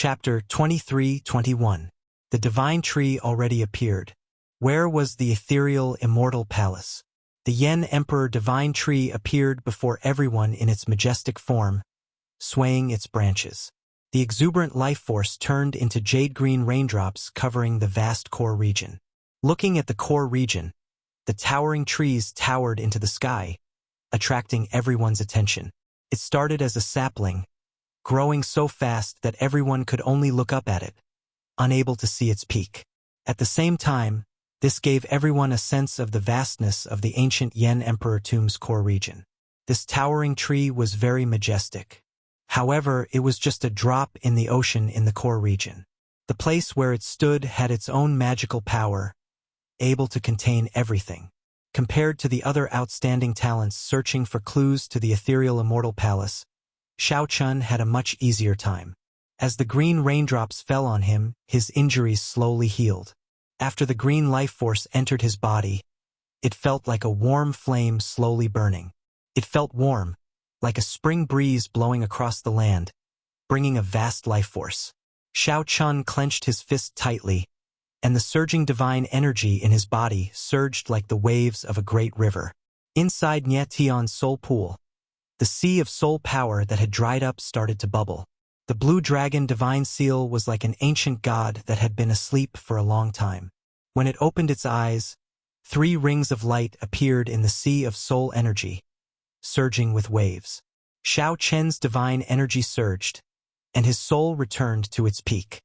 Chapter 23-21. The divine tree already appeared. Where was the ethereal immortal palace? The Yen Emperor divine tree appeared before everyone in its majestic form, swaying its branches. The exuberant life force turned into jade-green raindrops covering the vast core region. Looking at the core region, the towering trees towered into the sky, attracting everyone's attention. It started as a sapling, growing so fast that everyone could only look up at it, unable to see its peak. At the same time, this gave everyone a sense of the vastness of the ancient Yen Emperor tomb's core region. This towering tree was very majestic. However, it was just a drop in the ocean in the core region. The place where it stood had its own magical power, able to contain everything. Compared to the other outstanding talents searching for clues to the ethereal immortal palace, Xiao Chun had a much easier time. As the green raindrops fell on him, his injuries slowly healed. After the green life force entered his body, it felt like a warm flame slowly burning. It felt warm, like a spring breeze blowing across the land, bringing a vast life force. Xiao Chun clenched his fist tightly, and the surging divine energy in his body surged like the waves of a great river. Inside Nye Tion's soul pool, the sea of soul power that had dried up started to bubble. The blue dragon divine seal was like an ancient god that had been asleep for a long time. When it opened its eyes, 3 rings of light appeared in the sea of soul energy, surging with waves. Xiao Chen's divine energy surged, and his soul returned to its peak.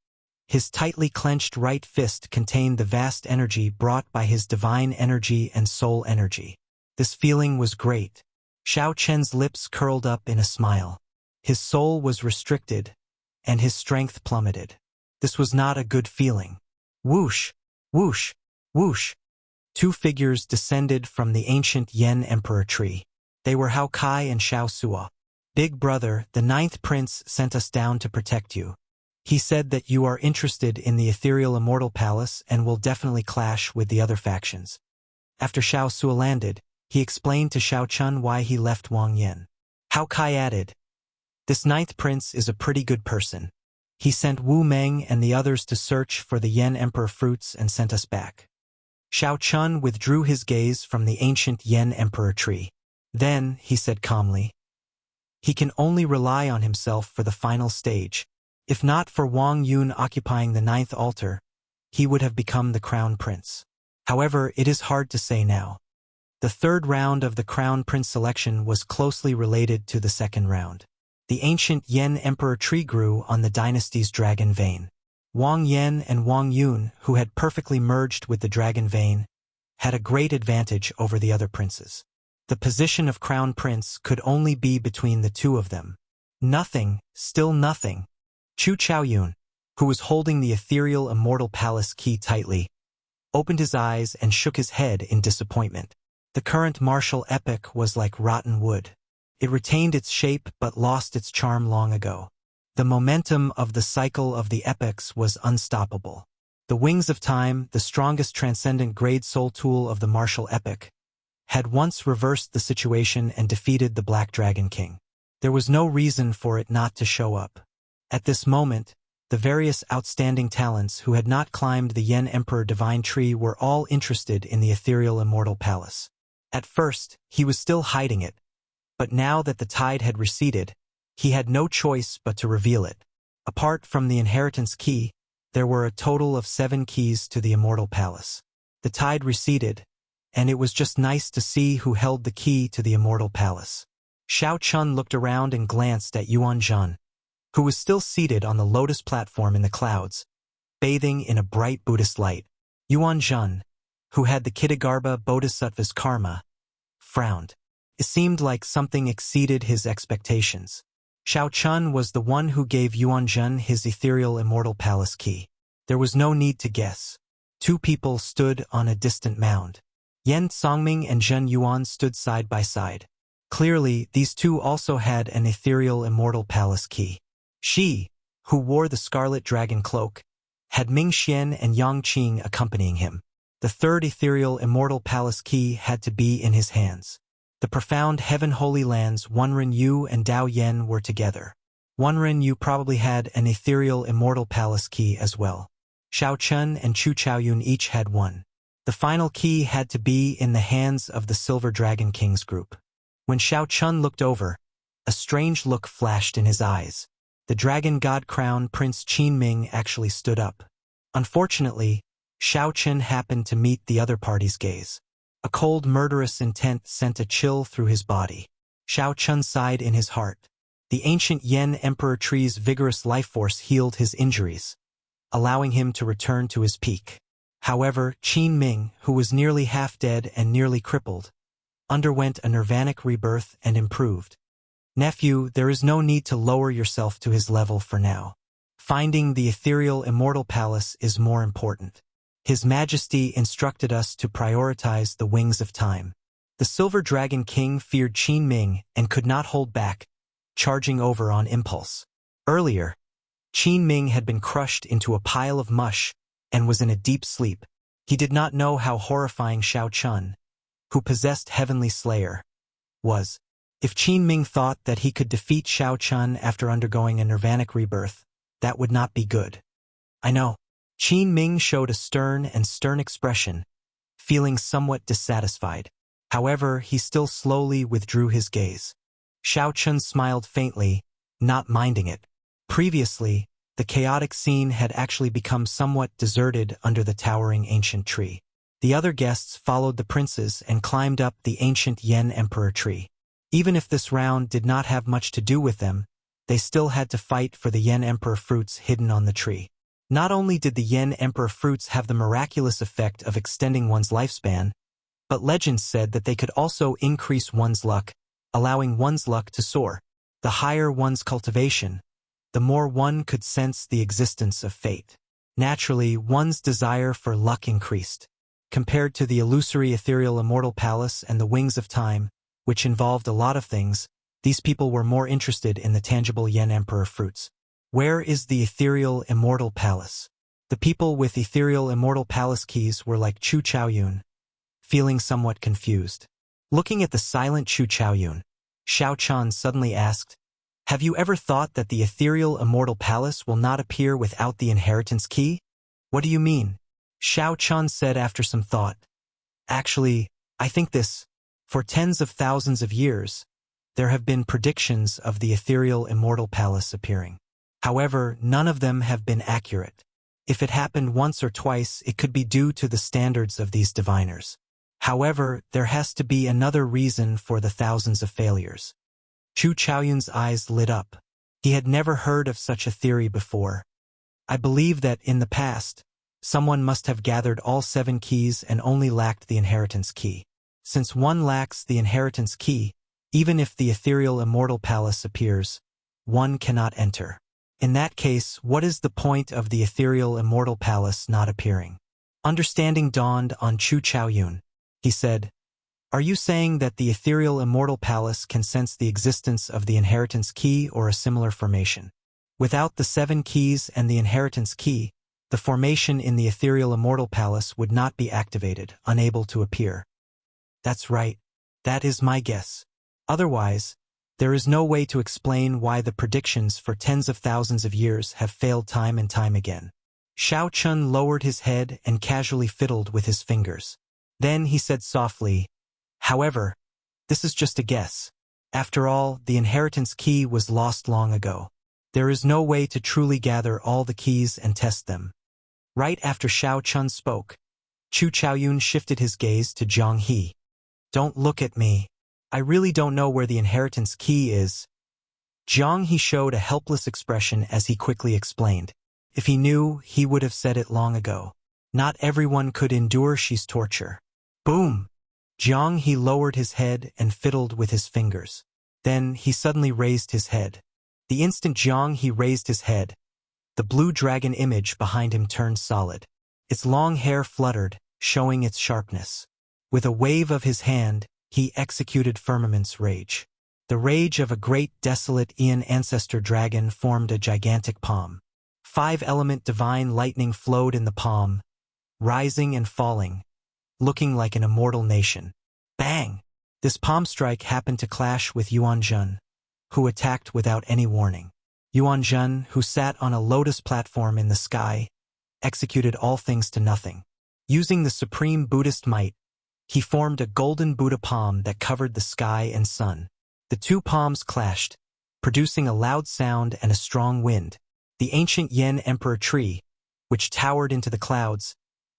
His tightly clenched right fist contained the vast energy brought by his divine energy and soul energy. This feeling was great. Xiao Chen's lips curled up in a smile. His soul was restricted, and his strength plummeted. This was not a good feeling. Whoosh, whoosh, whoosh. 2 figures descended from the ancient Yen Emperor tree. They were Hao Kai and Xiao Suo. Big brother, the 9th prince sent us down to protect you. He said that you are interested in the ethereal immortal palace and will definitely clash with the other factions. After Xiao Suo landed, he explained to Xiao Chun why he left Wang Yen. Hao Kai added, "This 9th prince is a pretty good person. He sent Wu Meng and the others to search for the Yen Emperor fruits and sent us back." Xiao Chun withdrew his gaze from the ancient Yen Emperor tree. Then, he said calmly, he can only rely on himself for the final stage. If not for Wang Yun occupying the 9th altar, he would have become the crown prince. However, it is hard to say now. The 3rd round of the crown prince selection was closely related to the 2nd round. The ancient Yen Emperor tree grew on the dynasty's dragon vein. Wang Yen and Wang Yun, who had perfectly merged with the dragon vein, had a great advantage over the other princes. The position of crown prince could only be between the 2 of them. Nothing, still nothing. Chu Chaoyun, who was holding the ethereal immortal palace key tightly, opened his eyes and shook his head in disappointment. The current martial epic was like rotten wood. It retained its shape but lost its charm long ago. The momentum of the cycle of the epics was unstoppable. The Wings of Time, the strongest transcendent grade soul tool of the martial epic, had once reversed the situation and defeated the Black Dragon King. There was no reason for it not to show up. At this moment, the various outstanding talents who had not climbed the Yen Emperor Divine Tree were all interested in the ethereal immortal palace. At first, he was still hiding it, but now that the tide had receded, he had no choice but to reveal it. Apart from the inheritance key, there were a total of 7 keys to the immortal palace. The tide receded, and it was just nice to see who held the key to the immortal palace. Xiao Chun looked around and glanced at Yuan Zhan, who was still seated on the lotus platform in the clouds, bathing in a bright Buddhist light. Yuan Zhan, who had the Kitagarbha Bodhisattva's karma, frowned. It seemed like something exceeded his expectations. Xiao Chun was the one who gave Yuan Zhan his ethereal immortal palace key. There was no need to guess. 2 people stood on a distant mound. Yen Songming and Zhen Yuan stood side by side. Clearly, these 2 also had an ethereal immortal palace key. She, who wore the scarlet dragon cloak, had Ming Xian and Yang Qing accompanying him. The 3rd ethereal immortal palace key had to be in his hands. The profound heaven holy lands Wenren Yu and Dao Yen were together. Wenren, you probably had an ethereal immortal palace key as well. Xiao Chun and Chu Chaoyun each had one. The final key had to be in the hands of the Silver Dragon Kings group. When Xiao Chun looked over, a strange look flashed in his eyes. The Dragon God Crown Prince Qin Ming actually stood up. Unfortunately, Xiao Chun happened to meet the other party's gaze. A cold, murderous intent sent a chill through his body. Xiao Chun sighed in his heart. The ancient Yen Emperor Tree's vigorous life force healed his injuries, allowing him to return to his peak. However, Qin Ming, who was nearly half dead and nearly crippled, underwent a nirvanic rebirth and improved. Nephew, there is no need to lower yourself to his level for now. Finding the ethereal immortal palace is more important. His Majesty instructed us to prioritize the wings of time. The Silver Dragon King feared Qin Ming and could not hold back, charging over on impulse. Earlier, Qin Ming had been crushed into a pile of mush and was in a deep sleep. He did not know how horrifying Xiao Chun, who possessed Heavenly Slayer, was. If Qin Ming thought that he could defeat Xiao Chun after undergoing a nirvanic rebirth, that would not be good. I know. Qin Ming showed a stern expression, feeling somewhat dissatisfied. However, he still slowly withdrew his gaze. Xiao Chun smiled faintly, not minding it. Previously, the chaotic scene had actually become somewhat deserted under the towering ancient tree. The other guests followed the princes and climbed up the ancient Yen Emperor tree. Even if this round did not have much to do with them, they still had to fight for the Yen Emperor fruits hidden on the tree. Not only did the Yen Emperor fruits have the miraculous effect of extending one's lifespan, but legends said that they could also increase one's luck, allowing one's luck to soar. The higher one's cultivation, the more one could sense the existence of fate. Naturally, one's desire for luck increased. Compared to the illusory ethereal immortal palace and the wings of time, which involved a lot of things, these people were more interested in the tangible Yen Emperor fruits. Where is the ethereal immortal palace? The people with ethereal immortal palace keys were like Chu Chaoyun, feeling somewhat confused. Looking at the silent Chu Chaoyun, Xiao Chun suddenly asked, "Have you ever thought that the ethereal immortal palace will not appear without the inheritance key?" "What do you mean?" Xiao Chun said after some thought. "Actually, I think this. For tens of thousands of years, there have been predictions of the ethereal immortal palace appearing. However, none of them have been accurate. If it happened once or twice, it could be due to the standards of these diviners. However, there has to be another reason for the thousands of failures." Chu Chaoyun's eyes lit up. He had never heard of such a theory before. "I believe that in the past, someone must have gathered all 7 keys and only lacked the inheritance key. Since one lacks the inheritance key, even if the ethereal immortal palace appears, one cannot enter. In that case, what is the point of the ethereal immortal palace not appearing?" Understanding dawned on Chu Chaoyun. He said, "Are you saying that the ethereal immortal palace can sense the existence of the inheritance key or a similar formation? Without the 7 keys and the inheritance key, the formation in the ethereal immortal palace would not be activated, unable to appear." "That's right. That is my guess. Otherwise, there is no way to explain why the predictions for tens of thousands of years have failed time and time again." Xiao Chun lowered his head and casually fiddled with his fingers. Then he said softly, "However, this is just a guess. After all, the inheritance key was lost long ago. There is no way to truly gather all the keys and test them." Right after Xiao Chun spoke, Chu Chaoyun shifted his gaze to Zhang He. "Don't look at me. I really don't know where the inheritance key is." Zhang He showed a helpless expression as he quickly explained. If he knew, he would have said it long ago. Not everyone could endure Shi's torture. Boom! Zhang He lowered his head and fiddled with his fingers. Then he suddenly raised his head. The instant Zhang He raised his head, the blue dragon image behind him turned solid. Its long hair fluttered, showing its sharpness. With a wave of his hand, he executed Firmament's rage. The rage of a great desolate Aeon ancestor dragon formed a gigantic palm. 5-element divine lightning flowed in the palm, rising and falling, looking like an immortal nation. Bang! This palm strike happened to clash with Yuan Jun, who attacked without any warning. Yuanzhen, who sat on a lotus platform in the sky, executed all things to nothing. Using the supreme Buddhist might, he formed a golden Buddha palm that covered the sky and sun. The two palms clashed, producing a loud sound and a strong wind. The ancient Yen Emperor tree, which towered into the clouds,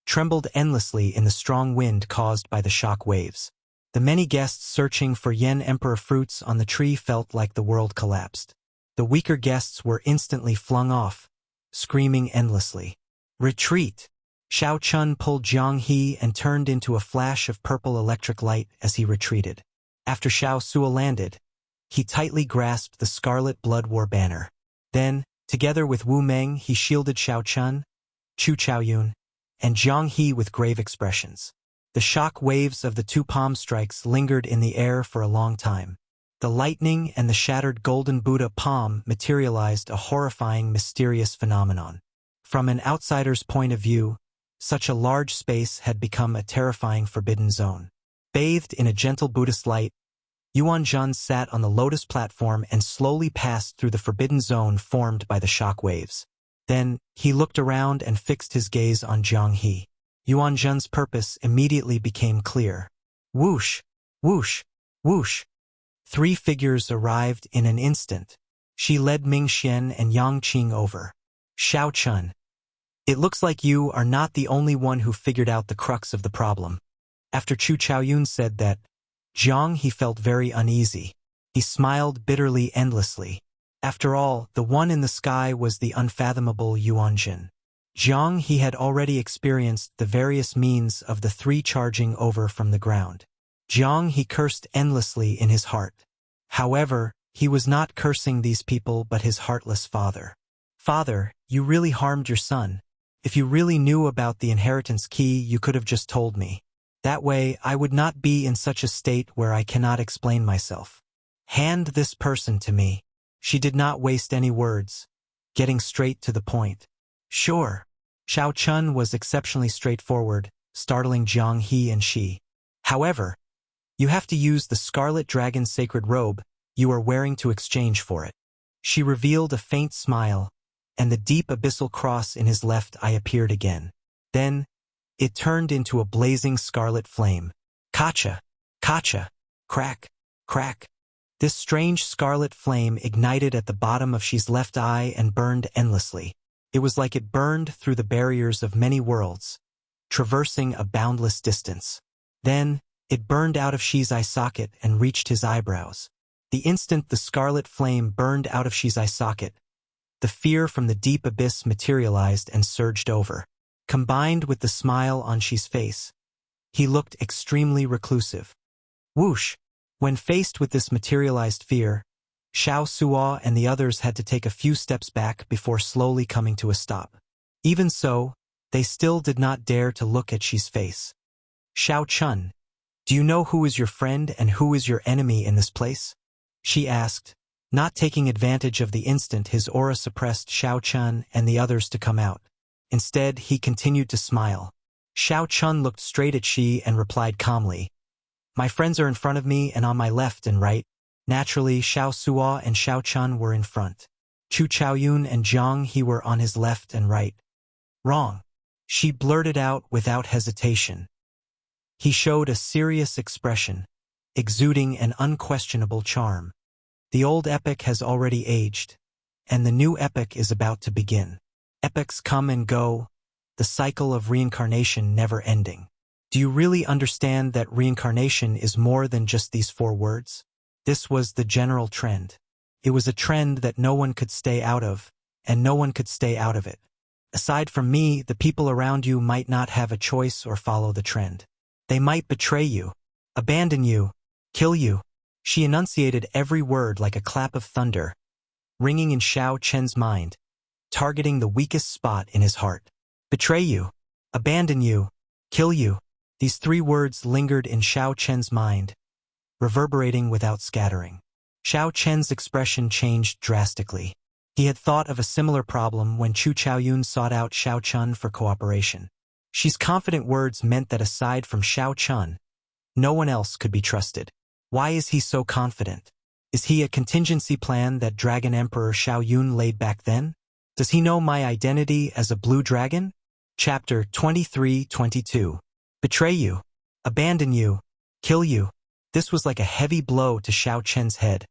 trembled endlessly in the strong wind caused by the shock waves. The many guests searching for Yen Emperor fruits on the tree felt like the world collapsed. The weaker guests were instantly flung off, screaming endlessly. Retreat! Xiao Chun pulled Jiang He and turned into a flash of purple electric light as he retreated. After Xiao Sua landed, he tightly grasped the scarlet blood war banner. Then, together with Wu Meng, he shielded Xiao Chun, Chu Chaoyun, and Jiang He with grave expressions. The shock waves of the two palm strikes lingered in the air for a long time. The lightning and the shattered golden Buddha palm materialized a horrifying, mysterious phenomenon. From an outsider's point of view, such a large space had become a terrifying forbidden zone. Bathed in a gentle Buddhist light, Yuanzhen sat on the lotus platform and slowly passed through the forbidden zone formed by the shock waves. Then, he looked around and fixed his gaze on Jiang He. Yuanzhen's purpose immediately became clear. Whoosh! Whoosh! Whoosh! 3 figures arrived in an instant. She led Ming Xian and Yang Qing over. Xiao Chun. It looks like you are not the only one who figured out the crux of the problem. After Chu Chaoyun said that, Jiang He felt very uneasy. He smiled bitterly endlessly. After all, the one in the sky was the unfathomable Yuanzhen. Jiang He had already experienced the various means of the 3 charging over from the ground. Jiang He cursed endlessly in his heart. However, he was not cursing these people but his heartless father. Father, you really harmed your son. If you really knew about the inheritance key, you could have just told me. That way, I would not be in such a state where I cannot explain myself. Hand this person to me. She did not waste any words, getting straight to the point. Sure. Xiao Chun was exceptionally straightforward, startling Jiang He and Shi. However, you have to use the Scarlet Dragon's sacred robe you are wearing to exchange for it. She revealed a faint smile, and the deep abyssal cross in his left eye appeared again. Then, it turned into a blazing scarlet flame. Kacha! Kacha! Crack! Crack! This strange scarlet flame ignited at the bottom of Shi's left eye and burned endlessly. It was like it burned through the barriers of many worlds, traversing a boundless distance. Then, it burned out of Shi's eye socket and reached his eyebrows. The instant the scarlet flame burned out of Shi's eye socket, the fear from the deep abyss materialized and surged over. Combined with the smile on Shi's face, he looked extremely reclusive. Whoosh! When faced with this materialized fear, Xiao Sua and the others had to take a few steps back before slowly coming to a stop. Even so, they still did not dare to look at Shi's face. Xiao Chun, do you know who is your friend and who is your enemy in this place? She asked, not taking advantage of the instant his aura suppressed Xiao Chun and the others to come out. Instead, he continued to smile. Xiao Chun looked straight at Shi and replied calmly, my friends are in front of me and on my left and right. Naturally, Xiao Sua and Xiao Chun were in front. Chu Chaoyun and Jiang He were on his left and right. Wrong. She blurted out without hesitation. He showed a serious expression, exuding an unquestionable charm. The old epic has already aged, and the new epic is about to begin. Epics come and go, the cycle of reincarnation never ending. Do you really understand that reincarnation is more than just these 4 words? This was the general trend. It was a trend that no one could stay out of, and no one could stay out of it. Aside from me, the people around you might not have a choice or follow the trend. They might betray you, abandon you, kill you. She enunciated every word like a clap of thunder, ringing in Xiao Chen's mind, targeting the weakest spot in his heart. Betray you, abandon you, kill you. These 3 words lingered in Xiao Chen's mind, reverberating without scattering. Xiao Chen's expression changed drastically. He had thought of a similar problem when Chu Chaoyun sought out Xiao Chun for cooperation. Shi's confident words meant that aside from Xiao Chun, no one else could be trusted. Why is he so confident? Is he a contingency plan that Dragon Emperor Xiao Yun laid back then? Does he know my identity as a blue dragon? Chapter 23-22. Betray you. Abandon you. Kill you. This was like a heavy blow to Xiao Chen's head,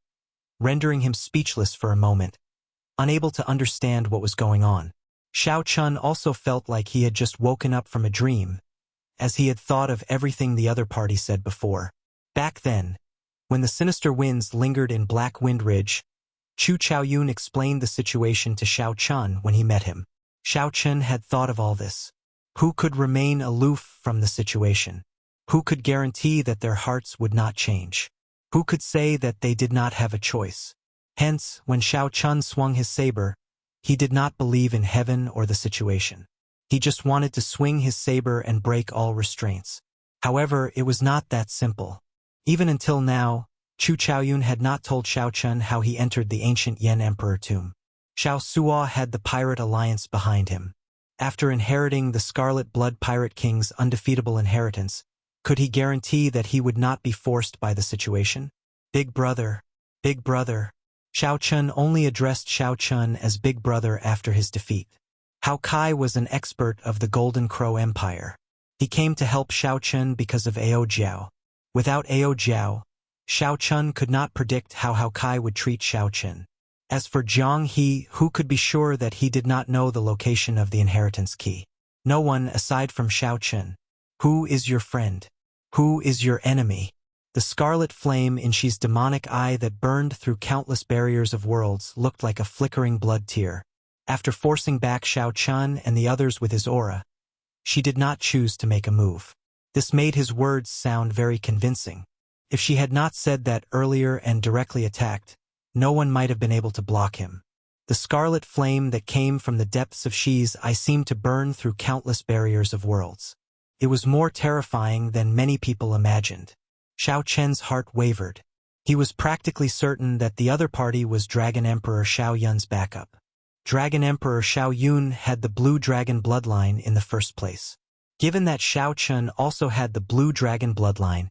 rendering him speechless for a moment, unable to understand what was going on. Xiao Chun also felt like he had just woken up from a dream, as he had thought of everything the other party said before. Back then, when the sinister winds lingered in Black Wind Ridge, Chu Chaoyun explained the situation to Xiao Chun when he met him. Xiao Chun had thought of all this. Who could remain aloof from the situation? Who could guarantee that their hearts would not change? Who could say that they did not have a choice? Hence, when Xiao Chun swung his saber, he did not believe in heaven or the situation. He just wanted to swing his saber and break all restraints. However, it was not that simple. Even until now, Chu Chaoyun had not told Xiao Chun how he entered the ancient Yan Emperor tomb. Xiao Suo had the pirate alliance behind him. After inheriting the Scarlet Blood Pirate King's undefeatable inheritance, could he guarantee that he would not be forced by the situation? Big brother, big brother. Xiao Chun only addressed Xiao Chun as big brother after his defeat. Hao Kai was an expert of the Golden Crow Empire. He came to help Xiao Chun because of Ao Jiao. Without Ao Jiao, Xiao Chun could not predict how Hao Kai would treat Xiao Chun. As for Jiang He, who could be sure that he did not know the location of the inheritance key? No one aside from Xiao Chun. Who is your friend? Who is your enemy? The scarlet flame in Xi's demonic eye that burned through countless barriers of worlds looked like a flickering blood tear. After forcing back Xiao Chun and the others with his aura, Xi did not choose to make a move. This made his words sound very convincing. If she had not said that earlier and directly attacked, no one might have been able to block him. The scarlet flame that came from the depths of Xi's eye seemed to burn through countless barriers of worlds. It was more terrifying than many people imagined. Xiao Chen's heart wavered. He was practically certain that the other party was Dragon Emperor Xiao Yun's backup. Dragon Emperor Xiao Yun had the Blue Dragon bloodline in the first place. Given that Xiao Chun also had the Blue Dragon bloodline,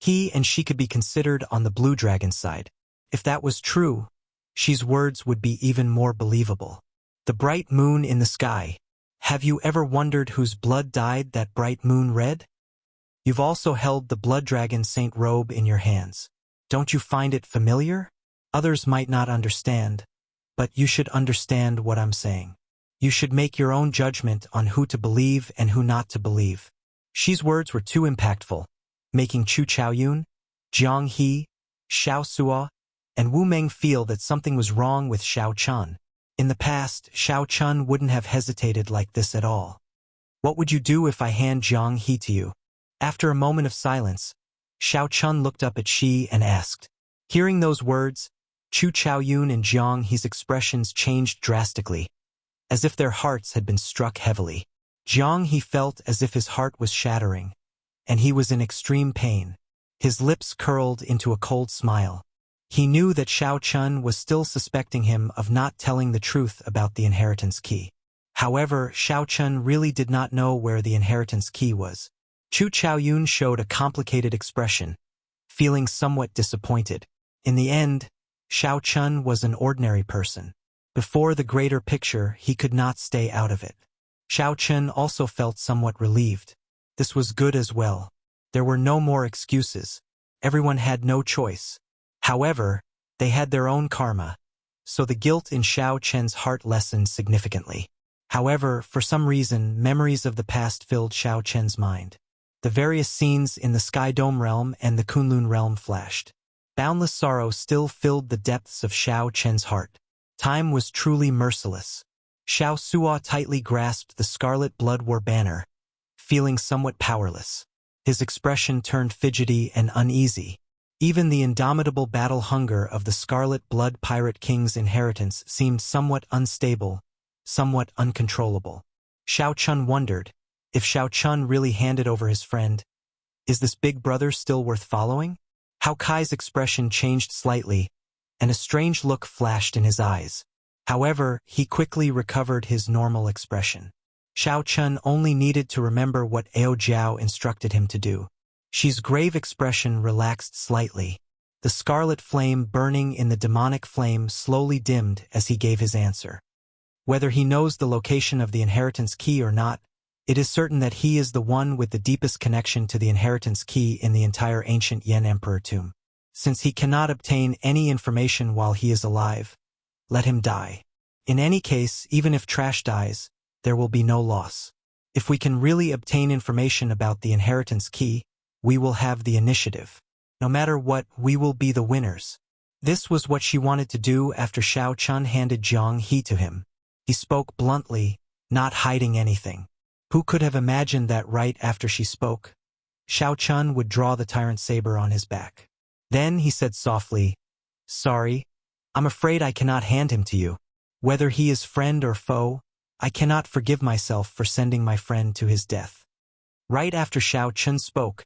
he and she could be considered on the Blue Dragon side. If that was true, Xi's words would be even more believable. The bright moon in the sky. Have you ever wondered whose blood dyed that bright moon red? You've also held the Blood Dragon Saint robe in your hands. Don't you find it familiar? Others might not understand, but you should understand what I'm saying. You should make your own judgment on who to believe and who not to believe. Xi's words were too impactful, making Chu Chaoyun, Jiang He, Xiao Suo, and Wu Meng feel that something was wrong with Xiao Chun. In the past, Xiao Chun wouldn't have hesitated like this at all. What would you do if I hand Jiang He to you? After a moment of silence, Xiao Chun looked up at Xi and asked. Hearing those words, Chu Chaoyun and Jiang He's expressions changed drastically, as if their hearts had been struck heavily. Jiang He felt as if his heart was shattering, and he was in extreme pain. His lips curled into a cold smile. He knew that Xiao Chun was still suspecting him of not telling the truth about the inheritance key. However, Xiao Chun really did not know where the inheritance key was. Chu Chaoyun showed a complicated expression, feeling somewhat disappointed. In the end, Xiao Chun was an ordinary person. Before the greater picture, he could not stay out of it. Xiao Chun also felt somewhat relieved. This was good as well. There were no more excuses. Everyone had no choice. However, they had their own karma, so the guilt in Xiao Chen's heart lessened significantly. However, for some reason, memories of the past filled Xiao Chen's mind. The various scenes in the Sky Dome realm and the Kunlun realm flashed. Boundless sorrow still filled the depths of Xiao Chen's heart. Time was truly merciless. Xiao Suo tightly grasped the Scarlet Blood War banner, feeling somewhat powerless. His expression turned fidgety and uneasy. Even the indomitable battle hunger of the Scarlet Blood Pirate King's inheritance seemed somewhat unstable, somewhat uncontrollable. Xiao Chun wondered, if Xiao Chun really handed over his friend, is this big brother still worth following? Hao Kai's expression changed slightly, and a strange look flashed in his eyes. However, he quickly recovered his normal expression. Xiao Chun only needed to remember what Ao Jiao instructed him to do. Xi's grave expression relaxed slightly. The scarlet flame burning in the demonic flame slowly dimmed as he gave his answer. Whether he knows the location of the inheritance key or not, it is certain that he is the one with the deepest connection to the inheritance key in the entire ancient Yan Emperor tomb. Since he cannot obtain any information while he is alive, let him die. In any case, even if Trash dies, there will be no loss. If we can really obtain information about the inheritance key, we will have the initiative. No matter what, we will be the winners. This was what she wanted to do after Xiao Chun handed Jiang He to him. He spoke bluntly, not hiding anything. Who could have imagined that right after she spoke, Xiao Chun would draw the tyrant saber on his back. Then he said softly, "Sorry, I'm afraid I cannot hand him to you. Whether he is friend or foe, I cannot forgive myself for sending my friend to his death." Right after Xiao Chun spoke,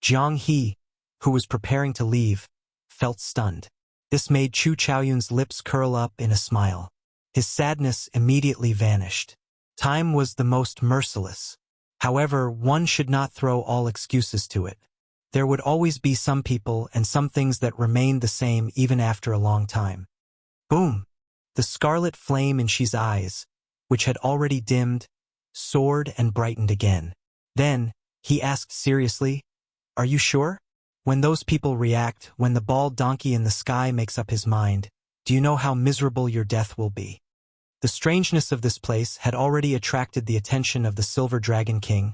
Jiang He, who was preparing to leave, felt stunned. This made Chu Chaoyun's lips curl up in a smile. His sadness immediately vanished. Time was the most merciless. However, one should not throw all excuses to it. There would always be some people and some things that remained the same even after a long time. Boom! The scarlet flame in Shi's eyes, which had already dimmed, soared and brightened again. Then, he asked seriously, "Are you sure? When those people react, when the bald donkey in the sky makes up his mind, do you know how miserable your death will be?" The strangeness of this place had already attracted the attention of the Silver Dragon King,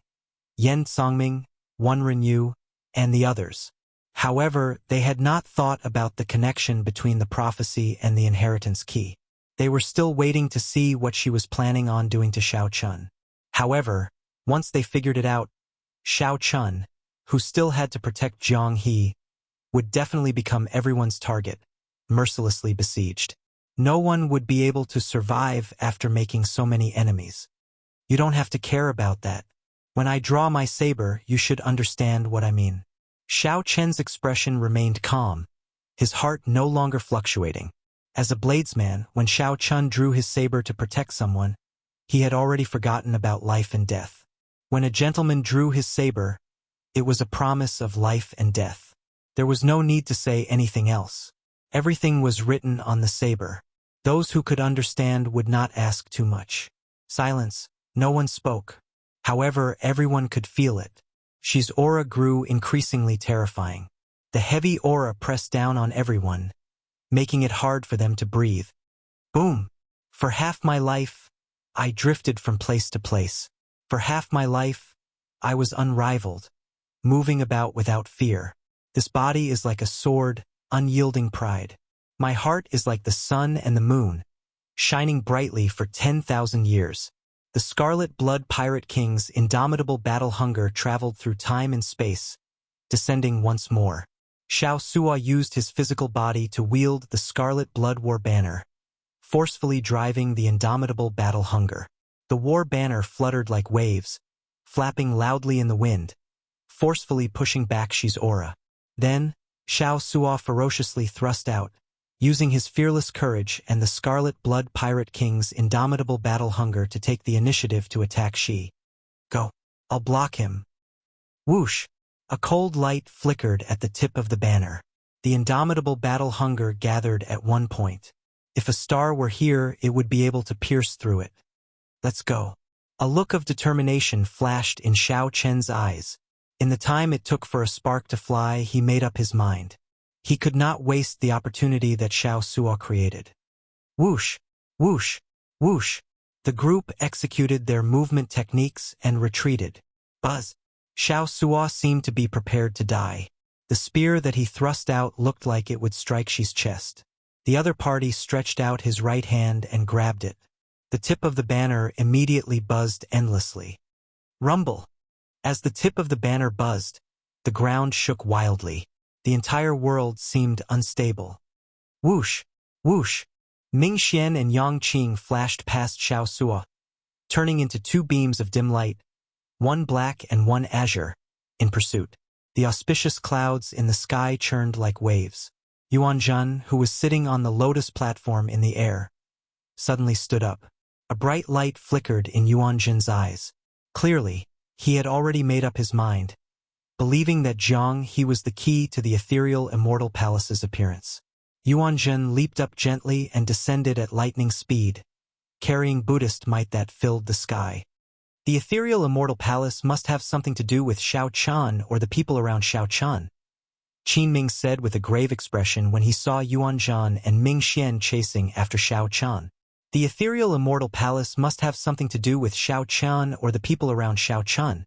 Yen Songming, Wan Renyu, and the others. However, they had not thought about the connection between the prophecy and the inheritance key. They were still waiting to see what she was planning on doing to Xiao Chun. However, once they figured it out, Xiao Chun, who still had to protect Jiang He, would definitely become everyone's target, mercilessly besieged. No one would be able to survive after making so many enemies. You don't have to care about that. When I draw my saber, you should understand what I mean. Xiao Chen's expression remained calm, his heart no longer fluctuating. As a bladesman, when Xiao Chun drew his saber to protect someone, he had already forgotten about life and death. When a gentleman drew his saber, it was a promise of life and death. There was no need to say anything else. Everything was written on the saber. Those who could understand would not ask too much. Silence. No one spoke. However, everyone could feel it. Shi's aura grew increasingly terrifying. The heavy aura pressed down on everyone, making it hard for them to breathe. Boom! For half my life, I drifted from place to place. For half my life, I was unrivaled, moving about without fear. This body is like a sword, unyielding pride. My heart is like the sun and the moon, shining brightly for 10,000 years. The Scarlet Blood Pirate King's indomitable battle hunger traveled through time and space, descending once more. Xiao Sua used his physical body to wield the Scarlet Blood War Banner, forcefully driving the indomitable battle hunger. The war banner fluttered like waves, flapping loudly in the wind, forcefully pushing back Shi's aura. Then, Xiao Sua ferociously thrust out, using his fearless courage and the Scarlet Blood Pirate King's indomitable battle hunger to take the initiative to attack Shi. Go. I'll block him. Whoosh! A cold light flickered at the tip of the banner. The indomitable battle hunger gathered at one point. If a star were here, it would be able to pierce through it. Let's go. A look of determination flashed in Xiao Chen's eyes. In the time it took for a spark to fly, he made up his mind. He could not waste the opportunity that Xiao Sua created. Whoosh! Whoosh! Whoosh! The group executed their movement techniques and retreated. Buzz! Xiao Sua seemed to be prepared to die. The spear that he thrust out looked like it would strike Shi's chest. The other party stretched out his right hand and grabbed it. The tip of the banner immediately buzzed endlessly. Rumble! As the tip of the banner buzzed, the ground shook wildly. The entire world seemed unstable. Whoosh! Whoosh! Ming Xian and Yang Qing flashed past Xiao Sua, turning into two beams of dim light, one black and one azure, in pursuit. The auspicious clouds in the sky churned like waves. Yuan Zhen, who was sitting on the lotus platform in the air, suddenly stood up. A bright light flickered in Yuan Zhen's eyes. Clearly, he had already made up his mind. believing that Zhang He was the key to the ethereal Immortal Palace's appearance. Yuanzhen leaped up gently and descended at lightning speed, carrying Buddhist might that filled the sky. The ethereal Immortal Palace must have something to do with Xiao Chan or the people around Xiao Chan, Qin Ming said with a grave expression when he saw Yuanzhen and Ming Xian chasing after Xiao Chan. The ethereal Immortal Palace must have something to do with Xiao Chan or the people around Xiao Chan,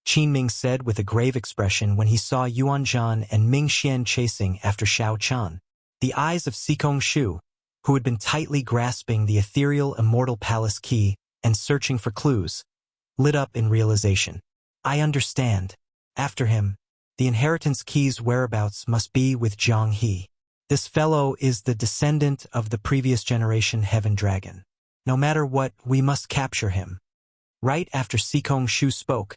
Qin Ming said with a grave expression when he saw Yuanzhen and Ming Xian chasing after Xiao Chan. The eyes of Sikong Shu, who had been tightly grasping the ethereal Immortal Palace key and searching for clues, lit up in realization. I understand. After him, the inheritance key's whereabouts must be with Zhang He. This fellow is the descendant of the previous generation Heaven Dragon. No matter what, we must capture him. Right after Sikong Shu spoke,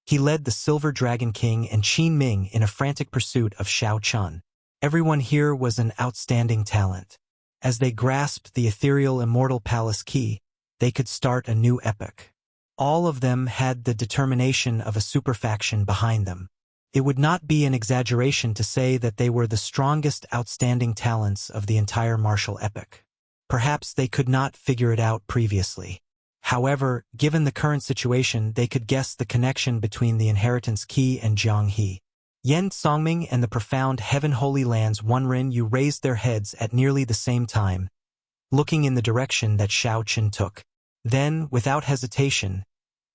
he led the Silver Dragon King and Qin Ming in a frantic pursuit of Xiao Chan. Everyone here was an outstanding talent. As they grasped the ethereal Immortal Palace key, they could start a new epoch. All of them had the determination of a superfaction behind them. It would not be an exaggeration to say that they were the strongest outstanding talents of the entire martial epoch. Perhaps they could not figure it out previously. However, given the current situation, they could guess the connection between the inheritance key and Zhang He. Yen Songming and the profound Heaven Holy Lands Wenrin Yu raised their heads at nearly the same time, looking in the direction that Xiao Chen took. Then, without hesitation,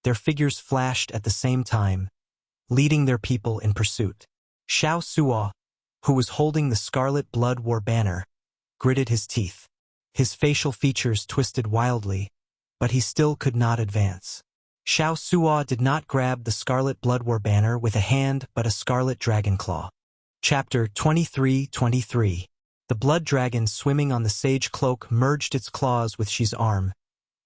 their figures flashed at the same time, leading their people in pursuit. Xiao Suo, who was holding the Scarlet Blood War banner, gritted his teeth. His facial features twisted wildly, but he still could not advance. Xiao Suo did not grab the Scarlet Blood War banner with a hand but a scarlet dragon claw. Chapter 23:23. The blood dragon swimming on the sage cloak merged its claws with Xi's arm,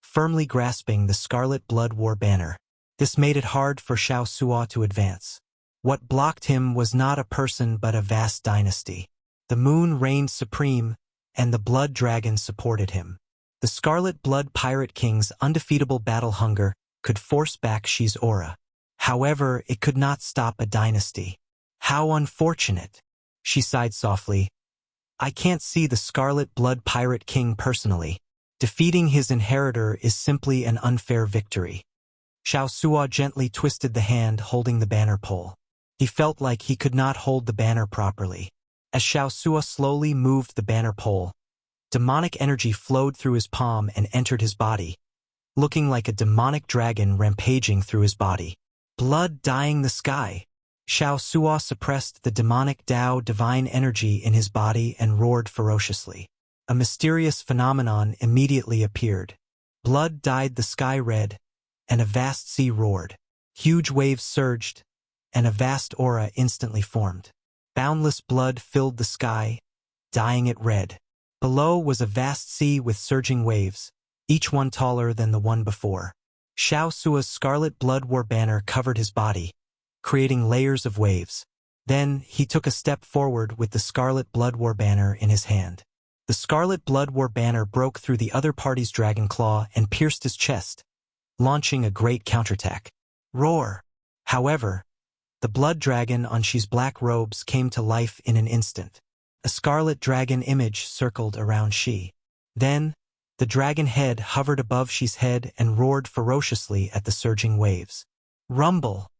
firmly grasping the Scarlet Blood War banner. This made it hard for Xiao Suo to advance. What blocked him was not a person but a vast dynasty. The moon reigned supreme, and the blood dragon supported him. The Scarlet Blood Pirate King's undefeatable battle hunger could force back Xi's aura. However, it could not stop a dynasty. How unfortunate, she sighed softly. I can't see the Scarlet Blood Pirate King personally. Defeating his inheritor is simply an unfair victory. Xiao Suo gently twisted the hand holding the banner pole. He felt like he could not hold the banner properly. As Xiao Suo slowly moved the banner pole, demonic energy flowed through his palm and entered his body, looking like a demonic dragon rampaging through his body. Blood dyeing the sky. Xiao Suo suppressed the demonic Tao divine energy in his body and roared ferociously. A mysterious phenomenon immediately appeared. Blood dyed the sky red, and a vast sea roared. Huge waves surged, and a vast aura instantly formed. Boundless blood filled the sky, dyeing it red. Below was a vast sea with surging waves, each one taller than the one before. Xiao Suo's Scarlet Blood War banner covered his body, creating layers of waves. Then, he took a step forward with the Scarlet Blood War banner in his hand. The Scarlet Blood War banner broke through the other party's dragon claw and pierced his chest, launching a great counterattack. Roar! However, the blood dragon on Xi's black robes came to life in an instant. A scarlet dragon image circled around Xi. Then, the dragon head hovered above Xi's head and roared ferociously at the surging waves. Rumble!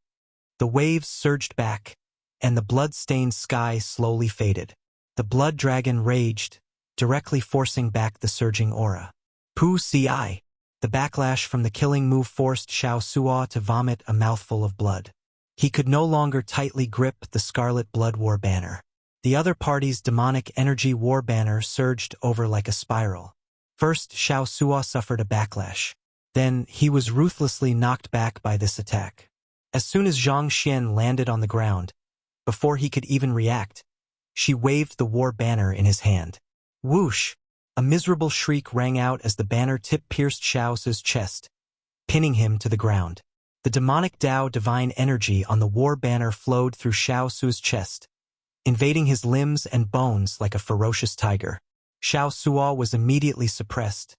The waves surged back, and the blood-stained sky slowly faded. The blood dragon raged, directly forcing back the surging aura. Pu Ci! The backlash from the killing move forced Xiao Suo to vomit a mouthful of blood. He could no longer tightly grip the Scarlet Blood War banner. The other party's demonic energy war banner surged over like a spiral. First, Xiao Suo suffered a backlash. Then, he was ruthlessly knocked back by this attack. As soon as Zhang Xian landed on the ground, before he could even react, she waved the war banner in his hand. Whoosh! A miserable shriek rang out as the banner tip pierced Xiao Su's chest, pinning him to the ground. The demonic Tao divine energy on the war banner flowed through Xiao Su's chest, invading his limbs and bones like a ferocious tiger. Xiao Suo was immediately suppressed,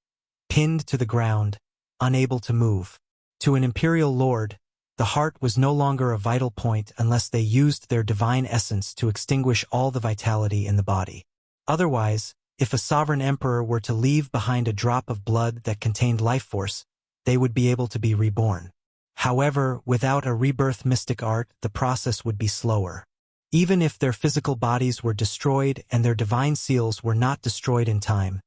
pinned to the ground, unable to move. To an imperial lord, The heart was no longer a vital point unless they used their divine essence to extinguish all the vitality in the body. Otherwise, if a sovereign emperor were to leave behind a drop of blood that contained life force, they would be able to be reborn. However, without a rebirth mystic art, the process would be slower. Even if their physical bodies were destroyed and their divine seals were not destroyed in time,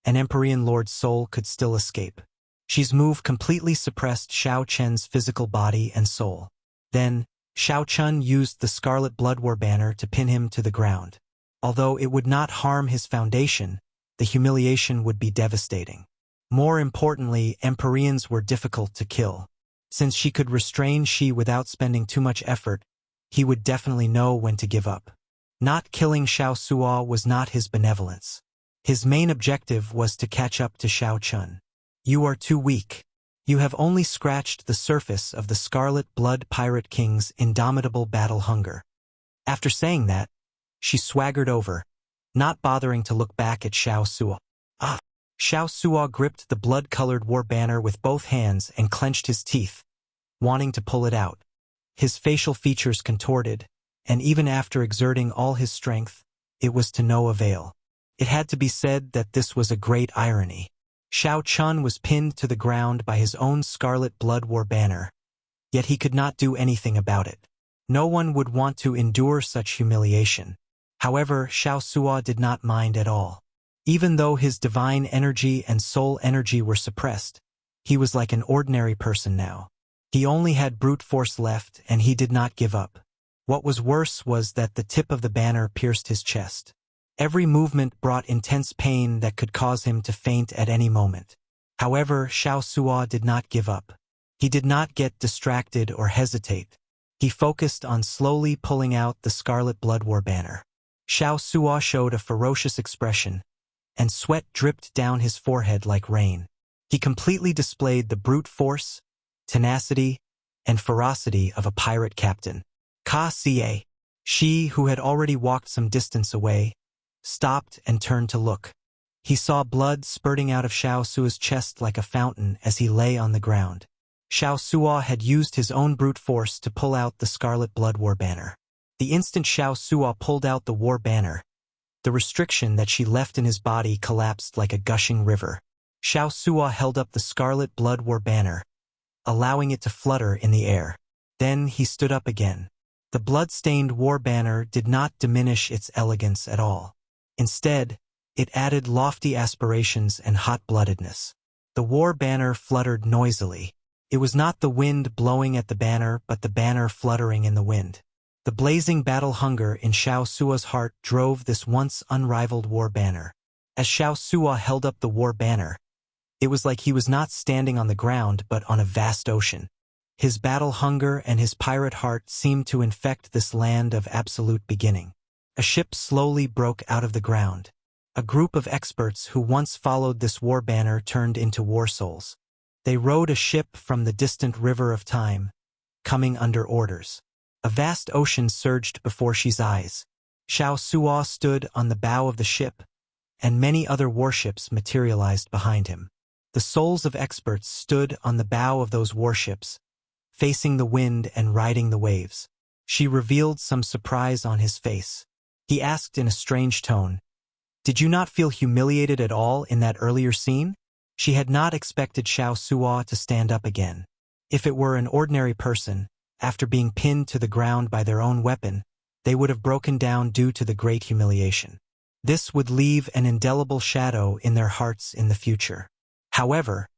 an Empyrean Lord's soul could still escape. Xi's move completely suppressed Xiao Chen's physical body and soul. Then, Xiao Chun used the Scarlet Blood War banner to pin him to the ground. Although it would not harm his foundation, the humiliation would be devastating. More importantly, Empyreans were difficult to kill. Since she could restrain Xi without spending too much effort, he would definitely know when to give up. Not killing Xiao Suo was not his benevolence. His main objective was to catch up to Xiao Chun. You are too weak. You have only scratched the surface of the Scarlet Blood Pirate King's indomitable battle hunger. After saying that, she swaggered over, not bothering to look back at Xiao Suo. Xiao Suo gripped the blood-colored war banner with both hands and clenched his teeth, wanting to pull it out. His facial features contorted, and even after exerting all his strength, it was to no avail. It had to be said that this was a great irony. Xiao Chun was pinned to the ground by his own Scarlet Blood War banner, yet he could not do anything about it. No one would want to endure such humiliation. However, Xiao Suo did not mind at all. Even though his divine energy and soul energy were suppressed, he was like an ordinary person now. He only had brute force left, and he did not give up. What was worse was that the tip of the banner pierced his chest. Every movement brought intense pain that could cause him to faint at any moment. However, Xiao Suo did not give up. He did not get distracted or hesitate. He focused on slowly pulling out the Scarlet Blood War banner. Xiao Suo showed a ferocious expression, and sweat dripped down his forehead like rain. He completely displayed the brute force, tenacity, and ferocity of a pirate captain. Xi, who had already walked some distance away, stopped and turned to look. He saw blood spurting out of Xiao Suo's chest like a fountain as he lay on the ground. Xiao Suo had used his own brute force to pull out the Scarlet Blood War banner. The instant Xiao Suo pulled out the war banner, the restriction that she left in his body collapsed like a gushing river. Xiao Suo held up the Scarlet Blood War banner, allowing it to flutter in the air. Then he stood up again. The blood-stained war banner did not diminish its elegance at all. Instead, it added lofty aspirations and hot-bloodedness. The war banner fluttered noisily. It was not the wind blowing at the banner, but the banner fluttering in the wind. The blazing battle hunger in Xiao Suo's heart drove this once unrivaled war banner. As Xiao Suo held up the war banner, it was like he was not standing on the ground but on a vast ocean. His battle hunger and his pirate heart seemed to infect this land of absolute beginning. A ship slowly broke out of the ground. A group of experts who once followed this war banner turned into war souls. They rowed a ship from the distant river of time, coming under orders. A vast ocean surged before Xi's eyes. Xiao Suo stood on the bow of the ship, and many other warships materialized behind him. The souls of experts stood on the bow of those warships, facing the wind and riding the waves. She revealed some surprise on his face. He asked in a strange tone, "Did you not feel humiliated at all in that earlier scene?" She had not expected Xiao Suo to stand up again. If it were an ordinary person, after being pinned to the ground by their own weapon, they would have broken down due to the great humiliation. This would leave an indelible shadow in their hearts in the future. However,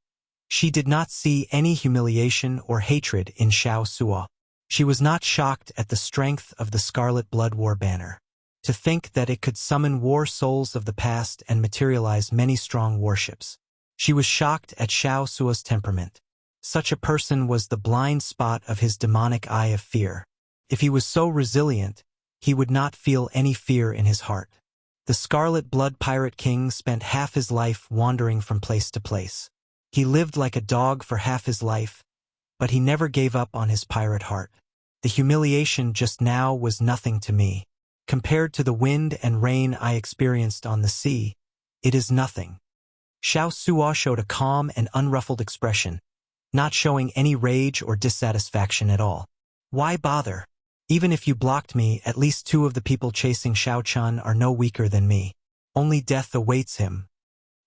she did not see any humiliation or hatred in Xiao Suo. She was not shocked at the strength of the Scarlet Blood War banner. To think that it could summon war souls of the past and materialize many strong warships. She was shocked at Xiao Suo's temperament. Such a person was the blind spot of his demonic eye of fear. If he was so resilient, he would not feel any fear in his heart. The Scarlet Blood Pirate King spent half his life wandering from place to place. He lived like a dog for half his life, but he never gave up on his pirate heart. The humiliation just now was nothing to me. Compared to the wind and rain I experienced on the sea, it is nothing. Xiao Suo showed a calm and unruffled expression, not showing any rage or dissatisfaction at all. Why bother? Even if you blocked me, at least 2 of the people chasing Xiao Chun are no weaker than me. Only death awaits him.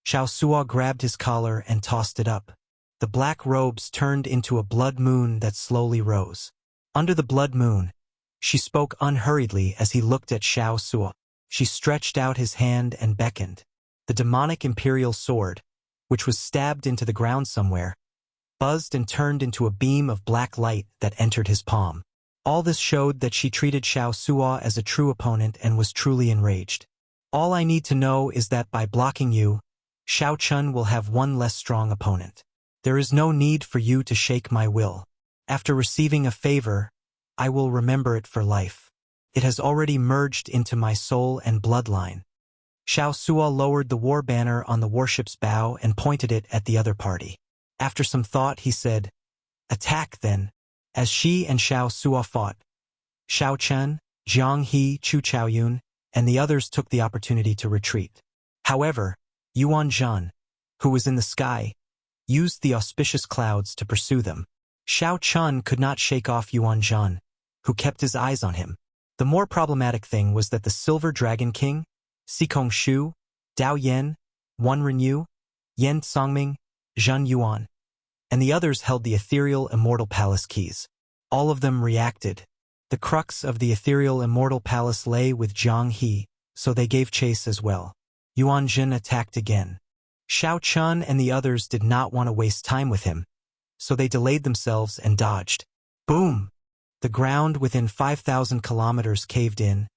Xiao Suo grabbed his collar and tossed it up. The black robes turned into a blood moon that slowly rose. Under the blood moon, she spoke unhurriedly as he looked at Xiao Suo. She stretched out his hand and beckoned. The demonic imperial sword, which was stabbed into the ground somewhere, buzzed and turned into a beam of black light that entered his palm. All this showed that she treated Xiao Suo as a true opponent and was truly enraged. All I need to know is that by blocking you, Xiao Chun will have one less strong opponent. There is no need for you to shake my will. After receiving a favor, I will remember it for life. It has already merged into my soul and bloodline. Xiao Suo lowered the war banner on the warship's bow and pointed it at the other party. After some thought, he said, "Attack then." As she and Xiao Suo fought, Xiao Chen, Jiang He, Chu Chaoyun, and the others took the opportunity to retreat. However, Yuan Zhan, who was in the sky, used the auspicious clouds to pursue them. Xiao Chun could not shake off Yuan Zhan, who kept his eyes on him. The more problematic thing was that the Silver Dragon King, Xikong Shu, Dao Yan, Wan Renyu, Yen Songming, Zhen Yuan, and the others held the ethereal Immortal Palace keys. All of them reacted. The crux of the ethereal Immortal Palace lay with Jiang He, so they gave chase as well. Yuan Jin attacked again. Xiao Chun and the others did not want to waste time with him, so they delayed themselves and dodged. Boom! The ground within 5,000 kilometers caved in,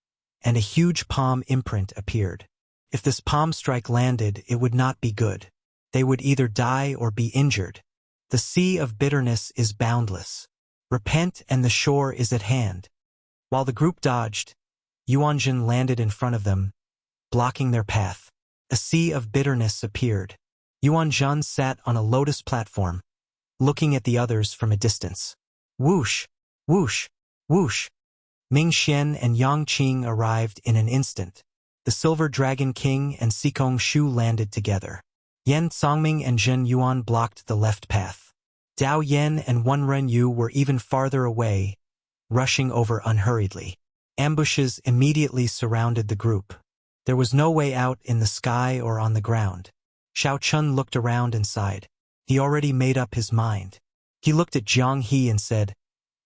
and a huge palm imprint appeared. If this palm strike landed, it would not be good. They would either die or be injured. The sea of bitterness is boundless. Repent and the shore is at hand. While the group dodged, Yuanjin landed in front of them, blocking their path. A sea of bitterness appeared. Yuanjin sat on a lotus platform, looking at the others from a distance. Whoosh! Whoosh! Whoosh! Ming Xian and Yang Qing arrived in an instant. The Silver Dragon King and Xikong Shu landed together. Yen Songming and Zhen Yuan blocked the left path. Dao Yan and Wan Renyu were even farther away, rushing over unhurriedly. Ambushes immediately surrounded the group. There was no way out in the sky or on the ground. Xiao Chun looked around and sighed. He already made up his mind. He looked at Jiang He and said,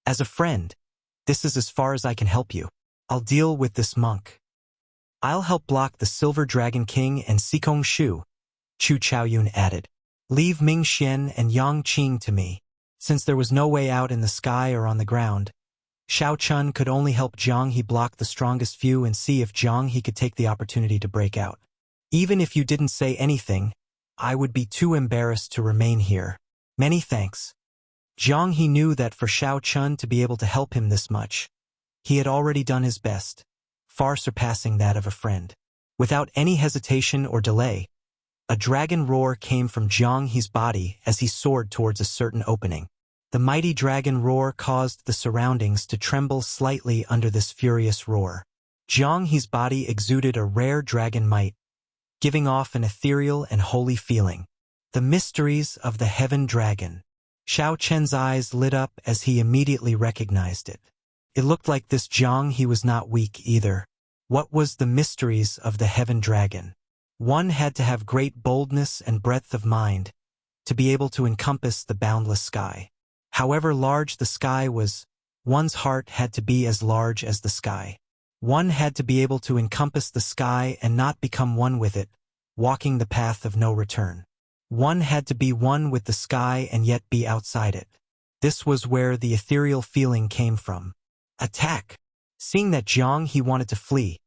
"As a friend, this is as far as I can help you. I'll deal with this monk. I'll help block the Silver Dragon King and Xikong Shu," Chu Chaoyun added. "Leave Ming Xian and Yang Qing to me." Since there was no way out in the sky or on the ground, Xiao Chun could only help Jiang He block the strongest few and see if Jiang He could take the opportunity to break out. "Even if you didn't say anything, I would be too embarrassed to remain here. Many thanks." Jiang He knew that for Xiao Chun to be able to help him this much, he had already done his best, far surpassing that of a friend. Without any hesitation or delay, a dragon roar came from Jiang He's body as he soared towards a certain opening. The mighty dragon roar caused the surroundings to tremble slightly under this furious roar. Jiang He's body exuded a rare dragon might, giving off an ethereal and holy feeling. The mysteries of the heaven dragon. Xiao Chen's eyes lit up as he immediately recognized it. It looked like this Jiang He was not weak either. What was the mysteries of the heaven dragon? One had to have great boldness and breadth of mind to be able to encompass the boundless sky. However large the sky was, one's heart had to be as large as the sky. One had to be able to encompass the sky and not become one with it, walking the path of no return. One had to be one with the sky and yet be outside it. This was where the ethereal feeling came from. Attack! Seeing that Jiang He wanted to flee,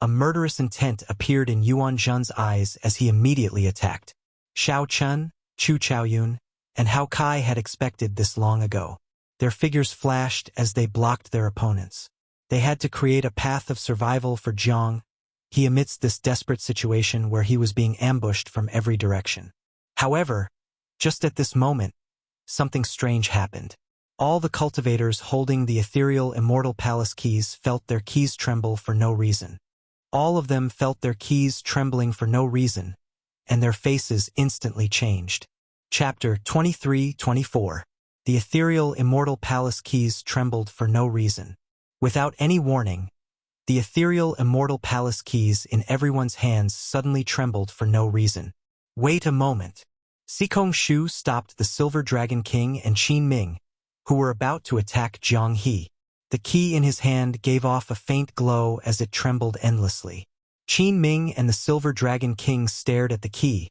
a murderous intent appeared in Yuan Zhen's eyes as he immediately attacked. Xiao Chun, Chu Chaoyun, and Hao Kai had expected this long ago. Their figures flashed as they blocked their opponents. They had to create a path of survival for Jiang He amidst this desperate situation where he was being ambushed from every direction. However, just at this moment, something strange happened. All the cultivators holding the ethereal Immortal Palace keys felt their keys tremble for no reason. All of them felt their keys trembling for no reason, and their faces instantly changed. Chapter 23-24. The ethereal immortal palace keys trembled for no reason. Without any warning, the ethereal immortal palace keys in everyone's hands suddenly trembled for no reason. Wait a moment. Sikong Shu stopped the Silver Dragon King and Qin Ming, who were about to attack Zhang He. The key in his hand gave off a faint glow as it trembled endlessly. Qin Ming and the Silver Dragon King stared at the key,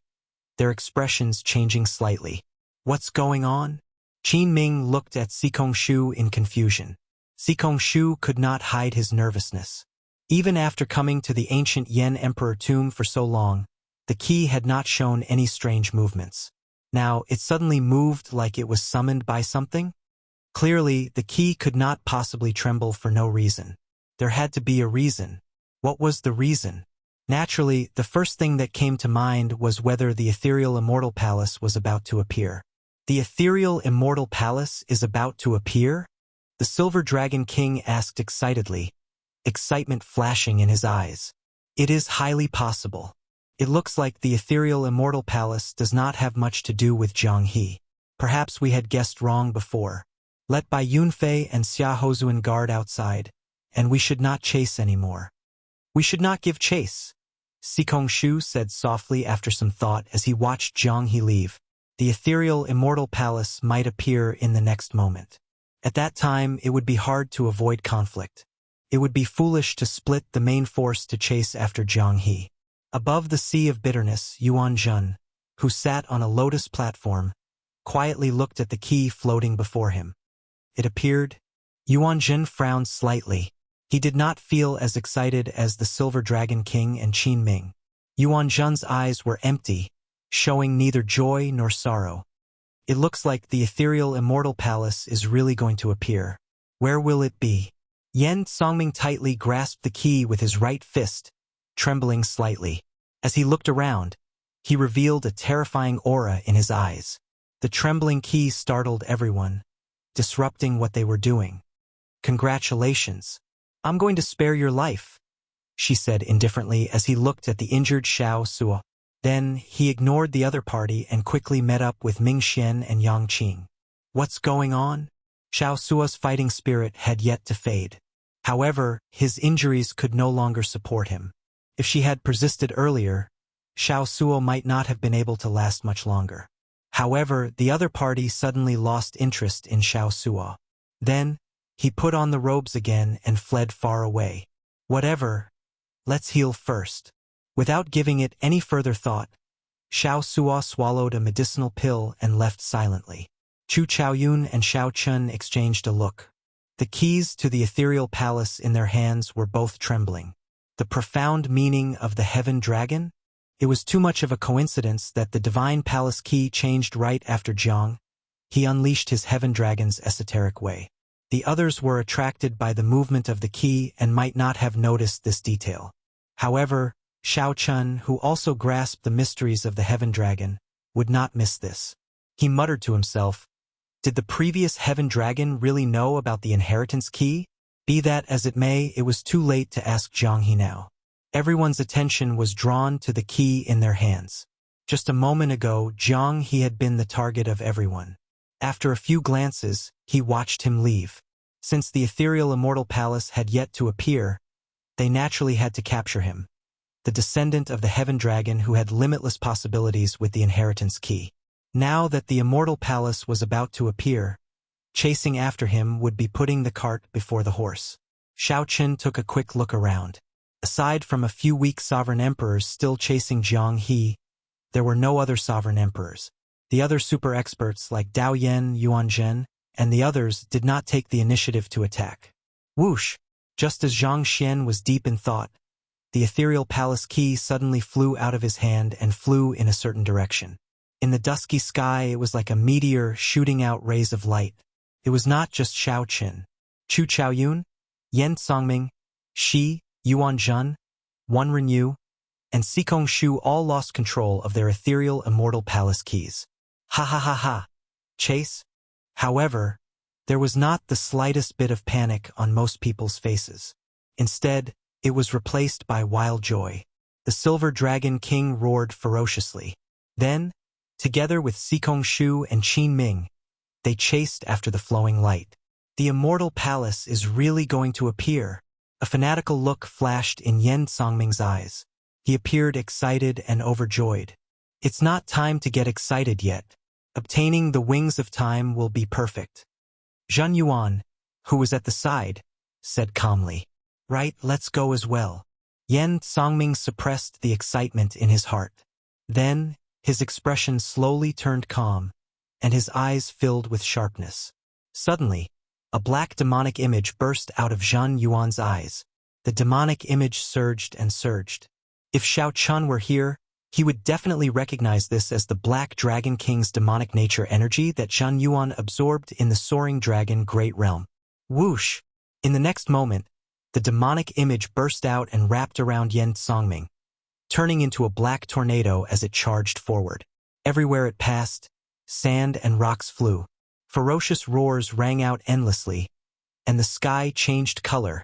their expressions changing slightly. What's going on? Qin Ming looked at Sikong Shu in confusion. Sikong Shu could not hide his nervousness. Even after coming to the ancient Yan Emperor tomb for so long, the key had not shown any strange movements. Now, it suddenly moved like it was summoned by something? Clearly, the key could not possibly tremble for no reason. There had to be a reason. What was the reason? Naturally, the first thing that came to mind was whether the ethereal immortal palace was about to appear. The ethereal immortal palace is about to appear? The Silver Dragon King asked excitedly, excitement flashing in his eyes. It is highly possible. It looks like the ethereal immortal palace does not have much to do with Zhang He. Perhaps we had guessed wrong before. Let Bai Yunfei and Xia Hozuan guard outside, and we should not chase anymore. We should not give chase, Sikong Shu said softly after some thought as he watched Zhang He leave. The ethereal immortal palace might appear in the next moment. At that time, it would be hard to avoid conflict. It would be foolish to split the main force to chase after Zhang He. Above the sea of bitterness, Yuan Zhen, who sat on a lotus platform, quietly looked at the key floating before him. It appeared. Yuan Zhen frowned slightly. He did not feel as excited as the Silver Dragon King and Qin Ming. Yuan Zhen's eyes were empty, showing neither joy nor sorrow. It looks like the ethereal immortal palace is really going to appear. Where will it be? Yan Songming tightly grasped the key with his right fist, trembling slightly. As he looked around, he revealed a terrifying aura in his eyes. The trembling key startled everyone, disrupting what they were doing. Congratulations. I'm going to spare your life, she said indifferently as he looked at the injured Xiao Suo. Then, he ignored the other party and quickly met up with Ming Xian and Yang Qing. What's going on? Xiao Suo's fighting spirit had yet to fade. However, his injuries could no longer support him. If she had persisted earlier, Xiao Suo might not have been able to last much longer. However, the other party suddenly lost interest in Xiao Suo. Then, he put on the robes again and fled far away. Whatever. Let's heal first. Without giving it any further thought, Xiao Suo swallowed a medicinal pill and left silently. Chu Chaoyun and Xiao Chun exchanged a look. The keys to the ethereal palace in their hands were both trembling. The profound meaning of the heaven dragon? It was too much of a coincidence that the divine palace key changed right after Zhang He unleashed his heaven dragon's esoteric way. The others were attracted by the movement of the key and might not have noticed this detail. However, Xiao Chun, who also grasped the mysteries of the heaven dragon, would not miss this. He muttered to himself, did the previous heaven dragon really know about the inheritance key? Be that as it may, it was too late to ask Zhang He now. Everyone's attention was drawn to the key in their hands. Just a moment ago, Zhang He had been the target of everyone. After a few glances, he watched him leave. Since the ethereal immortal palace had yet to appear, they naturally had to capture him, the descendant of the heaven dragon who had limitless possibilities with the inheritance key. Now that the immortal palace was about to appear, chasing after him would be putting the cart before the horse. Xiao Qin took a quick look around. Aside from a few weak sovereign emperors still chasing Zhang He, there were no other sovereign emperors. The other super experts like Dao Yan, Yuan Zhen, and the others did not take the initiative to attack. Whoosh! Just as Zhang Xian was deep in thought, the ethereal palace key suddenly flew out of his hand and flew in a certain direction. In the dusky sky, it was like a meteor shooting out rays of light. It was not just Xiao Qin. Chu Chaoyun, Yan Songming, Shi, Yuan Zhen, Wan Renyu, and Sikong Shu all lost control of their ethereal immortal palace keys. Ha ha ha ha! Chase? However, there was not the slightest bit of panic on most people's faces. Instead, it was replaced by wild joy. The Silver Dragon King roared ferociously. Then, Together with Sikong Shu and Qin Ming, they chased after the flowing light. The Immortal Palace is really going to appear. A fanatical look flashed in Yan Songming's eyes. He appeared excited and overjoyed. It's not time to get excited yet. Obtaining the wings of time will be perfect. Zhang Yuan, who was at the side, said calmly. Right, let's go as well. Yan Songming suppressed the excitement in his heart. Then, his expression slowly turned calm, and his eyes filled with sharpness. Suddenly, a black demonic image burst out of Zhang Yuan's eyes. The demonic image surged and surged. If Xiao Chun were here, he would definitely recognize this as the Black Dragon King's demonic nature energy that Zhang Yuan absorbed in the Soaring Dragon Great Realm. Whoosh! In the next moment, the demonic image burst out and wrapped around Yan Songming, turning into a black tornado as it charged forward. Everywhere it passed, sand and rocks flew. Ferocious roars rang out endlessly, and the sky changed color,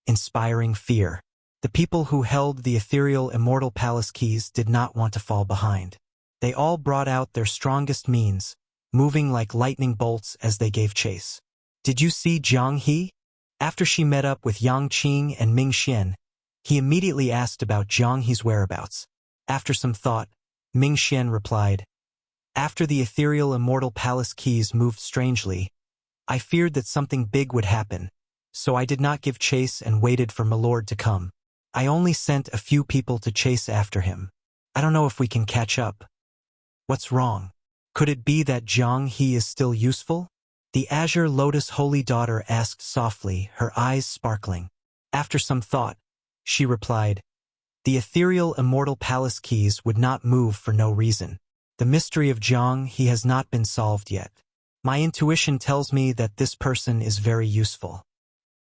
inspiring fear. The people who held the ethereal Immortal Palace keys did not want to fall behind. They all brought out their strongest means, moving like lightning bolts as they gave chase. Did you see Jiang He? After she met up with Yang Qing and Ming Xian, he immediately asked about Jiang He's whereabouts. After some thought, Ming Xian replied, After the ethereal Immortal Palace keys moved strangely, I feared that something big would happen, so I did not give chase and waited for Milord to come. I only sent a few people to chase after him. I don't know if we can catch up. What's wrong? Could it be that Jiang He is still useful? The Azure Lotus Holy Daughter asked softly, her eyes sparkling. After some thought, she replied, The ethereal Immortal Palace keys would not move for no reason. The mystery of Jiang He has not been solved yet. My intuition tells me that this person is very useful.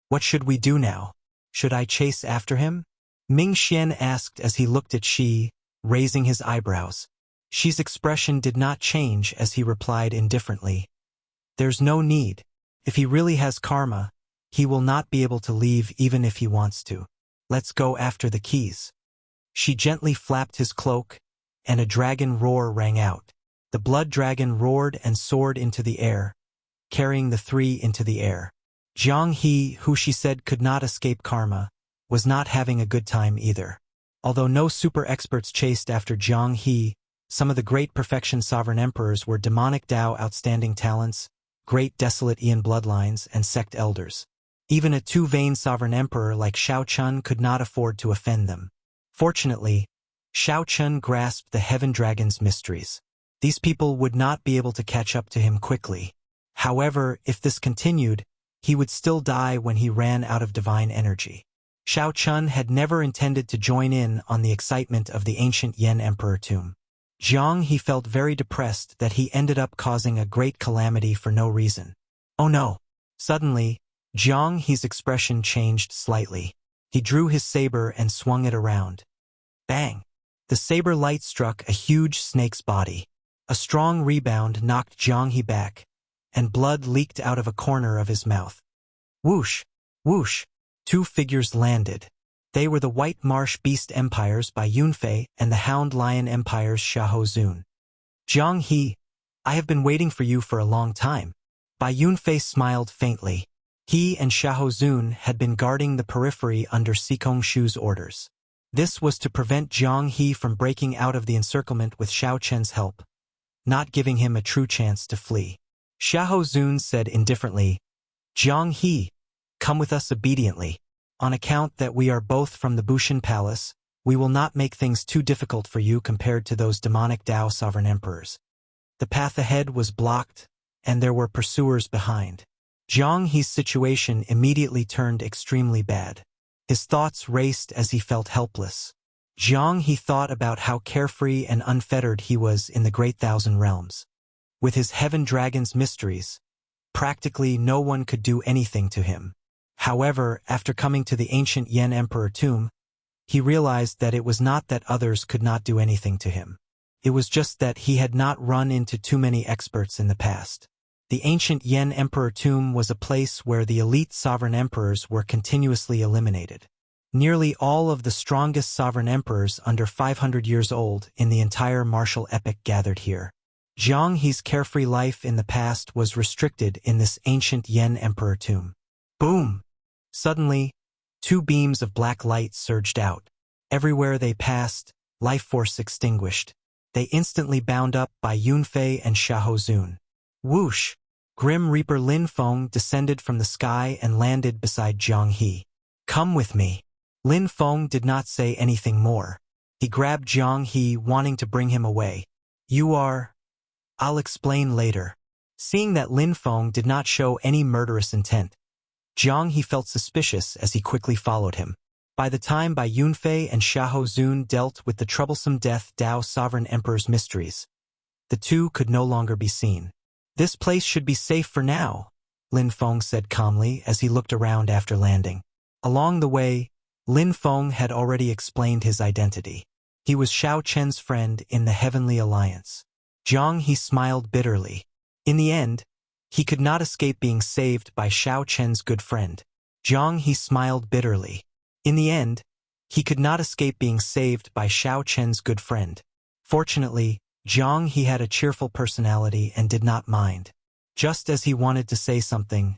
What should we do now? Should I chase after him? Ming Xian asked as he looked at Xi, raising his eyebrows. Xi's expression did not change as he replied indifferently. There's no need. If he really has karma, he will not be able to leave even if he wants to. Let's go after the keys. Xi gently flapped his cloak, and a dragon roar rang out. The blood dragon roared and soared into the air, carrying the three into the air. Jiang He, who she said could not escape karma, was not having a good time either. Although no super experts chased after Jiang He, some of the great perfection sovereign emperors were demonic Dao outstanding talents, great desolate Ian bloodlines, and sect elders. Even a two-vein sovereign emperor like Xiao Chun could not afford to offend them. Fortunately, Xiao Chun grasped the Heaven Dragon's mysteries. These people would not be able to catch up to him quickly. However, if this continued, he would still die when he ran out of divine energy. Xiao Chun had never intended to join in on the excitement of the ancient Yan Emperor tomb. Jiang He felt very depressed that he ended up causing a great calamity for no reason. Oh no! Suddenly, Jiang He's expression changed slightly. He drew his saber and swung it around. Bang! The saber light struck a huge snake's body. A strong rebound knocked Jiang He back, and blood leaked out of a corner of his mouth. Whoosh! Whoosh! Two figures landed. They were the White Marsh Beast Empires by Yunfei and the Hound Lion Empire's Xiahou Zun. Jiang He, I have been waiting for you for a long time. Bai Yunfei smiled faintly. He and Xiahou Zun had been guarding the periphery under Sikong Shu's orders. This was to prevent Jiang He from breaking out of the encirclement with Xiao Chen's help, not giving him a true chance to flee. Xiahou Zun said indifferently, Jiang He, come with us obediently. On account that we are both from the Bushan Palace, we will not make things too difficult for you compared to those demonic Dao sovereign emperors. The path ahead was blocked, and there were pursuers behind. Jiang He's situation immediately turned extremely bad. His thoughts raced as he felt helpless. Jiang He thought about how carefree and unfettered he was in the Great Thousand Realms. With his Heaven Dragon's mysteries, practically no one could do anything to him. However, after coming to the ancient Yan Emperor tomb, he realized that it was not that others could not do anything to him. It was just that he had not run into too many experts in the past. The ancient Yan Emperor tomb was a place where the elite sovereign emperors were continuously eliminated. Nearly all of the strongest sovereign emperors under 500 years old in the entire martial epic gathered here. Jiang He's carefree life in the past was restricted in this ancient Yen Emperor tomb. Boom! Suddenly, two beams of black light surged out. Everywhere they passed, life force extinguished. They instantly bound up by Yunfei and Xiahou. Whoosh! Grim Reaper Lin Feng descended from the sky and landed beside Jiang He. Come with me. Lin Feng did not say anything more. He grabbed Jiang He, wanting to bring him away. You are... I'll explain later. Seeing that Lin Feng did not show any murderous intent, Jiang He felt suspicious as he quickly followed him. By the time Bai Yunfei and Xiahou dealt with the troublesome Death Dao Sovereign Emperor's mysteries, the two could no longer be seen. This place should be safe for now, Lin Feng said calmly as he looked around after landing. Along the way, Lin Feng had already explained his identity. He was Xiao Chen's friend in the Heavenly Alliance. Jiang He smiled bitterly. In the end, he could not escape being saved by Xiao Chen's good friend. Jiang He smiled bitterly. In the end, he could not escape being saved by Xiao Chen's good friend. Fortunately, Jiang He had a cheerful personality and did not mind. Just as he wanted to say something,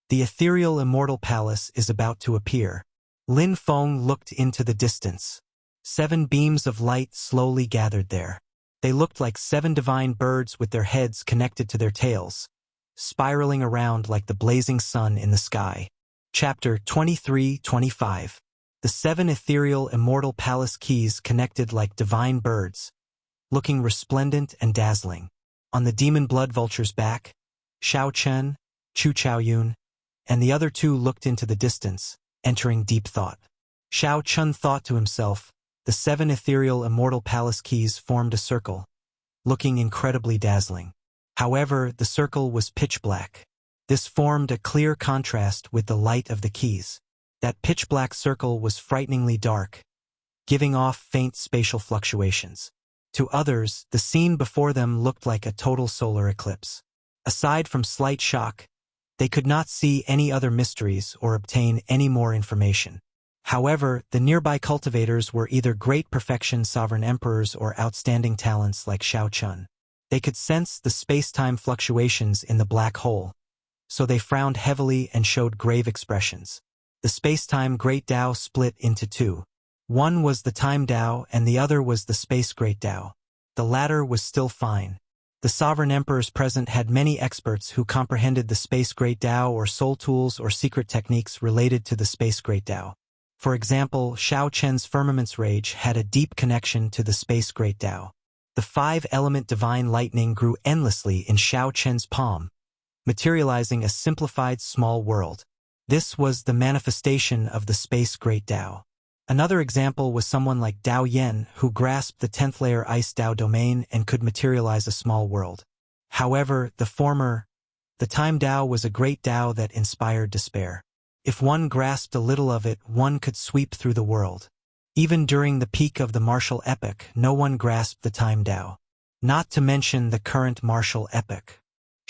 the ethereal Immortal Palace is about to appear. Lin Feng looked into the distance. 7 beams of light slowly gathered there. They looked like 7 divine birds with their heads connected to their tails, spiraling around like the blazing sun in the sky. Chapter 23-25. The 7 ethereal Immortal Palace keys connected like divine birds, looking resplendent and dazzling. On the demon blood vulture's back, Xiao Chen, Chu Chaoyun, and the other 2 looked into the distance, entering deep thought. Xiao Chen thought to himself, the 7 ethereal Immortal Palace keys formed a circle, looking incredibly dazzling. However, the circle was pitch black. This formed a clear contrast with the light of the keys. That pitch-black circle was frighteningly dark, giving off faint spatial fluctuations. To others, the scene before them looked like a total solar eclipse. Aside from slight shock, they could not see any other mysteries or obtain any more information. However, the nearby cultivators were either great perfection sovereign emperors or outstanding talents like Xiao Chun. They could sense the space-time fluctuations in the black hole, so they frowned heavily and showed grave expressions. The space-time Great Tao split into 2. One was the Time Tao and the other was the Space Great Tao. The latter was still fine. The sovereign emperors present had many experts who comprehended the Space Great Tao or soul tools or secret techniques related to the Space Great Tao. For example, Xiao Chen's Firmament's Rage had a deep connection to the Space Great Tao. The 5-element divine lightning grew endlessly in Xiao Chen's palm, materializing a simplified small world. This was the manifestation of the Space Great Tao. Another example was someone like Dao Yen, who grasped the 10th layer Ice Tao domain and could materialize a small world. However, the former, the Time Tao, was a great Tao that inspired despair. If one grasped a little of it, one could sweep through the world. Even during the peak of the martial epoch, no one grasped the Time Tao. Not to mention the current martial epoch.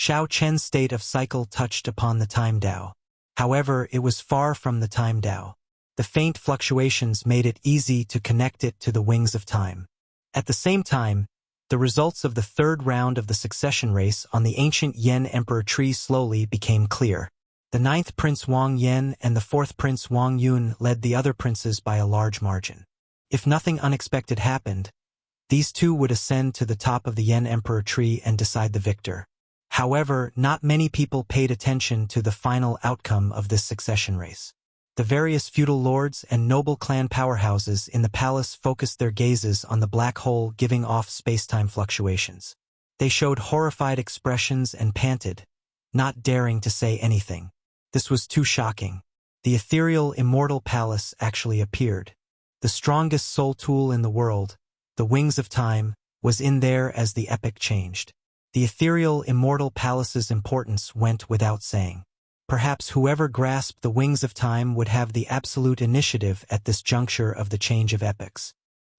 Xiao Chen's state of cycle touched upon the Time Tao. However, it was far from the Time Tao. The faint fluctuations made it easy to connect it to the wings of time. At the same time, the results of the 3rd round of the succession race on the ancient Yen Emperor tree slowly became clear. The 9th Prince Wang Yen and the 4th Prince Wang Yun led the other princes by a large margin. If nothing unexpected happened, these 2 would ascend to the top of the Yen Emperor tree and decide the victor. However, not many people paid attention to the final outcome of this succession race. The various feudal lords and noble clan powerhouses in the palace focused their gazes on the black hole giving off space-time fluctuations. They showed horrified expressions and panted, not daring to say anything. This was too shocking. The ethereal Immortal Palace actually appeared. The strongest soul tool in the world, the Wings of Time, was in there as the epoch changed. The ethereal Immortal Palace's importance went without saying. Perhaps whoever grasped the Wings of Time would have the absolute initiative at this juncture of the change of epochs.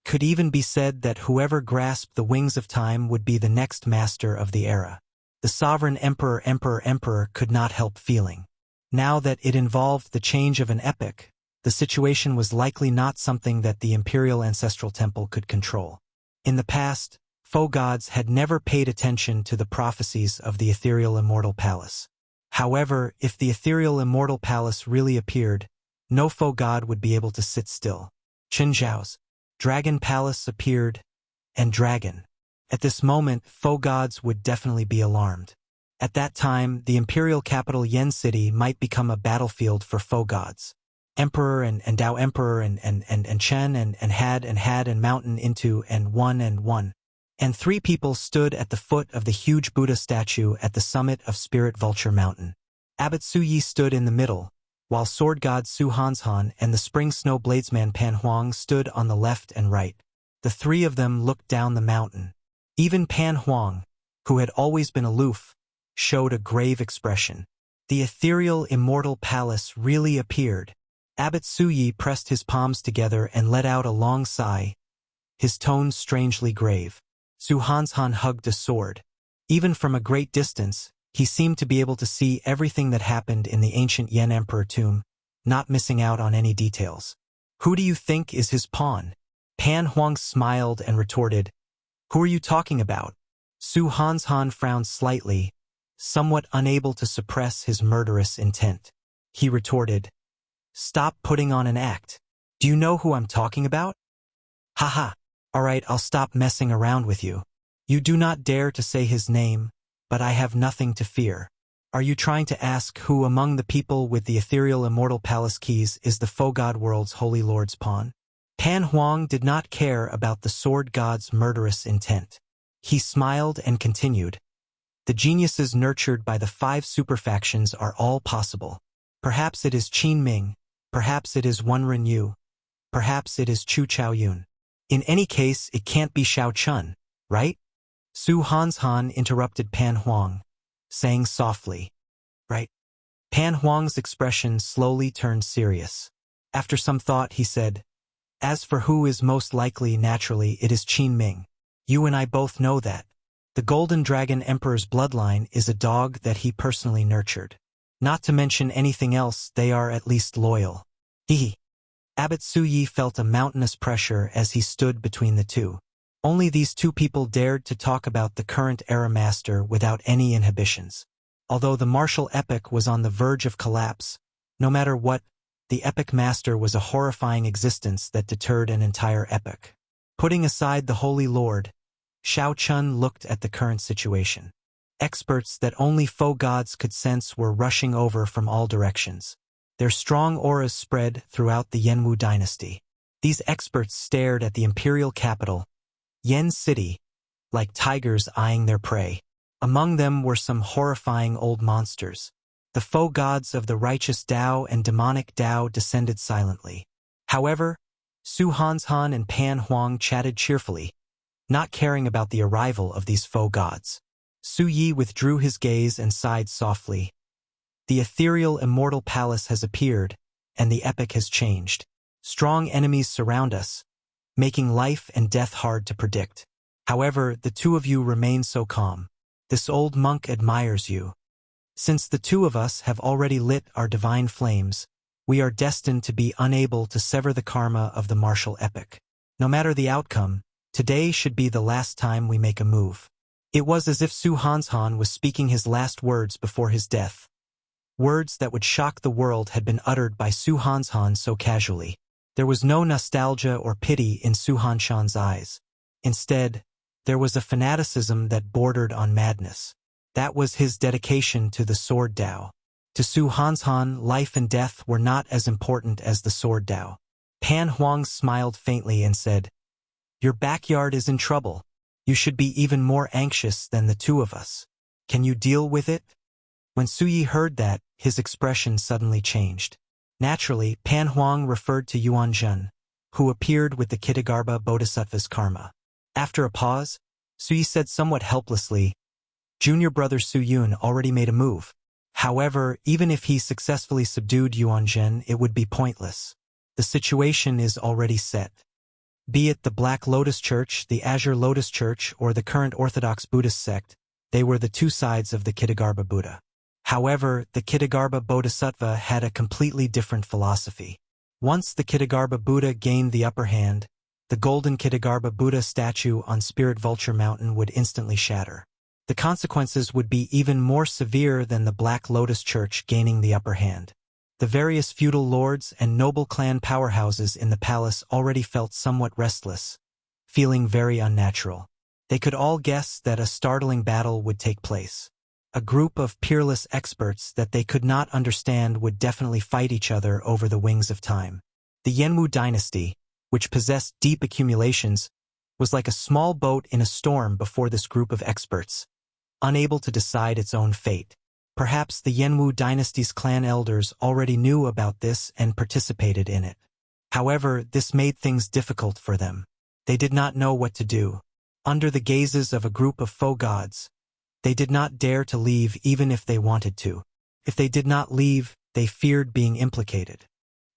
Could even be said that whoever grasped the Wings of Time would be the next master of the era. The sovereign emperor could not help feeling. Now that it involved the change of an epoch, the situation was likely not something that the Imperial Ancestral Temple could control. In the past, Foe gods had never paid attention to the prophecies of the ethereal immortal palace. However, if the ethereal immortal palace really appeared, no foe god would be able to sit still. Qinzhao's dragon palace appeared, and dragon. At this moment, foe gods would definitely be alarmed. At that time, the imperial capital Yen City might become a battlefield for foe gods. Emperor and Dao Emperor and Chen and Had and Mountain into and one. And 3 people stood at the foot of the huge Buddha statue at the summit of Spirit Vulture Mountain. Abbot Su Yi stood in the middle, while sword god Su Hanshan and the spring snow bladesman Pan Huang stood on the left and right. The 3 of them looked down the mountain. Even Pan Huang, who had always been aloof, showed a grave expression. The ethereal immortal palace really appeared. Abbot Su Yi pressed his palms together and let out a long sigh, his tone strangely grave. Su Hanshan hugged a sword. Even from a great distance, he seemed to be able to see everything that happened in the ancient Yen Emperor tomb, not missing out on any details. Who do you think is his pawn? Pan Huang smiled and retorted, Who are you talking about? Su Hanshan frowned slightly, somewhat unable to suppress his murderous intent. He retorted, Stop putting on an act. Do you know who I'm talking about? Haha. All right, I'll stop messing around with you. You do not dare to say his name, but I have nothing to fear. Are you trying to ask who among the people with the ethereal immortal palace keys is the foe god world's holy lord's pawn? Pan Huang did not care about the sword god's murderous intent. He smiled and continued. The geniuses nurtured by the 5 superfactions are all possible. Perhaps it is Qin Ming. Perhaps it is Wenren Yu. Perhaps it is Chu Chaoyun. In any case, it can't be Xiao Chun, right? Su Hanshan interrupted Pan Huang, saying softly, Right. Pan Huang's expression slowly turned serious. After some thought, he said, As for who is most likely, naturally, it is Qin Ming. You and I both know that. The Golden Dragon Emperor's bloodline is a dog that he personally nurtured. Not to mention anything else, they are at least loyal. Abbot Su Yi felt a mountainous pressure as he stood between the two. Only these 2 people dared to talk about the current era master without any inhibitions. Although the martial epic was on the verge of collapse, no matter what, the epic master was a horrifying existence that deterred an entire epoch. Putting aside the Holy Lord, Xiao Chun looked at the current situation. Experts that only foe gods could sense were rushing over from all directions. Their strong auras spread throughout the Yenwu dynasty. These experts stared at the imperial capital, Yen City, like tigers eyeing their prey. Among them were some horrifying old monsters. The foe gods of the righteous Dao and demonic Dao descended silently. However, Su Hanshan and Pan Huang chatted cheerfully, not caring about the arrival of these foe gods. Su Yi withdrew his gaze and sighed softly. The ethereal immortal palace has appeared, and the epic has changed. Strong enemies surround us, making life and death hard to predict. However, the 2 of you remain so calm. This old monk admires you. Since the 2 of us have already lit our divine flames, we are destined to be unable to sever the karma of the martial epic. No matter the outcome, today should be the last time we make a move. It was as if Su Hanshan was speaking his last words before his death. Words that would shock the world had been uttered by Su Hanshan so casually. There was no nostalgia or pity in Su Hanshan's eyes. Instead, there was a fanaticism that bordered on madness. That was his dedication to the sword Dao. To Su Hanshan, life and death were not as important as the sword Dao. Pan Huang smiled faintly and said, Your backyard is in trouble. You should be even more anxious than the 2 of us. Can you deal with it? When Su Yi heard that, his expression suddenly changed. Naturally, Pan Huang referred to Yuan Zhen, who appeared with the Kitagarbha Bodhisattva's karma. After a pause, Su Yi said somewhat helplessly, Junior brother Su Yun already made a move. However, even if he successfully subdued Yuan Zhen, it would be pointless. The situation is already set. Be it the Black Lotus Church, the Azure Lotus Church, or the current Orthodox Buddhist sect, they were the 2 sides of the Kitagarbha Buddha. However, the Kitagarbha Bodhisattva had a completely different philosophy. Once the Kitagarbha Buddha gained the upper hand, the golden Kitagarbha Buddha statue on Spirit Vulture Mountain would instantly shatter. The consequences would be even more severe than the Black Lotus Church gaining the upper hand. The various feudal lords and noble clan powerhouses in the palace already felt somewhat restless, feeling very unnatural. They could all guess that a startling battle would take place. A group of peerless experts that they could not understand would definitely fight each other over the wings of time. The Yenwu dynasty, which possessed deep accumulations, was like a small boat in a storm before this group of experts, unable to decide its own fate. Perhaps the Yenwu dynasty's clan elders already knew about this and participated in it. However, this made things difficult for them. They did not know what to do. Under the gazes of a group of faux gods, they did not dare to leave even if they wanted to. If they did not leave, they feared being implicated.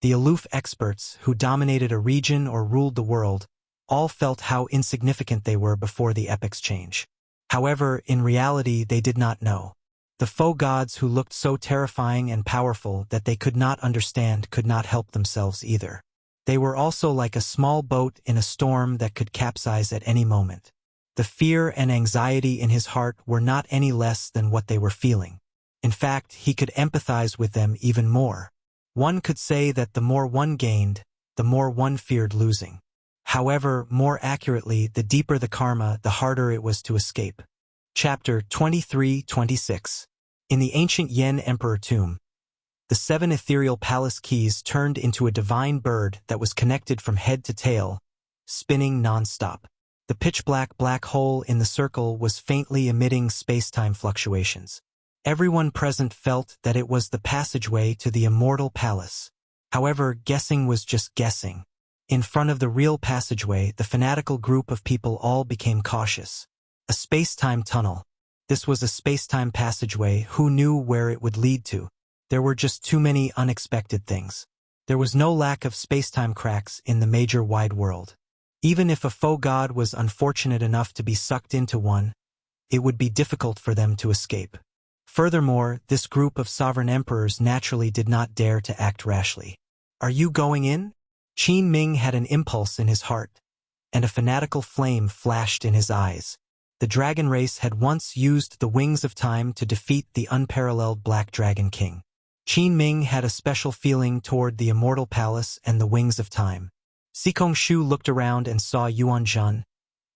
The aloof experts, who dominated a region or ruled the world, all felt how insignificant they were before the epic's change. However, in reality they did not know. The faux gods who looked so terrifying and powerful that they could not understand could not help themselves either. They were also like a small boat in a storm that could capsize at any moment. The fear and anxiety in his heart were not any less than what they were feeling. In fact, he could empathize with them even more. One could say that the more one gained, the more one feared losing. However, more accurately, the deeper the karma, the harder it was to escape. Chapter 23-26. In the ancient Yen Emperor tomb, the 7 ethereal palace keys turned into a divine bird that was connected from head to tail, spinning non-stop. The pitch-black black hole in the circle was faintly emitting space-time fluctuations. Everyone present felt that it was the passageway to the Immortal Palace. However, guessing was just guessing. In front of the real passageway, the fanatical group of people all became cautious. A space-time tunnel. This was a space-time passageway. Who knew where it would lead to? There were just too many unexpected things. There was no lack of space-time cracks in the major wide world. Even if a faux god was unfortunate enough to be sucked into one, it would be difficult for them to escape. Furthermore, this group of sovereign emperors naturally did not dare to act rashly. Are you going in? Qin Ming had an impulse in his heart, and a fanatical flame flashed in his eyes. The dragon race had once used the wings of time to defeat the unparalleled Black Dragon King. Qin Ming had a special feeling toward the Immortal Palace and the wings of time. Xikong Shu looked around and saw Yuan Zhan,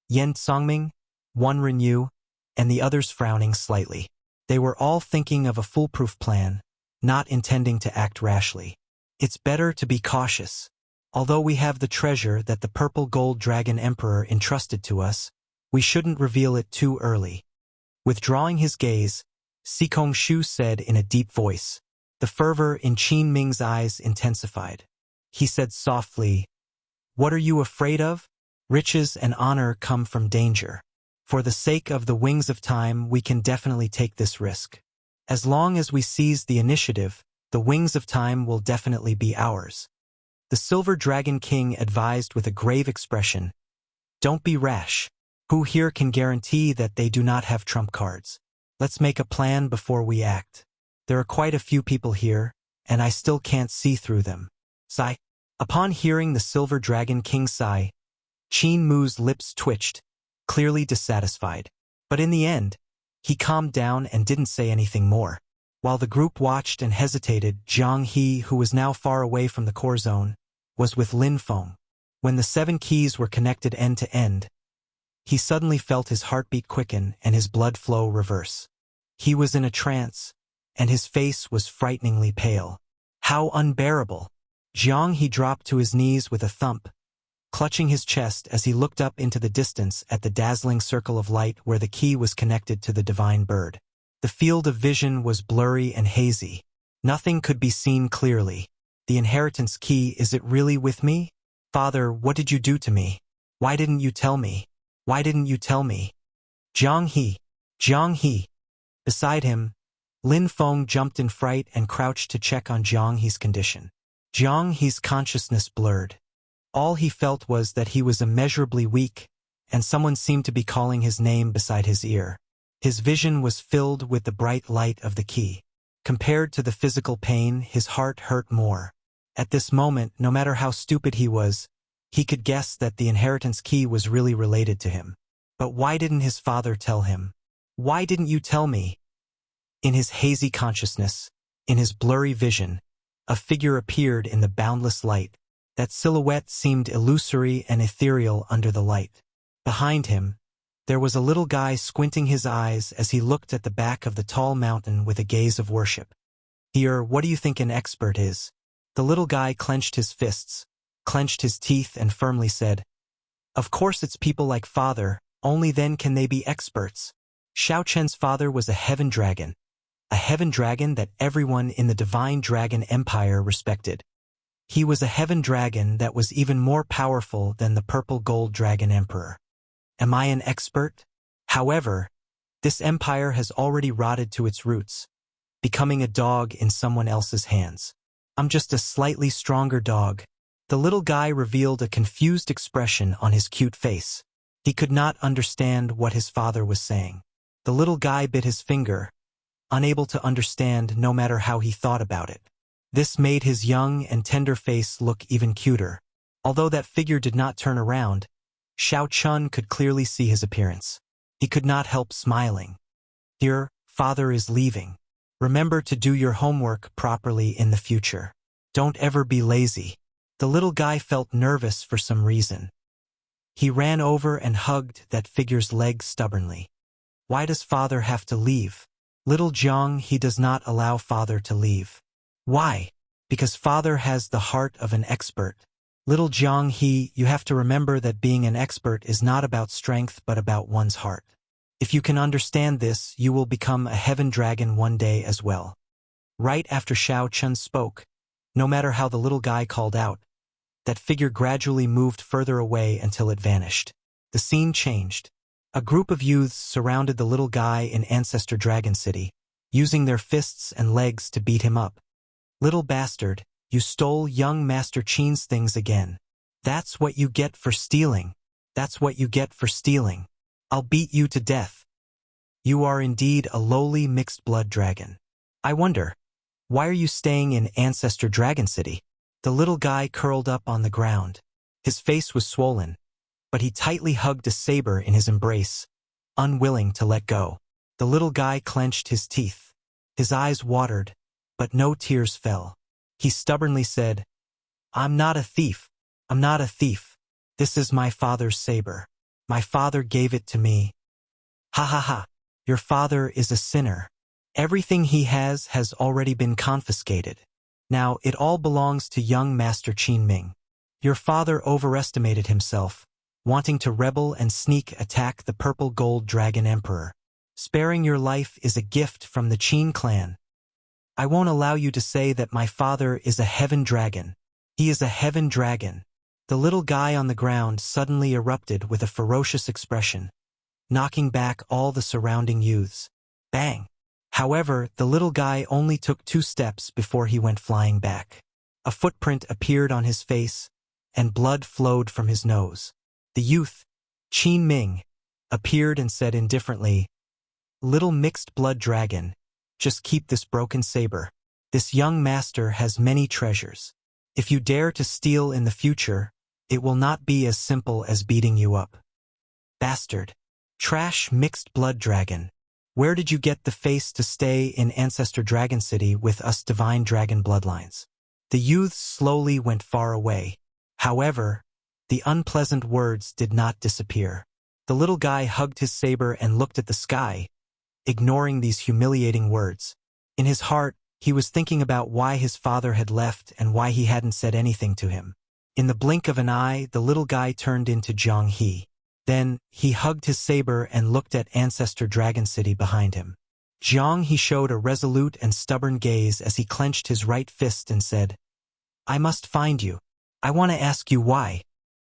Yen Songming, Wan Renyu, and the others frowning slightly. They were all thinking of a foolproof plan, not intending to act rashly. It's better to be cautious. Although we have the treasure that the Purple Gold Dragon Emperor entrusted to us, we shouldn't reveal it too early. Withdrawing his gaze, Xikong Shu said in a deep voice. The fervor in Qin Ming's eyes intensified. He said softly, "What are you afraid of? Riches and honor come from danger. For the sake of the wings of time, we can definitely take this risk. As long as we seize the initiative, the wings of time will definitely be ours." The Silver Dragon King advised with a grave expression, "Don't be rash. Who here can guarantee that they do not have trump cards? Let's make a plan before we act. There are quite a few people here, and I still can't see through them." Sigh. Upon hearing the Silver Dragon King sigh, Qin Mu's lips twitched, clearly dissatisfied. But in the end, he calmed down and didn't say anything more. While the group watched and hesitated, Zhang He, who was now far away from the core zone, was with Lin Feng. When the 7 keys were connected end to end, he suddenly felt his heartbeat quicken and his blood flow reverse. He was in a trance, and his face was frighteningly pale. How unbearable! Zhang He dropped to his knees with a thump, clutching his chest as he looked up into the distance at the dazzling circle of light where the key was connected to the divine bird. The field of vision was blurry and hazy. Nothing could be seen clearly. The inheritance key, is it really with me? Father, what did you do to me? Why didn't you tell me? Why didn't you tell me? Zhang He! Zhang He! Beside him, Lin Feng jumped in fright and crouched to check on Zhang He's condition. Zhang He's consciousness blurred. All he felt was that he was immeasurably weak, and someone seemed to be calling his name beside his ear. His vision was filled with the bright light of the key. Compared to the physical pain, his heart hurt more. At this moment, no matter how stupid he was, He could guess that the inheritance key was really related to him. But why didn't his father tell him? Why didn't you tell me? In his hazy consciousness, in his blurry vision, a figure appeared in the boundless light. That silhouette seemed illusory and ethereal under the light. Behind him, there was a little guy squinting his eyes as he looked at the back of the tall mountain with a gaze of worship. Here, what do you think an expert is? The little guy clenched his fists, clenched his teeth and firmly said, "Of course it's people like father, only then can they be experts." Xiao Chen's father was a heaven dragon that everyone in the Divine Dragon Empire respected. He was a heaven dragon that was even more powerful than the purple gold dragon emperor. Am I an expert? However, this empire has already rotted to its roots, becoming a dog in someone else's hands. I'm just a slightly stronger dog. The little guy revealed a confused expression on his cute face. He could not understand what his father was saying. The little guy bit his finger, unable to understand no matter how he thought about it. This made his young and tender face look even cuter. Although that figure did not turn around, Xiao Chun could clearly see his appearance. He could not help smiling. Here, father is leaving. Remember to do your homework properly in the future. Don't ever be lazy. The little guy felt nervous for some reason. He ran over and hugged that figure's leg stubbornly. Why does father have to leave? Little Jiang, he does not allow father to leave. Why? Because father has the heart of an expert. Little Jiang, you have to remember that being an expert is not about strength but about one's heart. If you can understand this, you will become a heaven dragon one day as well. Right after Xiao Chun spoke, no matter how the little guy called out, that figure gradually moved further away until it vanished. The scene changed. A group of youths surrounded the little guy in Ancestor Dragon City, using their fists and legs to beat him up. Little bastard, you stole young Master Qin's things again. That's what you get for stealing. That's what you get for stealing. I'll beat you to death. You are indeed a lowly mixed-blood dragon. I wonder, why are you staying in Ancestor Dragon City? The little guy curled up on the ground. His face was swollen, but he tightly hugged a saber in his embrace, unwilling to let go. The little guy clenched his teeth. His eyes watered, but no tears fell. He stubbornly said, "I'm not a thief. I'm not a thief. This is my father's saber. My father gave it to me." "Ha ha ha. Your father is a sinner. Everything he has already been confiscated. Now it all belongs to young Master Qin Ming. Your father overestimated himself, wanting to rebel and sneak attack the purple gold dragon emperor. Sparing your life is a gift from the Qin clan. I won't allow you to say that my father is a heaven dragon. He is a heaven dragon." The little guy on the ground suddenly erupted with a ferocious expression, knocking back all the surrounding youths. Bang! However, the little guy only took 2 steps before he went flying back. A footprint appeared on his face, and blood flowed from his nose. The youth, Qin Ming, appeared and said indifferently, "Little mixed-blood dragon, just keep this broken saber. This young master has many treasures. If you dare to steal in the future, it will not be as simple as beating you up." Bastard. Trash mixed-blood dragon. Where did you get the face to stay in Ancestor Dragon City with us divine dragon bloodlines? The youths slowly went far away. However, the unpleasant words did not disappear. The little guy hugged his saber and looked at the sky, ignoring these humiliating words. In his heart, he was thinking about why his father had left and why he hadn't said anything to him. In the blink of an eye, the little guy turned into Zhang He. Then, he hugged his saber and looked at Ancestor Dragon City behind him. Jiang He showed a resolute and stubborn gaze as he clenched his right fist and said, "I must find you. I want to ask you why."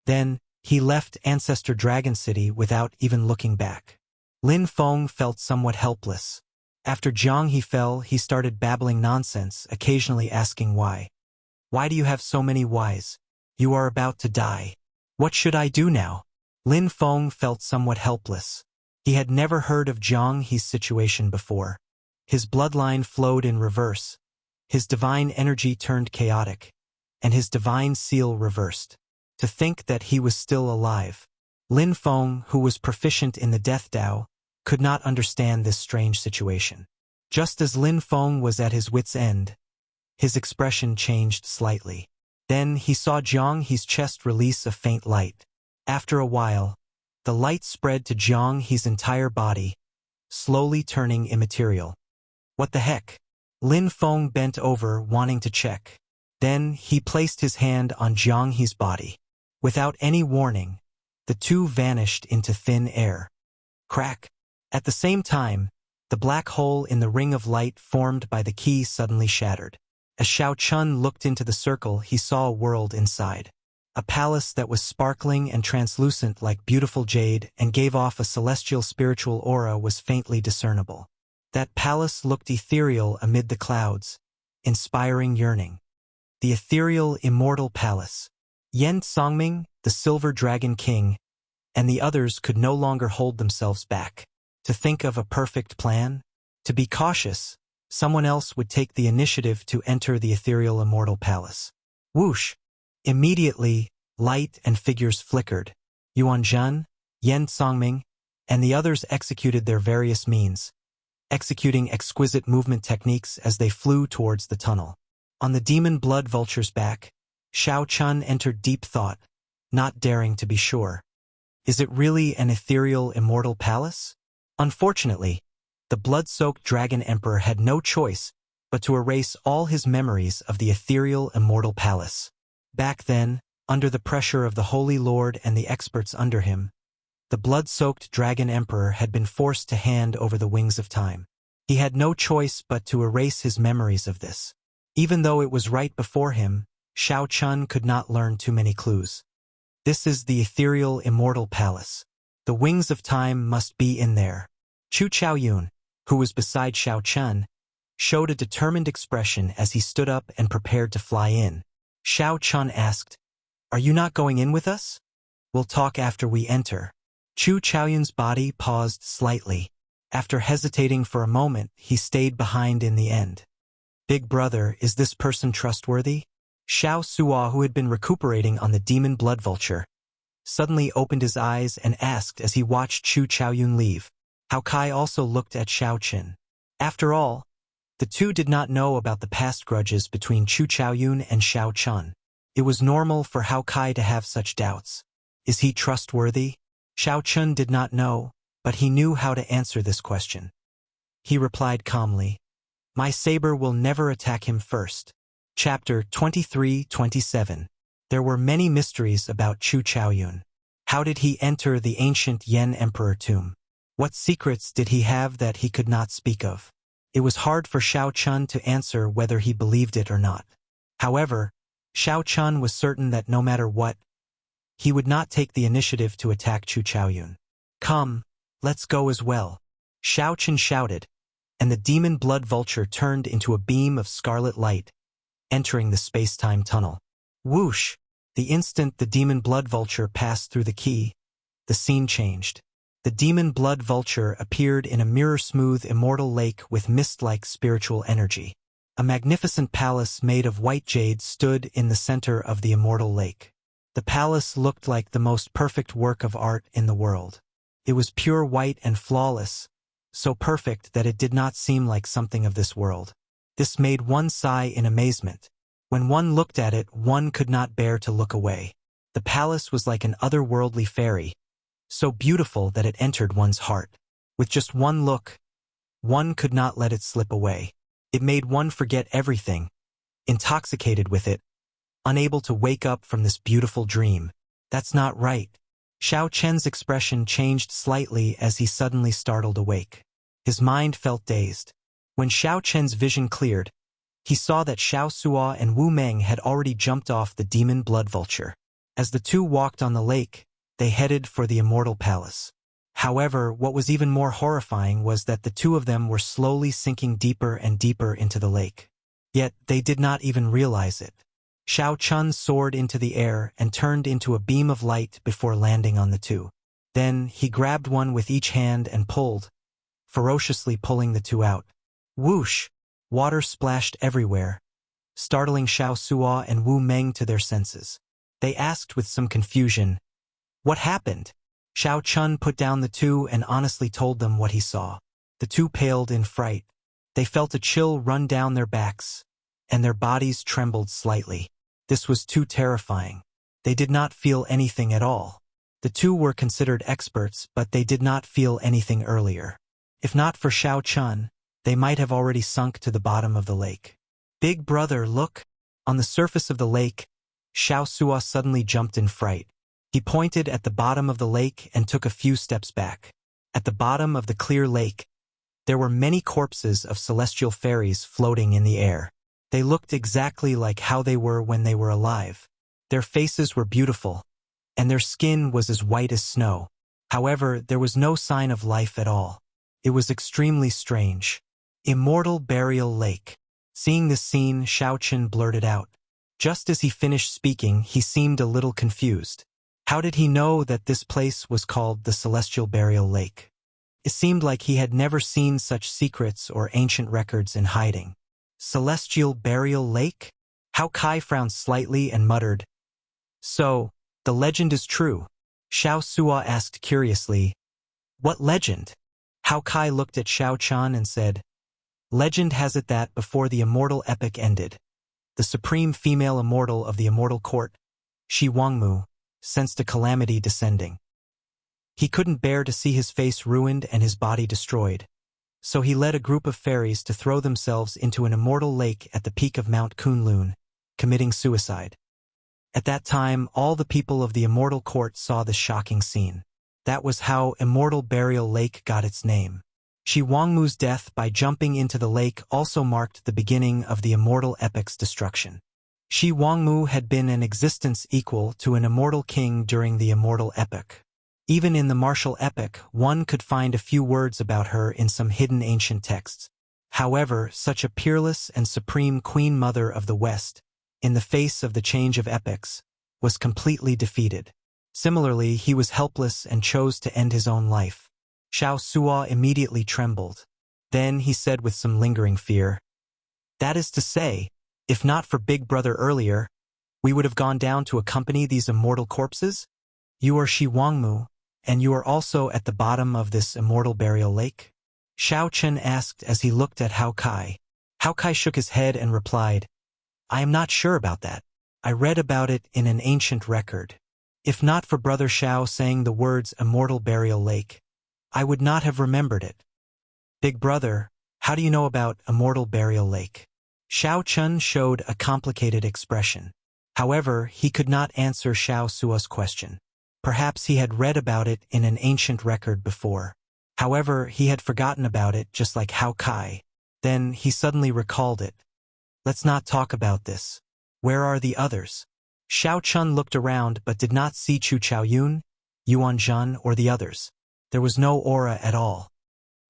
Then, he left Ancestor Dragon City without even looking back. Lin Feng felt somewhat helpless. After Jiang He fell, he started babbling nonsense, occasionally asking why. "Why do you have so many whys? You are about to die. What should I do now?" Lin Feng felt somewhat helpless. He had never heard of Jiang He's situation before. His bloodline flowed in reverse. His divine energy turned chaotic, and his divine seal reversed. To think that he was still alive. Lin Feng, who was proficient in the Death Dao, could not understand this strange situation. Just as Lin Feng was at his wit's end, his expression changed slightly. Then he saw Jiang He's chest release a faint light. After a while, the light spread to Jiang He's entire body, slowly turning immaterial. What the heck? Lin Feng bent over, wanting to check. Then he placed his hand on Jiang He's body. Without any warning, the two vanished into thin air. Crack! At the same time, the black hole in the ring of light formed by the key suddenly shattered. As Xiao Chun looked into the circle, he saw a world inside. A palace that was sparkling and translucent like beautiful jade and gave off a celestial spiritual aura was faintly discernible. That palace looked ethereal amid the clouds, inspiring yearning. The ethereal Immortal Palace. Yan Songming, the Silver Dragon King, and the others could no longer hold themselves back. To think of a perfect plan? To be cautious, someone else would take the initiative to enter the ethereal Immortal Palace. Whoosh! Immediately, light and figures flickered. Yuan Zhan, Yan Songming, and the others executed their various means, executing exquisite movement techniques as they flew towards the tunnel. On the demon blood vulture's back, Xiao Chun entered deep thought, not daring to be sure. Is it really an ethereal Immortal Palace? Unfortunately, the blood-soaked Dragon Emperor had no choice but to erase all his memories of the ethereal Immortal Palace. Back then, under the pressure of the Holy Lord and the experts under him, the blood-soaked Dragon Emperor had been forced to hand over the wings of time. He had no choice but to erase his memories of this. Even though it was right before him, Xiao Chun could not learn too many clues. This is the ethereal Immortal Palace. The wings of time must be in there. Chu Chaoyun, who was beside Xiao Chun, showed a determined expression as he stood up and prepared to fly in. Xiao Chun asked, "Are you not going in with us? We'll talk after we enter." Chu Chaoyun's body paused slightly. After hesitating for a moment, he stayed behind in the end. "Big brother, is this person trustworthy?" Xiao Suo, who had been recuperating on the demon blood vulture, suddenly opened his eyes and asked as he watched Chu Chaoyun leave. Hao Kai also looked at Xiao Qin. After all, the two did not know about the past grudges between Chu Chaoyun and Xiao Chun. It was normal for Hao Kai to have such doubts. Is he trustworthy? Xiao Chun did not know, but he knew how to answer this question. He replied calmly, "My saber will never attack him first." Chapter 23-27. There were many mysteries about Chu Chaoyun. How did he enter the ancient Yan Emperor tomb? What secrets did he have that he could not speak of? It was hard for Xiao Chun to answer whether he believed it or not. However, Xiao Chun was certain that no matter what, he would not take the initiative to attack Chu Chaoyun. "Come, let's go as well," Xiao Chun shouted, and the demon blood vulture turned into a beam of scarlet light, entering the space-time tunnel. Whoosh! The instant the demon blood vulture passed through the key, the scene changed. The demon blood vulture appeared in a mirror-smooth immortal lake with mist-like spiritual energy. A magnificent palace made of white jade stood in the center of the immortal lake. The palace looked like the most perfect work of art in the world. It was pure white and flawless, so perfect that it did not seem like something of this world. This made one sigh in amazement. When one looked at it, one could not bear to look away. The palace was like an otherworldly fairy, so beautiful that it entered one's heart. With just one look, one could not let it slip away. It made one forget everything, intoxicated with it, unable to wake up from this beautiful dream. That's not right. Xiao Chen's expression changed slightly as he suddenly startled awake. His mind felt dazed. When Xiao Chen's vision cleared, he saw that Xiao Suo and Wu Meng had already jumped off the demon blood vulture. As the two walked on the lake, they headed for the Immortal Palace. However, what was even more horrifying was that the two of them were slowly sinking deeper and deeper into the lake. Yet, they did not even realize it. Xiao Chun soared into the air and turned into a beam of light before landing on the two. Then, he grabbed one with each hand and pulled, ferociously pulling the two out. Whoosh! Water splashed everywhere, startling Xiao Suo and Wu Meng to their senses. They asked with some confusion, "What happened?" Xiao Chun put down the two and honestly told them what he saw. The two paled in fright. They felt a chill run down their backs, and their bodies trembled slightly. This was too terrifying. They did not feel anything at all. The two were considered experts, but they did not feel anything earlier. If not for Xiao Chun, they might have already sunk to the bottom of the lake. "Big brother, look!" On the surface of the lake, Xiao Sua suddenly jumped in fright. He pointed at the bottom of the lake and took a few steps back. At the bottom of the clear lake, there were many corpses of celestial fairies floating in the air. They looked exactly like how they were when they were alive. Their faces were beautiful, and their skin was as white as snow. However, there was no sign of life at all. It was extremely strange. Immortal Burial Lake. Seeing this scene, Xiao Chun blurted out. Just as he finished speaking, he seemed a little confused. How did he know that this place was called the Celestial Burial Lake? It seemed like he had never seen such secrets or ancient records in hiding. Celestial Burial Lake? Hao Kai frowned slightly and muttered, "So, the legend is true?" Xiao Sua asked curiously, "What legend?" Hao Kai looked at Xiao Chun and said, "Legend has it that before the immortal epic ended, the supreme female immortal of the immortal court, Shi Wangmu, sensed a calamity descending. He couldn't bear to see his face ruined and his body destroyed, so he led a group of fairies to throw themselves into an immortal lake at the peak of Mount Kunlun, committing suicide. At that time, all the people of the immortal court saw this shocking scene. That was how Immortal Burial Lake got its name. Shi Wangmu's death by jumping into the lake also marked the beginning of the immortal epic's destruction. Shi Wangmu had been an existence equal to an immortal king during the immortal epic. Even in the martial epic, one could find a few words about her in some hidden ancient texts. However, such a peerless and supreme Queen Mother of the West, in the face of the change of epics, was completely defeated. Similarly, he was helpless and chose to end his own life. Xiao Sua immediately trembled. Then he said with some lingering fear, "That is to say, if not for Big Brother earlier, we would have gone down to accompany these immortal corpses? You are Shi Wangmu, and you are also at the bottom of this immortal burial lake?" Xiao Chun asked as he looked at Hao Kai. Hao Kai shook his head and replied, "I am not sure about that. I read about it in an ancient record. If not for Brother Xiao saying the words Immortal Burial Lake, I would not have remembered it." "Big Brother, how do you know about Immortal Burial Lake?" Xiao Chun showed a complicated expression. However, he could not answer Xiao Sua's question. Perhaps he had read about it in an ancient record before. However, he had forgotten about it just like Hao Kai. Then he suddenly recalled it. "Let's not talk about this. Where are the others?" Xiao Chun looked around but did not see Chu Chaoyun, Yuan Zhan, or the others. There was no aura at all.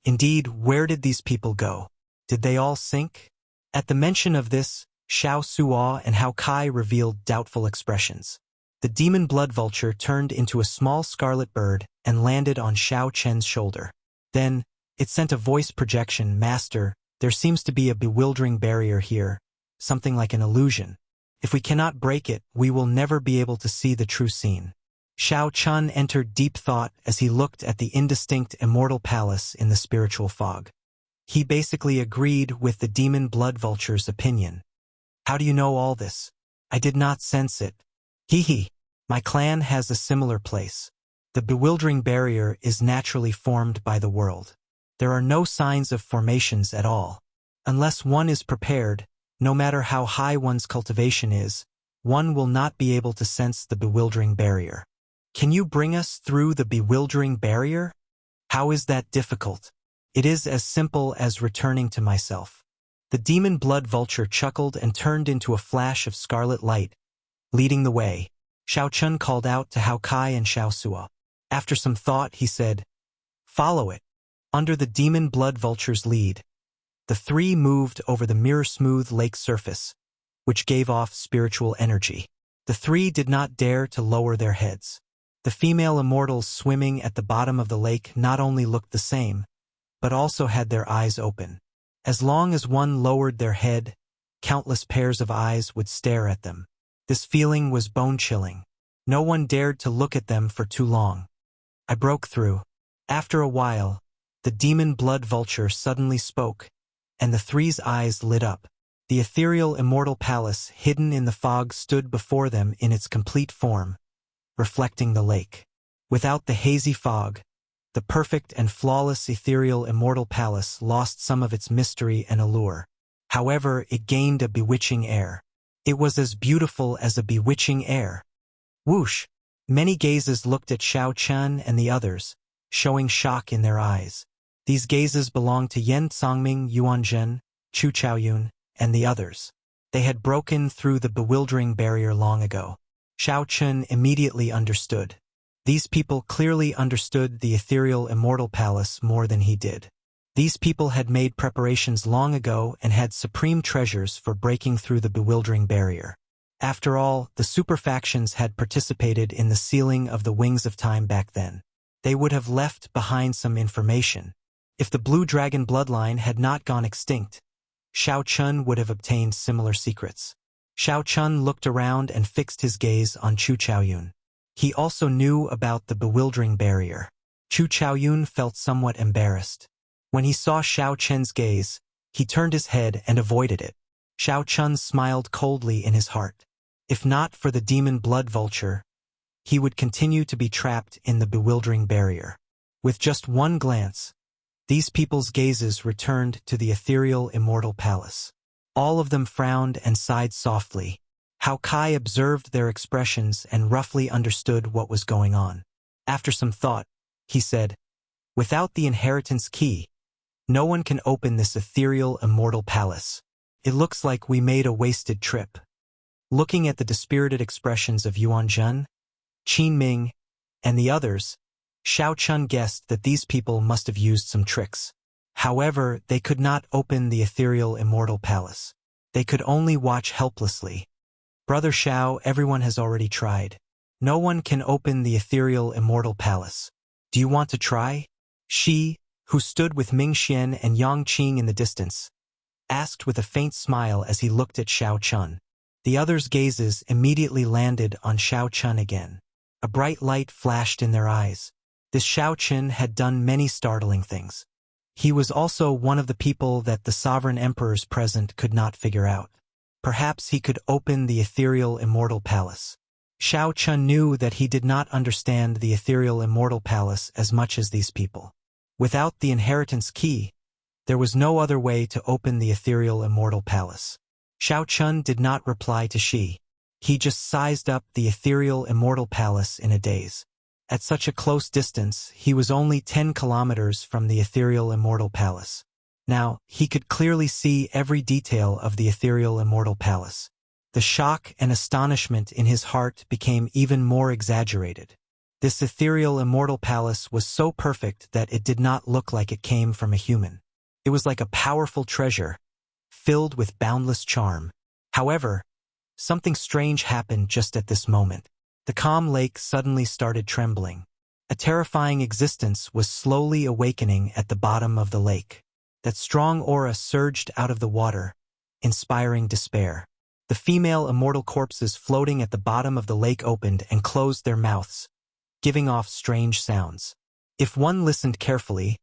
Indeed, where did these people go? Did they all sink? At the mention of this, Xiao Sua and Hao Kai revealed doubtful expressions. The demon blood vulture turned into a small scarlet bird and landed on Xiao Chen's shoulder. Then, it sent a voice projection, "Master, there seems to be a bewildering barrier here, something like an illusion. If we cannot break it, we will never be able to see the true scene." Xiao Chun entered deep thought as he looked at the indistinct immortal palace in the spiritual fog. He basically agreed with the demon blood vulture's opinion. "How do you know all this?" "I did not sense it." "Hee. My clan has a similar place. The bewildering barrier is naturally formed by the world. There are no signs of formations at all. Unless one is prepared, no matter how high one's cultivation is, one will not be able to sense the bewildering barrier." "Can you bring us through the bewildering barrier?" "How is that difficult? It is as simple as returning to myself." The demon blood vulture chuckled and turned into a flash of scarlet light, leading the way. Xiao Chun called out to Hao Kai and Xiao Sua. After some thought, he said, "Follow it." Under the demon blood vulture's lead, the three moved over the mirror-smooth lake surface, which gave off spiritual energy. The three did not dare to lower their heads. The female immortals swimming at the bottom of the lake not only looked the same, but also had their eyes open. As long as one lowered their head, countless pairs of eyes would stare at them. This feeling was bone-chilling. No one dared to look at them for too long. I broke through. After a while, the demon blood vulture suddenly spoke, and the three's eyes lit up. The ethereal immortal palace hidden in the fog stood before them in its complete form, reflecting the lake. Without the hazy fog, the perfect and flawless ethereal immortal palace lost some of its mystery and allure. However, it gained a bewitching air. It was as beautiful as a bewitching air. Whoosh! Many gazes looked at Xiao Chun and the others, showing shock in their eyes. These gazes belonged to Yan Congming, Yuan Zhen, Chu Chaoyun, and the others. They had broken through the bewildering barrier long ago. Xiao Chun immediately understood. These people clearly understood the ethereal immortal palace more than he did. These people had made preparations long ago and had supreme treasures for breaking through the bewildering barrier. After all, the super factions had participated in the sealing of the Wings of Time back then. They would have left behind some information. If the Blue Dragon bloodline had not gone extinct, Xiao Chun would have obtained similar secrets. Xiao Chun looked around and fixed his gaze on Chu Chaoyun. He also knew about the bewildering barrier. Chu Chaoyun felt somewhat embarrassed. When he saw Xiao Chun's gaze, he turned his head and avoided it. Xiao Chun smiled coldly in his heart. If not for the demon blood vulture, he would continue to be trapped in the bewildering barrier. With just one glance, these people's gazes returned to the ethereal immortal palace. All of them frowned and sighed softly. Hao Kai observed their expressions and roughly understood what was going on. After some thought, he said, "Without the inheritance key, no one can open this ethereal immortal palace. It looks like we made a wasted trip." Looking at the dispirited expressions of Yuan Zhen, Qin Ming, and the others, Xiao Chun guessed that these people must have used some tricks. However, they could not open the ethereal immortal palace. They could only watch helplessly. "Brother Xiao, everyone has already tried. No one can open the ethereal immortal palace. Do you want to try?" Shi, who stood with Ming Xian and Yang Qing in the distance, asked with a faint smile as he looked at Xiao Chun. The others' gazes immediately landed on Xiao Chun again. A bright light flashed in their eyes. This Xiao Chun had done many startling things. He was also one of the people that the sovereign emperors present could not figure out. Perhaps he could open the ethereal immortal palace. Xiao Chun knew that he did not understand the ethereal immortal palace as much as these people. Without the inheritance key, there was no other way to open the ethereal immortal palace. Xiao Chun did not reply to Shi. He just sized up the ethereal immortal palace in a daze. At such a close distance, he was only 10 kilometers from the ethereal immortal palace. Now, he could clearly see every detail of the ethereal immortal palace. The shock and astonishment in his heart became even more exaggerated. This ethereal immortal palace was so perfect that it did not look like it came from a human. It was like a powerful treasure, filled with boundless charm. However, something strange happened just at this moment. The calm lake suddenly started trembling. A terrifying existence was slowly awakening at the bottom of the lake. That strong aura surged out of the water, inspiring despair. The female immortal corpses floating at the bottom of the lake opened and closed their mouths, giving off strange sounds. If one listened carefully,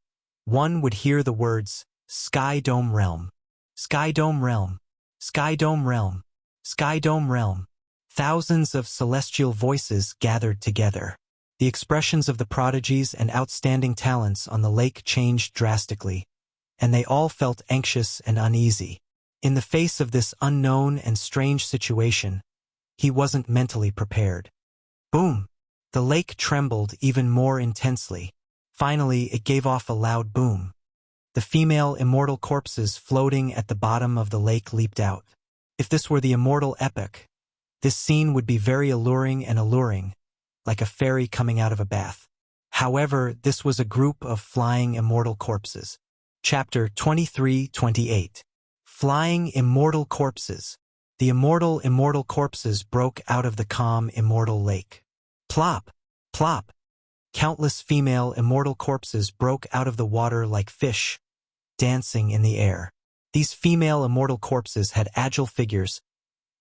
one would hear the words, "Sky Dome Realm, Sky Dome Realm, Sky Dome Realm, Sky Dome Realm." Thousands of celestial voices gathered together. The expressions of the prodigies and outstanding talents on the lake changed drastically, and they all felt anxious and uneasy. In the face of this unknown and strange situation, he wasn't mentally prepared. Boom! The lake trembled even more intensely. Finally, it gave off a loud boom. The female immortal corpses floating at the bottom of the lake leaped out. If this were the immortal epic, this scene would be very alluring, like a fairy coming out of a bath. However, this was a group of flying immortal corpses. Chapter 23-28. Flying immortal corpses. The immortal corpses broke out of the calm immortal lake. Plop! Plop! Countless female immortal corpses broke out of the water like fish, dancing in the air. These female immortal corpses had agile figures,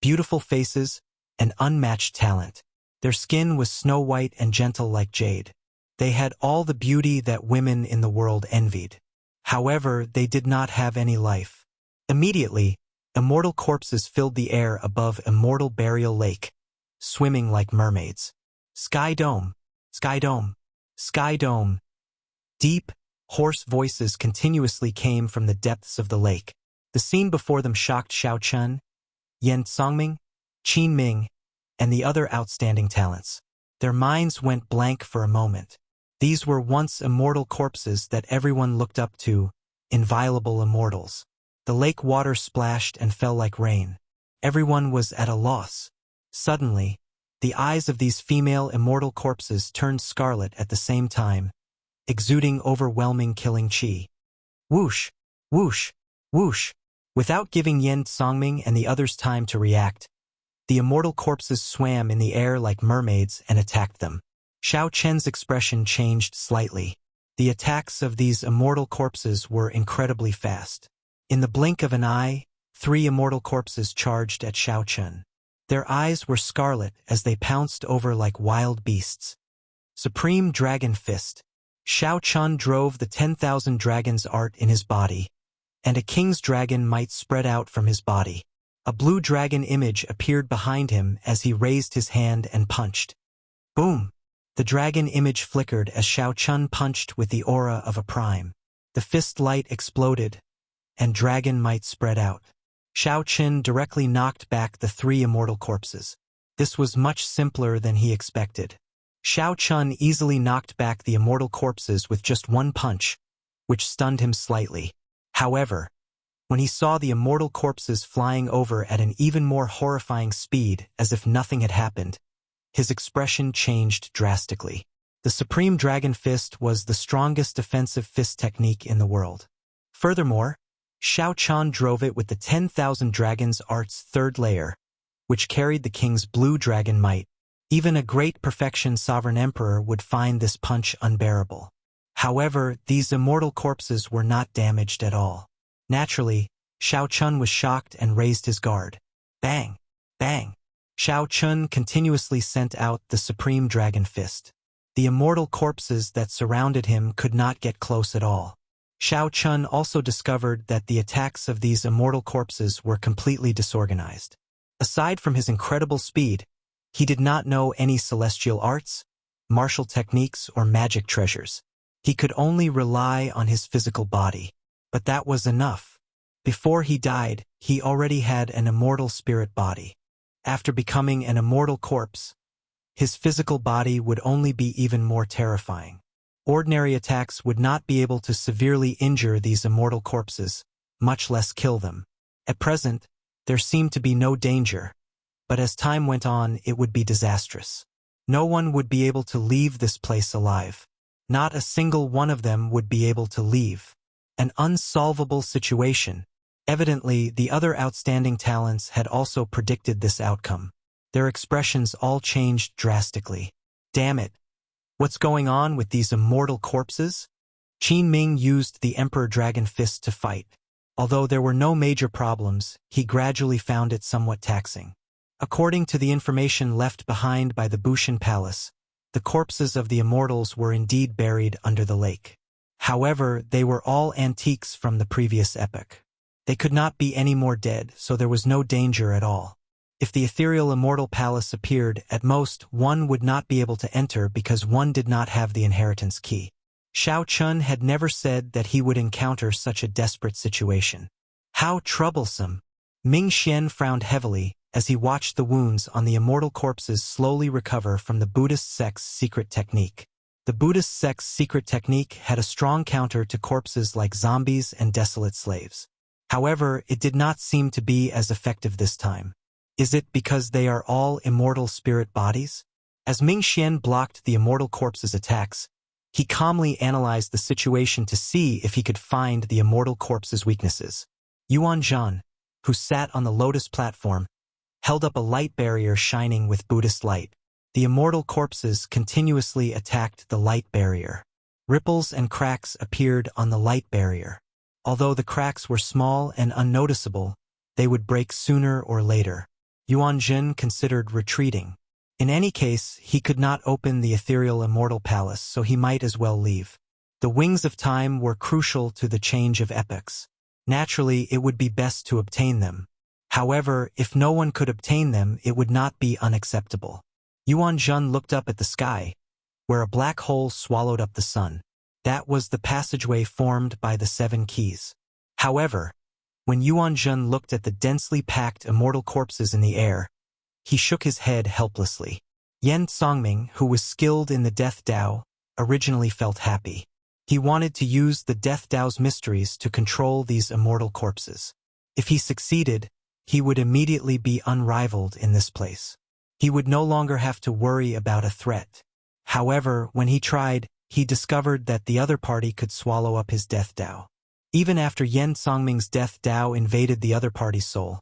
beautiful faces, an unmatched talent. Their skin was snow-white and gentle like jade. They had all the beauty that women in the world envied. However, they did not have any life. Immediately, immortal corpses filled the air above Immortal Burial Lake, swimming like mermaids. Sky Dome, Sky Dome, Sky Dome. Deep, hoarse voices continuously came from the depths of the lake. The scene before them shocked Xiao Chun, Yan Songming, Qin Ming, and the other outstanding talents. Their minds went blank for a moment. These were once immortal corpses that everyone looked up to, inviolable immortals. The lake water splashed and fell like rain. Everyone was at a loss. Suddenly, the eyes of these female immortal corpses turned scarlet at the same time, exuding overwhelming killing chi. Whoosh, whoosh, whoosh. Without giving Yan Songming and the others time to react, the immortal corpses swam in the air like mermaids and attacked them. Xiao Chen's expression changed slightly. The attacks of these immortal corpses were incredibly fast. In the blink of an eye, 3 immortal corpses charged at Xiao Chen. Their eyes were scarlet as they pounced over like wild beasts. Supreme Dragon Fist. Xiao Chun drove the 10,000 dragons art in his body, and a king's dragon might spread out from his body. A blue dragon image appeared behind him as he raised his hand and punched. Boom! The dragon image flickered as Xiao Chun punched with the aura of a prime. The fist light exploded, and dragon might spread out. Xiao Chun directly knocked back the 3 immortal corpses. This was much simpler than he expected. Xiao Chun easily knocked back the immortal corpses with just one punch, which stunned him slightly. However, when he saw the immortal corpses flying over at an even more horrifying speed as if nothing had happened, his expression changed drastically. The Supreme Dragon Fist was the strongest defensive fist technique in the world. Furthermore, Xiao Chun drove it with the 10,000 Dragons Art's 3rd layer, which carried the king's blue dragon might. Even a great perfection sovereign emperor would find this punch unbearable. However, these immortal corpses were not damaged at all. Naturally, Xiao Chun was shocked and raised his guard. Bang! Bang! Xiao Chun continuously sent out the Supreme Dragon Fist. The immortal corpses that surrounded him could not get close at all. Xiao Chun also discovered that the attacks of these immortal corpses were completely disorganized. Aside from his incredible speed, he did not know any celestial arts, martial techniques, or magic treasures. He could only rely on his physical body. But that was enough. Before he died, he already had an immortal spirit body. After becoming an immortal corpse, his physical body would only be even more terrifying. Ordinary attacks would not be able to severely injure these immortal corpses, much less kill them. At present, there seemed to be no danger, but as time went on, it would be disastrous. No one would be able to leave this place alive. Not a single one of them would be able to leave. An unsolvable situation. Evidently, the other outstanding talents had also predicted this outcome. Their expressions all changed drastically. Damn it! What's going on with these immortal corpses? Qin Ming used the Emperor Dragon Fist to fight. Although there were no major problems, he gradually found it somewhat taxing. According to the information left behind by the Bushan Palace, the corpses of the immortals were indeed buried under the lake. However, they were all antiques from the previous epoch. They could not be any more dead, so there was no danger at all. If the ethereal immortal palace appeared, at most, one would not be able to enter because one did not have the inheritance key. Xiao Chun had never said that he would encounter such a desperate situation. How troublesome! Ming Xian frowned heavily as he watched the wounds on the immortal corpses slowly recover from the Buddhist sect's secret technique. The Buddhist sect's secret technique had a strong counter to corpses like zombies and desolate slaves. However, it did not seem to be as effective this time. Is it because they are all immortal spirit bodies? As Ming Xian blocked the immortal corpses' attacks, he calmly analyzed the situation to see if he could find the immortal corpses' weaknesses. Yuan Zhan, who sat on the lotus platform, held up a light barrier shining with Buddhist light. The immortal corpses continuously attacked the light barrier. Ripples and cracks appeared on the light barrier. Although the cracks were small and unnoticeable, they would break sooner or later. Yuan Jin considered retreating. In any case, he could not open the ethereal immortal palace, so he might as well leave. The wings of time were crucial to the change of epochs. Naturally, it would be best to obtain them. However, if no one could obtain them, it would not be unacceptable. Yuan Jin looked up at the sky, where a black hole swallowed up the sun. That was the passageway formed by the 7 keys. However, when Yuan Jin looked at the densely packed immortal corpses in the air, he shook his head helplessly. Yen Songming, who was skilled in the Death Dao, originally felt happy. He wanted to use the Death Dao's mysteries to control these immortal corpses. If he succeeded, he would immediately be unrivaled in this place. He would no longer have to worry about a threat. However, when he tried, he discovered that the other party could swallow up his Death Dao. Even after Yen Songming's Death Dao invaded the other party's soul,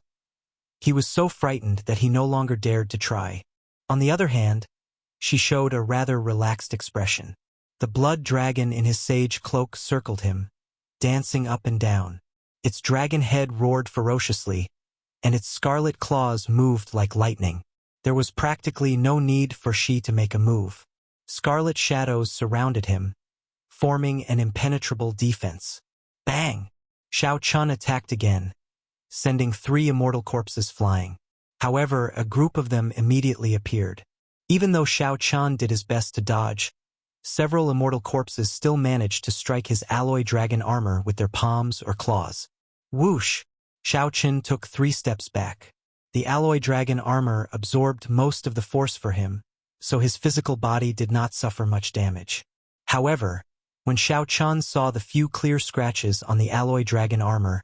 he was so frightened that he no longer dared to try. On the other hand, she showed a rather relaxed expression. The blood dragon in his sage cloak circled him, dancing up and down. Its dragon head roared ferociously, and its scarlet claws moved like lightning. There was practically no need for she to make a move. Scarlet shadows surrounded him, forming an impenetrable defense. Bang! Shao Chun attacked again, sending 3 immortal corpses flying. However, a group of them immediately appeared. Even though Shao Chun did his best to dodge, several immortal corpses still managed to strike his alloy dragon armor with their palms or claws. Whoosh! Shao Chun took 3 steps back. The alloy dragon armor absorbed most of the force for him, so his physical body did not suffer much damage. However, when Shao Chun saw the few clear scratches on the alloy dragon armor,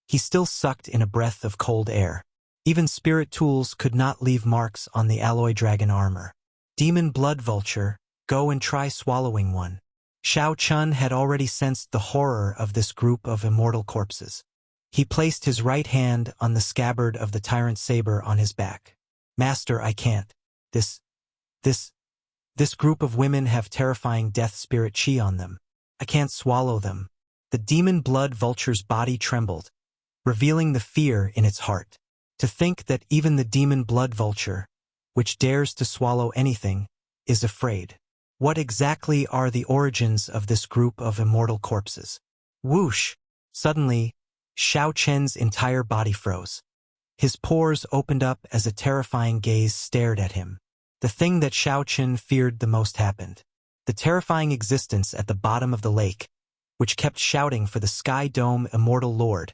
he still sucked in a breath of cold air. Even spirit tools could not leave marks on the alloy dragon armor. Demon Blood Vulture, go and try swallowing one. Shao Chun had already sensed the horror of this group of immortal corpses. He placed his right hand on the scabbard of the tyrant saber on his back. Master, I can't. This group of women have terrifying death spirit chi on them. I can't swallow them. The demon blood vulture's body trembled, revealing the fear in its heart. To think that even the demon blood vulture, which dares to swallow anything, is afraid. What exactly are the origins of this group of immortal corpses? Whoosh! Suddenly, Shao Chen's entire body froze. His pores opened up as a terrifying gaze stared at him. The thing that Shao Chen feared the most happened. The terrifying existence at the bottom of the lake, which kept shouting for the Sky Dome Immortal Lord,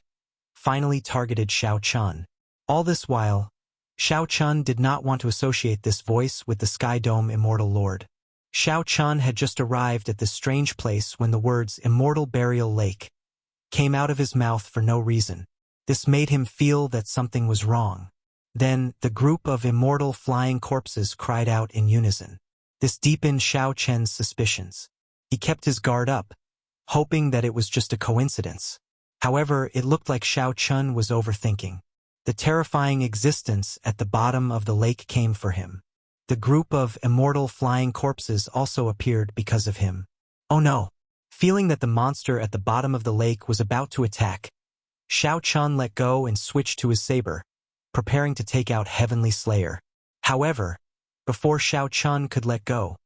finally targeted Shao Chun. All this while, Shao Chun did not want to associate this voice with the Sky Dome Immortal Lord. Shao Chun had just arrived at this strange place when the words Immortal Burial Lake came out of his mouth for no reason. This made him feel that something was wrong. Then, the group of immortal flying corpses cried out in unison. This deepened Shao Chen's suspicions. He kept his guard up, hoping that it was just a coincidence. However, it looked like Shao Chun was overthinking. The terrifying existence at the bottom of the lake came for him. The group of immortal flying corpses also appeared because of him. Oh no! Feeling that the monster at the bottom of the lake was about to attack, Shao Chun let go and switched to his saber, preparing to take out Heavenly Slayer. However, before Shao Chun could let go,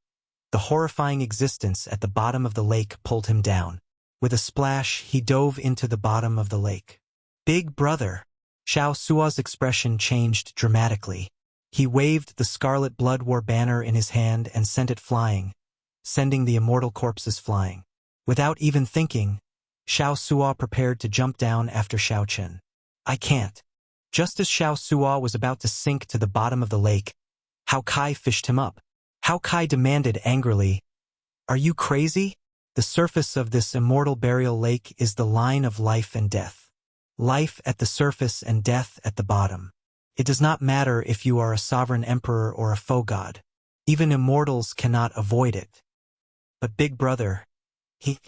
the horrifying existence at the bottom of the lake pulled him down. With a splash, he dove into the bottom of the lake. Big brother! Shao Sua's expression changed dramatically. He waved the Scarlet Blood War banner in his hand and sent it flying, sending the immortal corpses flying. Without even thinking, Shao Sua prepared to jump down after Shao Chen. I can't. Just as Shao Sua was about to sink to the bottom of the lake, Hao Kai fished him up. Hao Kai demanded angrily, "Are you crazy? The surface of this immortal burial lake is the line of life and death. Life at the surface and death at the bottom. It does not matter if you are a sovereign emperor or a faux god. Even immortals cannot avoid it." But big brother, he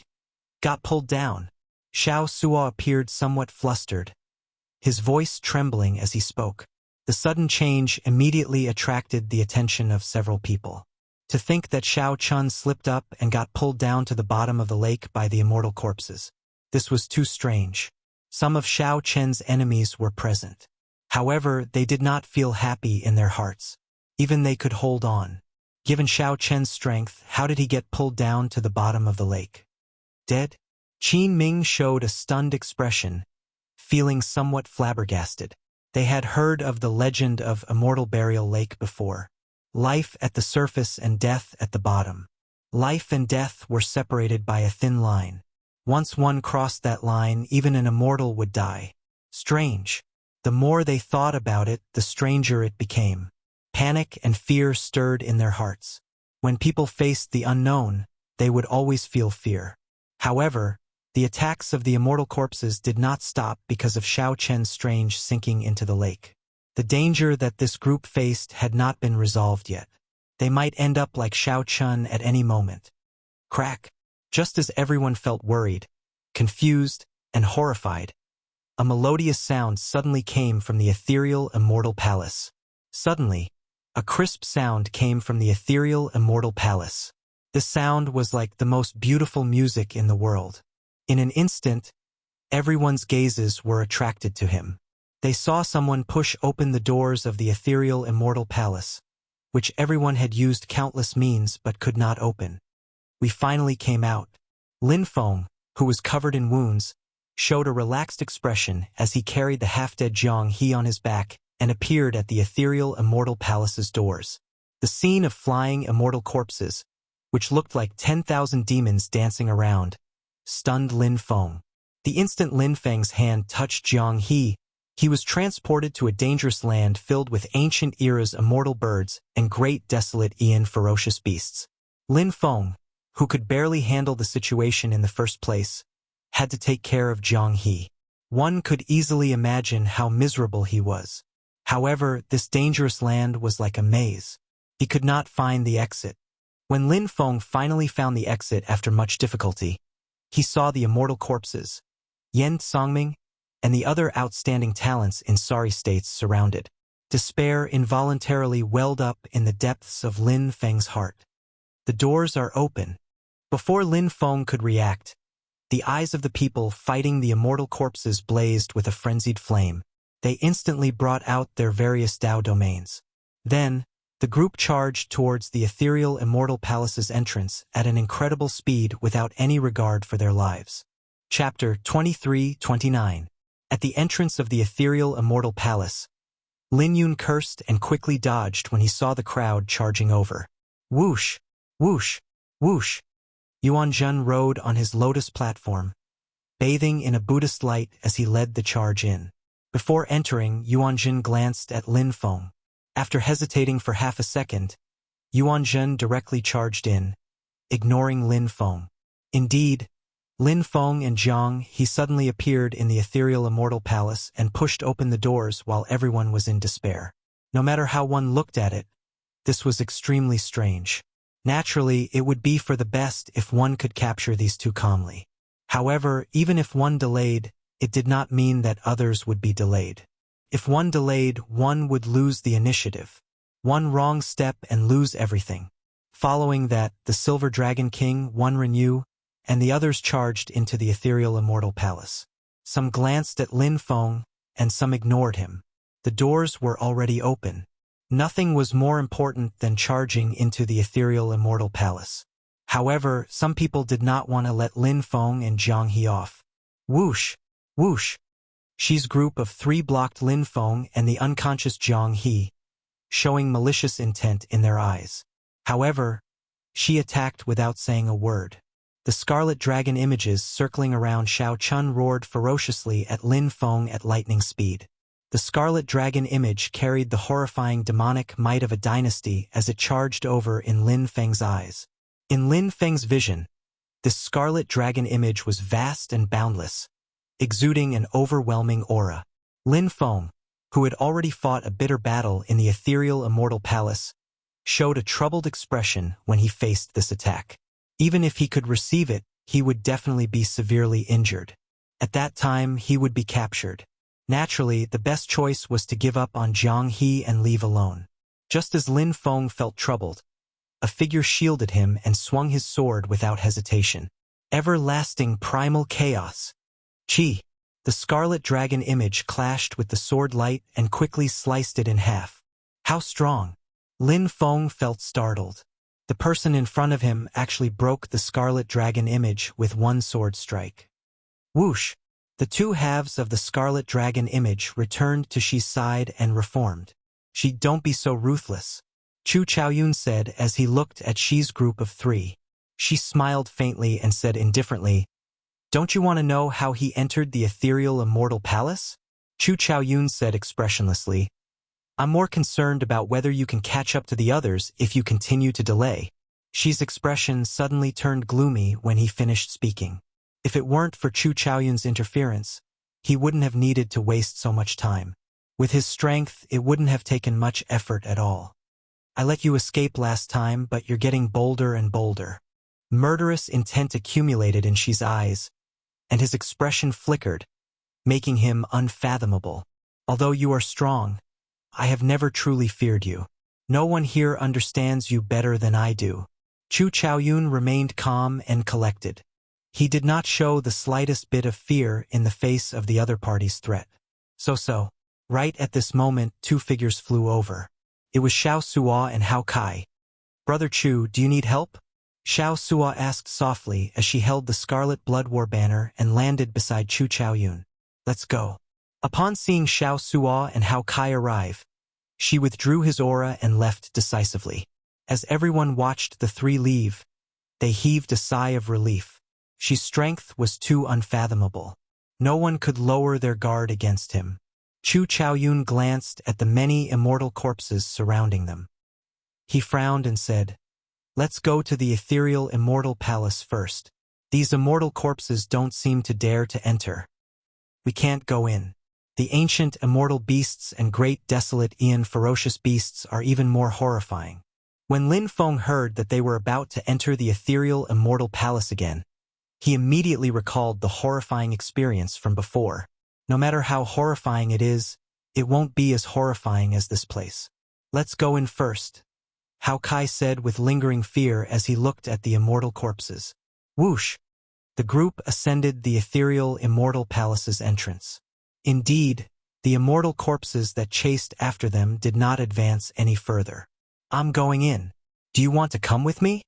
got pulled down. Shao Sua appeared somewhat flustered, his voice trembling as he spoke. The sudden change immediately attracted the attention of several people. To think that Shao Chun slipped up and got pulled down to the bottom of the lake by the immortal corpses. This was too strange. Some of Shao Chen's enemies were present. However, they did not feel happy in their hearts. Even they could hold on. Given Xiao Chen's strength, how did he get pulled down to the bottom of the lake? Dead? Qin Ming showed a stunned expression, feeling somewhat flabbergasted. They had heard of the legend of Immortal Burial Lake before. Life at the surface and death at the bottom. Life and death were separated by a thin line. Once one crossed that line, even an immortal would die. Strange. The more they thought about it, the stranger it became. Panic and fear stirred in their hearts. When people faced the unknown, they would always feel fear. However, the attacks of the immortal corpses did not stop because of Xiao Chen's strange sinking into the lake. The danger that this group faced had not been resolved yet. They might end up like Xiao Chen at any moment. Crack. Just as everyone felt worried, confused, and horrified, a melodious sound suddenly came from the ethereal immortal palace. Suddenly, a crisp sound came from the ethereal immortal palace. The sound was like the most beautiful music in the world. In an instant, everyone's gazes were attracted to him. They saw someone push open the doors of the ethereal immortal palace, which everyone had used countless means but could not open. We finally came out. Lin Feng, who was covered in wounds, showed a relaxed expression as he carried the half-dead Jiang He on his back and appeared at the ethereal immortal palace's doors. The scene of flying immortal corpses, which looked like 10,000 demons dancing around, stunned Lin Feng. The instant Lin Feng's hand touched Jiang he was transported to a dangerous land filled with ancient era's immortal birds and great desolate Ian ferocious beasts. Lin Feng, who could barely handle the situation in the first place, had to take care of Jiang He. One could easily imagine how miserable he was. However, this dangerous land was like a maze. He could not find the exit. When Lin Feng finally found the exit after much difficulty, he saw the immortal corpses, Yan Songming, and the other outstanding talents in sorry states surrounded. Despair involuntarily welled up in the depths of Lin Feng's heart. The doors are open. Before Lin Feng could react, the eyes of the people fighting the immortal corpses blazed with a frenzied flame. They instantly brought out their various Dao domains. Then, the group charged towards the ethereal immortal palace's entrance at an incredible speed without any regard for their lives. Chapter 23-29. At the entrance of the ethereal immortal palace, Lin Yun cursed and quickly dodged when he saw the crowd charging over. Whoosh! Whoosh! Whoosh! Yuan Zhen rode on his lotus platform, bathing in a Buddhist light as he led the charge in. Before entering, Yuan Zhen glanced at Lin Feng. After hesitating for half a second, Yuan Zhen directly charged in, ignoring Lin Feng. Indeed, Lin Feng and Jiang He suddenly appeared in the ethereal immortal palace and pushed open the doors while everyone was in despair. No matter how one looked at it, this was extremely strange. Naturally, it would be for the best if one could capture these two calmly. However, even if one delayed, it did not mean that others would be delayed. If one delayed, one would lose the initiative. One wrong step and lose everything. Following that, the Silver Dragon King, Wan Renyu, and the others charged into the ethereal immortal palace. Some glanced at Lin Feng, and some ignored him. The doors were already open. Nothing was more important than charging into the ethereal immortal palace. However, some people did not want to let Lin Feng and Jiang He off. Whoosh! Whoosh! Xi's group of three blocked Lin Feng and the unconscious Jiang He, showing malicious intent in their eyes. However, Xi attacked without saying a word. The scarlet dragon images circling around Xiao Chun roared ferociously at Lin Feng at lightning speed. The scarlet dragon image carried the horrifying demonic might of a dynasty as it charged over in Lin Feng's eyes. In Lin Feng's vision, this scarlet dragon image was vast and boundless, exuding an overwhelming aura. Lin Feng, who had already fought a bitter battle in the ethereal immortal palace, showed a troubled expression when he faced this attack. Even if he could receive it, he would definitely be severely injured. At that time, he would be captured. Naturally, the best choice was to give up on Jiang He and leave alone. Just as Lin Feng felt troubled, a figure shielded him and swung his sword without hesitation. Everlasting primal chaos. Qi. The scarlet dragon image clashed with the sword light and quickly sliced it in half. How strong! Lin Feng felt startled. The person in front of him actually broke the scarlet dragon image with one sword strike. Whoosh! The two halves of the scarlet dragon image returned to Xi's side and reformed. "Xi, don't be so ruthless," Chu Chaoyun said as he looked at Xi's group of three. She smiled faintly and said indifferently, "Don't you want to know how he entered the ethereal immortal palace?" Chu Chaoyun said expressionlessly, "I'm more concerned about whether you can catch up to the others if you continue to delay." Xi's expression suddenly turned gloomy when he finished speaking. If it weren't for Chu Chaoyun's interference, he wouldn't have needed to waste so much time. With his strength, it wouldn't have taken much effort at all. "I let you escape last time, but you're getting bolder and bolder." Murderous intent accumulated in Xi's eyes, and his expression flickered, making him unfathomable. "Although you are strong, I have never truly feared you. No one here understands you better than I do." Chu Chaoyun remained calm and collected. He did not show the slightest bit of fear in the face of the other party's threat. So. Right at this moment, two figures flew over. It was Xiao Suo and Hao Kai. "Brother Chu, do you need help?" Xiao Suo asked softly as she held the Scarlet Blood War banner and landed beside Chu Chaoyun. "Let's go." Upon seeing Xiao Suo and Hao Kai arrive, she withdrew his aura and left decisively. As everyone watched the three leave, they heaved a sigh of relief. Xi's strength was too unfathomable. No one could lower their guard against him. Chu Chaoyun glanced at the many immortal corpses surrounding them. He frowned and said, "Let's go to the ethereal immortal palace first. These immortal corpses don't seem to dare to enter. We can't go in. The ancient immortal beasts and great desolate Aeon ferocious beasts are even more horrifying." When Lin Feng heard that they were about to enter the ethereal immortal palace again, he immediately recalled the horrifying experience from before. No matter how horrifying it is, it won't be as horrifying as this place. "Let's go in first," Hao Kai said with lingering fear as he looked at the immortal corpses. Whoosh! The group ascended the ethereal immortal palace's entrance. Indeed, the immortal corpses that chased after them did not advance any further. "I'm going in. Do you want to come with me?"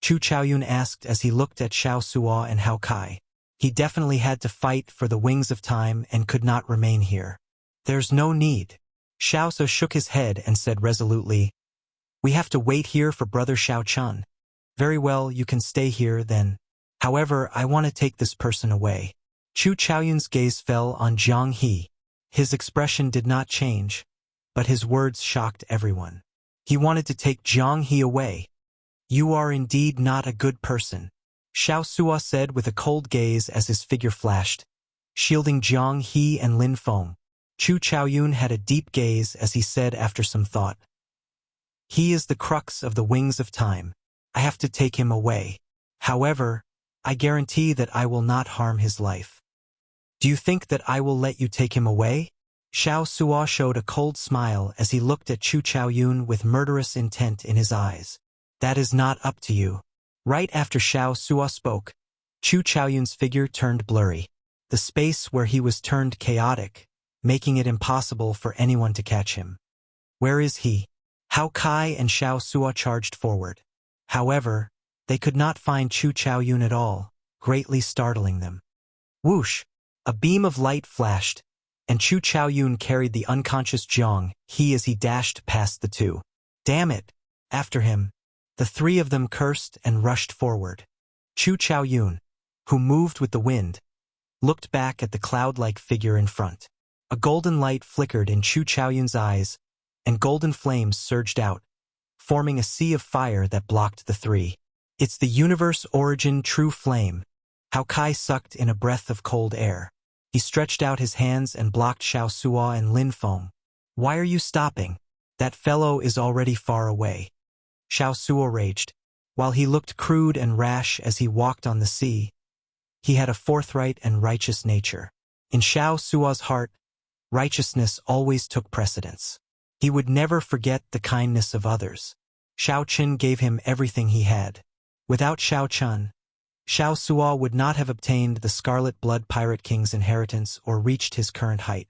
Chu Chaoyun asked as he looked at Xiao Suo and Hao Kai. He definitely had to fight for the wings of time and could not remain here. "There's no need." Xiao Su shook his head and said resolutely, "We have to wait here for Brother Xiao Chun." "Very well, you can stay here then. However, I want to take this person away." Chu Chaoyun's gaze fell on Zhang He. His expression did not change, but his words shocked everyone. He wanted to take Zhang He away. "You are indeed not a good person," Xiao Suo said with a cold gaze as his figure flashed, shielding Zhang He and Lin Feng. Chu Chaoyun had a deep gaze as he said after some thought, "He is the crux of the wings of time. I have to take him away. However, I guarantee that I will not harm his life." "Do you think that I will let you take him away?" Xiao Suo showed a cold smile as he looked at Chu Chaoyun with murderous intent in his eyes. "That is not up to you." Right after Xiao Suo spoke, Chu Chaoyun's figure turned blurry. The space where he was turned chaotic, making it impossible for anyone to catch him. "Where is he?" Hao Kai and Xiao Suo charged forward. However, they could not find Chu Chaoyun at all, greatly startling them. Whoosh! A beam of light flashed, and Chu Chaoyun carried the unconscious Zhang He as he dashed past the two. "Damn it!" After him, the three of them cursed and rushed forward. Chu Chaoyun, who moved with the wind, looked back at the cloud-like figure in front. A golden light flickered in Chu Chaoyun's eyes, and golden flames surged out, forming a sea of fire that blocked the three. "It's the universe origin true flame." Hao Kai sucked in a breath of cold air. He stretched out his hands and blocked Xiao Suo and Lin Feng. "Why are you stopping? That fellow is already far away." Xiao Suo raged. While he looked crude and rash as he walked on the sea, he had a forthright and righteous nature. In Xiao Suo's heart, righteousness always took precedence. He would never forget the kindness of others. Xiao Chun gave him everything he had. Without Xiao Chun, Xiao Suo would not have obtained the Scarlet Blood Pirate King's inheritance or reached his current height.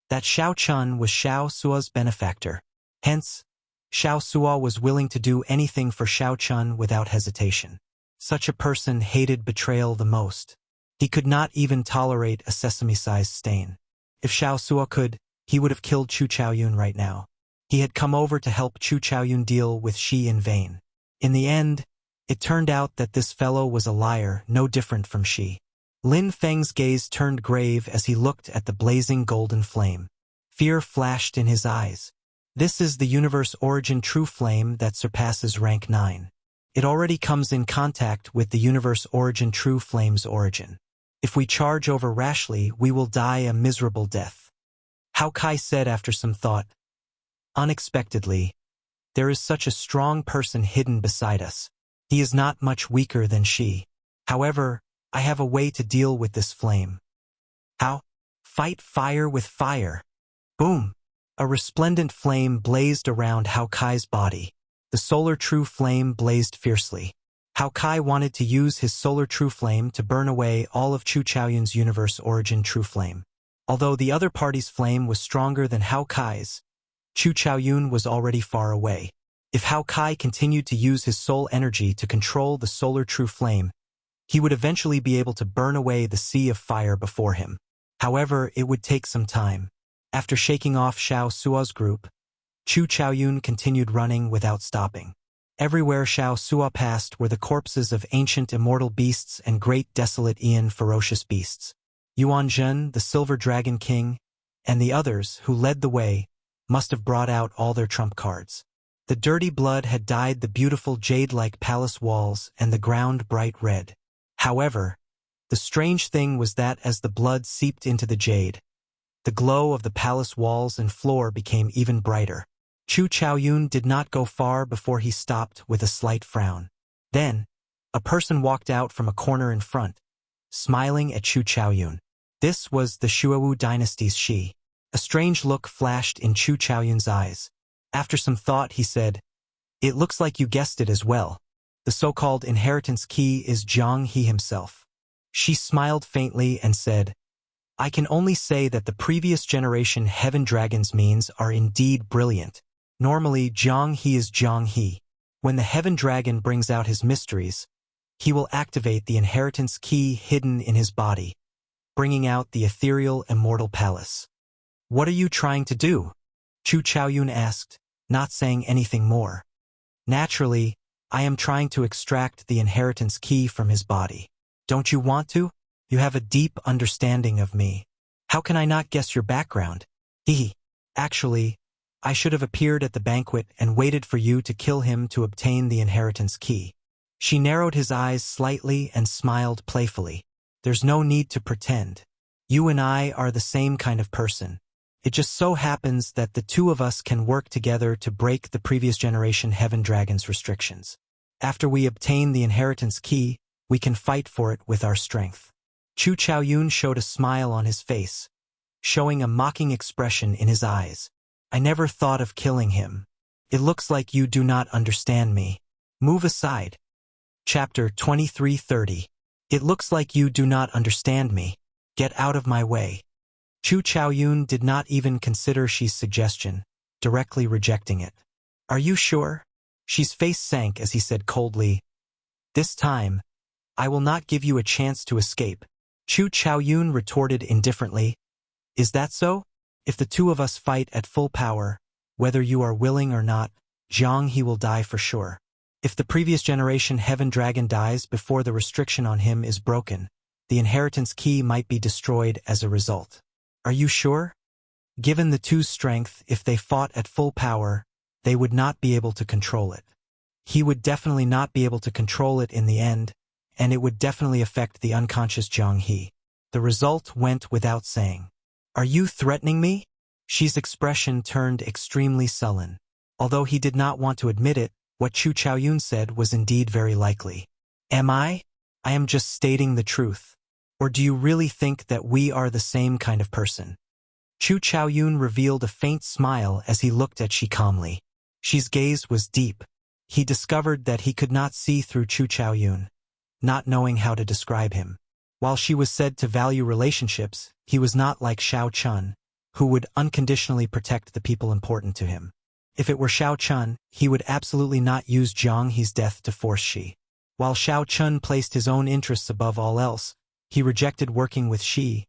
That Xiao Chun was Xiao Suo's benefactor. Hence, Xiao Suo was willing to do anything for Xiao Chun without hesitation. Such a person hated betrayal the most. He could not even tolerate a sesame-sized stain. If Xiao Suo could, he would have killed Chu Chaoyun right now. He had come over to help Chu Chaoyun deal with Shi in vain. In the end, it turned out that this fellow was a liar, no different from Shi. Lin Feng's gaze turned grave as he looked at the blazing golden flame. Fear flashed in his eyes. This is the universe origin true flame that surpasses rank 9. It already comes in contact with the universe origin true flame's origin. If we charge over rashly, we will die a miserable death. Hao Kai said after some thought. Unexpectedly, there is such a strong person hidden beside us. He is not much weaker than she. However, I have a way to deal with this flame. How? Fight fire with fire. Boom! A resplendent flame blazed around Hao Kai's body. The solar true flame blazed fiercely. Hao Kai wanted to use his solar true flame to burn away all of Chu Chaoyun's universe origin true flame. Although the other party's flame was stronger than Hao Kai's, Chu Chaoyun was already far away. If Hao Kai continued to use his soul energy to control the solar true flame, he would eventually be able to burn away the sea of fire before him. However, it would take some time. After shaking off Xiao Suo's group, Chu Chaoyun continued running without stopping. Everywhere Xiao Suo passed were the corpses of ancient immortal beasts and great desolate Ian ferocious beasts. Yuan Zhen, the Silver Dragon King, and the others who led the way must have brought out all their trump cards. The dirty blood had dyed the beautiful jade-like palace walls and the ground bright red. However, the strange thing was that as the blood seeped into the jade, the glow of the palace walls and floor became even brighter. Chu Chaoyun did not go far before he stopped with a slight frown. Then, a person walked out from a corner in front, smiling at Chu Chaoyun. This was the Shuowu dynasty's Shi. A strange look flashed in Chu Chaoyun's eyes. After some thought, he said, "It looks like you guessed it as well. The so-called inheritance key is Zhang He himself." She smiled faintly and said, "I can only say that the previous generation Heaven Dragon's means are indeed brilliant. Normally, Zhang He is Zhang He. When the Heaven Dragon brings out his mysteries, he will activate the inheritance key hidden in his body, bringing out the ethereal immortal palace." "What are you trying to do?" Chu Chaoyun asked, not saying anything more. "Naturally, I am trying to extract the inheritance key from his body. Don't you want to? You have a deep understanding of me. How can I not guess your background?" Actually, I should have appeared at the banquet and waited for you to kill him to obtain the inheritance key." She narrowed his eyes slightly and smiled playfully. "There's no need to pretend. You and I are the same kind of person. It just so happens that the two of us can work together to break the previous generation Heaven Dragon's restrictions. After we obtain the inheritance key, we can fight for it with our strength." Chu Chaoyun showed a smile on his face, showing a mocking expression in his eyes. "I never thought of killing him. It looks like you do not understand me. Move aside." Chapter 2330. It looks like you do not understand me. Get out of my way. Chu Chaoyun did not even consider Shi's suggestion, directly rejecting it. "Are you sure?" Shi's face sank as he said coldly, "This time, I will not give you a chance to escape." Chu Chaoyun retorted indifferently, "Is that so? If the two of us fight at full power, whether you are willing or not, Zhang He will die for sure. If the previous generation Heaven Dragon dies before the restriction on him is broken, the inheritance key might be destroyed as a result. Are you sure? Given the two's strength, if they fought at full power, they would not be able to control it. He would definitely not be able to control it in the end, and it would definitely affect the unconscious Zhang He. The result went without saying. Are you threatening me? Shi's expression turned extremely sullen. Although he did not want to admit it, what Chu Chaoyun said was indeed very likely. Am I? I am just stating the truth. Or do you really think that we are the same kind of person? Chu Chaoyun revealed a faint smile as he looked at Shi calmly. Shi's gaze was deep. He discovered that he could not see through Chu Chaoyun. not knowing how to describe him. While she was said to value relationships, he was not like Xiao Chun, who would unconditionally protect the people important to him. If it were Xiao Chun, he would absolutely not use Zhang He's death to force Shi. While Xiao Chun placed his own interests above all else, he rejected working with Shi,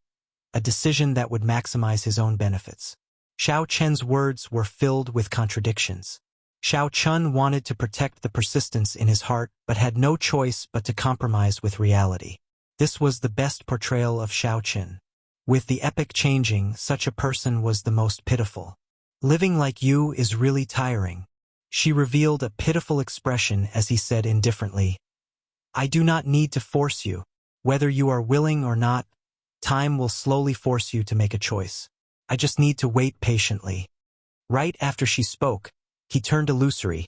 a decision that would maximize his own benefits. Xiao Chen's words were filled with contradictions. Xiao Chun wanted to protect the persistence in his heart but had no choice but to compromise with reality. This was the best portrayal of Xiao Chen. With the epic changing, such a person was the most pitiful. Living like you is really tiring. She revealed a pitiful expression as he said indifferently, I do not need to force you. Whether you are willing or not, time will slowly force you to make a choice. I just need to wait patiently. Right after she spoke, he turned illusory,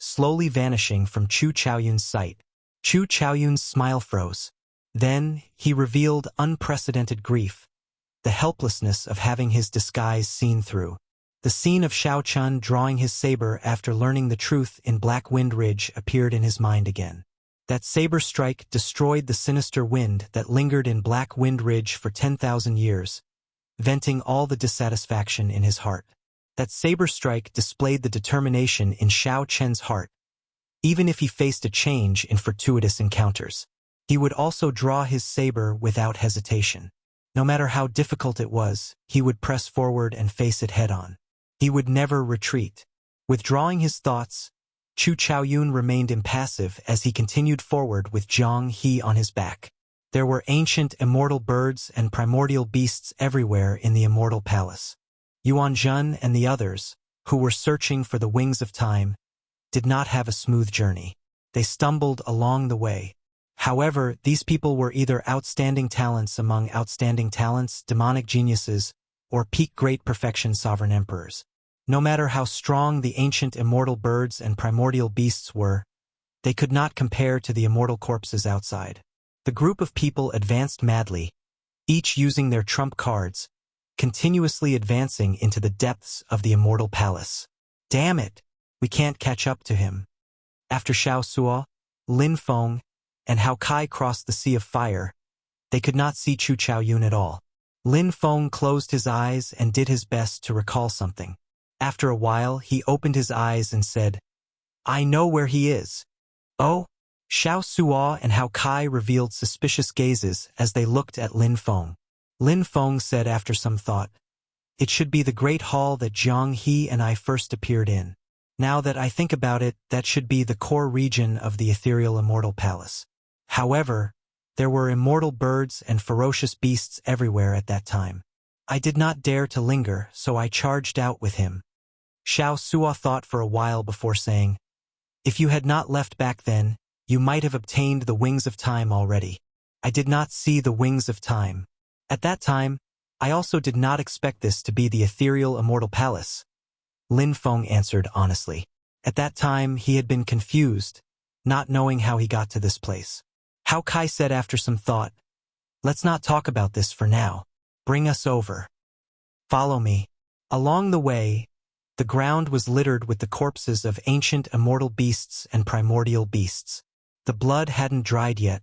slowly vanishing from Chu Chaoyun's sight. Chu Chaoyun's smile froze. Then, he revealed unprecedented grief, the helplessness of having his disguise seen through. The scene of Xiao Chun drawing his saber after learning the truth in Black Wind Ridge appeared in his mind again. That saber strike destroyed the sinister wind that lingered in Black Wind Ridge for 10,000 years, venting all the dissatisfaction in his heart. That saber strike displayed the determination in Xiao Chen's heart. Even if he faced a change in fortuitous encounters, he would also draw his saber without hesitation. No matter how difficult it was, he would press forward and face it head-on. He would never retreat. Withdrawing his thoughts, Chu Chaoyun remained impassive as he continued forward with Zhang He on his back. There were ancient immortal birds and primordial beasts everywhere in the Immortal Palace. Yuan Zhen and the others, who were searching for the wings of time, did not have a smooth journey. They stumbled along the way. However, these people were either outstanding talents among outstanding talents, demonic geniuses, or peak great perfection sovereign emperors. No matter how strong the ancient immortal birds and primordial beasts were, they could not compare to the immortal corpses outside. The group of people advanced madly, each using their trump cards, continuously advancing into the depths of the Immortal Palace. Damn it! We can't catch up to him. After Xiao Suo, Lin Feng, and Hao Kai crossed the Sea of Fire, they could not see Chu Chaoyun at all. Lin Feng closed his eyes and did his best to recall something. After a while, he opened his eyes and said, I know where he is. Oh? Xiao Suo and Hao Kai revealed suspicious gazes as they looked at Lin Feng. Lin Feng said after some thought, It should be the great hall that Zhang He and I first appeared in. Now that I think about it, that should be the core region of the ethereal Immortal Palace. However, there were immortal birds and ferocious beasts everywhere at that time. I did not dare to linger, so I charged out with him. Xiao Suo thought for a while before saying, If you had not left back then, you might have obtained the wings of time already. I did not see the wings of time. At that time, I also did not expect this to be the ethereal Immortal Palace. Lin Feng answered honestly. At that time, he had been confused, not knowing how he got to this place. Hao Kai said after some thought, Let's not talk about this for now. Bring us over. Follow me. Along the way, the ground was littered with the corpses of ancient immortal beasts and primordial beasts. The blood hadn't dried yet,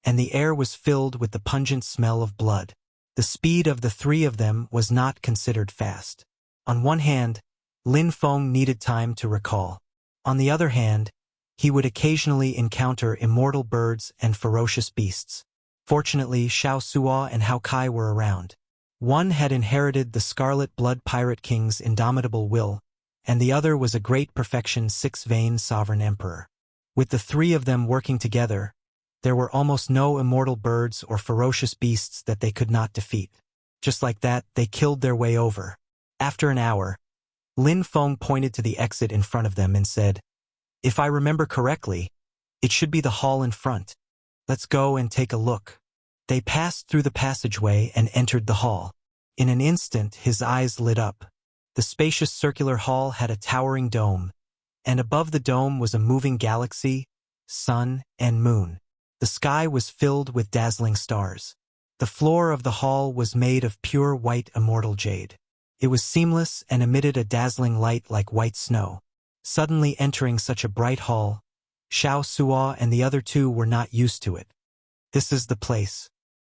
and the air was filled with the pungent smell of blood. The speed of the three of them was not considered fast. On one hand, Lin Feng needed time to recall. On the other hand, he would occasionally encounter immortal birds and ferocious beasts. Fortunately, Xiao Suo and Hao Kai were around. One had inherited the Scarlet Blood Pirate King's indomitable will, and the other was a great perfection six-vein sovereign emperor. With the three of them working together, there were almost no immortal birds or ferocious beasts that they could not defeat. Just like that, they killed their way over. After an hour, Lin Feng pointed to the exit in front of them and said, If I remember correctly, it should be the hall in front. Let's go and take a look. They passed through the passageway and entered the hall. In an instant, his eyes lit up. The spacious circular hall had a towering dome, and above the dome was a moving galaxy, sun, and moon. The sky was filled with dazzling stars. The floor of the hall was made of pure white immortal jade. It was seamless and emitted a dazzling light like white snow. Suddenly entering such a bright hall, Xiao Suo and the other two were not used to it. This is the place,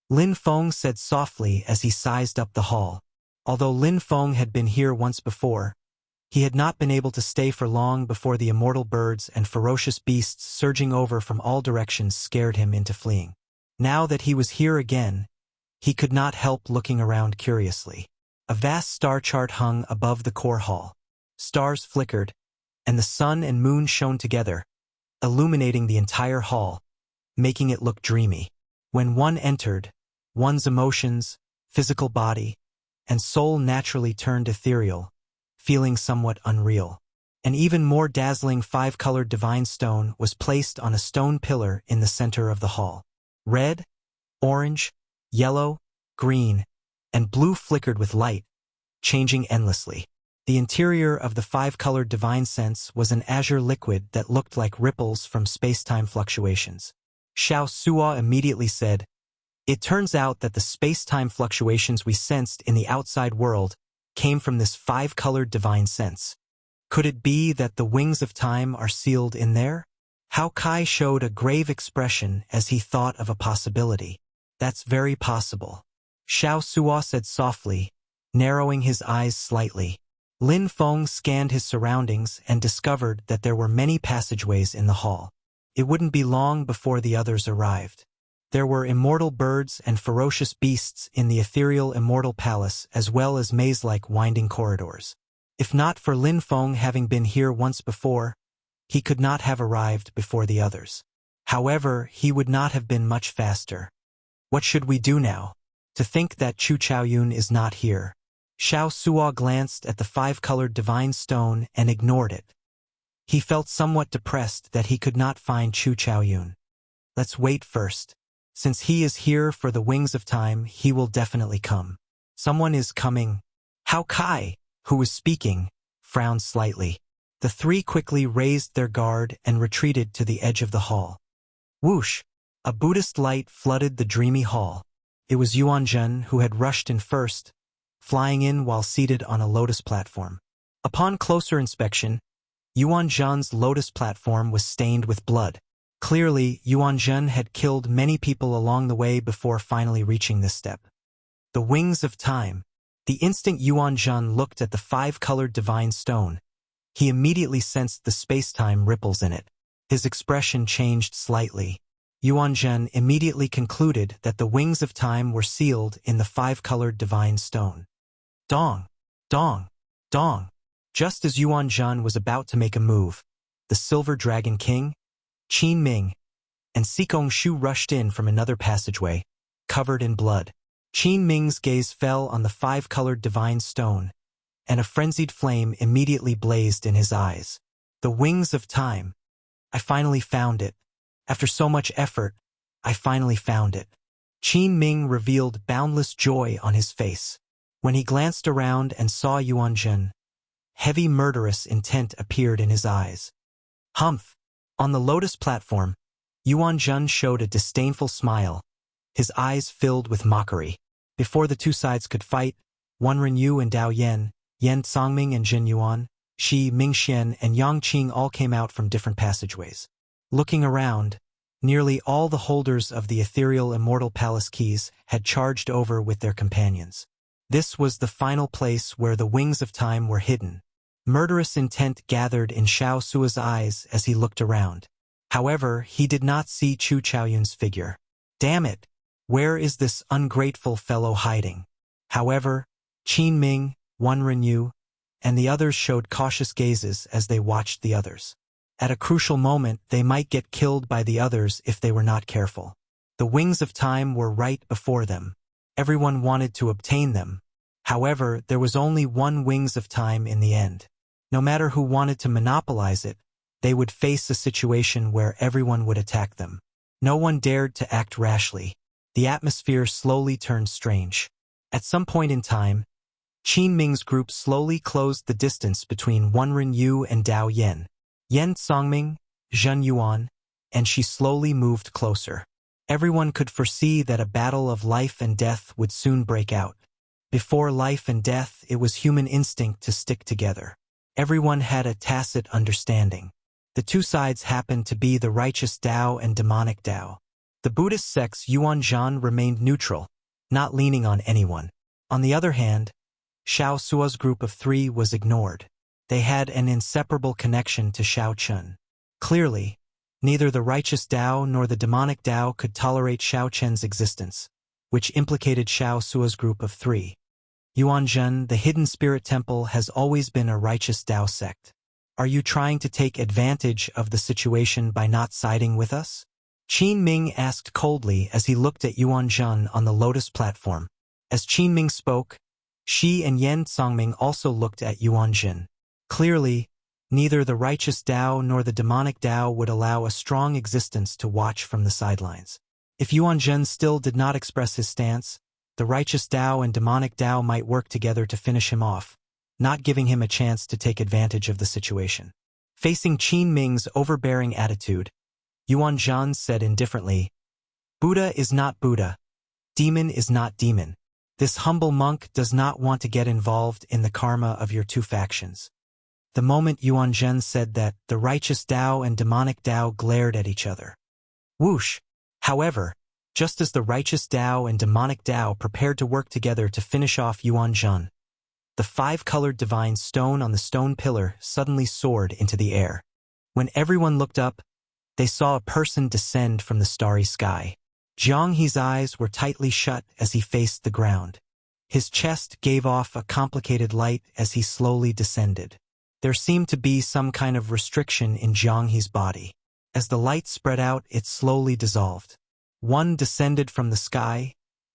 Lin Feng said softly as he sized up the hall. Although Lin Feng had been here once before, he had not been able to stay for long before the immortal birds and ferocious beasts surging over from all directions scared him into fleeing. Now that he was here again, he could not help looking around curiously. A vast star chart hung above the core hall. Stars flickered, and the sun and moon shone together, illuminating the entire hall, making it look dreamy. When one entered, one's emotions, physical body, and soul naturally turned ethereal, feeling somewhat unreal. An even more dazzling five-colored divine stone was placed on a stone pillar in the center of the hall. Red, orange, yellow, green, and blue flickered with light, changing endlessly. The interior of the five-colored divine sense was an azure liquid that looked like ripples from space-time fluctuations. Xiao Suo immediately said, "It turns out that the space-time fluctuations we sensed in the outside world came from this five-colored divine sense. Could it be that the wings of time are sealed in there?" Hao Kai showed a grave expression as he thought of a possibility. "That's very possible," Xiao Suo said softly, narrowing his eyes slightly. Lin Feng scanned his surroundings and discovered that there were many passageways in the hall. It wouldn't be long before the others arrived. There were immortal birds and ferocious beasts in the ethereal Immortal Palace as well as maze-like winding corridors. If not for Lin Feng having been here once before, he could not have arrived before the others. However, he would not have been much faster. What should we do now? To think that Chu Chaoyun is not here. Xiao Suo glanced at the five-colored divine stone and ignored it. He felt somewhat depressed that he could not find Chu Chaoyun. Let's wait first. Since he is here for the wings of time, he will definitely come. Someone is coming. Hao Kai, who was speaking, frowned slightly. The three quickly raised their guard and retreated to the edge of the hall. Whoosh! A Buddhist light flooded the dreamy hall. It was Yuanzhen who had rushed in first, flying in while seated on a lotus platform. Upon closer inspection, Yuanzhen's lotus platform was stained with blood. Clearly, Yuanzhen had killed many people along the way before finally reaching this step. The wings of time. The instant Yuanzhen looked at the five-colored divine stone, he immediately sensed the space-time ripples in it. His expression changed slightly. Yuanzhen immediately concluded that the wings of time were sealed in the five-colored divine stone. Dong! Dong! Dong! Just as Yuanzhen was about to make a move, the Silver Dragon King, Qin Ming, and Sikong Shu rushed in from another passageway, covered in blood. Qin Ming's gaze fell on the five-colored divine stone, and a frenzied flame immediately blazed in his eyes. The wings of time. I finally found it. After so much effort, I finally found it. Qin Ming revealed boundless joy on his face. When he glanced around and saw Yuanzhen, heavy murderous intent appeared in his eyes. Humph! On the lotus platform, Yuanzhen showed a disdainful smile, his eyes filled with mockery. Before the two sides could fight, Wan Renyu and Dao Yan, Yan Songming and Jin Yuan, Shi Mingxian and Yang Qing all came out from different passageways. Looking around, nearly all the holders of the ethereal Immortal Palace keys had charged over with their companions. This was the final place where the wings of time were hidden. Murderous intent gathered in Xiao Suo's eyes as he looked around. However, he did not see Chu Chaoyun's figure. Damn it! Where is this ungrateful fellow hiding? However, Qin Ming, Wan Renyu, and the others showed cautious gazes as they watched the others. At a crucial moment, they might get killed by the others if they were not careful. The wings of time were right before them. Everyone wanted to obtain them. However, there was only one wings of time in the end. No matter who wanted to monopolize it, they would face a situation where everyone would attack them. No one dared to act rashly. The atmosphere slowly turned strange. At some point in time, Qin Ming's group slowly closed the distance between Wan Renyu and Dao Yan. Yan Songming, Zhen Yuan, and she slowly moved closer. Everyone could foresee that a battle of life and death would soon break out. Before life and death, it was human instinct to stick together. Everyone had a tacit understanding. The two sides happened to be the righteous Tao and demonic Tao. The Buddhist sects Yuanzhan remained neutral, not leaning on anyone. On the other hand, Xiao Suo's group of three was ignored. They had an inseparable connection to Xiao Chun. Clearly, neither the righteous Tao nor the demonic Tao could tolerate Xiao Chen's existence, which implicated Xiao Suo's group of three. Yuanzhan, the hidden spirit temple, has always been a righteous Tao sect. Are you trying to take advantage of the situation by not siding with us? Qin Ming asked coldly as he looked at Yuanzhan on the lotus platform. As Qin Ming spoke, Shi and Yan Songming also looked at Yuanzhan. Clearly, neither the righteous Tao nor the demonic Tao would allow a strong existence to watch from the sidelines. If Yuanzhan still did not express his stance, the righteous Tao and demonic Tao might work together to finish him off, not giving him a chance to take advantage of the situation. Facing Qin Ming's overbearing attitude, Yuanzhan said indifferently, "Buddha is not Buddha. Demon is not demon. This humble monk does not want to get involved in the karma of your two factions." The moment Yuanzhan said that, the righteous Tao and demonic Tao glared at each other. Whoosh! However, just as the righteous Tao and demonic Tao prepared to work together to finish off Yuanzhan, the five-colored divine stone on the stone pillar suddenly soared into the air. When everyone looked up, they saw a person descend from the starry sky. Jiang He's eyes were tightly shut as he faced the ground. His chest gave off a complicated light as he slowly descended. There seemed to be some kind of restriction in Jiang He's body. As the light spread out, it slowly dissolved. One descended from the sky,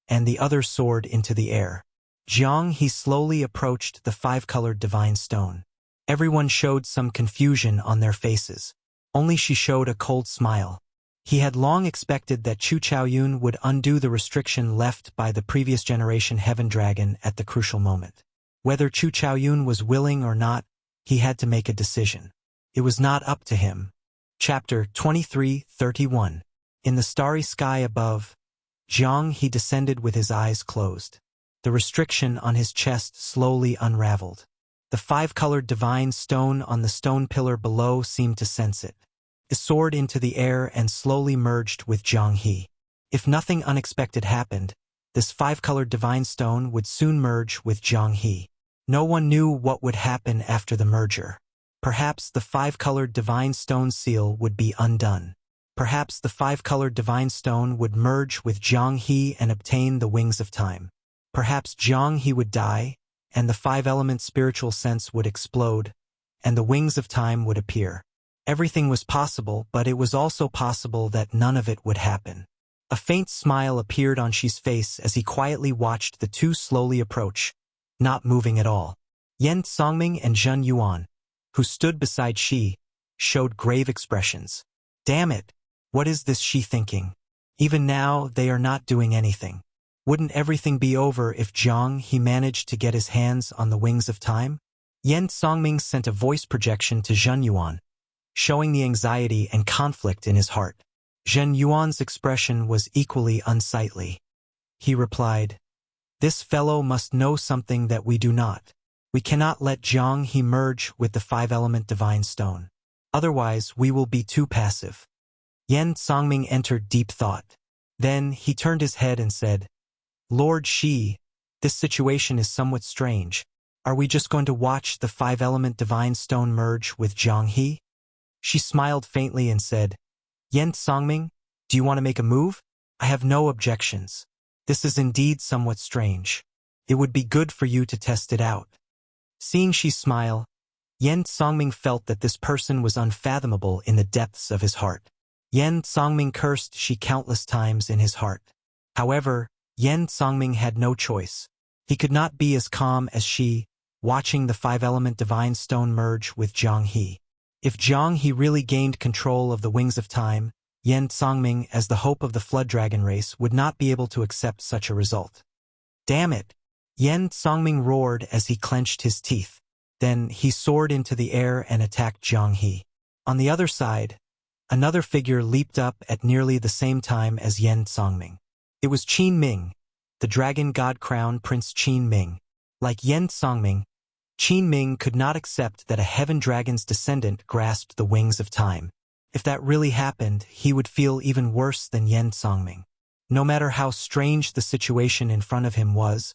and the other soared into the air. Jiang He slowly approached the five-colored divine stone. Everyone showed some confusion on their faces. Only she showed a cold smile. He had long expected that Chu Chaoyun would undo the restriction left by the previous generation Heaven Dragon at the crucial moment. Whether Chu Chaoyun was willing or not, he had to make a decision. It was not up to him. Chapter 23:31. In the starry sky above, Jiang He descended with his eyes closed. The restriction on his chest slowly unraveled. The five-colored divine stone on the stone pillar below seemed to sense it. It soared into the air and slowly merged with Jiang He. If nothing unexpected happened, this five-colored divine stone would soon merge with Jiang He. No one knew what would happen after the merger. Perhaps the five-colored divine stone seal would be undone. Perhaps the five-colored divine stone would merge with Jiang He and obtain the wings of time. Perhaps Jiang He would die, and the five-element spiritual sense would explode, and the wings of time would appear. Everything was possible, but it was also possible that none of it would happen. A faint smile appeared on Shi's face as he quietly watched the two slowly approach, not moving at all. Yan Songming and Zhen Yuan, who stood beside Shi, showed grave expressions. Damn it! What is this Shi thinking? Even now, they are not doing anything. Wouldn't everything be over if Jiang He managed to get his hands on the wings of time? Yan Songming sent a voice projection to Zhen Yuan, showing the anxiety and conflict in his heart. Zhen Yuan's expression was equally unsightly. He replied, "This fellow must know something that we do not. We cannot let Jiang He merge with the five-element divine stone. Otherwise, we will be too passive." Yan Songming entered deep thought. Then he turned his head and said, "Lord Shi, this situation is somewhat strange. Are we just going to watch the five-element divine stone merge with Jiang He?" She smiled faintly and said, "Yan Songming, do you want to make a move? I have no objections. This is indeed somewhat strange. It would be good for you to test it out." Seeing she smile, Yan Songming felt that this person was unfathomable in the depths of his heart. Yan Songming cursed Shi countless times in his heart. However, Yan Songming had no choice. He could not be as calm as Shi, watching the five-element divine stone merge with Jiang He. If Jiang He really gained control of the wings of time, Yan Songming, as the hope of the Flood Dragon race, would not be able to accept such a result. Damn it! Yan Songming roared as he clenched his teeth. Then he soared into the air and attacked Jiang He. On the other side, another figure leaped up at nearly the same time as Yan Songming. It was Qin Ming, the Dragon God Crown Prince Qin Ming. Like Yan Songming, Qin Ming could not accept that a heaven dragon's descendant grasped the wings of time. If that really happened, he would feel even worse than Yen Songming. No matter how strange the situation in front of him was,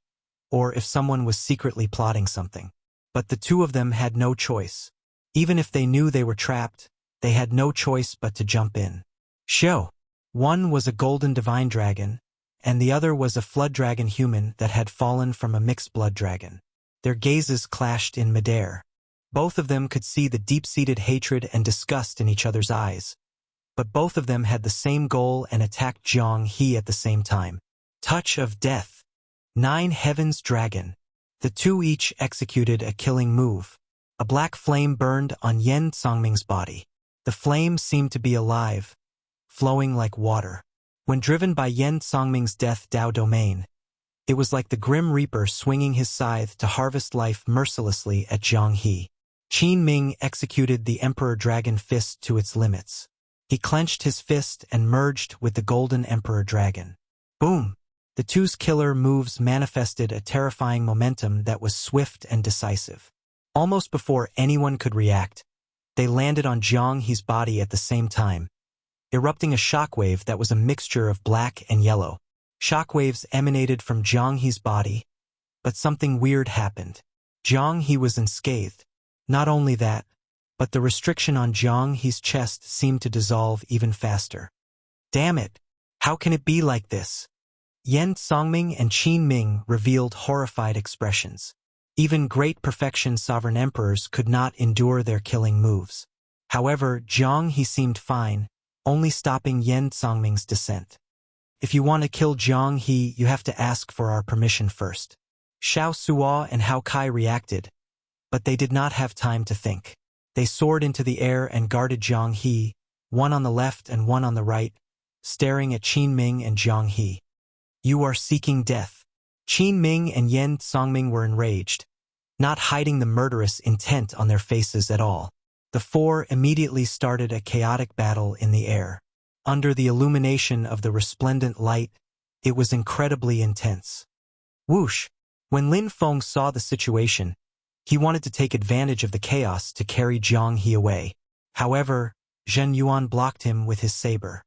or if someone was secretly plotting something. But the two of them had no choice. Even if they knew they were trapped, they had no choice but to jump in. Show. One was a golden divine dragon, and the other was a flood dragon human that had fallen from a mixed blood dragon. Their gazes clashed in midair. Both of them could see the deep-seated hatred and disgust in each other's eyes. But both of them had the same goal and attacked Zhang He at the same time. Touch of Death. 9 Heavens Dragon. The two each executed a killing move. A black flame burned on Yen Songming's body. The flame seemed to be alive, flowing like water. When driven by Yen Songming's Death Dao domain, it was like the Grim Reaper swinging his scythe to harvest life mercilessly at Zhang He. Qin Ming executed the Emperor Dragon Fist to its limits. He clenched his fist and merged with the Golden Emperor Dragon. Boom! The two's killer moves manifested a terrifying momentum that was swift and decisive. Almost before anyone could react, they landed on Zhang He's body at the same time, erupting a shockwave that was a mixture of black and yellow. Shockwaves emanated from Zhang He's body, but something weird happened. Zhang He was unscathed. Not only that, but the restriction on Zhang He's chest seemed to dissolve even faster. Damn it! How can it be like this? Yen Songming and Qin Ming revealed horrified expressions. Even great perfection sovereign emperors could not endure their killing moves. However, Zhang He seemed fine, only stopping Yen Songming's descent. If you want to kill Zhang He, you have to ask for our permission first. Xiao Suo and Hao Kai reacted, but they did not have time to think. They soared into the air and guarded Zhang He, one on the left and one on the right, staring at Qin Ming and Zhang He. You are seeking death. Qin Ming and Yen Songming were enraged, not hiding the murderous intent on their faces at all. The four immediately started a chaotic battle in the air. Under the illumination of the resplendent light, it was incredibly intense. Whoosh! When Lin Feng saw the situation, he wanted to take advantage of the chaos to carry Zhang He away. However, Zhen Yuan blocked him with his saber.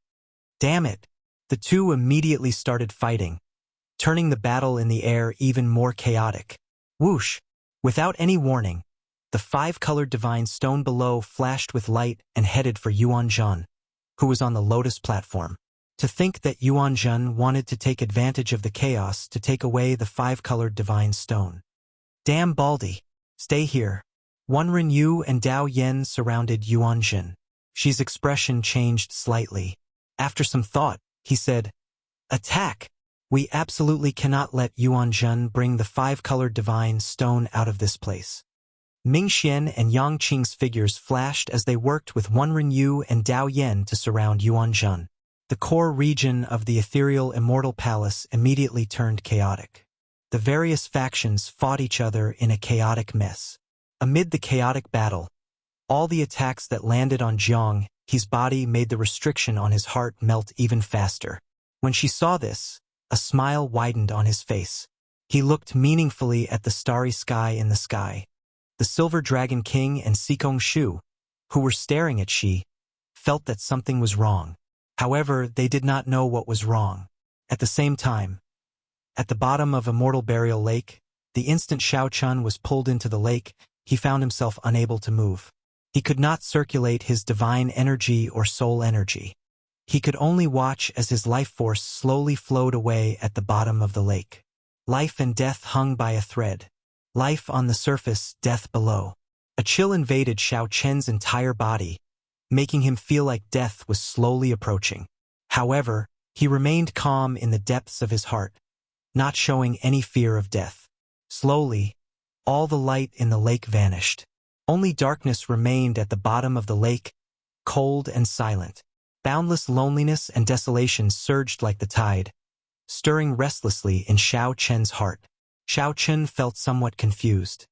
Damn it! The two immediately started fighting, turning the battle in the air even more chaotic. Whoosh! Without any warning, the 5-colored divine stone below flashed with light and headed for Yuan Zhen, who was on the lotus platform. To think that Yuan Zhen wanted to take advantage of the chaos to take away the 5-colored divine stone. Damn Baldy! Stay here. Wenren Yu and Dao Yen surrounded Yuan Zhen. She's expression changed slightly. After some thought, he said, Attack! We absolutely cannot let Yuan Zhen bring the 5-colored divine stone out of this place. Ming Xian and Yang Qing's figures flashed as they worked with Wenren Yu and Dao Yen to surround Yuan Zhen. The core region of the ethereal Immortal Palace immediately turned chaotic. The various factions fought each other in a chaotic mess. Amid the chaotic battle, all the attacks that landed on Zhang He's body made the restriction on his heart melt even faster. When she saw this, a smile widened on his face. He looked meaningfully at the starry sky in the sky. The Silver Dragon King and Sikong Shu, who were staring at Shi, felt that something was wrong. However, they did not know what was wrong. At the same time, at the bottom of Immortal Burial Lake, the instant Xiao Chun was pulled into the lake, he found himself unable to move. He could not circulate his divine energy or soul energy. He could only watch as his life force slowly flowed away at the bottom of the lake. Life and death hung by a thread. Life on the surface, death below. A chill invaded Xiao Chen's entire body, making him feel like death was slowly approaching. However, he remained calm in the depths of his heart, not showing any fear of death. Slowly, all the light in the lake vanished. Only darkness remained at the bottom of the lake, cold and silent. Boundless loneliness and desolation surged like the tide, stirring restlessly in Xiao Chen's heart. Xiao Chen felt somewhat confused.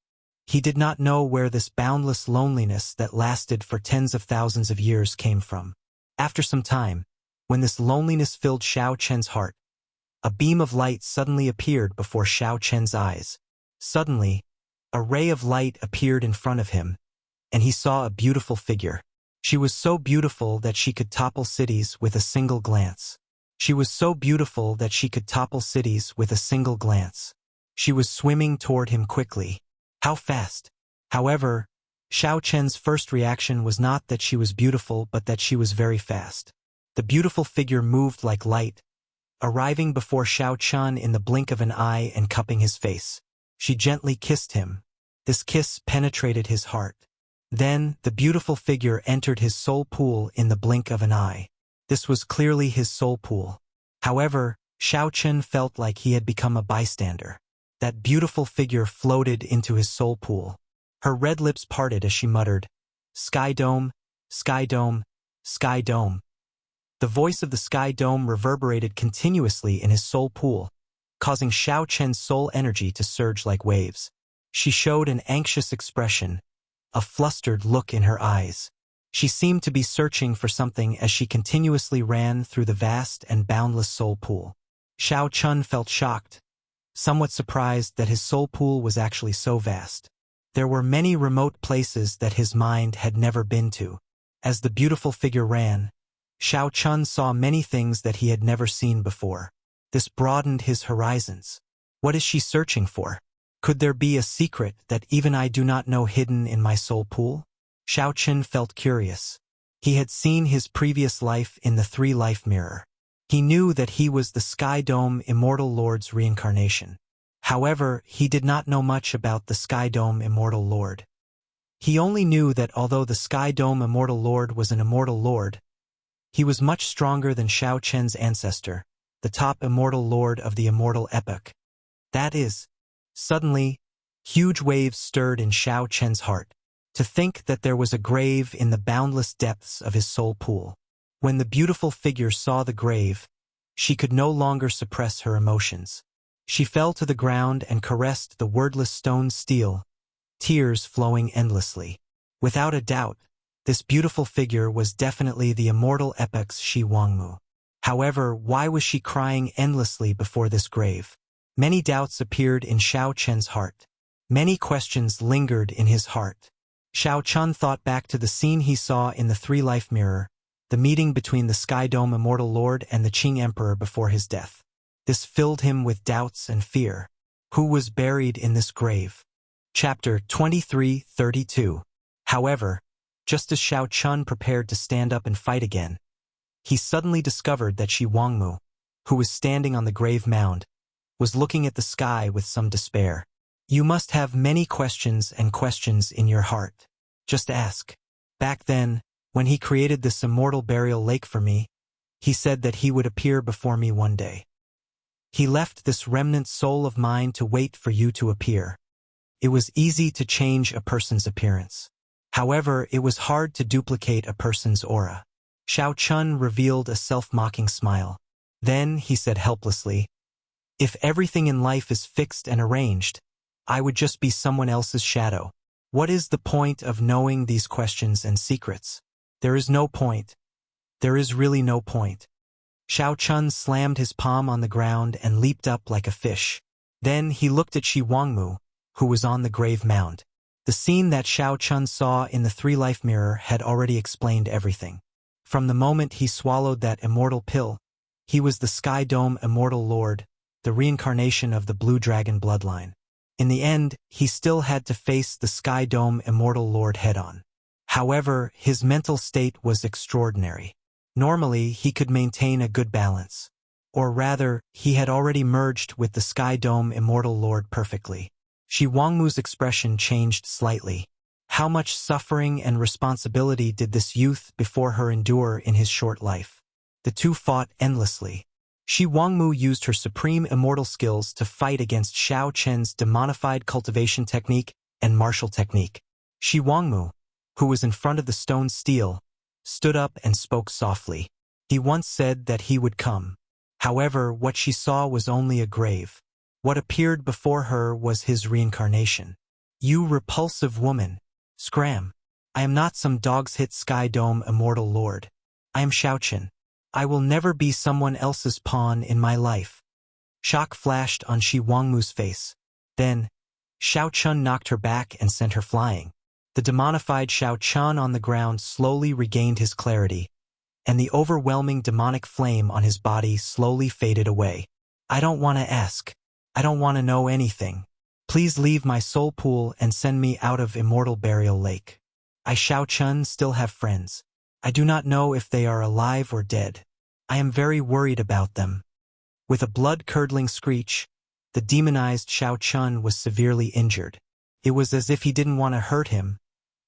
He did not know where this boundless loneliness that lasted for tens of thousands of years came from. After some time, when this loneliness filled Xiao Chen's heart, a beam of light suddenly appeared before Xiao Chen's eyes. Suddenly, A ray of light appeared in front of him, and he saw a beautiful figure. She was so beautiful that she could topple cities with a single glance. She was so beautiful that she could topple cities with a single glance. She was swimming toward him quickly. How fast? However, Xiao Chen's first reaction was not that she was beautiful but that she was very fast. The beautiful figure moved like light, arriving before Xiao Chen in the blink of an eye and cupping his face. She gently kissed him. This kiss penetrated his heart. Then, the beautiful figure entered his soul pool in the blink of an eye. This was clearly his soul pool. However, Xiao Chen felt like he had become a bystander. That beautiful figure floated into his soul pool. Her red lips parted as she muttered, "Sky Dome, Sky Dome, Sky Dome." The voice of the Sky Dome reverberated continuously in his soul pool, causing Xiao Chen's soul energy to surge like waves. She showed an anxious expression, a flustered look in her eyes. She seemed to be searching for something as she continuously ran through the vast and boundless soul pool. Xiao Chen felt shocked, somewhat surprised that his soul pool was actually so vast. There were many remote places that his mind had never been to. As the beautiful figure ran, Xiao Chen saw many things that he had never seen before. This broadened his horizons. What is she searching for? Could there be a secret that even I do not know hidden in my soul pool? Xiao Chen felt curious. He had seen his previous life in the three-life mirror. He knew that he was the Sky Dome Immortal Lord's reincarnation. However, he did not know much about the Sky Dome Immortal Lord. He only knew that although the Sky Dome Immortal Lord was an immortal lord, he was much stronger than Xiao Chen's ancestor, the top immortal lord of the immortal epoch. That is, suddenly, huge waves stirred in Xiao Chen's heart. To think that there was a grave in the boundless depths of his soul pool. When the beautiful figure saw the grave, she could no longer suppress her emotions. She fell to the ground and caressed the wordless stone steel, tears flowing endlessly. Without a doubt, this beautiful figure was definitely the immortal epoch's Shi Wangmu. However, why was she crying endlessly before this grave? Many doubts appeared in Xiao Chen's heart. Many questions lingered in his heart. Xiao Chen thought back to the scene he saw in the three-life mirror, the meeting between the Sky Dome Immortal Lord and the Qing Emperor before his death. This filled him with doubts and fear. Who was buried in this grave? Chapter 23:32. However, just as Xiao Chen prepared to stand up and fight again, he suddenly discovered that Shi Wangmu, who was standing on the grave mound, was looking at the sky with some despair. You must have many questions and questions in your heart. Just ask. Back then, when he created this immortal burial lake for me, he said that he would appear before me one day. He left this remnant soul of mine to wait for you to appear. It was easy to change a person's appearance. However, it was hard to duplicate a person's aura. Xiao Chen revealed a self-mocking smile. Then he said helplessly, "If everything in life is fixed and arranged, I would just be someone else's shadow. What is the point of knowing these questions and secrets? There is no point. There is really no point." Xiao Chen slammed his palm on the ground and leaped up like a fish. Then he looked at Shi Wangmu, who was on the grave mound. The scene that Xiao Chen saw in the three-life mirror had already explained everything. From the moment he swallowed that immortal pill, he was the Sky Dome Immortal Lord, the reincarnation of the Blue Dragon bloodline. In the end, he still had to face the Sky Dome Immortal Lord head-on. However, his mental state was extraordinary. Normally, he could maintain a good balance. Or rather, he had already merged with the Sky Dome Immortal Lord perfectly. Shi Wangmu's expression changed slightly. How much suffering and responsibility did this youth before her endure in his short life? The two fought endlessly. Shi Wangmu used her supreme immortal skills to fight against Xiao Chen's demonified cultivation technique and martial technique. Shi Wangmu, who was in front of the stone steel, stood up and spoke softly. He once said that he would come. However, what she saw was only a grave. What appeared before her was his reincarnation. "You repulsive woman. Scram. I am not some dog's hit Sky Dome Immortal Lord. I am Xiao Chen. I will never be someone else's pawn in my life." Shock flashed on Shi Wangmu's face. Then, Xiao Chun knocked her back and sent her flying. The demonified Xiao Chun on the ground slowly regained his clarity, and the overwhelming demonic flame on his body slowly faded away. I don't want to ask. I don't want to know anything. Please leave my soul pool and send me out of Immortal Burial Lake. I Xiao Chun still have friends. I do not know if they are alive or dead. I am very worried about them. With a blood-curdling screech, the demonized Xiao Chun was severely injured. It was as if he didn't want to hurt him,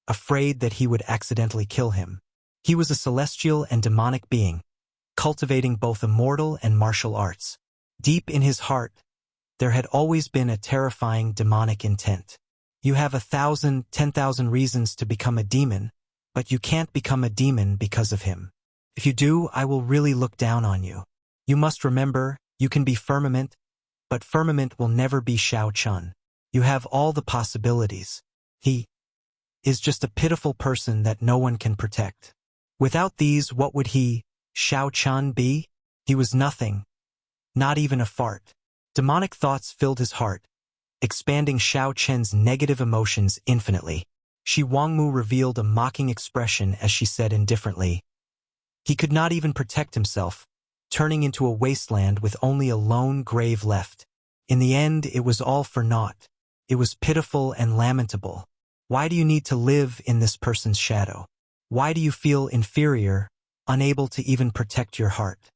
afraid that he would accidentally kill him. He was a celestial and demonic being, cultivating both immortal and martial arts. Deep in his heart, there had always been a terrifying demonic intent. You have 1,000, 10,000 reasons to become a demon, but you can't become a demon because of him. If you do, I will really look down on you. You must remember, you can be firmament, but firmament will never be Xiao Chun. You have all the possibilities. He is just a pitiful person that no one can protect. Without these, what would he, Xiao Chun, be? He was nothing. Not even a fart. Demonic thoughts filled his heart, expanding Xiao Chen's negative emotions infinitely. Shi Wangmu revealed a mocking expression as she said indifferently, he could not even protect himself, turning into a wasteland with only a lone grave left. In the end, it was all for naught. It was pitiful and lamentable. Why do you need to live in this person's shadow? Why do you feel inferior, unable to even protect your heart?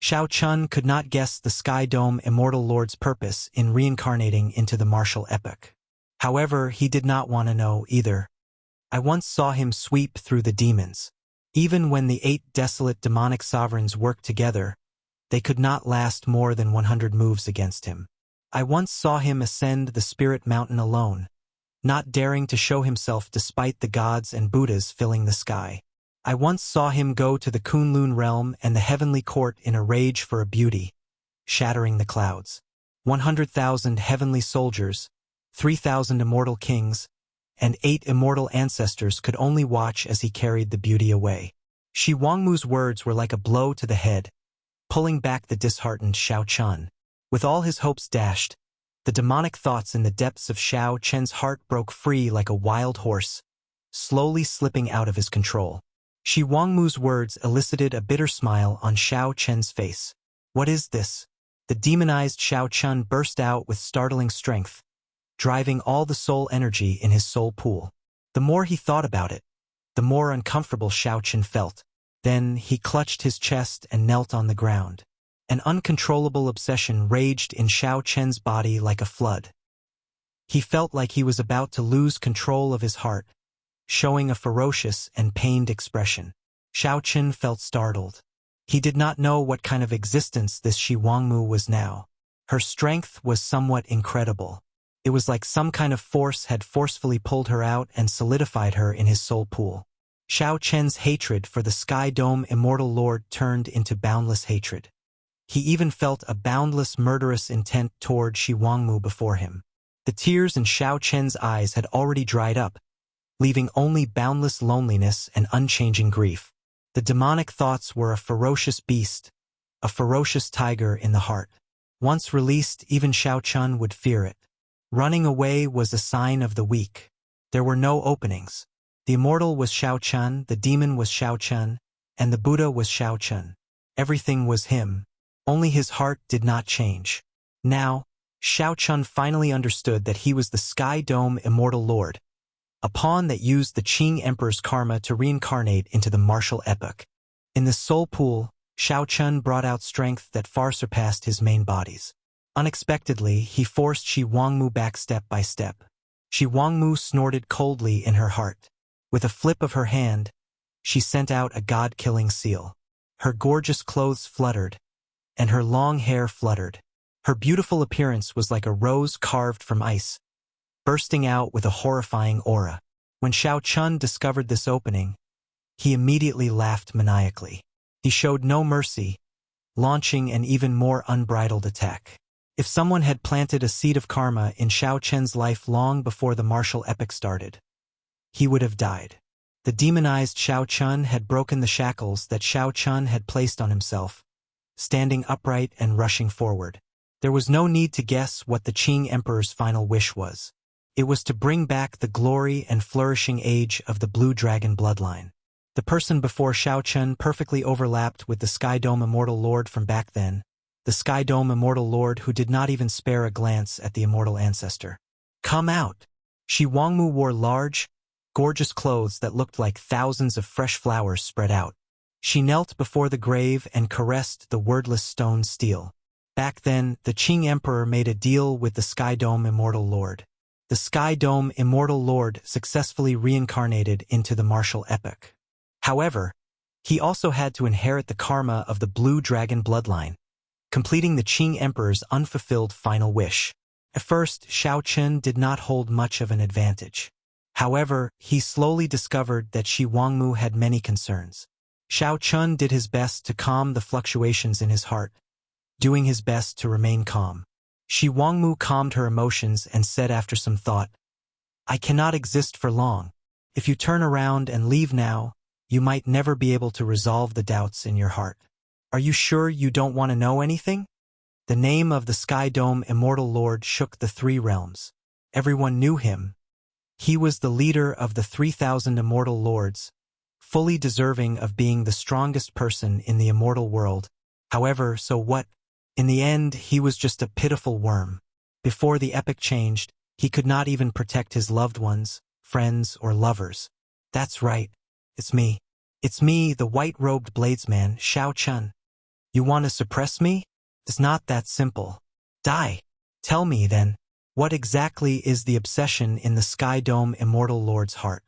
Xiao Chun could not guess the Sky Dome Immortal Lord's purpose in reincarnating into the martial epoch. However, he did not want to know either. I once saw him sweep through the demons. Even when the 8 desolate demonic sovereigns worked together, they could not last more than 100 moves against him. I once saw him ascend the Spirit Mountain alone, not daring to show himself despite the gods and Buddhas filling the sky. I once saw him go to the Kunlun realm and the heavenly court in a rage for a beauty, shattering the clouds. 100,000 heavenly soldiers, 3,000 immortal kings, and 8 immortal ancestors could only watch as he carried the beauty away. Shi Wangmu's words were like a blow to the head, pulling back the disheartened Xiao Chun. With all his hopes dashed, the demonic thoughts in the depths of Xiao Chen's heart broke free like a wild horse, slowly slipping out of his control. Shi Wangmu's words elicited a bitter smile on Xiao Chen's face. What is this? The demonized Xiao Chun burst out with startling strength, driving all the soul energy in his soul pool. The more he thought about it, the more uncomfortable Xiao Chun felt. Then he clutched his chest and knelt on the ground. An uncontrollable obsession raged in Xiao Chen's body like a flood. He felt like he was about to lose control of his heart, showing a ferocious and pained expression. Xiao Chen felt startled. He did not know what kind of existence this Shi Wangmu was now. Her strength was somewhat incredible. It was like some kind of force had forcefully pulled her out and solidified her in his soul pool. Xiao Chen's hatred for the Sky Dome Immortal Lord turned into boundless hatred. He even felt a boundless murderous intent toward Shi Wangmu before him. The tears in Xiao Chen's eyes had already dried up, leaving only boundless loneliness and unchanging grief. The demonic thoughts were a ferocious beast, a ferocious tiger in the heart. Once released, even Xiao Chun would fear it. Running away was a sign of the weak. There were no openings. The immortal was Xiao Chun, the demon was Xiao Chun, and the Buddha was Xiao Chun. Everything was him. Only his heart did not change. Now, Xiao Chun finally understood that he was the Sky Dome Immortal Lord, a pawn that used the Qing Emperor's karma to reincarnate into the martial epoch. In the soul pool, Xiao Chun brought out strength that far surpassed his main bodies. Unexpectedly, he forced Shi Wangmu back step by step. Shi Wangmu snorted coldly in her heart. With a flip of her hand, she sent out a god-killing seal. Her gorgeous clothes fluttered, and her long hair fluttered. Her beautiful appearance was like a rose carved from ice, bursting out with a horrifying aura. When Xiao Chun discovered this opening, he immediately laughed maniacally. He showed no mercy, launching an even more unbridled attack. If someone had planted a seed of karma in Xiao Chen's life long before the martial epoch started, he would have died. The demonized Xiao Chun had broken the shackles that Xiao Chun had placed on himself, standing upright and rushing forward. There was no need to guess what the Qing Emperor's final wish was. It was to bring back the glory and flourishing age of the Blue Dragon bloodline. The person before Shao Chun perfectly overlapped with the Sky Dome Immortal Lord from back then, the Sky Dome Immortal Lord who did not even spare a glance at the immortal ancestor. Come out! Shi Wangmu wore large, gorgeous clothes that looked like thousands of fresh flowers spread out. She knelt before the grave and caressed the wordless stone steel. Back then, the Qing Emperor made a deal with the Sky Dome Immortal Lord. The Sky Dome Immortal Lord successfully reincarnated into the martial epic. However, he also had to inherit the karma of the Blue Dragon bloodline, completing the Qing Emperor's unfulfilled final wish. At first, Shao Chun did not hold much of an advantage. However, he slowly discovered that Shi Wangmu had many concerns. Shao Chun did his best to calm the fluctuations in his heart, doing his best to remain calm. Shi Wangmu calmed her emotions and said after some thought, "I cannot exist for long. If you turn around and leave now, you might never be able to resolve the doubts in your heart. Are you sure you don't want to know anything?" The name of the Sky Dome Immortal Lord shook the three realms. Everyone knew him. He was the leader of the 3,000 Immortal Lords, fully deserving of being the strongest person in the immortal world. However, so what? In the end, he was just a pitiful worm. Before the epic changed, he could not even protect his loved ones, friends, or lovers. That's right. It's me. It's me, the white-robed bladesman, Shao Chun. You want to suppress me? It's not that simple. Die. Tell me, then, what exactly is the obsession in the Sky Dome Immortal Lord's heart?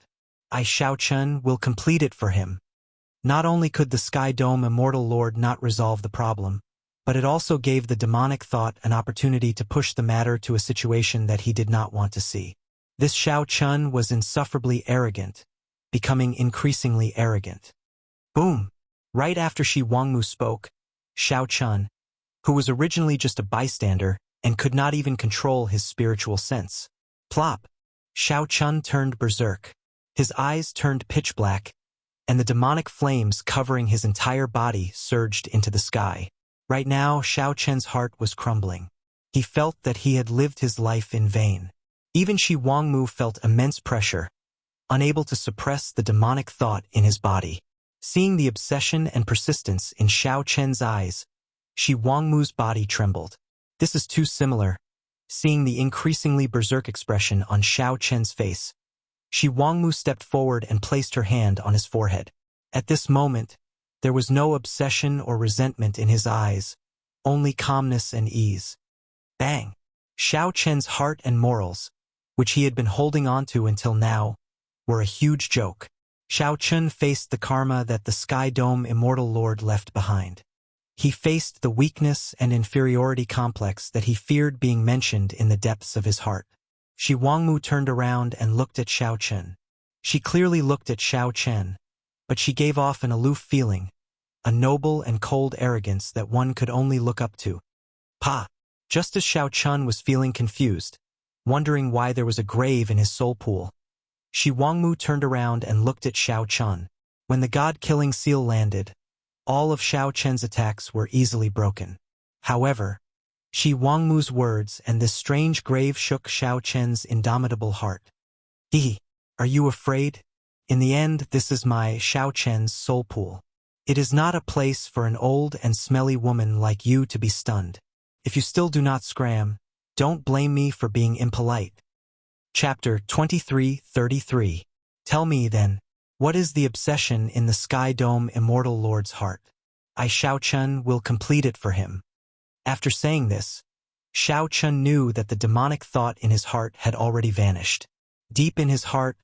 I, Shao Chun, will complete it for him. Not only could the Sky Dome Immortal Lord not resolve the problem, but it also gave the demonic thought an opportunity to push the matter to a situation that he did not want to see. This Shao Chun was insufferably arrogant, becoming increasingly arrogant. Boom! Right after Shi Wangmu spoke, Shao Chun, who was originally just a bystander and could not even control his spiritual sense. Plop! Shao Chun turned berserk. His eyes turned pitch black, and the demonic flames covering his entire body surged into the sky. Right now, Shao Chun's heart was crumbling. He felt that he had lived his life in vain. Even Shi Wangmu felt immense pressure, unable to suppress the demonic thought in his body. Seeing the obsession and persistence in Shao Chun's eyes, Shi Wangmu's body trembled. This is too similar. Seeing the increasingly berserk expression on Shao Chun's face, Shi Wangmu stepped forward and placed her hand on his forehead. At this moment, there was no obsession or resentment in his eyes, only calmness and ease. Bang! Shao Chun's heart and morals, which he had been holding on to until now, were a huge joke. Shao Chun faced the karma that the Sky Dome Immortal Lord left behind. He faced the weakness and inferiority complex that he feared being mentioned in the depths of his heart. Shi Wangmu turned around and looked at Shao Chun. She clearly looked at Shao Chun, but she gave off an aloof feeling, a noble and cold arrogance that one could only look up to. Pa! Just as Shao Chun was feeling confused, wondering why there was a grave in his soul pool, Shi Wangmu turned around and looked at Shao Chun. When the god-killing seal landed, all of Shao Chun's attacks were easily broken. However, Shi Wangmu's words and this strange grave shook Shao Chun's indomitable heart. Hee! Are you afraid? In the end, this is my Shao Chun's soul pool. It is not a place for an old and smelly woman like you to be stunned. If you still do not scram, don't blame me for being impolite. Chapter 23:33. Tell me, then, what is the obsession in the Sky Dome Immortal Lord's heart? I, Shao Chun, will complete it for him. After saying this, Shao Chun knew that the demonic thought in his heart had already vanished. Deep in his heart,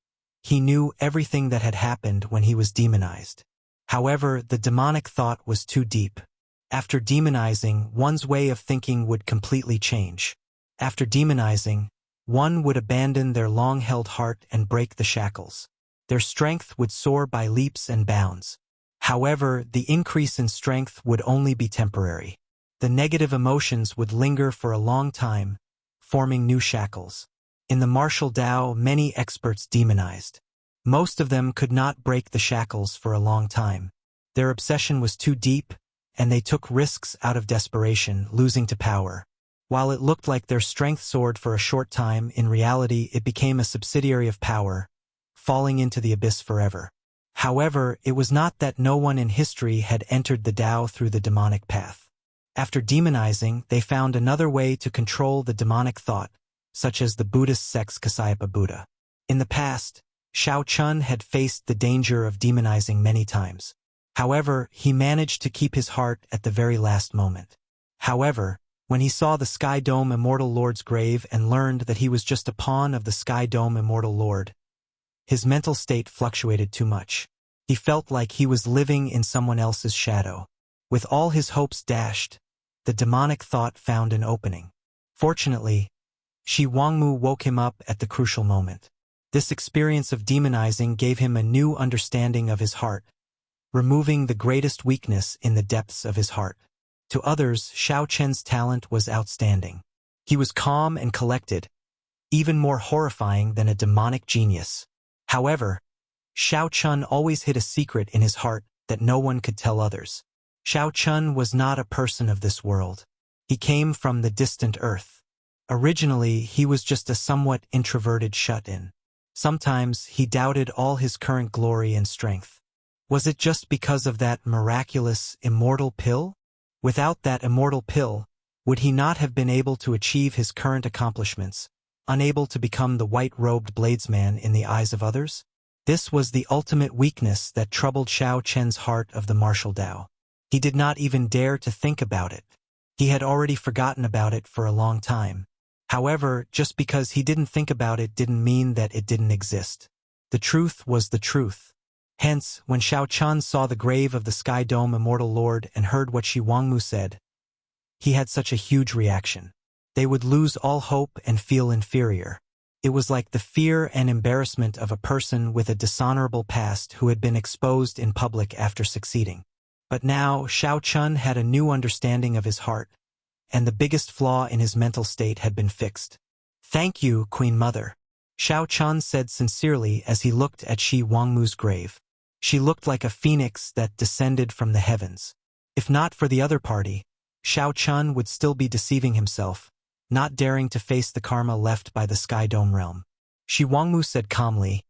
he knew everything that had happened when he was demonized. However, the demonic thought was too deep. After demonizing, one's way of thinking would completely change. After demonizing, one would abandon their long-held heart and break the shackles. Their strength would soar by leaps and bounds. However, the increase in strength would only be temporary. The negative emotions would linger for a long time, forming new shackles. In the martial Tao, many experts demonized. Most of them could not break the shackles for a long time. Their obsession was too deep, and they took risks out of desperation, losing to power. While it looked like their strength soared for a short time, in reality it became a subsidiary of power, falling into the abyss forever. However, it was not that no one in history had entered the Tao through the demonic path. After demonizing, they found another way to control the demonic thought, such as the Buddhist sect's Kasyapa Buddha. In the past, Shao Chun had faced the danger of demonizing many times. However, he managed to keep his heart at the very last moment. However, when he saw the Sky Dome Immortal Lord's grave and learned that he was just a pawn of the Sky Dome Immortal Lord, his mental state fluctuated too much. He felt like he was living in someone else's shadow. With all his hopes dashed, the demonic thought found an opening. Fortunately, Shi Wangmu woke him up at the crucial moment. This experience of demonizing gave him a new understanding of his heart, removing the greatest weakness in the depths of his heart. To others, Shao Chen's talent was outstanding. He was calm and collected, even more horrifying than a demonic genius. However, Shao Chun always hid a secret in his heart that no one could tell others. Shao Chun was not a person of this world. He came from the distant earth. Originally, he was just a somewhat introverted shut-in. Sometimes he doubted all his current glory and strength. Was it just because of that miraculous immortal pill? Without that immortal pill, would he not have been able to achieve his current accomplishments, unable to become the white-robed bladesman in the eyes of others? This was the ultimate weakness that troubled Shao Chen's heart of the martial Tao. He did not even dare to think about it. He had already forgotten about it for a long time. However, just because he didn't think about it didn't mean that it didn't exist. The truth was the truth. Hence, when Shao Chun saw the grave of the Sky Dome Immortal Lord and heard what Shi Wangmu said, he had such a huge reaction. They would lose all hope and feel inferior. It was like the fear and embarrassment of a person with a dishonorable past who had been exposed in public after succeeding. But now, Shao Chun had a new understanding of his heart, and the biggest flaw in his mental state had been fixed. "Thank you, Queen Mother," Shao Chun said sincerely as he looked at Shi Wangmu's grave. She looked like a phoenix that descended from the heavens. If not for the other party, Shao Chun would still be deceiving himself, not daring to face the karma left by the Sky Dome realm. Shi Wangmu said calmly,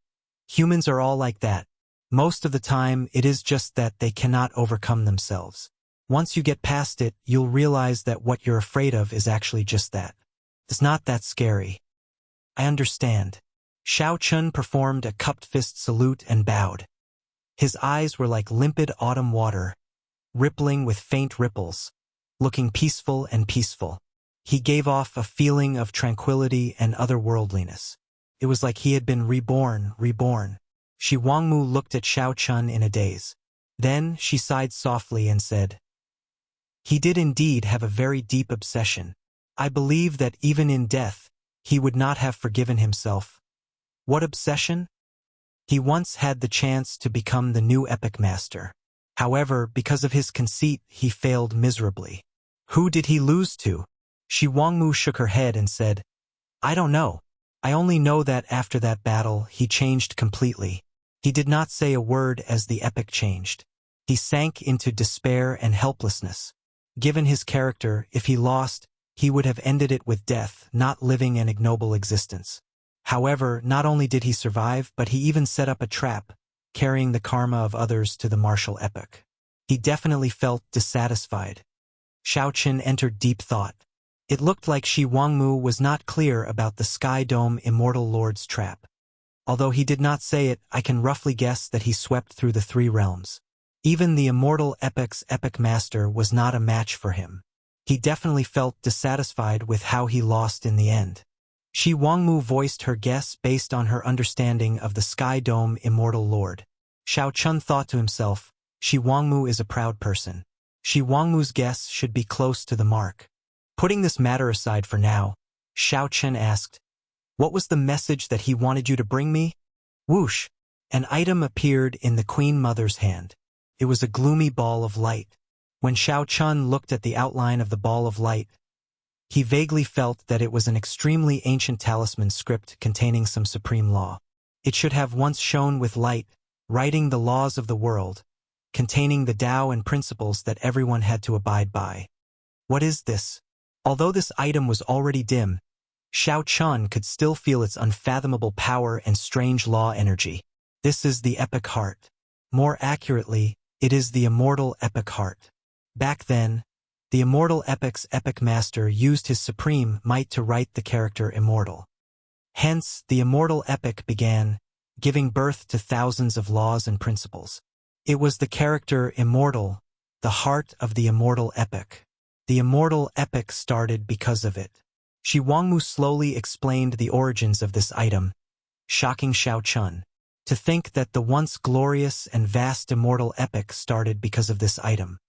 "Humans are all like that. Most of the time, it is just that they cannot overcome themselves. Once you get past it, you'll realize that what you're afraid of is actually just that. It's not that scary." "I understand." Shao Chun performed a cupped fist salute and bowed. His eyes were like limpid autumn water, rippling with faint ripples, looking peaceful and peaceful. He gave off a feeling of tranquility and otherworldliness. It was like he had been reborn. Shi Wangmu looked at Shao Chun in a daze. Then she sighed softly and said, "He did indeed have a very deep obsession. I believe that even in death, he would not have forgiven himself." "What obsession?" "He once had the chance to become the new epic master. However, because of his conceit, he failed miserably." "Who did he lose to?" Shi Wangmu shook her head and said, "I don't know. I only know that after that battle, he changed completely. He did not say a word as the epic changed. He sank into despair and helplessness. Given his character, if he lost, he would have ended it with death, not living an ignoble existence. However, not only did he survive, but he even set up a trap, carrying the karma of others to the martial epic. He definitely felt dissatisfied." Shao Chun entered deep thought. It looked like Shi Wangmu was not clear about the Sky Dome Immortal Lord's trap. Although he did not say it, I can roughly guess that he swept through the 3 realms. Even the Immortal Epic's epic master was not a match for him. He definitely felt dissatisfied with how he lost in the end. Shi Wangmu voiced her guess based on her understanding of the Sky Dome Immortal Lord. Shao Chun thought to himself, Shi Wangmu is a proud person. Shi Wangmu's guess should be close to the mark. Putting this matter aside for now, Shao Chun asked, "What was the message that he wanted you to bring me?" Whoosh! An item appeared in the Queen Mother's hand. It was a gloomy ball of light. When Shao Chun looked at the outline of the ball of light, he vaguely felt that it was an extremely ancient talisman script containing some supreme law. It should have once shone with light, writing the laws of the world, containing the Tao and principles that everyone had to abide by. "What is this?" Although this item was already dim, Xiao Chun could still feel its unfathomable power and strange law energy. This is the epic heart. More accurately, it is the immortal epic heart. Back then, the immortal epic's epic master used his supreme might to write the character immortal. Hence, the immortal epic began, giving birth to thousands of laws and principles. It was the character immortal, the heart of the immortal epic. The immortal epic started because of it. Shi Wangmu slowly explained the origins of this item, shocking Xiao Chun. To think that the once glorious and vast immortal epic started because of this item.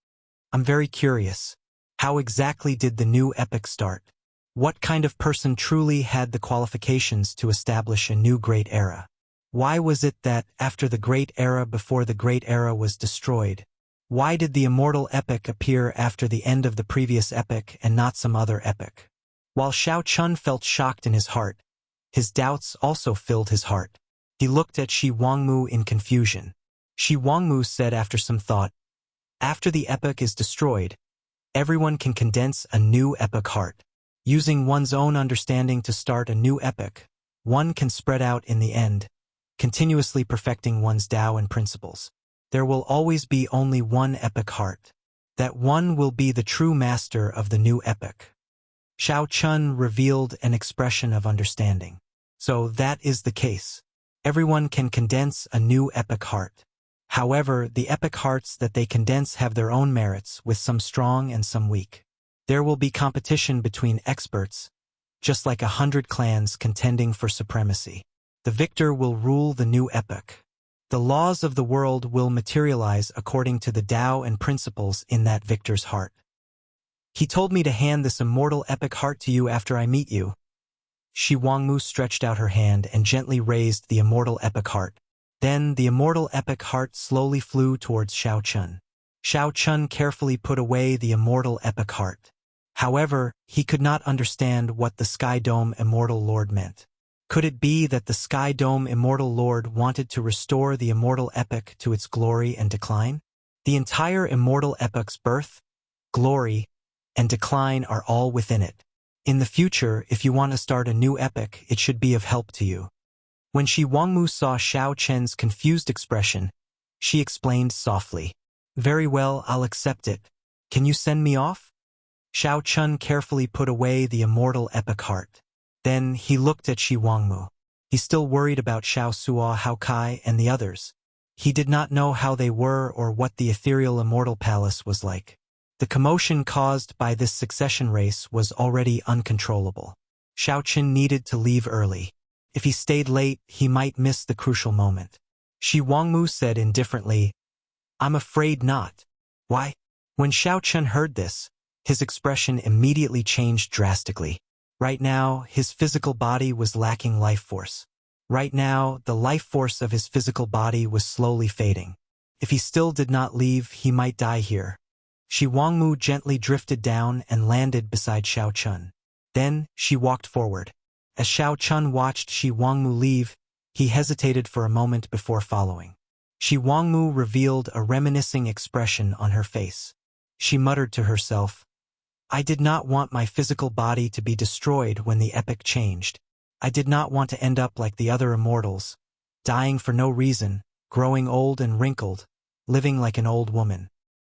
I'm very curious. How exactly did the new epic start? What kind of person truly had the qualifications to establish a new great era? Why was it that, after the great era before the great era was destroyed, why did the immortal epic appear after the end of the previous epic and not some other epic? While Xiao Chun felt shocked in his heart, his doubts also filled his heart. He looked at Shi Wangmu in confusion. Shi Wangmu said after some thought, after the epic is destroyed, everyone can condense a new epic heart. Using one's own understanding to start a new epic, one can spread out in the end, continuously perfecting one's Tao and principles. There will always be only one epic heart. That one will be the true master of the new epic. Xiao Chun revealed an expression of understanding. So that is the case. Everyone can condense a new epic heart. However, the epic hearts that they condense have their own merits, with some strong and some weak. There will be competition between experts, just like 100 clans contending for supremacy. The victor will rule the new epic. The laws of the world will materialize according to the Tao and principles in that victor's heart. He told me to hand this immortal epic heart to you after I meet you. Shi Wangmu stretched out her hand and gently raised the immortal epic heart. Then the immortal epic heart slowly flew towards Xiao Chun. Xiao Chun carefully put away the immortal epic heart. However, he could not understand what the Sky Dome Immortal Lord meant. Could it be that the Sky Dome Immortal Lord wanted to restore the immortal epic to its glory and decline? The entire immortal epic's birth, glory, and decline are all within it. In the future, if you want to start a new epic, it should be of help to you. When Shi Wangmu saw Xiao Chen's confused expression, she explained softly, very well, I'll accept it. Can you send me off? Xiao Chun carefully put away the immortal epic heart. Then he looked at Shi Wangmu. He still worried about Xiao Suo Hao Kai and the others. He did not know how they were or what the ethereal immortal palace was like. The commotion caused by this succession race was already uncontrollable. Xiao Chen needed to leave early. If he stayed late, he might miss the crucial moment. Shi Wangmu said indifferently, I'm afraid not. Why? When Xiao Chen heard this, his expression immediately changed drastically. Right now, his physical body was lacking life force. Right now, the life force of his physical body was slowly fading. If he still did not leave, he might die here. Shi Wangmu gently drifted down and landed beside Xiao Chun. Then, she walked forward. As Xiao Chun watched Shi Wangmu leave, he hesitated for a moment before following. Shi Wangmu revealed a reminiscing expression on her face. She muttered to herself, I did not want my physical body to be destroyed when the epic changed. I did not want to end up like the other immortals, dying for no reason, growing old and wrinkled, living like an old woman.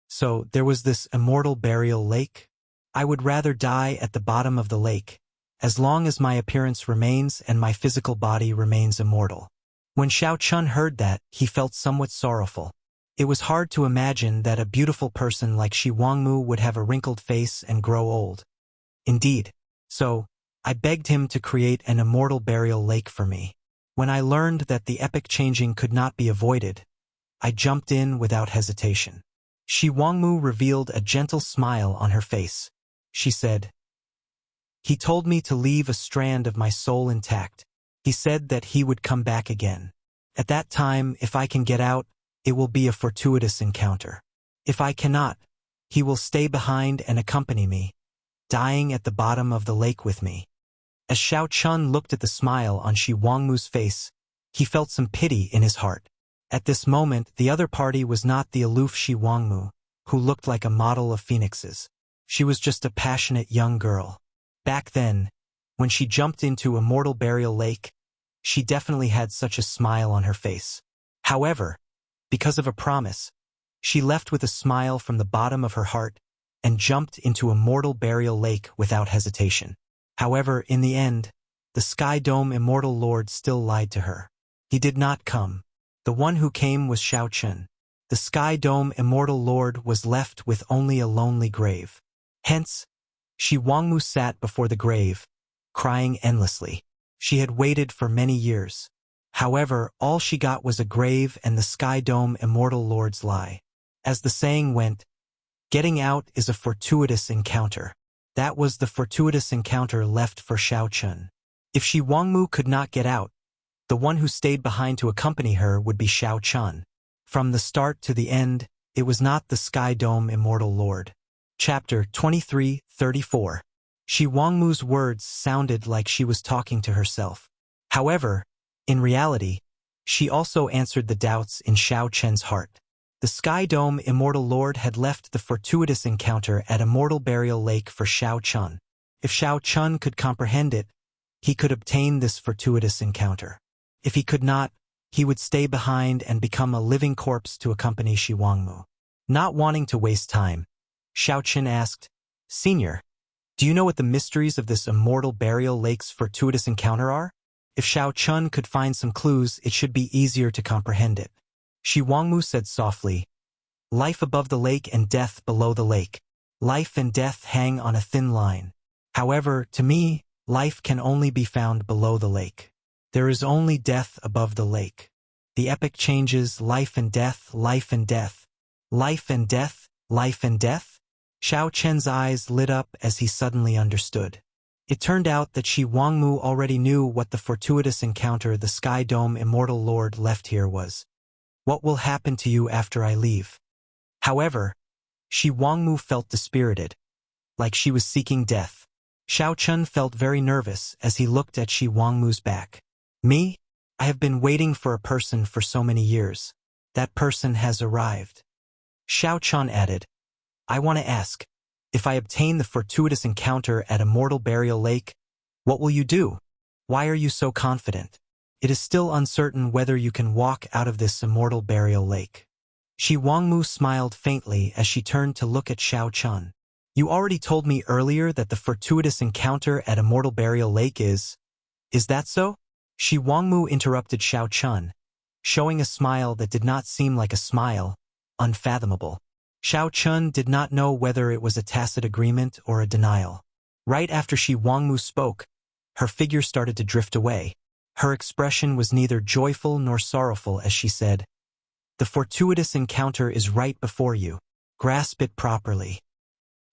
So there was this immortal burial lake? I would rather die at the bottom of the lake, as long as my appearance remains and my physical body remains immortal. When Xiao Chun heard that, he felt somewhat sorrowful. It was hard to imagine that a beautiful person like Shi Wangmu would have a wrinkled face and grow old. Indeed. So, I begged him to create an immortal burial lake for me. When I learned that the epic changing could not be avoided, I jumped in without hesitation. Shi Wangmu revealed a gentle smile on her face. She said, He told me to leave a strand of my soul intact. He said that he would come back again. At that time, if I can get out, it will be a fortuitous encounter. If I cannot, he will stay behind and accompany me, dying at the bottom of the lake with me. As Xiao Chun looked at the smile on Shi Wangmu's face, he felt some pity in his heart. At this moment, the other party was not the aloof Shi Wangmu, who looked like a model of phoenixes. She was just a passionate young girl. Back then, when she jumped into Immortal Burial Lake, she definitely had such a smile on her face. However, because of a promise, she left with a smile from the bottom of her heart and jumped into Immortal Burial Lake without hesitation. However, in the end, the Sky Dome Immortal Lord still lied to her. He did not come. The one who came was Shao Chun. The Sky Dome Immortal Lord was left with only a lonely grave. Hence, Shi Wangmu sat before the grave, crying endlessly. She had waited for many years. However, all she got was a grave and the Sky Dome Immortal Lord's lie. As the saying went, getting out is a fortuitous encounter. That was the fortuitous encounter left for Shao Chun. If Shi Wangmu could not get out, the one who stayed behind to accompany her would be Shao Chun. From the start to the end, it was not the Sky Dome Immortal Lord. Chapter 23:34. Shi Wangmu's words sounded like she was talking to herself. However, in reality, she also answered the doubts in Shao Chun's heart. The Sky Dome Immortal Lord had left the fortuitous encounter at Immortal Burial Lake for Shao Chun. If Shao Chun could comprehend it, he could obtain this fortuitous encounter. If he could not, he would stay behind and become a living corpse to accompany Shi Wangmu. Not wanting to waste time, Shao Chun asked, "Senior, do you know what the mysteries of this Immortal Burial Lake's fortuitous encounter are?" If Shao Chun could find some clues, it should be easier to comprehend it. Shi Wangmu said softly, "Life above the lake and death below the lake. Life and death hang on a thin line. However, to me, life can only be found below the lake. There is only death above the lake. The epic changes life and death, life and death. Life and death, life and death?" Shao Chun's eyes lit up as he suddenly understood. It turned out that Shi Wangmu already knew what the fortuitous encounter the Sky Dome Immortal Lord left here was. "What will happen to you after I leave?" However, Shi Wangmu felt dispirited, like she was seeking death. Shao Chun felt very nervous as he looked at Shi Wangmu's back. "Me? I have been waiting for a person for so many years. That person has arrived." Shao Chun added, "I want to ask, if I obtain the fortuitous encounter at Immortal Burial Lake, what will you do? Why are you so confident? It is still uncertain whether you can walk out of this Immortal Burial Lake." Shi Wangmu smiled faintly as she turned to look at Shao Chun. "You already told me earlier that the fortuitous encounter at Immortal Burial Lake is that so?" Shi Wangmu interrupted Shao Chun, showing a smile that did not seem like a smile, unfathomable. Shao Chun did not know whether it was a tacit agreement or a denial. Right after Shi Wangmu spoke, her figure started to drift away. Her expression was neither joyful nor sorrowful as she said, "The fortuitous encounter is right before you. Grasp it properly."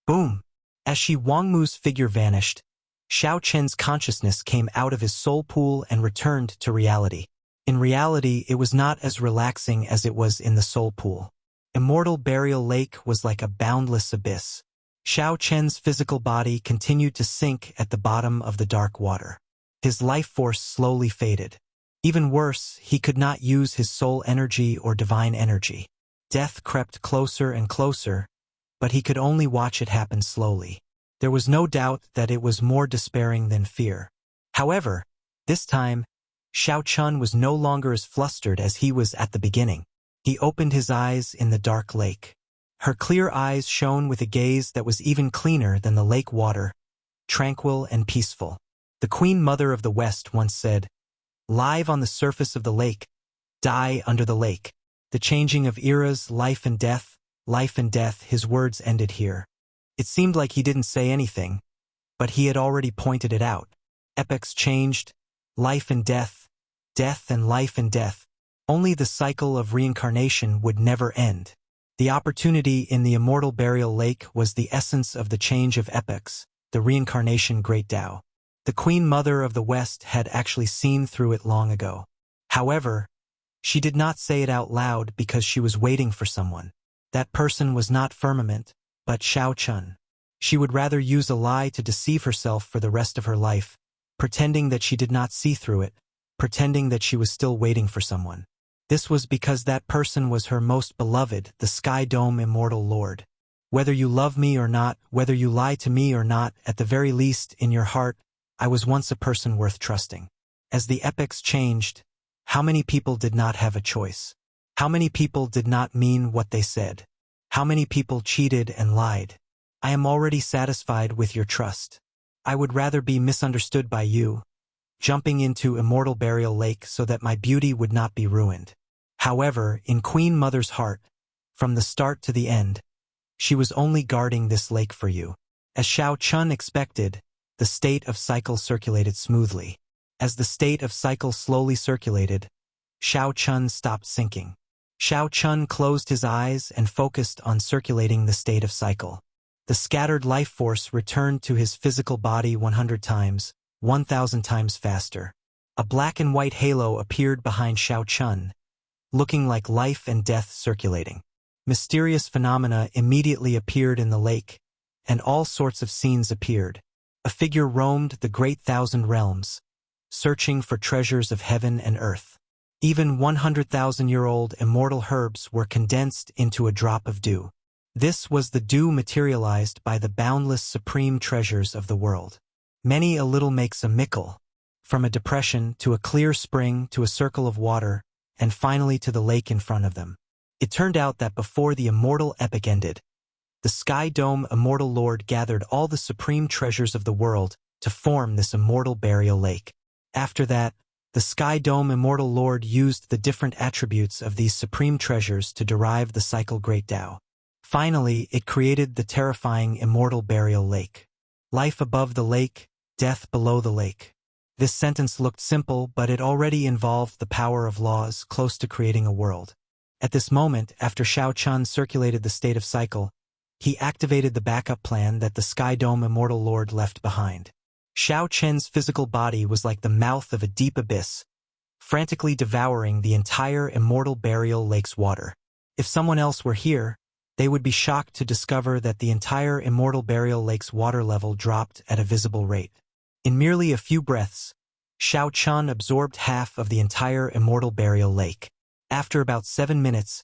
Boom! As Shi Wangmu's figure vanished, Shao Chun's consciousness came out of his soul pool and returned to reality. In reality, it was not as relaxing as it was in the soul pool. Immortal Burial Lake was like a boundless abyss. Shao Chun's physical body continued to sink at the bottom of the dark water. His life force slowly faded. Even worse, he could not use his soul energy or divine energy. Death crept closer and closer, but he could only watch it happen slowly. There was no doubt that it was more despairing than fear. However, this time, Shao Chun was no longer as flustered as he was at the beginning. He opened his eyes in the dark lake. Her clear eyes shone with a gaze that was even cleaner than the lake water, tranquil and peaceful. The Queen Mother of the West once said, "Live on the surface of the lake, die under the lake." The changing of eras, life and death, his words ended here. It seemed like he didn't say anything, but he had already pointed it out. Epochs changed, life and death and life and death. Only the cycle of reincarnation would never end. The opportunity in the Immortal Burial Lake was the essence of the change of epochs, the reincarnation Great Tao. The Queen Mother of the West had actually seen through it long ago. However, she did not say it out loud because she was waiting for someone. That person was not Firmament, but Shao Chun. She would rather use a lie to deceive herself for the rest of her life, pretending that she did not see through it, pretending that she was still waiting for someone. This was because that person was her most beloved, the Sky Dome Immortal Lord. Whether you love me or not, whether you lie to me or not, at the very least, in your heart, I was once a person worth trusting. As the epochs changed, how many people did not have a choice? How many people did not mean what they said? How many people cheated and lied? I am already satisfied with your trust. I would rather be misunderstood by you, jumping into Immortal Burial Lake so that my beauty would not be ruined. However, in Queen Mother's heart, from the start to the end, she was only guarding this lake for you. As Shao Chun expected, the state of cycle circulated smoothly. As the state of cycle slowly circulated, Shao Chun stopped sinking. Shao Chun closed his eyes and focused on circulating the state of cycle. The scattered life force returned to his physical body 100 times, 1,000 times faster. A black and white halo appeared behind Shao Chun, looking like life and death circulating. Mysterious phenomena immediately appeared in the lake, and all sorts of scenes appeared. A figure roamed the great 1,000 realms, searching for treasures of heaven and earth. Even 100,000-year-old immortal herbs were condensed into a drop of dew. This was the dew materialized by the boundless supreme treasures of the world. Many a little makes a mickle, from a depression to a clear spring to a circle of water, and finally to the lake in front of them. It turned out that before the immortal epic ended, the Sky Dome Immortal Lord gathered all the supreme treasures of the world to form this immortal burial lake. After that, the Sky Dome Immortal Lord used the different attributes of these supreme treasures to derive the cycle Great Tao. Finally, it created the terrifying Immortal Burial Lake. Life above the lake, death below the lake. This sentence looked simple, but it already involved the power of laws close to creating a world. At this moment, after Shao Chun circulated the state of cycle, he activated the backup plan that the Sky Dome Immortal Lord left behind. Shao Chen's physical body was like the mouth of a deep abyss, frantically devouring the entire Immortal Burial Lake's water. If someone else were here, they would be shocked to discover that the entire Immortal Burial Lake's water level dropped at a visible rate. In merely a few breaths, Shao Chun absorbed half of the entire Immortal Burial Lake. After about 7 minutes,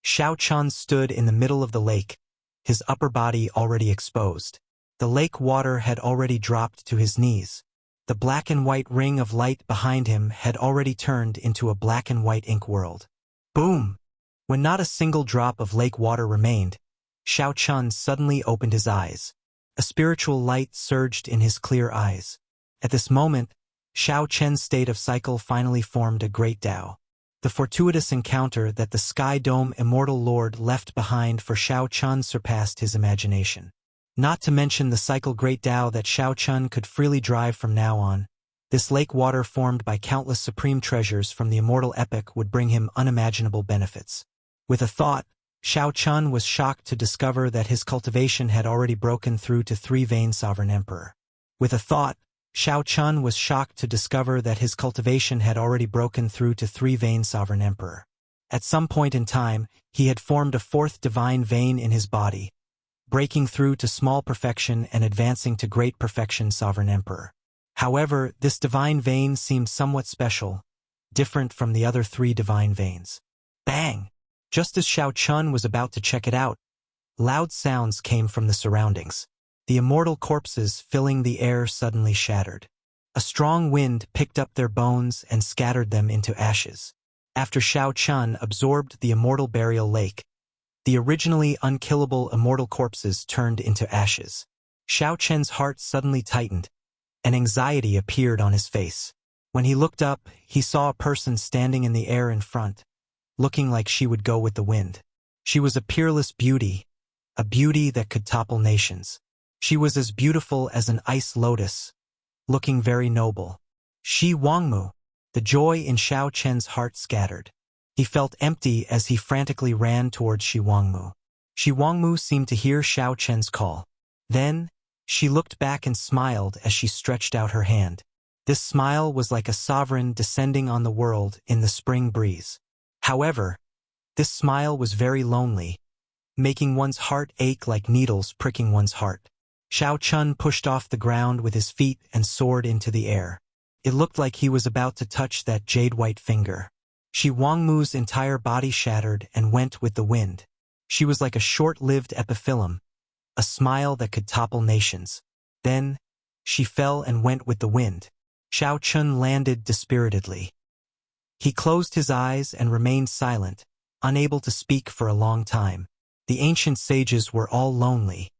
Shao Chun stood in the middle of the lake, his upper body already exposed. The lake water had already dropped to his knees. The black and white ring of light behind him had already turned into a black and white ink world. Boom! When not a single drop of lake water remained, Shao Chun suddenly opened his eyes. A spiritual light surged in his clear eyes. At this moment, Shao Chen's state of cycle finally formed a great Tao. The fortuitous encounter that the Sky Dome Immortal Lord left behind for Shao Chun surpassed his imagination. Not to mention the cycle Great Tao that Shao Chun could freely drive from now on. This lake water formed by countless supreme treasures from the immortal epic would bring him unimaginable benefits. With a thought, Shao Chun was shocked to discover that his cultivation had already broken through to 3-vein Sovereign Emperor. With a thought, Shao Chun was shocked to discover that his cultivation had already broken through to 3-vein Sovereign Emperor. At some point in time, he had formed a 4th divine vein in his body, breaking through to small perfection and advancing to great perfection Sovereign Emperor. However, this divine vein seemed somewhat special, different from the other 3 divine veins. Bang! Just as Shao Chun was about to check it out, loud sounds came from the surroundings. The immortal corpses filling the air suddenly shattered. A strong wind picked up their bones and scattered them into ashes. After Shao Chun absorbed the Immortal Burial Lake, the originally unkillable immortal corpses turned into ashes. Shao Chen's heart suddenly tightened, and anxiety appeared on his face. When he looked up, he saw a person standing in the air in front, looking like she would go with the wind. She was a peerless beauty, a beauty that could topple nations. She was as beautiful as an ice lotus, looking very noble. Shi Wangmu. The joy in Shao Chen's heart scattered. He felt empty as he frantically ran towards Shi Wangmu. Shi Wangmu seemed to hear Shao Chen's call. Then, she looked back and smiled as she stretched out her hand. This smile was like a sovereign descending on the world in the spring breeze. However, this smile was very lonely, making one's heart ache like needles pricking one's heart. Shao Chun pushed off the ground with his feet and soared into the air. It looked like he was about to touch that jade-white finger. Shi Wangmu's entire body shattered and went with the wind. She was like a short-lived epiphyllum, a smile that could topple nations. Then, she fell and went with the wind. Xiao Chun landed dispiritedly. He closed his eyes and remained silent, unable to speak for a long time. The ancient sages were all lonely.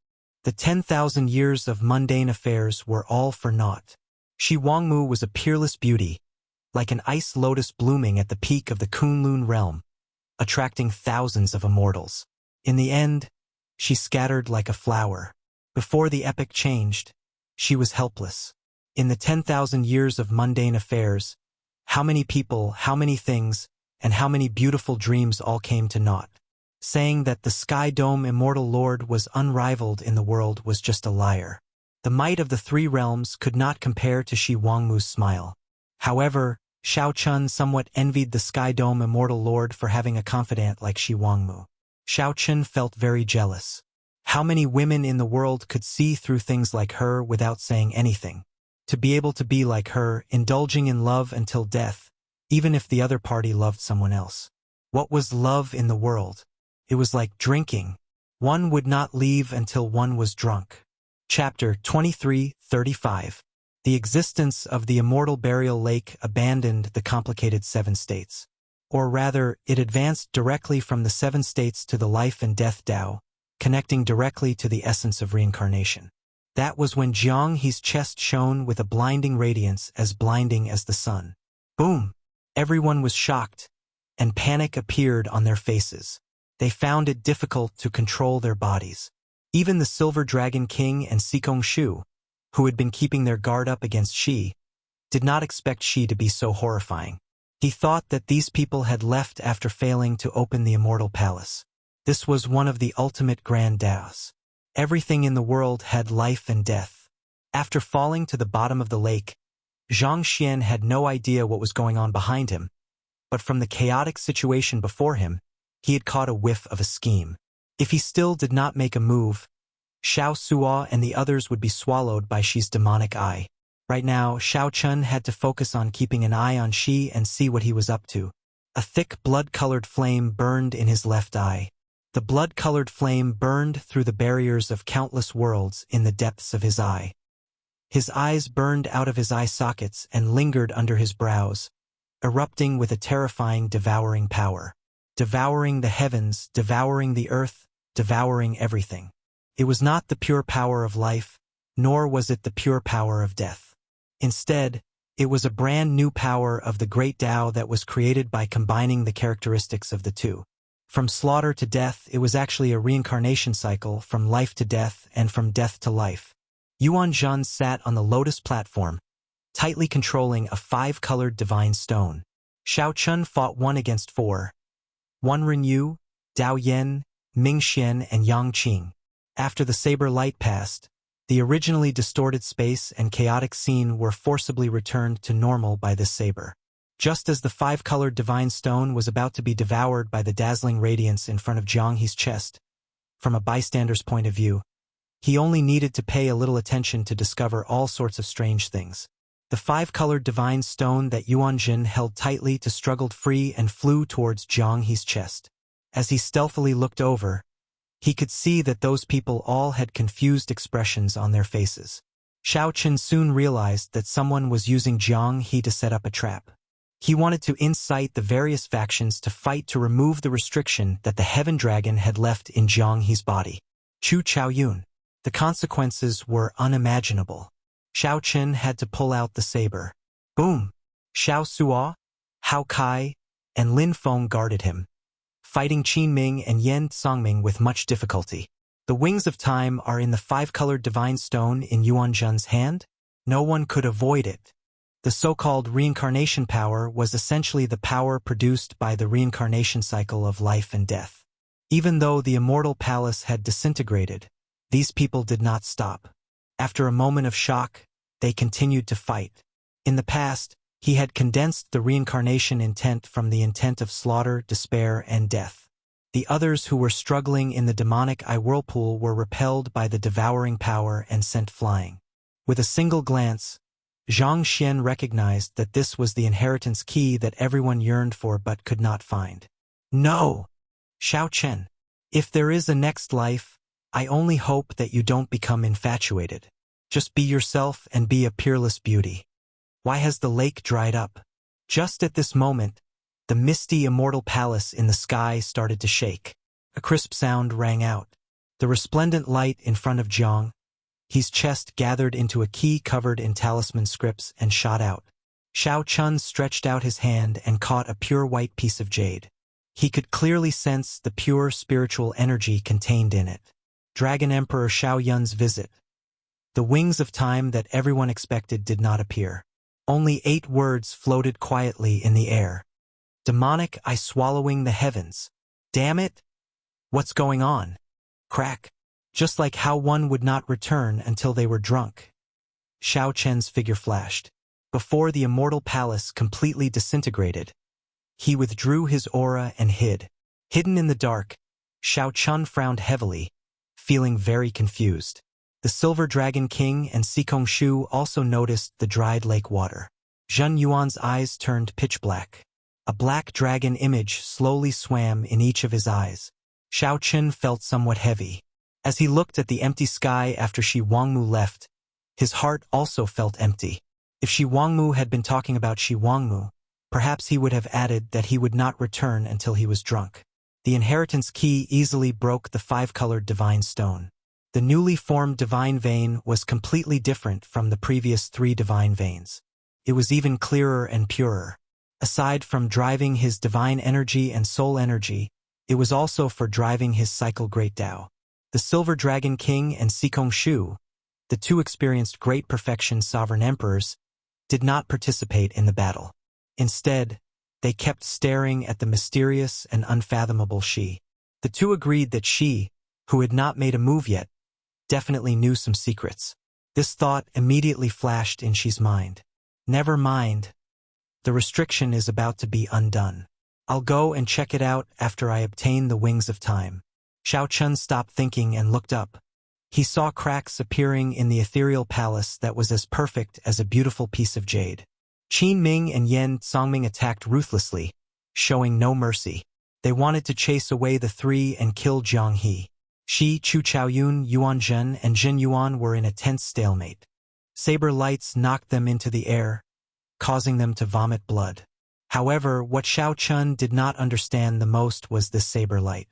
The 10,000 years of mundane affairs were all for naught. Shi Wangmu was a peerless beauty, like an ice lotus blooming at the peak of the Kunlun realm, attracting thousands of immortals. In the end, she scattered like a flower. Before the epoch changed, she was helpless. In the 10,000 years of mundane affairs, how many people, how many things, and how many beautiful dreams all came to naught. Saying that the Sky Dome Immortal Lord was unrivaled in the world was just a liar. The might of the three realms could not compare to Shi Wangmu's smile. However, Xiao Chun somewhat envied the Sky Dome Immortal Lord for having a confidant like Shi Wangmu. Xiao Chun felt very jealous. How many women in the world could see through things like her without saying anything? To be able to be like her, indulging in love until death, even if the other party loved someone else. What was love in the world? It was like drinking. One would not leave until one was drunk. Chapter 23:35. The existence of the immortal burial lake abandoned the complicated seven states. Or rather, it advanced directly from the seven states to the life and death Tao, connecting directly to the essence of reincarnation. That was when Jiang He's chest shone with a blinding radiance as blinding as the sun. Boom! Everyone was shocked, and panic appeared on their faces. They found it difficult to control their bodies. Even the Silver Dragon King and Sikong Shu, who had been keeping their guard up against Shi, did not expect Shi to be so horrifying. He thought that these people had left after failing to open the Immortal Palace. This was one of the ultimate grand Daos. Everything in the world had life and death. After falling to the bottom of the lake, Zhang Xian had no idea what was going on behind him, but from the chaotic situation before him, he had caught a whiff of a scheme. If he still did not make a move, Xiao Suo and the others would be swallowed by Shi's demonic eye. Right now, Xiao Chun had to focus on keeping an eye on Shi and see what he was up to. A thick blood-colored flame burned in his left eye. The blood-colored flame burned through the barriers of countless worlds in the depths of his eye. His eyes burned out of his eye sockets and lingered under his brows, erupting with a terrifying devouring power. Devouring the heavens, devouring the earth, devouring everything. It was not the pure power of life, nor was it the pure power of death. Instead, it was a brand new power of the great Tao that was created by combining the characteristics of the two. From slaughter to death, it was actually a reincarnation cycle from life to death and from death to life. Yuan Zhan sat on the lotus platform, tightly controlling a 5-colored divine stone. Xiao Chun fought 1 against 4. Wan Renyu, Dao Yen, Ming Xian, and Yang Qing. After the saber light passed, the originally distorted space and chaotic scene were forcibly returned to normal by this saber. Just as the 5-colored divine stone was about to be devoured by the dazzling radiance in front of Jiang He's chest, from a bystander's point of view, he only needed to pay a little attention to discover all sorts of strange things. The 5-colored divine stone that Yuan Jin held tightly to struggled free and flew towards Jiang He's chest. As he stealthily looked over, he could see that those people all had confused expressions on their faces. Xiao Chun soon realized that someone was using Jiang He to set up a trap. He wanted to incite the various factions to fight to remove the restriction that the Heaven Dragon had left in Jiang He's body. Chu Chaoyun. The consequences were unimaginable. Xiao Chun had to pull out the saber. Boom! Xiao Suo, Hao Kai, and Lin Feng guarded him, fighting Qin Ming and Yan Songming with much difficulty. The wings of time are in the 5-colored divine stone in Yuan Zhan's hand. No one could avoid it. The so-called reincarnation power was essentially the power produced by the reincarnation cycle of life and death. Even though the Immortal Palace had disintegrated, these people did not stop. After a moment of shock, they continued to fight. In the past, he had condensed the reincarnation intent from the intent of slaughter, despair, and death. The others who were struggling in the demonic eye whirlpool were repelled by the devouring power and sent flying. With a single glance, Zhang Xian recognized that this was the inheritance key that everyone yearned for but could not find. No! Xiao Chen. If there is a next life, I only hope that you don't become infatuated. Just be yourself and be a peerless beauty. Why has the lake dried up? Just at this moment, the misty immortal palace in the sky started to shake. A crisp sound rang out. The resplendent light in front of Jiang, his chest gathered into a key covered in talisman scripts and shot out. Xiao Chun stretched out his hand and caught a pure white piece of jade. He could clearly sense the pure spiritual energy contained in it. Dragon Emperor Xiao Yun's visit. The wings of time that everyone expected did not appear. Only 8 words floated quietly in the air. Demonic eye swallowing the heavens. Damn it! What's going on? Crack. Just like how one would not return until they were drunk. Xiao Chen's figure flashed. Before the immortal palace completely disintegrated, he withdrew his aura and hid. Hidden in the dark, Xiao Chun frowned heavily, feeling very confused. The Silver Dragon King and Sikong Shu also noticed the dried lake water. Zhen Yuan's eyes turned pitch black. A black dragon image slowly swam in each of his eyes. Xiao Chun felt somewhat heavy. As he looked at the empty sky after Shi Wangmu left, his heart also felt empty. If Shi Wangmu had been talking about Shi Wangmu, perhaps he would have added that he would not return until he was drunk. The inheritance key easily broke the 5-colored divine stone. The newly formed divine vein was completely different from the previous 3 divine veins. It was even clearer and purer. Aside from driving his divine energy and soul energy, it was also for driving his cycle Great Tao. The Silver Dragon King and Sikong Shu, the 2 experienced great perfection sovereign emperors, did not participate in the battle. Instead, they kept staring at the mysterious and unfathomable Shi. The 2 agreed that Shi, who had not made a move yet, definitely knew some secrets. This thought immediately flashed in Shi's mind. Never mind. The restriction is about to be undone. I'll go and check it out after I obtain the wings of time. Xiao Chun stopped thinking and looked up. He saw cracks appearing in the ethereal palace that was as perfect as a beautiful piece of jade. Qin Ming and Yan Songming attacked ruthlessly, showing no mercy. They wanted to chase away the 3 and kill Jiang He. Shi, Chu Chaoyun, Yuan Zhen, and Jin Yuan were in a tense stalemate. Saber lights knocked them into the air, causing them to vomit blood. However, what Xiao Chun did not understand the most was this saber light.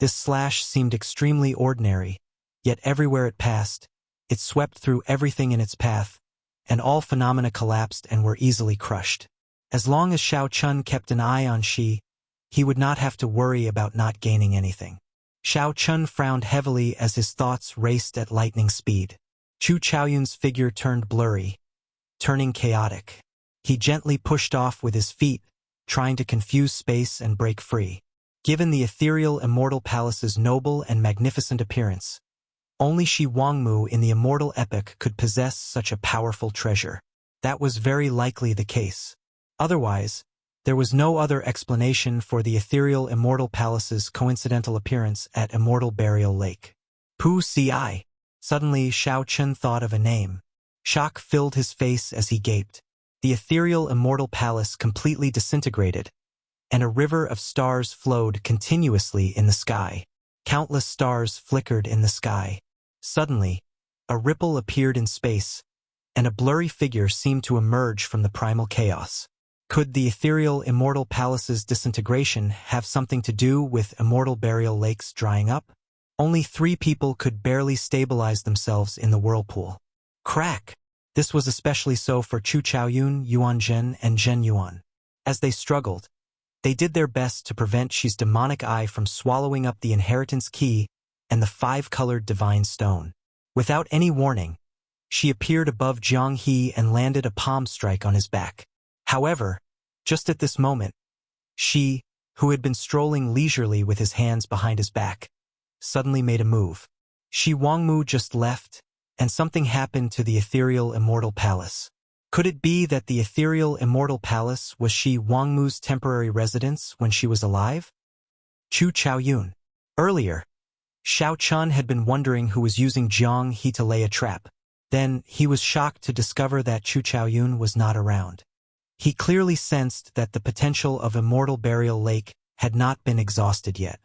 This slash seemed extremely ordinary, yet everywhere it passed, it swept through everything in its path, and all phenomena collapsed and were easily crushed. As long as Xiao Chun kept an eye on Shi, he would not have to worry about not gaining anything. Xiao Chun frowned heavily as his thoughts raced at lightning speed. Chu Chaoyun's figure turned blurry, turning chaotic. He gently pushed off with his feet, trying to confuse space and break free. Given the ethereal immortal palace's noble and magnificent appearance, only Shi Wangmu in the immortal epic could possess such a powerful treasure. That was very likely the case. Otherwise, there was no other explanation for the ethereal immortal palace's coincidental appearance at Immortal Burial Lake. Pu Ci. Suddenly, Xiao Chun thought of a name. Shock filled his face as he gaped. The ethereal immortal palace completely disintegrated, and a river of stars flowed continuously in the sky. Countless stars flickered in the sky. Suddenly, a ripple appeared in space, and a blurry figure seemed to emerge from the primal chaos. Could the ethereal immortal palace's disintegration have something to do with Immortal Burial Lake's drying up? Only 3 people could barely stabilize themselves in the whirlpool. Crack! This was especially so for Chu Chaoyun, Yuan Zhen, and Zhen Yuan. As they struggled, they did their best to prevent Shi's demonic eye from swallowing up the inheritance key and the 5-colored divine stone. Without any warning, Shi appeared above Jiang He and landed a palm strike on his back. However, just at this moment, Shi, who had been strolling leisurely with his hands behind his back, suddenly made a move. Shi Wangmu just left, and something happened to the ethereal immortal palace. Could it be that the ethereal immortal palace was Shi Wangmu's temporary residence when she was alive? Chu Chaoyun. Earlier, Xiao Chun had been wondering who was using Jiang He to lay a trap. Then, he was shocked to discover that Chu Chaoyun was not around. He clearly sensed that the potential of Immortal Burial Lake had not been exhausted yet.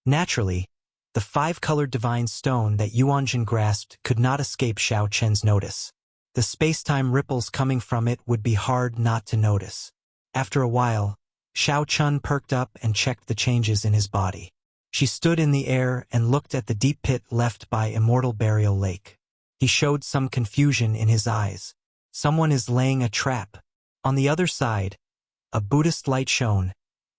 Naturally, The five-colored divine stone that Yuanjin grasped could not escape Xiao Chen's notice. The space-time ripples coming from it would be hard not to notice. After a while, Xiao Chun perked up and checked the changes in his body. She stood in the air and looked at the deep pit left by Immortal Burial Lake. He showed some confusion in his eyes. Someone is laying a trap. On the other side, a Buddhist light shone,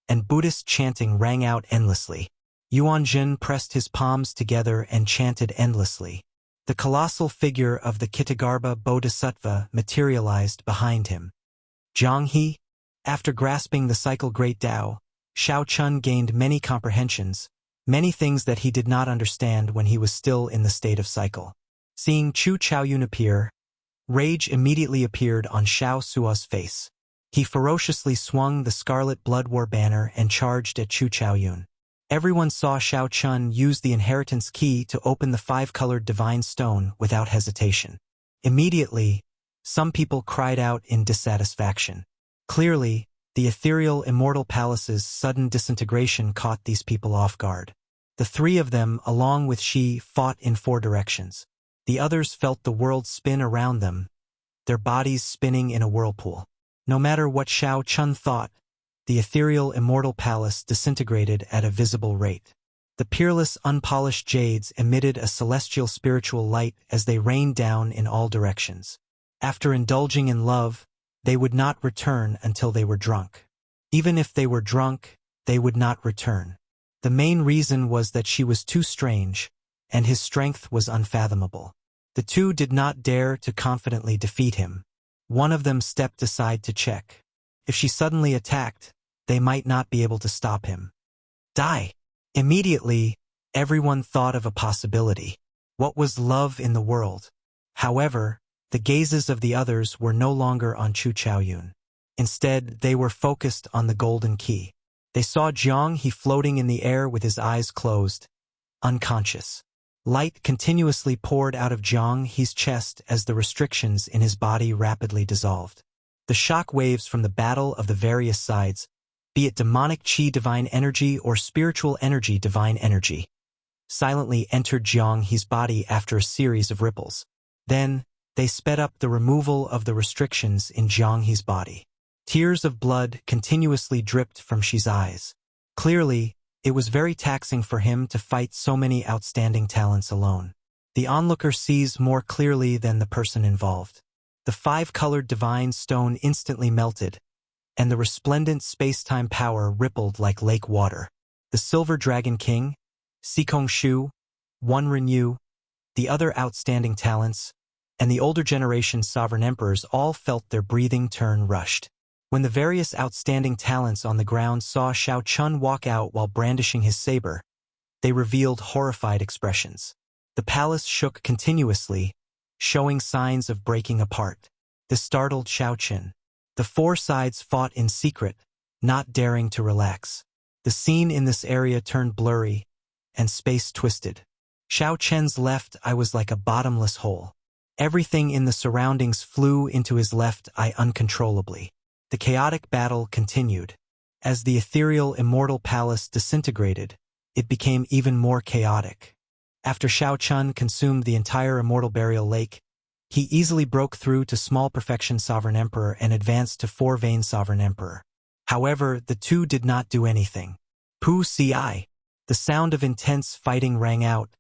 and Buddhist chanting rang out endlessly. Yuanjin pressed his palms together and chanted endlessly. The colossal figure of the Kitagarbha Bodhisattva materialized behind him. Zhanghe, after grasping the cycle Great Tao, Xiao Chun gained many comprehensions, many things that he did not understand when he was still in the state of cycle. Seeing Chu Chaoyun appear, rage immediately appeared on Xiao Suo's face. He ferociously swung the scarlet blood war banner and charged at Chu Chaoyun. Everyone saw Xiao Chun use the inheritance key to open the five-colored divine stone without hesitation. Immediately, some people cried out in dissatisfaction. Clearly, the ethereal Immortal Palace's sudden disintegration caught these people off guard. The three of them, along with Shi, fought in four directions. The others felt the world spin around them, their bodies spinning in a whirlpool. No matter what Xiao Chun thought, the ethereal Immortal Palace disintegrated at a visible rate. The peerless, unpolished jades emitted a celestial spiritual light as they rained down in all directions. After indulging in love, they would not return until they were drunk. Even if they were drunk, they would not return. The main reason was that she was too strange, and his strength was unfathomable. The two did not dare to confidently defeat him. One of them stepped aside to check. If she suddenly attacked, they might not be able to stop him. Die! Immediately, everyone thought of a possibility. What was love in the world? However, the gazes of the others were no longer on Chu Chaoyun. Instead, they were focused on the golden key. They saw Zhanghe floating in the air with his eyes closed, unconscious. Light continuously poured out of Zhanghe's chest as the restrictions in his body rapidly dissolved. The shock waves from the battle of the various sides, be it demonic chi divine energy or spiritual energy divine energy, silently entered Zhanghe's body after a series of ripples. Then, they sped up the removal of the restrictions in Zhanghe's body. Tears of blood continuously dripped from Shi's eyes. Clearly, it was very taxing for him to fight so many outstanding talents alone. The onlooker sees more clearly than the person involved. The five-colored divine stone instantly melted, and the resplendent space-time power rippled like lake water. The Silver Dragon King, Sikong Shu, One Renyu, the other outstanding talents, and the older generation's sovereign emperors all felt their breathing turn rushed. When the various outstanding talents on the ground saw Xiao Chun walk out while brandishing his saber, they revealed horrified expressions. The palace shook continuously, showing signs of breaking apart. This startled Xiao Chun. The four sides fought in secret, not daring to relax. The scene in this area turned blurry, and space twisted. Xiao Chen's left eye was like a bottomless hole. Everything in the surroundings flew into his left eye uncontrollably. The chaotic battle continued. As the ethereal Immortal Palace disintegrated, it became even more chaotic. After Xiao Chun consumed the entire Immortal Burial Lake, he easily broke through to Small Perfection Sovereign Emperor and advanced to Four Vein Sovereign Emperor. However, the two did not do anything. Pu Ci. The sound of intense fighting rang out,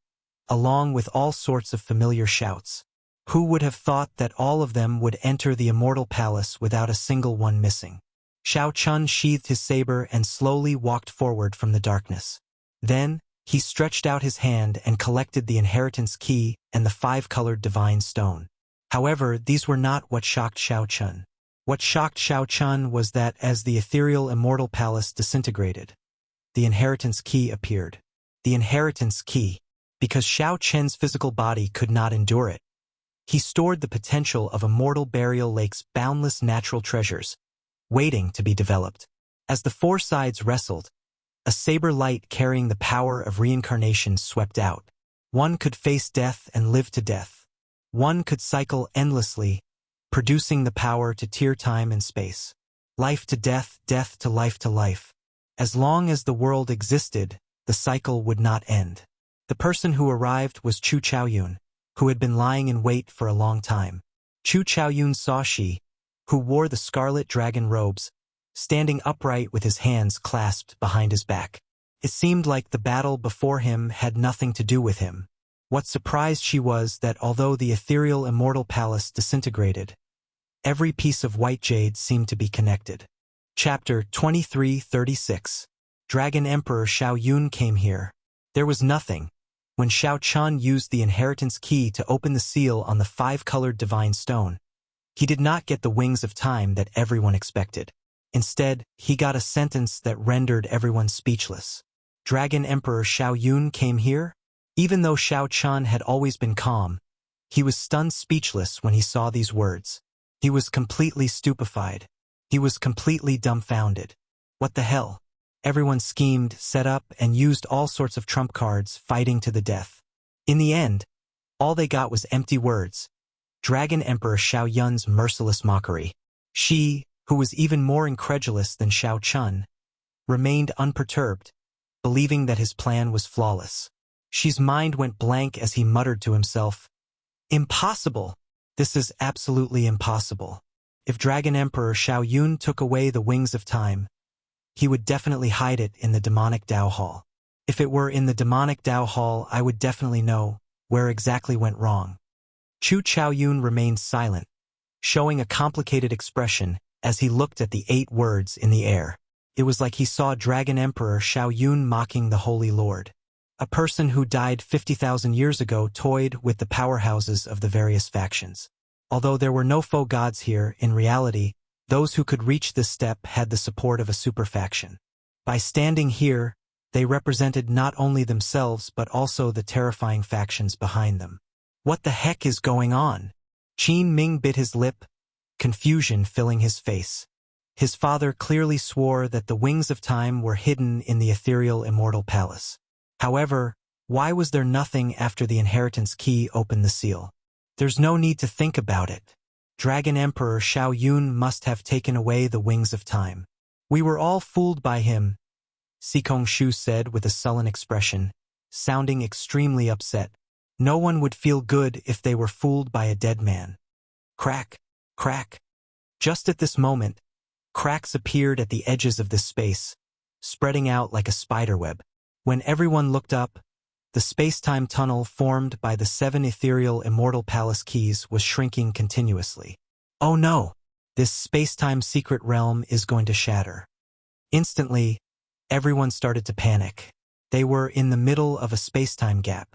along with all sorts of familiar shouts. Who would have thought that all of them would enter the Immortal Palace without a single one missing? Xiao Chun sheathed his saber and slowly walked forward from the darkness. Then, he stretched out his hand and collected the inheritance key and the five-colored divine stone. However, these were not what shocked Xiao Chun. What shocked Xiao Chun was that as the ethereal Immortal Palace disintegrated, the inheritance key appeared. The inheritance key, because Xiao Chen's physical body could not endure it. He stored the potential of Immortal Burial Lake's boundless natural treasures, waiting to be developed. As the four sides wrestled, a saber light carrying the power of reincarnation swept out. One could face death and live to death. One could cycle endlessly, producing the power to tear time and space. Life to death, death to life to life. As long as the world existed, the cycle would not end. The person who arrived was Chu Chaoyun, who had been lying in wait for a long time. Chu Chaoyun saw Shi, who wore the scarlet dragon robes, standing upright with his hands clasped behind his back. It seemed like the battle before him had nothing to do with him. What surprised Shi was that although the ethereal immortal palace disintegrated, every piece of white jade seemed to be connected. Chapter 2336. Dragon Emperor Xiao Yun came here. There was nothing. When Xiao Chun used the inheritance key to open the seal on the 5-colored divine stone, he did not get the wings of time that everyone expected. Instead, he got a sentence that rendered everyone speechless. Dragon Emperor Xiao Yun came here? Even though Xiao Chun had always been calm, he was stunned speechless when he saw these words. He was completely stupefied. He was completely dumbfounded. What the hell? Everyone schemed, set up, and used all sorts of trump cards, fighting to the death. In the end, all they got was empty words. Dragon Emperor Xiao Yun's merciless mockery. Shi, who was even more incredulous than Xiao Chun, remained unperturbed, believing that his plan was flawless. Shi's mind went blank as he muttered to himself, "Impossible! This is absolutely impossible. If Dragon Emperor Xiao Yun took away the wings of time, he would definitely hide it in the demonic Dao Hall. If it were in the demonic Dao Hall, I would definitely know where exactly went wrong." Chu Chaoyun remained silent, showing a complicated expression as he looked at the 8 words in the air. It was like he saw Dragon Emperor Xiao Yun mocking the Holy Lord. A person who died 50,000 years ago toyed with the powerhouses of the various factions. Although there were no faux gods here, in reality, those who could reach this step had the support of a super faction. By standing here, they represented not only themselves but also the terrifying factions behind them. What the heck is going on? Qin Ming bit his lip, confusion filling his face. His father clearly swore that the wings of time were hidden in the ethereal immortal palace. However, why was there nothing after the inheritance key opened the seal? There's no need to think about it. Dragon Emperor Xiao Yun must have taken away the wings of time. We were all fooled by him, Sikong Shu said with a sullen expression, sounding extremely upset. No one would feel good if they were fooled by a dead man. Crack, crack. Just at this moment, cracks appeared at the edges of this space, spreading out like a spiderweb. When everyone looked up, the space-time tunnel formed by the 7 ethereal immortal palace keys was shrinking continuously. Oh no! This space-time secret realm is going to shatter. Instantly, everyone started to panic. They were in the middle of a space-time gap.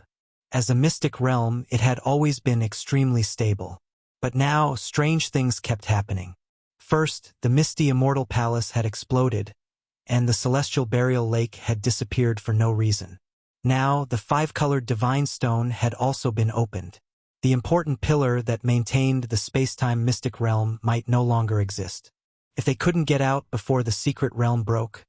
As a mystic realm, it had always been extremely stable. But now, strange things kept happening. First, the misty immortal palace had exploded, and the celestial burial lake had disappeared for no reason. Now, the 5-colored divine stone had also been opened. The important pillar that maintained the space-time mystic realm might no longer exist. If they couldn't get out before the secret realm broke,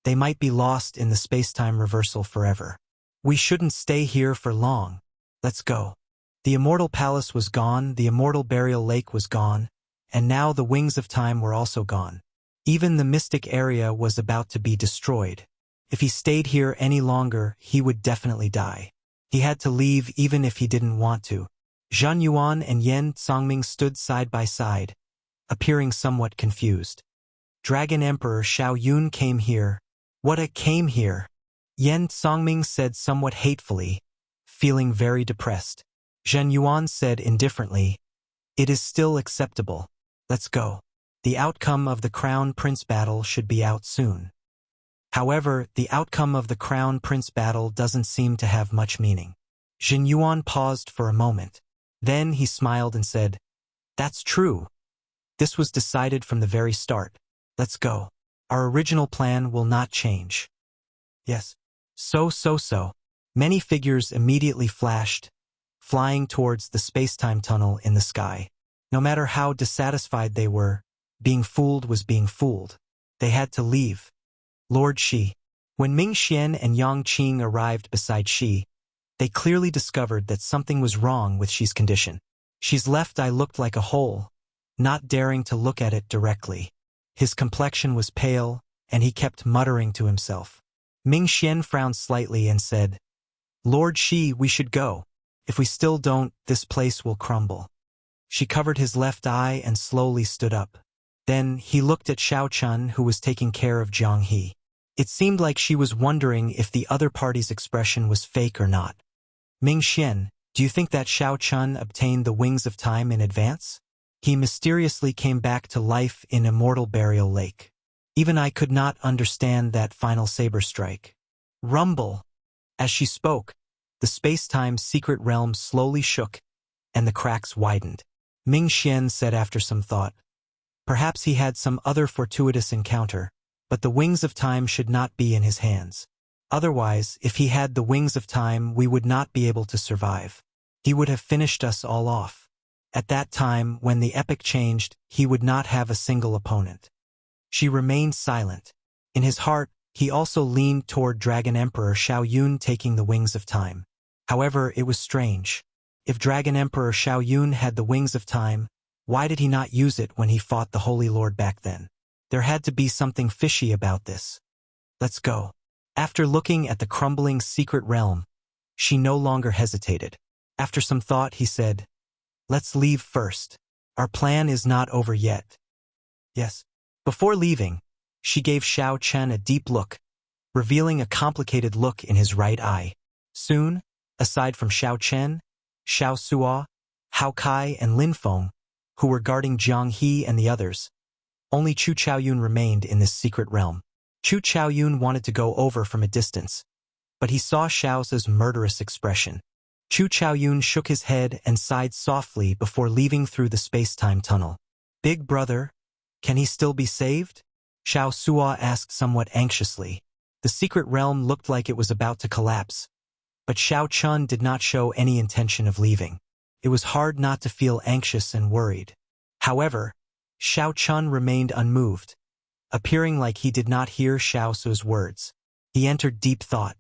they might be lost in the space-time reversal forever. We shouldn't stay here for long. Let's go. The immortal palace was gone, the immortal burial lake was gone, and now the wings of time were also gone. Even the mystic area was about to be destroyed. If he stayed here any longer, he would definitely die. He had to leave even if he didn't want to. Zhang Yuan and Yen Songming stood side by side, appearing somewhat confused. Dragon Emperor Xiao Yun came here. What came here? Yen Songming said somewhat hatefully, feeling very depressed. Zhang Yuan said indifferently, "It is still acceptable. Let's go. The outcome of the Crown Prince battle should be out soon." However, the outcome of the Crown Prince battle doesn't seem to have much meaning. Zhang Yuan paused for a moment. Then he smiled and said, "That's true. This was decided from the very start. Let's go. Our original plan will not change." Yes. So. Many figures immediately flashed, flying towards the space-time tunnel in the sky. No matter how dissatisfied they were, being fooled was being fooled. They had to leave. Lord Shi. When Ming Xian and Yang Qing arrived beside Shi, they clearly discovered that something was wrong with Shi's condition. Shi's left eye looked like a hole, not daring to look at it directly. His complexion was pale, and he kept muttering to himself. Ming Xian frowned slightly and said, Lord Shi, we should go. If we still don't, this place will crumble. She covered his left eye and slowly stood up. Then he looked at Xiao Chun, who was taking care of Jiang He. It seemed like she was wondering if the other party's expression was fake or not. Ming Xian, do you think that Xiao Chun obtained the wings of time in advance? He mysteriously came back to life in Immortal Burial Lake. Even I could not understand that final saber strike. Rumble! As she spoke, the space-time secret realm slowly shook, and the cracks widened. Ming Xian said after some thought. Perhaps he had some other fortuitous encounter, but the wings of time should not be in his hands. Otherwise, if he had the wings of time, we would not be able to survive. He would have finished us all off. At that time, when the epic changed, he would not have a single opponent. She remained silent. In his heart, he also leaned toward Dragon Emperor Xiao Yun taking the wings of time. However, it was strange. If Dragon Emperor Xiao Yun had the wings of time, why did he not use it when he fought the Holy Lord back then? There had to be something fishy about this. Let's go. After looking at the crumbling secret realm, she no longer hesitated. After some thought, he said, Let's leave first. Our plan is not over yet. Yes. Before leaving, she gave Xiao Chen a deep look, revealing a complicated look in his right eye. Soon, aside from Xiao Chen, Xiao Suo, Hao Kai, and Lin Feng, who were guarding Jiang He and the others, only Chu Chaoyun remained in this secret realm. Chu Chaoyun wanted to go over from a distance, but he saw Xiao's murderous expression. Chu Chaoyun shook his head and sighed softly before leaving through the space-time tunnel. Big brother, can he still be saved? Xiao Suo asked somewhat anxiously. The secret realm looked like it was about to collapse, but Xiao Chun did not show any intention of leaving. It was hard not to feel anxious and worried. However, Xiao Chun remained unmoved, appearing like he did not hear Xiao Su's words. He entered deep thought.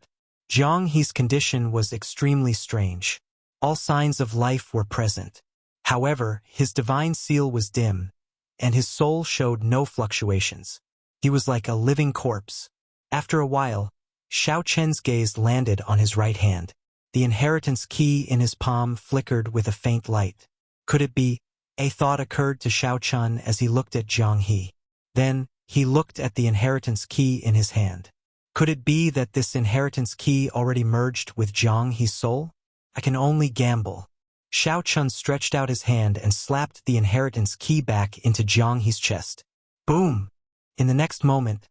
Jiang He's condition was extremely strange. All signs of life were present. However, his divine seal was dim, and his soul showed no fluctuations. He was like a living corpse. After a while, Xiao Chen's gaze landed on his right hand. The inheritance key in his palm flickered with a faint light. Could it be? A thought occurred to Xiao Chun as he looked at Jiang He. Then, he looked at the inheritance key in his hand. Could it be that this inheritance key already merged with Jiang He's soul? I can only gamble. Xiao Chun stretched out his hand and slapped the inheritance key back into Jiang He's chest. Boom! In the next moment,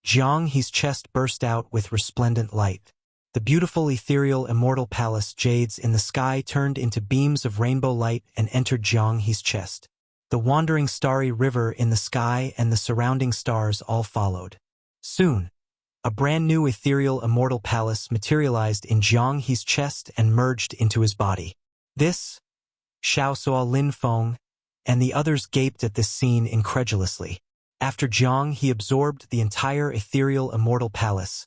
Jiang He's chest burst out with resplendent light. The beautiful ethereal immortal palace jades in the sky turned into beams of rainbow light and entered Jiang He's chest. The wandering starry river in the sky and the surrounding stars all followed. Soon, a brand new ethereal immortal palace materialized in Jiang He's chest and merged into his body. This, Xiao Suo, Lin Feng, and the others gaped at this scene incredulously. After Jiang He absorbed the entire ethereal immortal palace,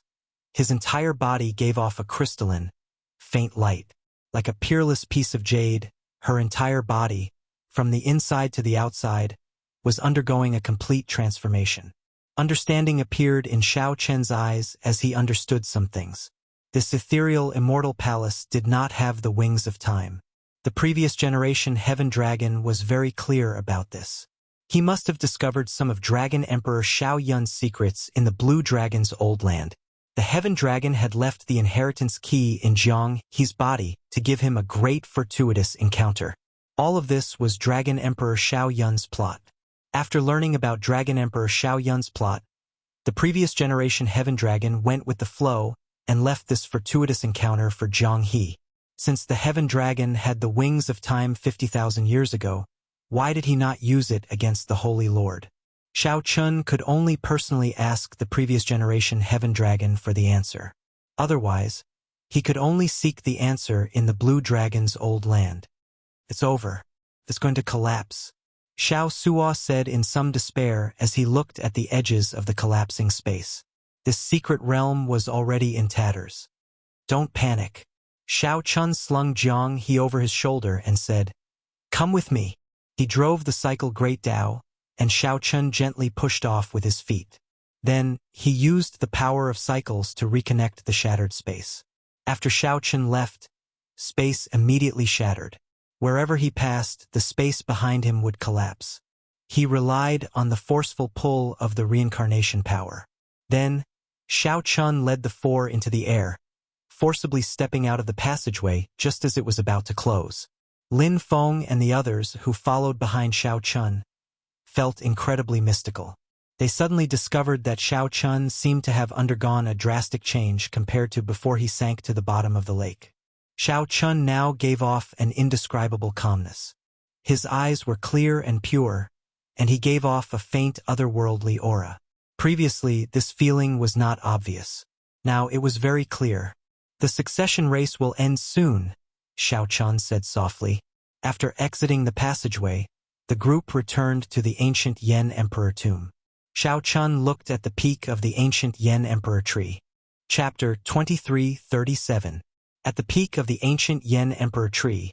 his entire body gave off a crystalline, faint light. Like a peerless piece of jade, her entire body, from the inside to the outside, was undergoing a complete transformation. Understanding appeared in Xiao Chen's eyes as he understood some things. This ethereal immortal palace did not have the wings of time. The previous generation Heaven Dragon was very clear about this. He must have discovered some of Dragon Emperor Xiao Yun's secrets in the Blue Dragon's old land. The Heaven Dragon had left the inheritance key in Jiang He's body to give him a great fortuitous encounter. All of this was Dragon Emperor Xiao Yun's plot. After learning about Dragon Emperor Xiao Yun's plot, the previous generation Heaven Dragon went with the flow and left this fortuitous encounter for Jiang He. Since the Heaven Dragon had the wings of time 50,000 years ago, why did he not use it against the Holy Lord? Xiao Chun could only personally ask the previous generation Heaven Dragon for the answer. Otherwise, he could only seek the answer in the Blue Dragon's old land. It's over. It's going to collapse. Xiao Suo said in some despair as he looked at the edges of the collapsing space. This secret realm was already in tatters. Don't panic. Xiao Chun slung Jiang He over his shoulder and said, Come with me. He drove the cycle Great Tao, and Xiao Chun gently pushed off with his feet. Then, he used the power of cycles to reconnect the shattered space. After Xiao Chen left, space immediately shattered. Wherever he passed, the space behind him would collapse. He relied on the forceful pull of the reincarnation power. Then, Xiao Chen led the four into the air, forcibly stepping out of the passageway just as it was about to close. Lin Feng and the others, who followed behind Xiao Chen, felt incredibly mystical. They suddenly discovered that Xiao Chen seemed to have undergone a drastic change compared to before he sank to the bottom of the lake. Xiao Chen now gave off an indescribable calmness. His eyes were clear and pure, and he gave off a faint otherworldly aura. Previously, this feeling was not obvious. Now it was very clear. The succession race will end soon, Xiao Chen said softly. After exiting the passageway, the group returned to the ancient Yan Emperor tomb. Xiao Chen looked at the peak of the ancient Yan Emperor tree. Chapter 23:37. At the peak of the ancient Yan Emperor tree,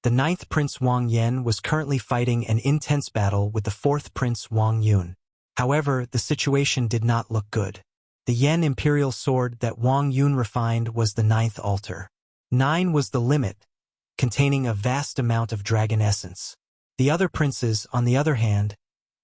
the 9th Prince Wang Yan was currently fighting an intense battle with the 4th Prince Wang Yun. However, the situation did not look good. The Yan Imperial sword that Wang Yun refined was the 9th altar. 9 was the limit, containing a vast amount of dragon essence. The other princes, on the other hand,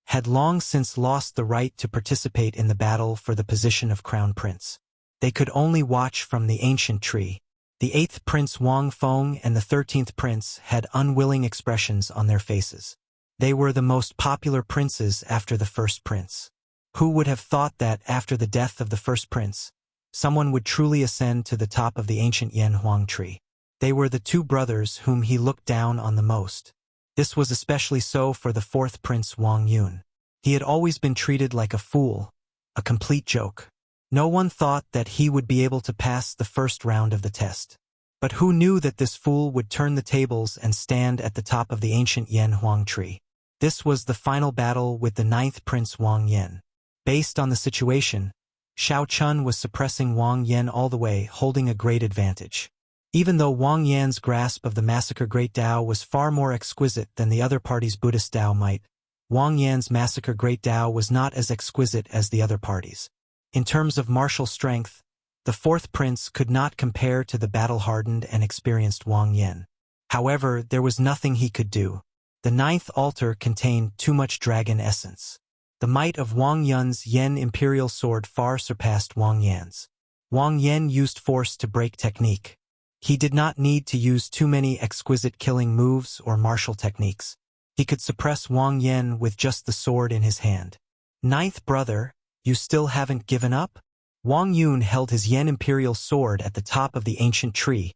had long since lost the right to participate in the battle for the position of crown prince. They could only watch from the ancient tree. The 8th Prince Wang Feng and the 13th Prince had unwilling expressions on their faces. They were the most popular princes after the first prince. Who would have thought that after the death of the first prince, someone would truly ascend to the top of the ancient Yan Huang tree? They were the two brothers whom he looked down on the most. This was especially so for the 4th Prince Wang Yun. He had always been treated like a fool, a complete joke. No one thought that he would be able to pass the first round of the test. But who knew that this fool would turn the tables and stand at the top of the ancient Yan Huang tree? This was the final battle with the 9th Prince Wang Yan. Based on the situation, Xiao Chen was suppressing Wang Yan all the way, holding a great advantage. Even though Wang Yan's grasp of the Massacre Great Tao was far more exquisite than the other party's Buddhist Tao might, Wang Yan's Massacre Great Tao was not as exquisite as the other parties. In terms of martial strength, the 4th prince could not compare to the battle-hardened and experienced Wang Yan. However, there was nothing he could do. The 9th altar contained too much dragon essence. The might of Wang Yun's Yan Imperial sword far surpassed Wang Yan's. Wang Yan used force to break technique. He did not need to use too many exquisite killing moves or martial techniques. He could suppress Wang Yan with just the sword in his hand. 9th brother, you still haven't given up? Wang Yun held his Yan Imperial sword at the top of the ancient tree,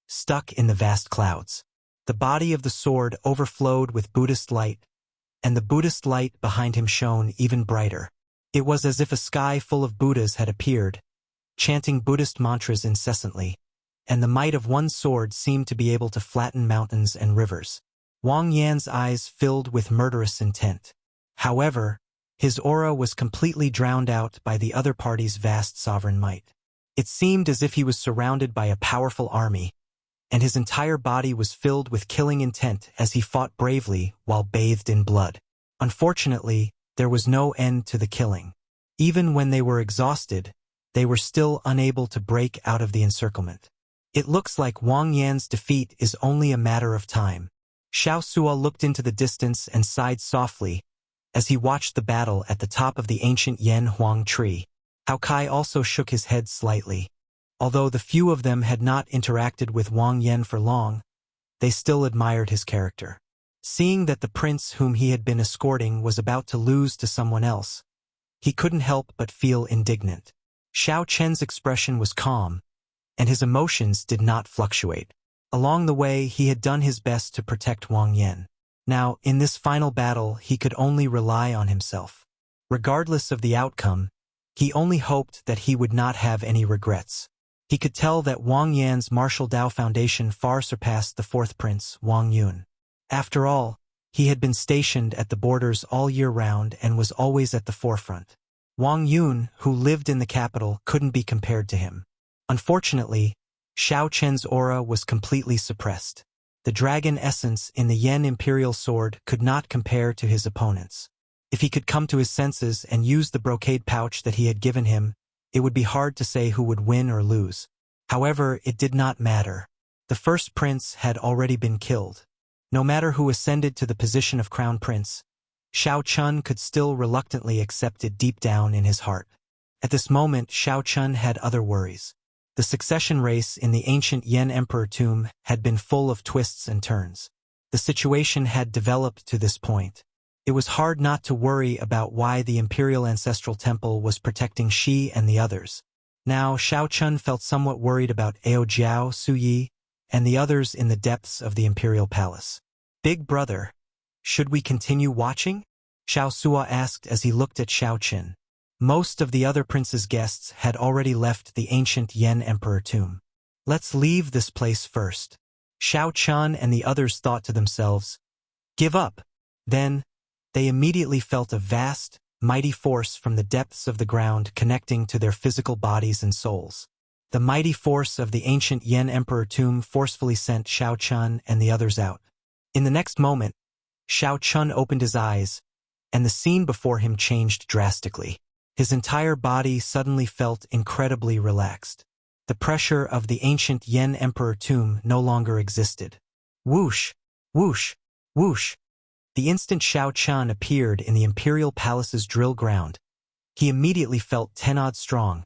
stuck in the vast clouds. The body of the sword overflowed with Buddhist light, and the Buddhist light behind him shone even brighter. It was as if a sky full of Buddhas had appeared, chanting Buddhist mantras incessantly, and the might of one sword seemed to be able to flatten mountains and rivers. Wang Yan's eyes filled with murderous intent. However, his aura was completely drowned out by the other party's vast sovereign might. It seemed as if he was surrounded by a powerful army, and his entire body was filled with killing intent as he fought bravely while bathed in blood. Unfortunately, there was no end to the killing. Even when they were exhausted, they were still unable to break out of the encirclement. It looks like Wang Yan's defeat is only a matter of time. Xiao Sua looked into the distance and sighed softly as he watched the battle at the top of the ancient Yan Huang tree. Hao Kai also shook his head slightly. Although the few of them had not interacted with Wang Yan for long, they still admired his character. Seeing that the prince whom he had been escorting was about to lose to someone else, he couldn't help but feel indignant. Xiao Chen's expression was calm, and his emotions did not fluctuate. Along the way, he had done his best to protect Wang Yan. Now, in this final battle, he could only rely on himself. Regardless of the outcome, he only hoped that he would not have any regrets. He could tell that Wang Yan's martial Tao foundation far surpassed the 4th prince, Wang Yun. After all, he had been stationed at the borders all year round and was always at the forefront. Wang Yun, who lived in the capital, couldn't be compared to him. Unfortunately, Xiao Chen's aura was completely suppressed. The dragon essence in the Yan Imperial sword could not compare to his opponents. If he could come to his senses and use the brocade pouch that he had given him, it would be hard to say who would win or lose. However, it did not matter. The first prince had already been killed. No matter who ascended to the position of crown prince, Xiao Chun could still reluctantly accept it deep down in his heart. At this moment, Xiao Chun had other worries. The succession race in the ancient Yan Emperor tomb had been full of twists and turns. The situation had developed to this point. It was hard not to worry about why the Imperial Ancestral Temple was protecting Shi and the others. Now, Xiao Chun felt somewhat worried about Ao Jiao, Su Yi, and the others in the depths of the Imperial Palace. "Big brother, should we continue watching?" Xiao Sua asked as he looked at Xiao Qin. Most of the other prince's guests had already left the ancient Yan Emperor tomb. "Let's leave this place first." Xiao Chun and the others thought to themselves, "Give up." Then, they immediately felt a vast, mighty force from the depths of the ground connecting to their physical bodies and souls. The mighty force of the ancient Yan Emperor tomb forcefully sent Xiao Chun and the others out. In the next moment, Xiao Chun opened his eyes, and the scene before him changed drastically. His entire body suddenly felt incredibly relaxed. The pressure of the ancient Yan Emperor tomb no longer existed. Whoosh! Whoosh! Whoosh! The instant Xiao Chun appeared in the Imperial Palace's drill ground, he immediately felt 10 odd strong,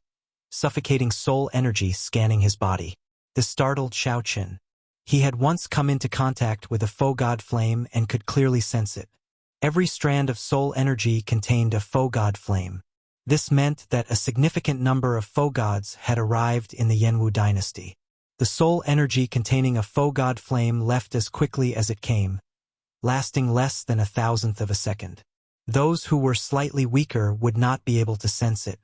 suffocating soul energy scanning his body. This startled Xiao Chun. He had once come into contact with a foe god flame and could clearly sense it. Every strand of soul energy contained a foe god flame. This meant that a significant number of foe gods had arrived in the Yanwu dynasty. The soul energy containing a foe god flame left as quickly as it came, lasting less than 1,000th of a second. Those who were slightly weaker would not be able to sense it.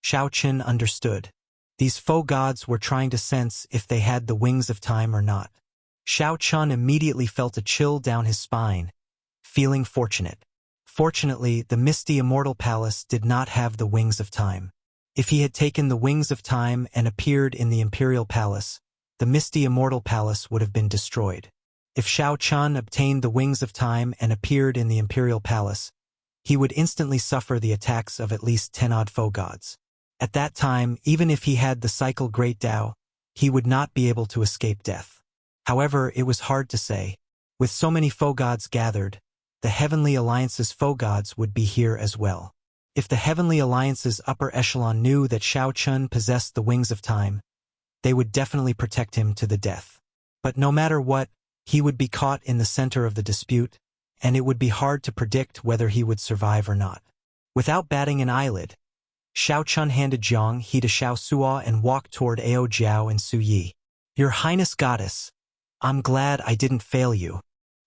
Xiao Qin understood. These foe gods were trying to sense if they had the wings of time or not. Xiao Chun immediately felt a chill down his spine, feeling fortunate. Fortunately, the misty Immortal Palace did not have the wings of time. If he had taken the wings of time and appeared in the Imperial Palace, the misty Immortal Palace would have been destroyed. If Xiao Chun obtained the wings of time and appeared in the Imperial Palace, he would instantly suffer the attacks of at least 10 odd foe gods. At that time, even if he had the cycle Great Tao, he would not be able to escape death. However, it was hard to say. With so many foe gods gathered, the Heavenly Alliance's foe gods would be here as well. If the Heavenly Alliance's upper echelon knew that Xiao Chun possessed the wings of time, they would definitely protect him to the death. But no matter what, he would be caught in the center of the dispute, and it would be hard to predict whether he would survive or not. Without batting an eyelid, Xiao Chun handed Jiang He to Xiao Sua and walked toward Ao Jiao and Su Yi. "Your Highness Goddess, I'm glad I didn't fail you,"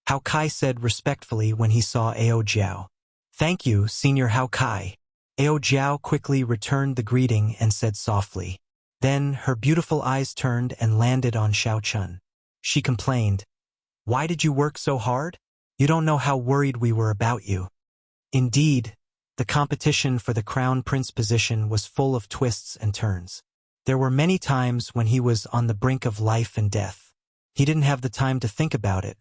Hao Kai said respectfully when he saw Ao Jiao. "Thank you, Senior Hao Kai." Ao Jiao quickly returned the greeting and said softly. Then her beautiful eyes turned and landed on Xiao Chun. She complained, "Why did you work so hard? You don't know how worried we were about you." Indeed, the competition for the crown prince position was full of twists and turns. There were many times when he was on the brink of life and death. He didn't have the time to think about it,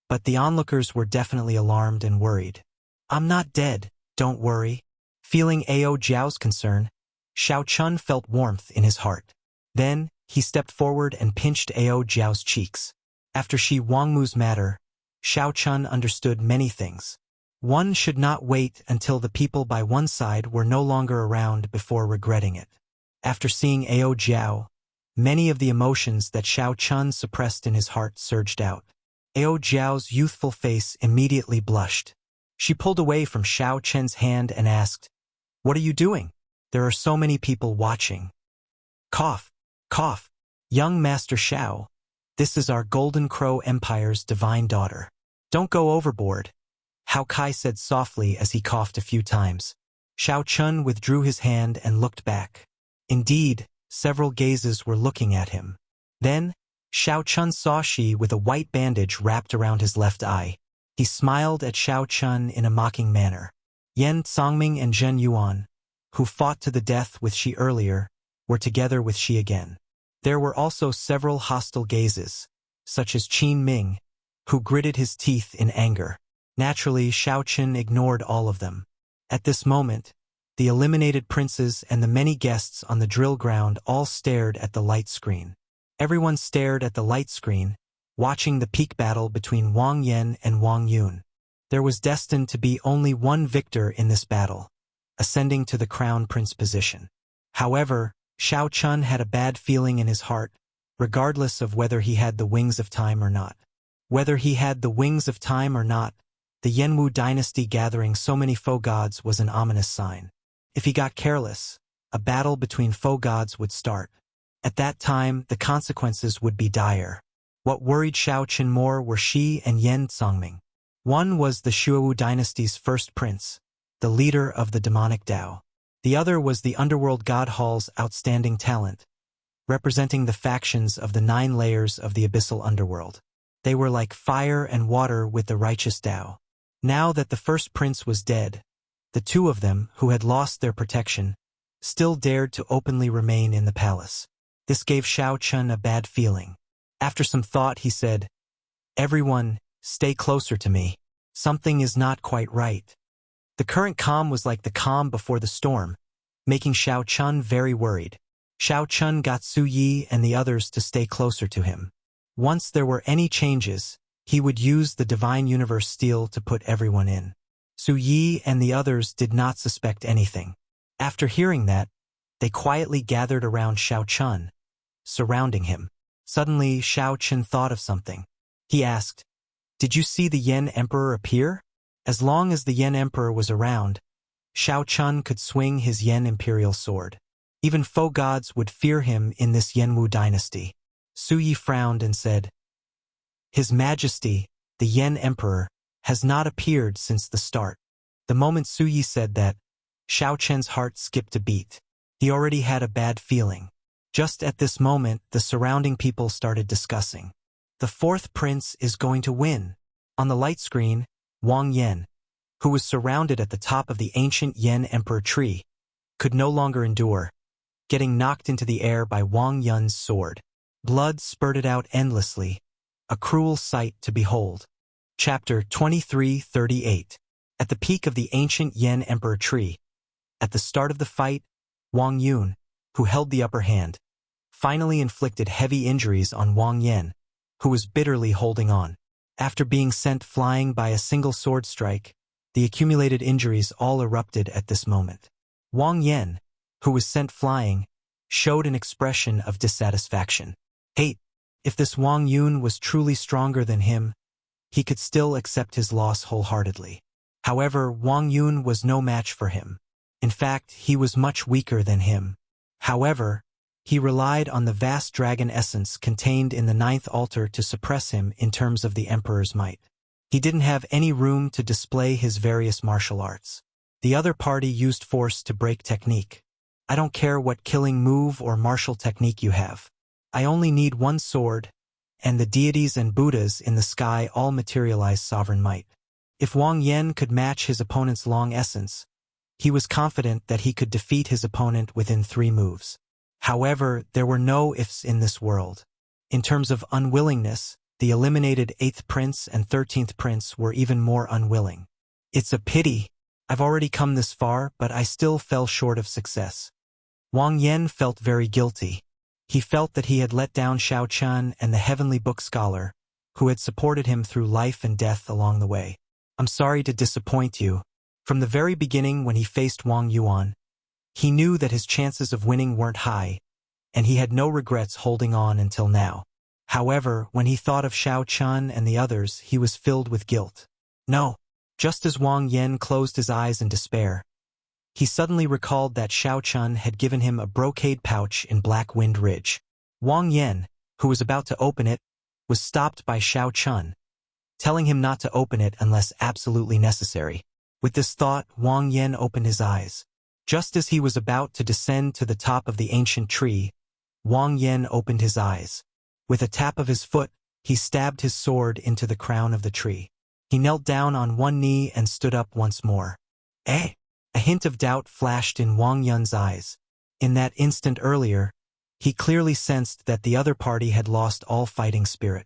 but the onlookers were definitely alarmed and worried. "I'm not dead, don't worry." Feeling Ao Jiao's concern, Xiao Chun felt warmth in his heart. Then, he stepped forward and pinched Ao Jiao's cheeks. After Shi Wangmu's matter, Xiao Chun understood many things. One should not wait until the people by one side were no longer around before regretting it. After seeing Ao Jiao, many of the emotions that Xiao Chun suppressed in his heart surged out. Ao Jiao's youthful face immediately blushed. She pulled away from Xiao Chen's hand and asked, "What are you doing? There are so many people watching." Cough, cough. "Young Master Xiao, this is our Golden Crow Empire's divine daughter. Don't go overboard," Hao Kai said softly as he coughed a few times. Xiao Chun withdrew his hand and looked back. Indeed, several gazes were looking at him. Then, Xiao Chun saw Shi with a white bandage wrapped around his left eye. He smiled at Xiao Chun in a mocking manner. Yan Songming and Zhen Yuan, who fought to the death with Shi earlier, were together with Shi again. There were also several hostile gazes, such as Qin Ming, who gritted his teeth in anger. Naturally, Xiao Chun ignored all of them. At this moment, the eliminated princes and the many guests on the drill ground all stared at the light screen. Everyone stared at the light screen, watching the peak battle between Wang Yan and Wang Yun. There was destined to be only one victor in this battle, ascending to the crown prince position. However, Shao Chun had a bad feeling in his heart, regardless of whether he had the wings of time or not. Whether he had the wings of time or not, the Yanwu dynasty gathering so many foe gods was an ominous sign. If he got careless, a battle between foe gods would start. At that time, the consequences would be dire. What worried Shao Chun more were Shi and Yan Songming. One was the Shuowu dynasty's first prince, the leader of the demonic Dao. The other was the underworld god hall's outstanding talent, representing the factions of the 9 layers of the abyssal underworld. They were like fire and water with the righteous Dao. Now that the first prince was dead, the two of them, who had lost their protection, still dared to openly remain in the palace. This gave Shao Chun a bad feeling. After some thought, he said, "Everyone, stay closer to me. Something is not quite right." The current calm was like the calm before the storm, making Shao Chun very worried. Shao Chun got Su Yi and the others to stay closer to him. Once there were any changes, he would use the Divine Universe Steel to put everyone in. Su Yi and the others did not suspect anything. After hearing that, they quietly gathered around Shao Chun, surrounding him. Suddenly, Shao Chun thought of something. He asked, "Did you see the Yen Emperor appear?" As long as the Yen Emperor was around, Shao Chun could swing his Yen Imperial sword. Even foe gods would fear him in this Yanwu dynasty. Su Yi frowned and said, "His Majesty, the Yen Emperor, has not appeared since the start." The moment Su Yi said that, Shao Chun's heart skipped a beat. He already had a bad feeling. Just at this moment, the surrounding people started discussing. The 4th prince is going to win. On the light screen, Wang Yan, who was surrounded at the top of the ancient Yen Emperor tree, could no longer endure, getting knocked into the air by Wang Yun's sword. Blood spurted out endlessly, a cruel sight to behold. Chapter 2338. At the peak of the ancient Yen Emperor tree, at the start of the fight, Wang Yun, who held the upper hand, finally inflicted heavy injuries on Wang Yan, who was bitterly holding on. After being sent flying by a single sword strike, the accumulated injuries all erupted at this moment. Wang Yan, who was sent flying, showed an expression of dissatisfaction. Hate. If this Wang Yun was truly stronger than him, he could still accept his loss wholeheartedly. However, Wang Yun was no match for him. In fact, he was much weaker than him. However, he relied on the vast dragon essence contained in the 9th altar to suppress him in terms of the Emperor's might. He didn't have any room to display his various martial arts. The other party used force to break technique. I don't care what killing move or martial technique you have. I only need one sword, and the deities and Buddhas in the sky all materialize sovereign might. If Wang Yan could match his opponent's long essence, he was confident that he could defeat his opponent within 3 moves. However, there were no ifs in this world. In terms of unwillingness, the eliminated 8th prince and 13th prince were even more unwilling. It's a pity. I've already come this far, but I still fell short of success. Wang Yan felt very guilty. He felt that he had let down Shao Chun and the Heavenly Book scholar, who had supported him through life and death along the way. I'm sorry to disappoint you. From the very beginning when he faced Wang Yuan, he knew that his chances of winning weren't high, and he had no regrets holding on until now. However, when he thought of Shao Chun and the others, he was filled with guilt. No. Just as Wang Yan closed his eyes in despair, he suddenly recalled that Shao Chun had given him a brocade pouch in Black Wind Ridge. Wang Yan, who was about to open it, was stopped by Shao Chun, telling him not to open it unless absolutely necessary. With this thought, Wang Yan opened his eyes. Just as he was about to descend to the top of the ancient tree, Wang Yan opened his eyes. With a tap of his foot, he stabbed his sword into the crown of the tree. He knelt down on one knee and stood up once more. Eh? A hint of doubt flashed in Wang Yan's eyes. In that instant earlier, he clearly sensed that the other party had lost all fighting spirit.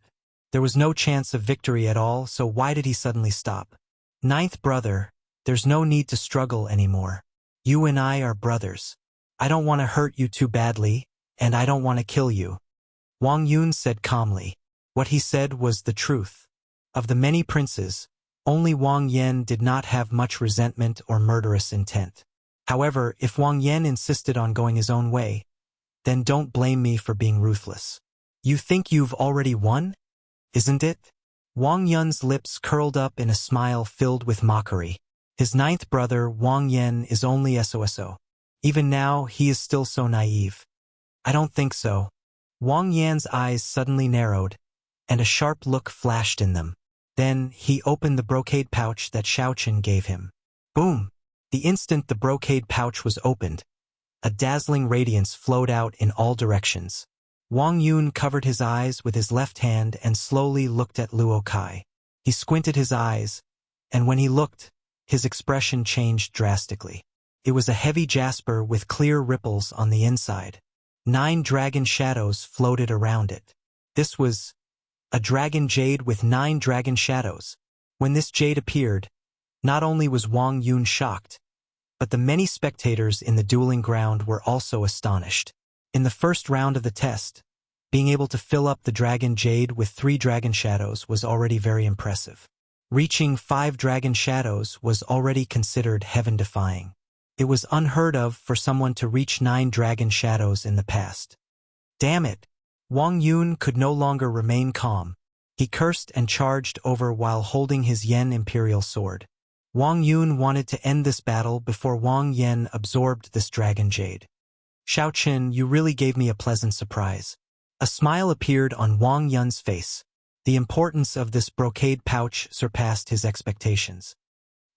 There was no chance of victory at all, so why did he suddenly stop? 9th brother, there's no need to struggle anymore. You and I are brothers. I don't want to hurt you too badly, and I don't want to kill you. Wang Yun said calmly. What he said was the truth. Of the many princes, only Wang Yan did not have much resentment or murderous intent. However, if Wang Yan insisted on going his own way, then don't blame me for being ruthless. You think you've already won? Isn't it? Wang Yun's lips curled up in a smile filled with mockery. His ninth brother, Wang Yan, is only SOSO. Even now, he is still so naive. I don't think so. Wang Yan's eyes suddenly narrowed, and a sharp look flashed in them. Then, he opened the brocade pouch that Xiaoqin gave him. Boom! The instant the brocade pouch was opened, a dazzling radiance flowed out in all directions. Wang Yun covered his eyes with his left hand and slowly looked at Luo Kai. He squinted his eyes, and when he looked, his expression changed drastically. It was a heavy jasper with clear ripples on the inside. 9 dragon shadows floated around it. This was a dragon jade with 9 dragon shadows. When this jade appeared, not only was Wang Yun shocked, but the many spectators in the dueling ground were also astonished. In the first round of the test, being able to fill up the dragon jade with 3 dragon shadows was already very impressive. Reaching 5 dragon shadows was already considered heaven-defying. It was unheard of for someone to reach 9 dragon shadows in the past. Damn it! Wang Yun could no longer remain calm. He cursed and charged over while holding his Yen Imperial Sword. Wang Yun wanted to end this battle before Wang Yan absorbed this dragon jade. Xiaoqin, you really gave me a pleasant surprise. A smile appeared on Wang Yun's face. The importance of this brocade pouch surpassed his expectations.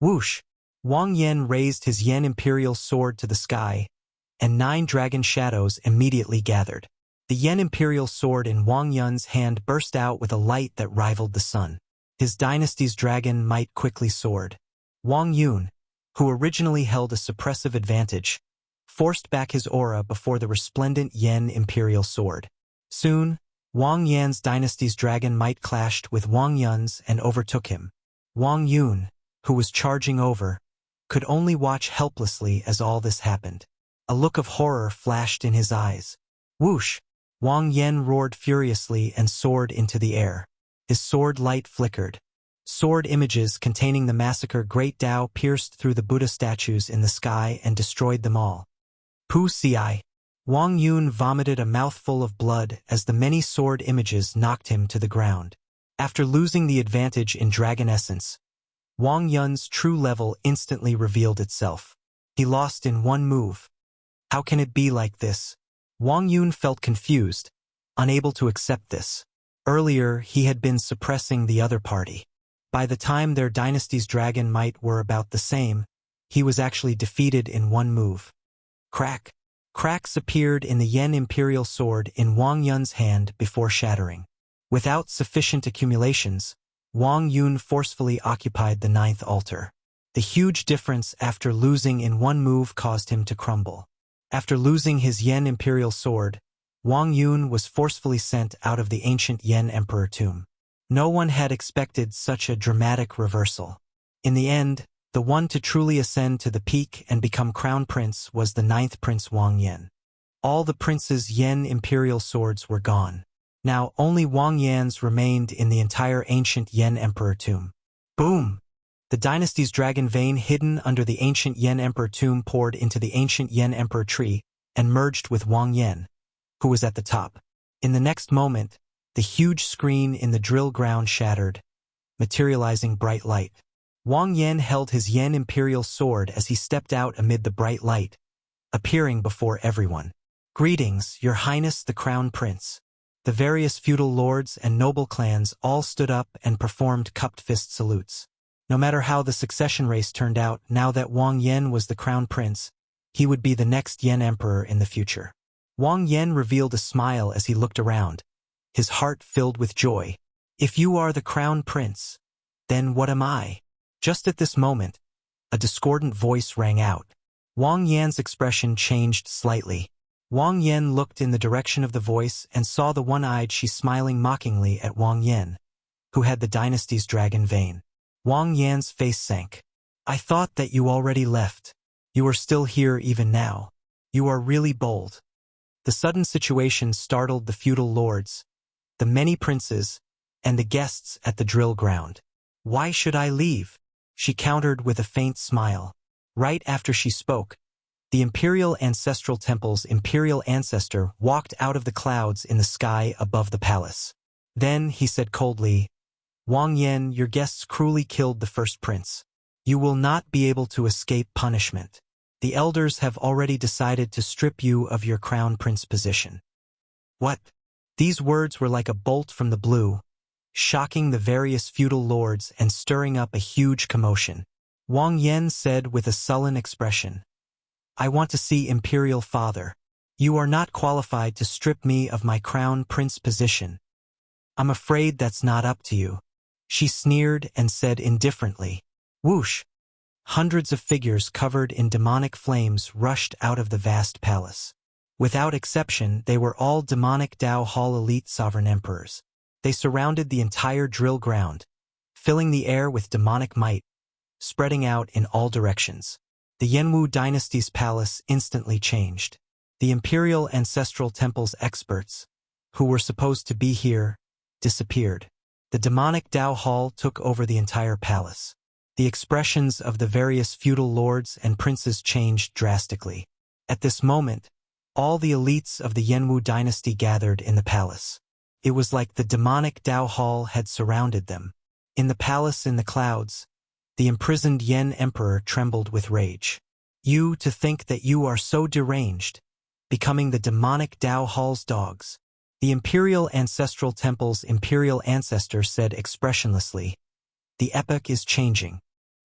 Whoosh! Wang Yan raised his Yen Imperial Sword to the sky, and 9 dragon shadows immediately gathered. The Yen Imperial Sword in Wang Yun's hand burst out with a light that rivaled the sun. His dynasty's dragon might quickly soared. Wang Yun, who originally held a suppressive advantage, forced back his aura before the resplendent Yen Imperial Sword. Soon, Wang Yan's dynasty's dragon might clashed with Wang Yun's and overtook him. Wang Yun, who was charging over, could only watch helplessly as all this happened. A look of horror flashed in his eyes. Whoosh! Wang Yan roared furiously and soared into the air. His sword light flickered. Sword images containing the massacre Great Tao pierced through the Buddha statues in the sky and destroyed them all. Pu Ci. Wang Yun vomited a mouthful of blood as the many sword images knocked him to the ground. After losing the advantage in dragon essence, Wang Yun's true level instantly revealed itself. He lost in one move. How can it be like this? Wang Yun felt confused, unable to accept this. Earlier, he had been suppressing the other party. By the time their dynasty's dragon might were about the same, he was actually defeated in one move. Crack! Cracks appeared in the Yen Imperial Sword in Wang Yun's hand before shattering. Without sufficient accumulations, Wang Yun forcefully occupied the 9th altar. The huge difference after losing in one move caused him to crumble. After losing his Yen Imperial Sword, Wang Yun was forcefully sent out of the ancient Yen Emperor tomb. No one had expected such a dramatic reversal. In the end, the one to truly ascend to the peak and become crown prince was the 9th Prince Wang Yan. All the prince's Yen Imperial Swords were gone. Now only Wang Yan's remained in the entire ancient Yen Emperor tomb. Boom! The dynasty's dragon vein hidden under the ancient Yen Emperor tomb poured into the ancient Yen Emperor tree and merged with Wang Yan, who was at the top. In the next moment, the huge screen in the drill ground shattered, materializing bright light. Wang Yan held his Yen Imperial Sword as he stepped out amid the bright light, appearing before everyone. Greetings, Your Highness the Crown Prince. The various feudal lords and noble clans all stood up and performed cupped fist salutes. No matter how the succession race turned out, now that Wang Yan was the crown prince, he would be the next Yen emperor in the future. Wang Yan revealed a smile as he looked around, his heart filled with joy. If you are the crown prince, then what am I? Just at this moment, a discordant voice rang out. Wang Yan's expression changed slightly. Wang Yan looked in the direction of the voice and saw the one-eyed she smiling mockingly at Wang Yan, who had the dynasty's dragon vein. Wang Yan's face sank. I thought that you already left. You are still here even now. You are really bold. The sudden situation startled the feudal lords, the many princes, and the guests at the drill ground. "Why should I leave?" she countered with a faint smile. Right after she spoke, the imperial ancestral temple's imperial ancestor walked out of the clouds in the sky above the palace. Then he said coldly, "Wang Yan, your guests cruelly killed the first prince. You will not be able to escape punishment. The elders have already decided to strip you of your crown prince position." What? These words were like a bolt from the blue, shocking the various feudal lords and stirring up a huge commotion. Wang Yan said with a sullen expression, "I want to see Imperial Father. You are not qualified to strip me of my crown prince position. I'm afraid that's not up to you." She sneered and said indifferently, "Whoosh!" Hundreds of figures covered in demonic flames rushed out of the vast palace. Without exception, they were all demonic Dao Hall elite sovereign emperors. They surrounded the entire drill ground, filling the air with demonic might, spreading out in all directions. The Yanwu dynasty's palace instantly changed. The imperial ancestral temple's experts, who were supposed to be here, disappeared. The demonic Dao Hall took over the entire palace. The expressions of the various feudal lords and princes changed drastically. At this moment, all the elites of the Yanwu dynasty gathered in the palace. It was like the demonic Dao Hall had surrounded them. In the palace in the clouds, the imprisoned Yan emperor trembled with rage. "You to think that you are so deranged, becoming the demonic Dao Hall's dogs." The imperial ancestral temple's imperial ancestor said expressionlessly, "The epoch is changing.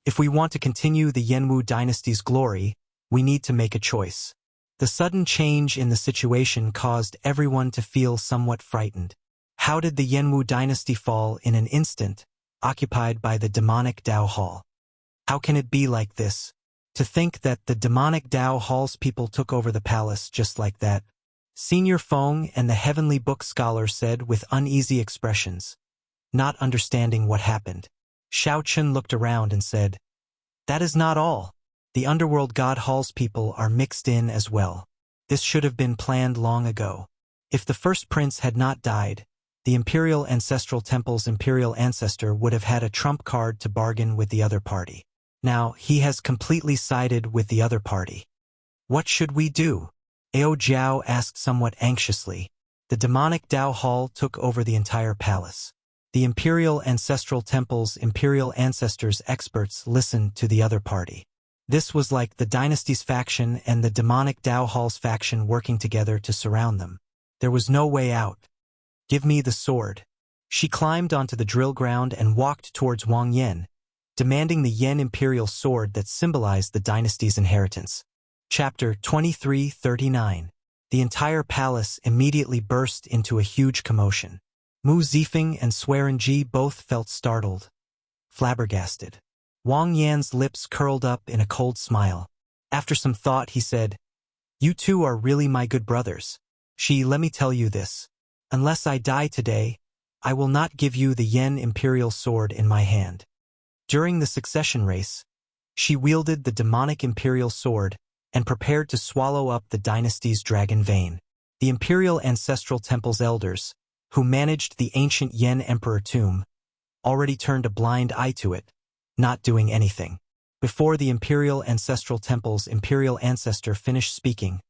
If we want to continue the Yanwu dynasty's glory, we need to make a choice." The sudden change in the situation caused everyone to feel somewhat frightened. How did the Yanwu dynasty fall in an instant, occupied by the demonic Dao Hall? How can it be like this? To think that the demonic Dao Hall's people took over the palace just like that. Senior Feng and the Heavenly Book scholar said with uneasy expressions, not understanding what happened. Xiao Chun looked around and said, "That is not all. The Underworld God Hall's people are mixed in as well. This should have been planned long ago. If the first prince had not died, the Imperial Ancestral Temple's imperial ancestor would have had a trump card to bargain with the other party. Now, he has completely sided with the other party. What should we do?" Ao Jiao asked somewhat anxiously. The demonic Dao Hall took over the entire palace. The Imperial Ancestral Temple's imperial ancestors' experts listened to the other party. This was like the dynasty's faction and the demonic Dao Hall's faction working together to surround them. There was no way out. "Give me the sword." She climbed onto the drill ground and walked towards Wang Yan, demanding the Yan imperial sword that symbolized the dynasty's inheritance. Chapter 2339. The entire palace immediately burst into a huge commotion. Mu Zifeng and Swearenji both felt startled, flabbergasted. Wang Yan's lips curled up in a cold smile. After some thought, he said, "You two are really my good brothers. Let me tell you this. Unless I die today, I will not give you the Yan imperial sword in my hand." During the succession race, she wielded the demonic imperial sword and prepared to swallow up the dynasty's dragon vein. The imperial ancestral temple's elders, who managed the ancient Yan emperor tomb, already turned a blind eye to it, not doing anything. Before the imperial ancestral temple's imperial ancestor finished speaking,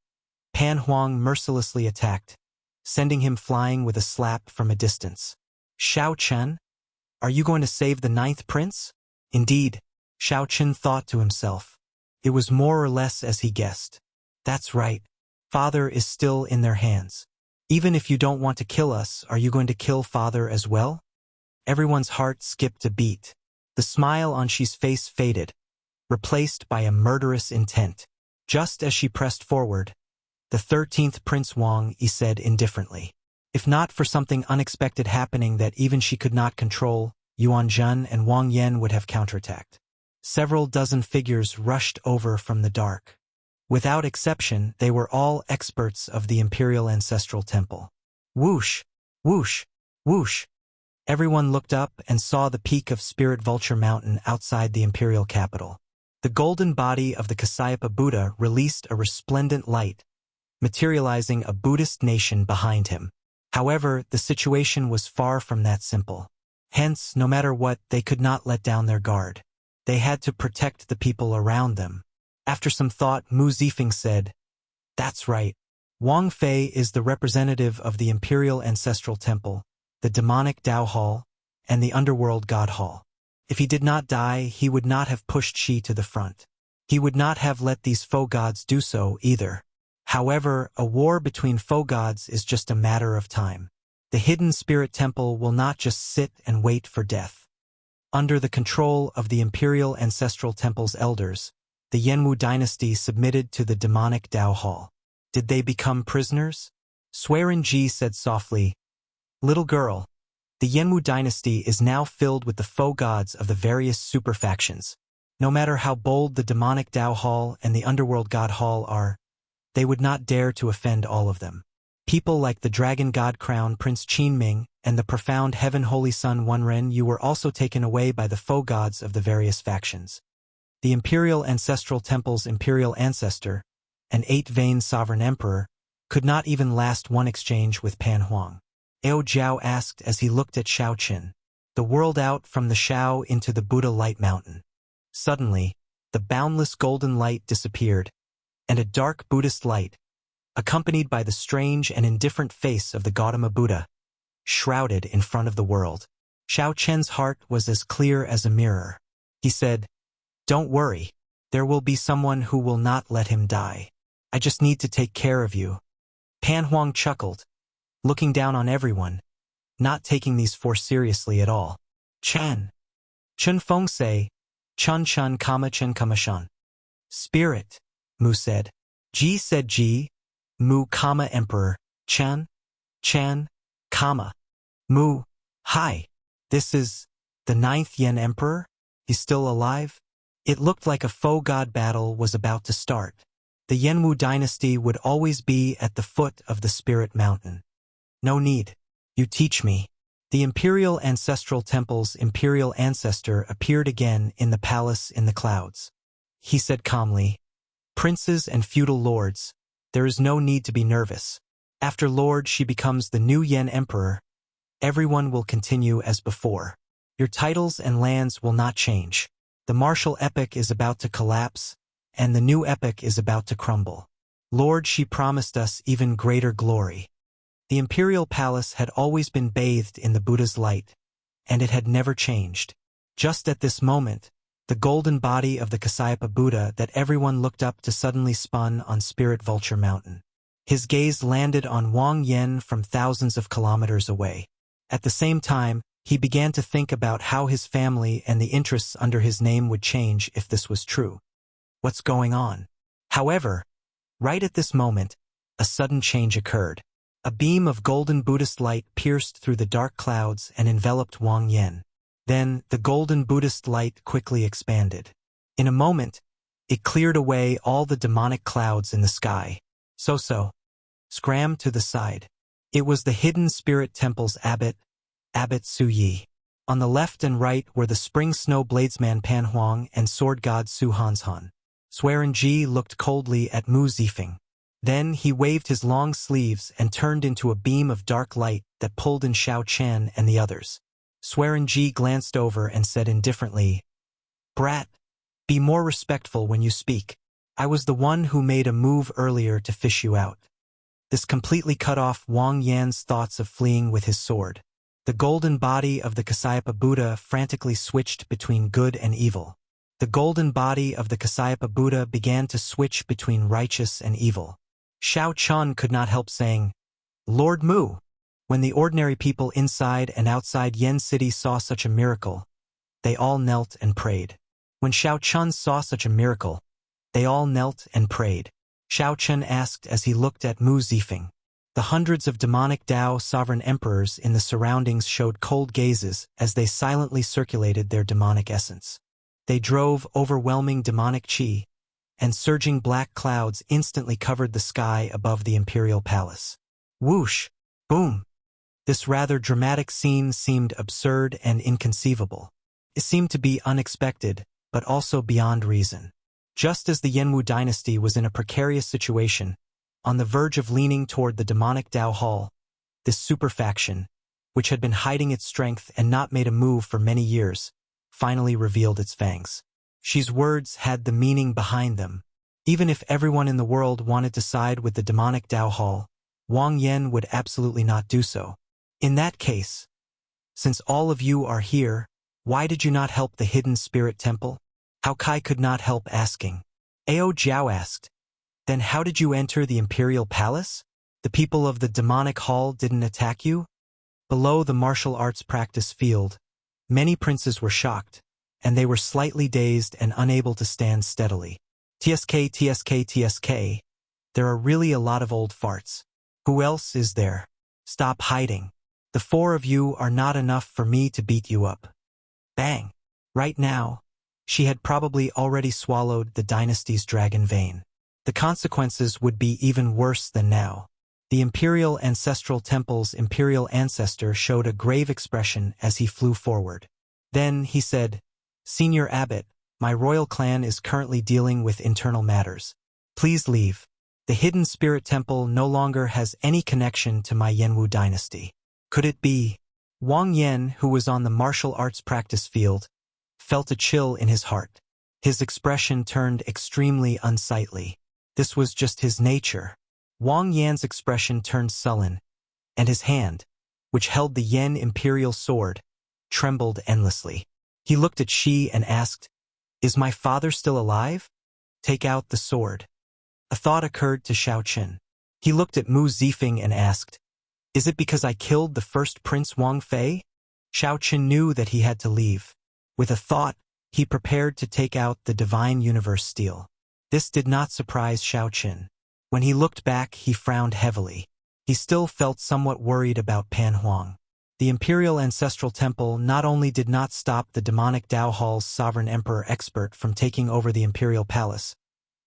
Pan Huang mercilessly attacked, sending him flying with a slap from a distance. "Xiao Chun, are you going to save the ninth prince?" Indeed, Xiao Chun thought to himself. It was more or less as he guessed. That's right. Father is still in their hands. Even if you don't want to kill us, are you going to kill Father as well? Everyone's heart skipped a beat. The smile on Xi's face faded, replaced by a murderous intent. Just as she pressed forward, the 13th Prince Wang Yi said indifferently. If not for something unexpected happening that even she could not control, Yuan Zhen and Wang Yan would have counterattacked. Several dozen figures rushed over from the dark. Without exception, they were all experts of the Imperial Ancestral Temple. Whoosh! Whoosh! Whoosh! Everyone looked up and saw the peak of Spirit Vulture Mountain outside the imperial capital. The golden body of the Kasyapa Buddha released a resplendent light, materializing a Buddhist nation behind him. However, the situation was far from that simple. Hence, no matter what, they could not let down their guard. They had to protect the people around them. After some thought, Mu Zifeng said, "That's right. Wang Fei is the representative of the Imperial Ancestral Temple, the demonic Dao Hall, and the Underworld God Hall. If he did not die, he would not have pushed Shi to the front. He would not have let these foe gods do so either. However, a war between foe gods is just a matter of time. The hidden spirit temple will not just sit and wait for death. Under the control of the Imperial Ancestral Temple's elders, the Yanwu dynasty submitted to the demonic Dao Hall. Did they become prisoners?" Swearin Ji said softly, "Little girl, the Yanwu dynasty is now filled with the foe gods of the various super factions. No matter how bold the demonic Dao Hall and the Underworld God Hall are, they would not dare to offend all of them. People like the Dragon God Crown Prince Qinming and the profound Heaven Holy Sun Wenren Yu were also taken away by the foe gods of the various factions. The Imperial Ancestral Temple's Imperial Ancestor, an 8-veined sovereign emperor, could not even last one exchange with Pan Huang." Ao Jiao asked as he looked at Shao Qin. The world out from the Shao into the Buddha Light Mountain. Suddenly, the boundless golden light disappeared, and a dark Buddhist light, accompanied by the strange and indifferent face of the Gautama Buddha, shrouded in front of the world. Shao Chen's heart was as clear as a mirror. He said, "Don't worry, there will be someone who will not let him die. I just need to take care of you." Pan Huang chuckled, looking down on everyone, not taking these four seriously at all. "Chen. Chun Feng say, Chun Chun Kama Chen Kama Shun." "Spirit," Mu said. Ji said Ji, Mu Kama Emperor, Chen, Chen, Kama. Mu, hi. This is the 9th Yen Emperor? He's still alive? It looked like a foe god battle was about to start. The Yanwu dynasty would always be at the foot of the Spirit Mountain. "No need. You teach me." The Imperial Ancestral Temple's Imperial Ancestor appeared again in the palace in the clouds. He said calmly, "Princes and feudal lords, there is no need to be nervous. After Lord Shi becomes the new Yen Emperor, everyone will continue as before. Your titles and lands will not change. The martial epoch is about to collapse, and the new epoch is about to crumble. Lord Shi promised us even greater glory." The imperial palace had always been bathed in the Buddha's light, and it had never changed. Just at this moment, the golden body of the Kasayapa Buddha that everyone looked up to suddenly spun on Spirit Vulture Mountain. His gaze landed on Wang Yen from thousands of kilometers away. At the same time, he began to think about how his family and the interests under his name would change if this was true. What's going on? However, right at this moment, a sudden change occurred. A beam of golden Buddhist light pierced through the dark clouds and enveloped Wang Yen. Then, the golden Buddhist light quickly expanded. In a moment, it cleared away all the demonic clouds in the sky. So, scram to the side. It was the hidden spirit temple's abbot, Abbot Su Yi. On the left and right were the spring snow bladesman Pan Huang and sword god Su Hanshan. Swearin Ji looked coldly at Mu Zifeng. Then he waved his long sleeves and turned into a beam of dark light that pulled in Shao Chen and the others. Swearin Ji glanced over and said indifferently, "Brat, be more respectful when you speak. I was the one who made a move earlier to fish you out." This completely cut off Wang Yan's thoughts of fleeing with his sword. The golden body of the Kasayapa Buddha frantically switched between good and evil. The golden body of the Kasayapa Buddha began to switch between righteous and evil. Shao Chun could not help saying, "Lord Mu." When the ordinary people inside and outside Yen City saw such a miracle, they all knelt and prayed. When Shao Chun saw such a miracle, they all knelt and prayed. Shao Chun asked as he looked at Mu Zifeng. The hundreds of demonic Dao sovereign emperors in the surroundings showed cold gazes as they silently circulated their demonic essence. They drove overwhelming demonic qi, and surging black clouds instantly covered the sky above the imperial palace. Whoosh! Boom! This rather dramatic scene seemed absurd and inconceivable. It seemed to be unexpected, but also beyond reason. Just as the Yanwu dynasty was in a precarious situation, on the verge of leaning toward the demonic Dao Hall. This super faction, which had been hiding its strength and not made a move for many years, finally revealed its fangs. Xi's words had the meaning behind them. Even if everyone in the world wanted to side with the demonic Dao Hall, Wang Yan would absolutely not do so. In that case, since all of you are here, why did you not help the hidden spirit temple? Hao Kai could not help asking. Ao Jiao asked, then how did you enter the imperial palace? The people of the demonic hall didn't attack you? Below the martial arts practice field, many princes were shocked, and they were slightly dazed and unable to stand steadily. TSK, TSK, TSK. There are really a lot of old farts. Who else is there? Stop hiding. The four of you are not enough for me to beat you up. Bang. Right now, she had probably already swallowed the dynasty's dragon vein. The consequences would be even worse than now. The Imperial Ancestral Temple's Imperial Ancestor showed a grave expression as he flew forward. Then he said, Senior Abbot, my royal clan is currently dealing with internal matters. Please leave. The Hidden Spirit Temple no longer has any connection to my Yanwu dynasty. Could it be? Wang Yan, who was on the martial arts practice field, felt a chill in his heart. His expression turned extremely unsightly. This was just his nature. Wang Yan's expression turned sullen, and his hand, which held the Yan imperial sword, trembled endlessly. He looked at Xi and asked, Is my father still alive? Take out the sword. A thought occurred to Xiao Qin. He looked at Mu Zifeng and asked, Is it because I killed the first Prince Wang Fei? Xiao Qin knew that he had to leave. With a thought, he prepared to take out the Divine Universe Steel. This did not surprise Xiao Qin. When he looked back, he frowned heavily. He still felt somewhat worried about Pan Huang. The Imperial Ancestral Temple not only did not stop the demonic Dao Hall's sovereign emperor expert from taking over the Imperial Palace,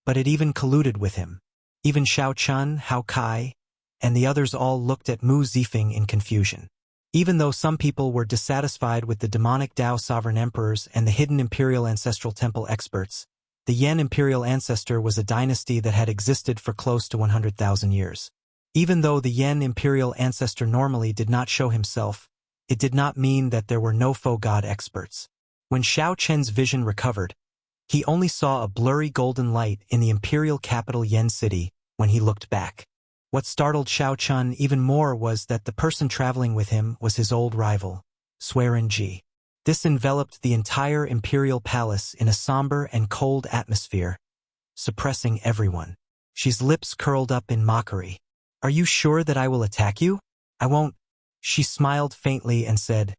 but it even colluded with him. Even Xiao Chun, Hao Kai, and the others all looked at Mu Zifeng in confusion. Even though some people were dissatisfied with the demonic Dao sovereign emperors and the hidden Imperial Ancestral Temple experts, the Yan Imperial Ancestor was a dynasty that had existed for close to 100,000 years. Even though the Yan Imperial Ancestor normally did not show himself, it did not mean that there were no faux god experts. When Xiao Chen's vision recovered, he only saw a blurry golden light in the imperial capital Yan City when he looked back. What startled Xiao Chun even more was that the person traveling with him was his old rival, Swearin Ji. This enveloped the entire imperial palace in a somber and cold atmosphere, suppressing everyone. Xi's lips curled up in mockery. Are you sure that I will attack you? I won't. She smiled faintly and said,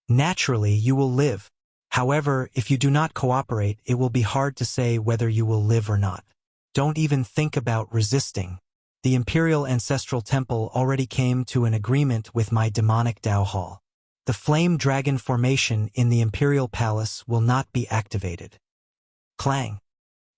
Naturally, you will live. However, if you do not cooperate, it will be hard to say whether you will live or not. Don't even think about resisting. The Imperial Ancestral Temple already came to an agreement with my demonic Dao Hall. The flame dragon formation in the Imperial Palace will not be activated. Clang.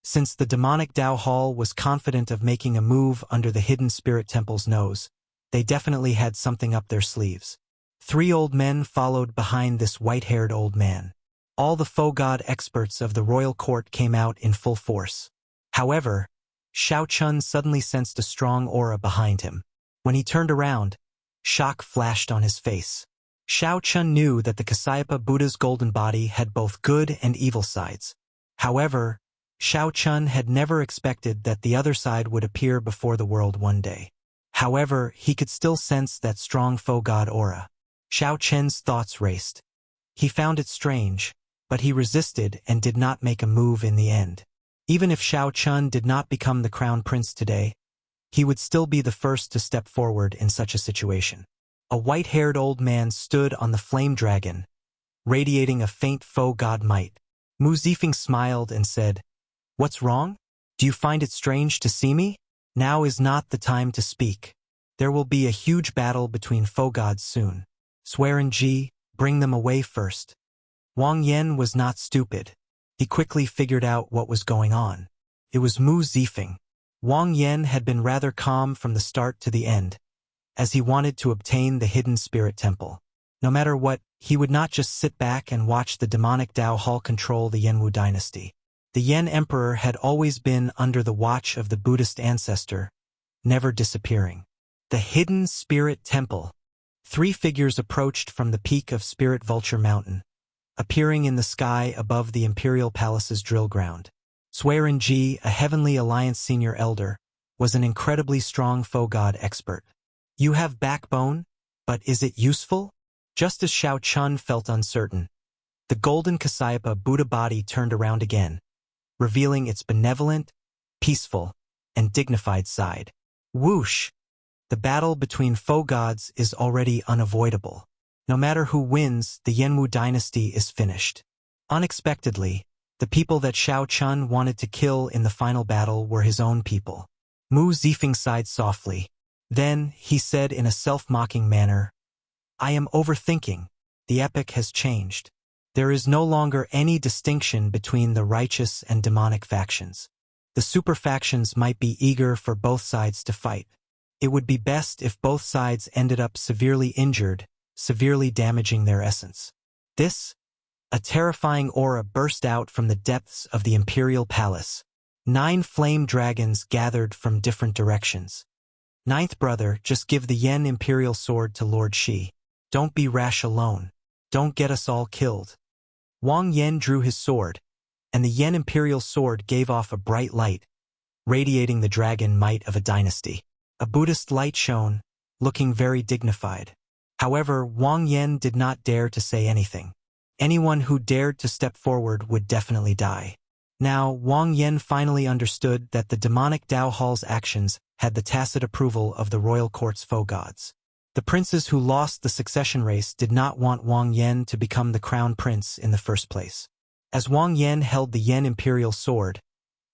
Since the demonic Dao Hall was confident of making a move under the Hidden Spirit Temple's nose, they definitely had something up their sleeves. 3 old men followed behind this white-haired old man. All the faux god experts of the royal court came out in full force. However, Xiao Chun suddenly sensed a strong aura behind him. When he turned around, shock flashed on his face. Xiao Chun knew that the Kasayapa Buddha's golden body had both good and evil sides. However, Xiao Chun had never expected that the other side would appear before the world one day. However, he could still sense that strong faux god aura. Xiao Chen's thoughts raced. He found it strange, but he resisted and did not make a move in the end. Even if Xiao Chun did not become the crown prince today, he would still be the first to step forward in such a situation. A white-haired old man stood on the flame dragon, radiating a faint faux god might. Mu Zifeng smiled and said, What's wrong? Do you find it strange to see me? Now is not the time to speak. There will be a huge battle between faux gods soon. Swearin Ji, bring them away first. Wang Yan was not stupid. He quickly figured out what was going on. It was Mu Zifeng. Wang Yan had been rather calm from the start to the end, as he wanted to obtain the Hidden Spirit Temple. No matter what, he would not just sit back and watch the demonic Dao Hall control the Yanwu dynasty. The Yan Emperor had always been under the watch of the Buddhist ancestor, never disappearing. The Hidden Spirit Temple. 3 figures approached from the peak of Spirit Vulture Mountain, appearing in the sky above the Imperial Palace's drill ground. Swearin Ji, a Heavenly Alliance senior elder, was an incredibly strong foe god expert. You have backbone, but is it useful? Just as Xiao Chun felt uncertain, the golden Kasayapa Buddha body turned around again, revealing its benevolent, peaceful, and dignified side. Whoosh! The battle between foe gods is already unavoidable. No matter who wins, the Yenwu dynasty is finished. Unexpectedly, the people that Xiao Chun wanted to kill in the final battle were his own people. Mu Zifeng sighed softly. Then, he said in a self-mocking manner, I am overthinking. The epic has changed. There is no longer any distinction between the righteous and demonic factions. The super factions might be eager for both sides to fight. It would be best if both sides ended up severely injured, severely damaging their essence. A terrifying aura burst out from the depths of the Imperial Palace. 9 flame dragons gathered from different directions. Ninth brother, just give the Yen Imperial Sword to Lord Shi. Don't be rash alone. Don't get us all killed. Wang Yen drew his sword, and the Yen Imperial Sword gave off a bright light, radiating the dragon might of a dynasty. A Buddhist light shone, looking very dignified. However, Wang Yen did not dare to say anything. Anyone who dared to step forward would definitely die. Now, Wang Yen finally understood that the demonic Dao Hall's actions had the tacit approval of the royal court's foe gods. The princes who lost the succession race did not want Wang Yen to become the crown prince in the first place. As Wang Yen held the Yen Imperial Sword,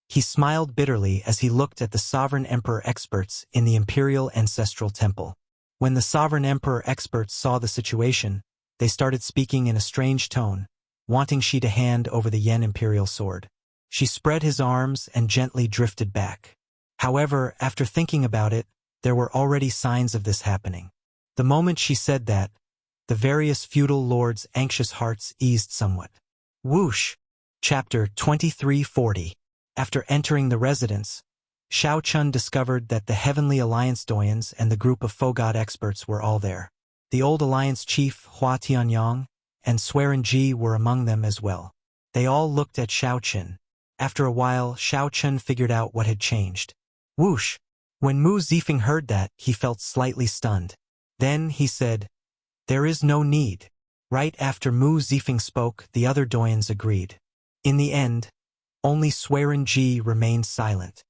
he smiled bitterly as he looked at the Sovereign Emperor experts in the Imperial Ancestral Temple. When the Sovereign Emperor experts saw the situation, they started speaking in a strange tone, wanting Shi to hand over the Yen Imperial Sword. She spread his arms and gently drifted back. However, after thinking about it, there were already signs of this happening. The moment she said that, the various feudal lords' anxious hearts eased somewhat. Whoosh! Chapter 2340. After entering the residence, Xiao Chun discovered that the Heavenly Alliance doyens and the group of foe god experts were all there. The Old Alliance chief Hua Tianyang and Swearin Ji were among them as well. They all looked at Xiao Chun. After a while, Xiao Chun figured out what had changed. Whoosh! When Mu Zifeng heard that, he felt slightly stunned. Then he said, There is no need. Right after Mu Zifeng spoke, the other doyens agreed. In the end, only Swearin Ji remained silent.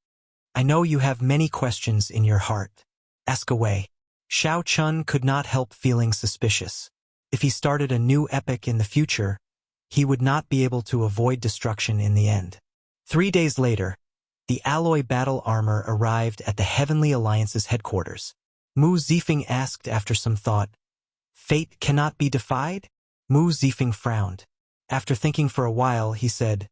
I know you have many questions in your heart. Ask away. Xiao Chun could not help feeling suspicious. If he started a new epic in the future, he would not be able to avoid destruction in the end. 3 days later, the alloy battle armor arrived at the Heavenly Alliance's headquarters. Mu Zifeng asked after some thought, Fate cannot be defied? Mu Zifeng frowned. After thinking for a while, he said,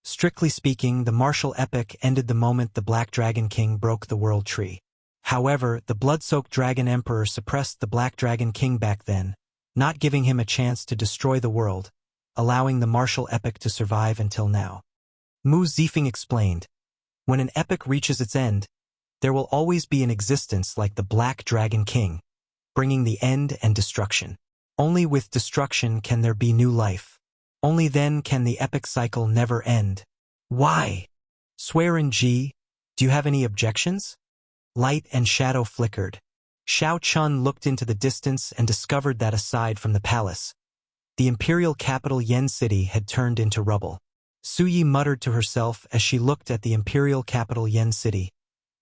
Strictly speaking, the martial epic ended the moment the Black Dragon King broke the World Tree. However, the blood-soaked Dragon Emperor suppressed the Black Dragon King back then, not giving him a chance to destroy the world, allowing the martial epic to survive until now. Mu Zifeng explained, When an epic reaches its end, there will always be an existence like the Black Dragon King, bringing the end and destruction. Only with destruction can there be new life. Only then can the epic cycle never end. Why? Swearin Ji, do you have any objections? Light and shadow flickered. Xiao Chun looked into the distance and discovered that aside from the palace, the imperial capital Yen City had turned into rubble. Su Yi muttered to herself as she looked at the imperial capital Yen City,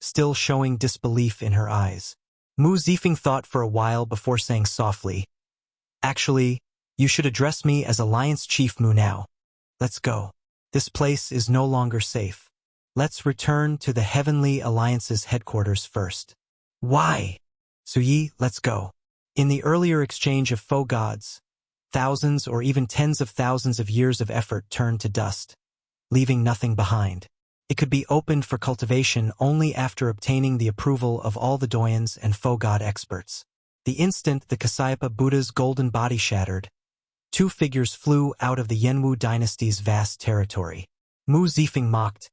still showing disbelief in her eyes. Mu Zifeng thought for a while before saying softly, Actually, you should address me as Alliance Chief Mu now. Let's go. This place is no longer safe. Let's return to the Heavenly Alliance's headquarters first. Why? Su Yi, let's go. In the earlier exchange of foe gods, thousands or even tens of thousands of years of effort turned to dust, leaving nothing behind. It could be opened for cultivation only after obtaining the approval of all the doyens and foe god experts. The instant the Kasayapa Buddha's golden body shattered, 2 figures flew out of the Yenwu dynasty's vast territory. Mu Zifeng mocked,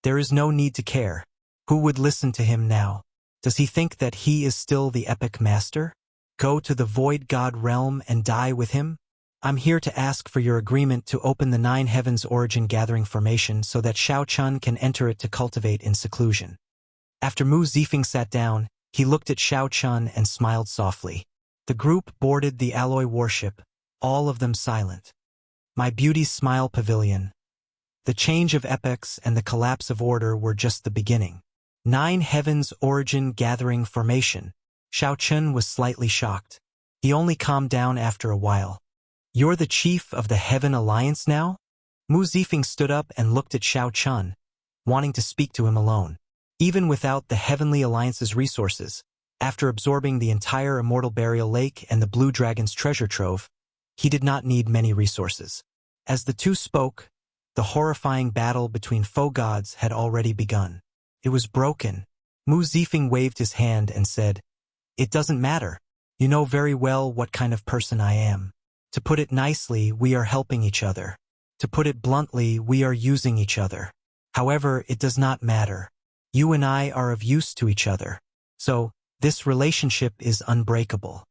There is no need to care. Who would listen to him now? Does he think that he is still the epic master? Go to the Void God realm and die with him? I'm here to ask for your agreement to open the Nine Heavens Origin Gathering Formation so that Shao Chun can enter it to cultivate in seclusion. After Mu Zifeng sat down, he looked at Shao Chun and smiled softly. The group boarded the alloy warship, all of them silent. My Beauty's Smile Pavilion. The change of epochs and the collapse of order were just the beginning. Nine Heavens Origin Gathering Formation. Shao Chun was slightly shocked. He only calmed down after a while. You're the chief of the Heaven Alliance now? Mu Zifeng stood up and looked at Shao Chun, wanting to speak to him alone. Even without the Heavenly Alliance's resources, after absorbing the entire Immortal Burial Lake and the Blue Dragon's treasure trove, he did not need many resources. As the two spoke, the horrifying battle between foe gods had already begun. It was broken. Mu Zifeng waved his hand and said, "It doesn't matter. You know very well what kind of person I am. To put it nicely, we are helping each other. To put it bluntly, we are using each other. However, it does not matter. You and I are of use to each other. So, this relationship is unbreakable."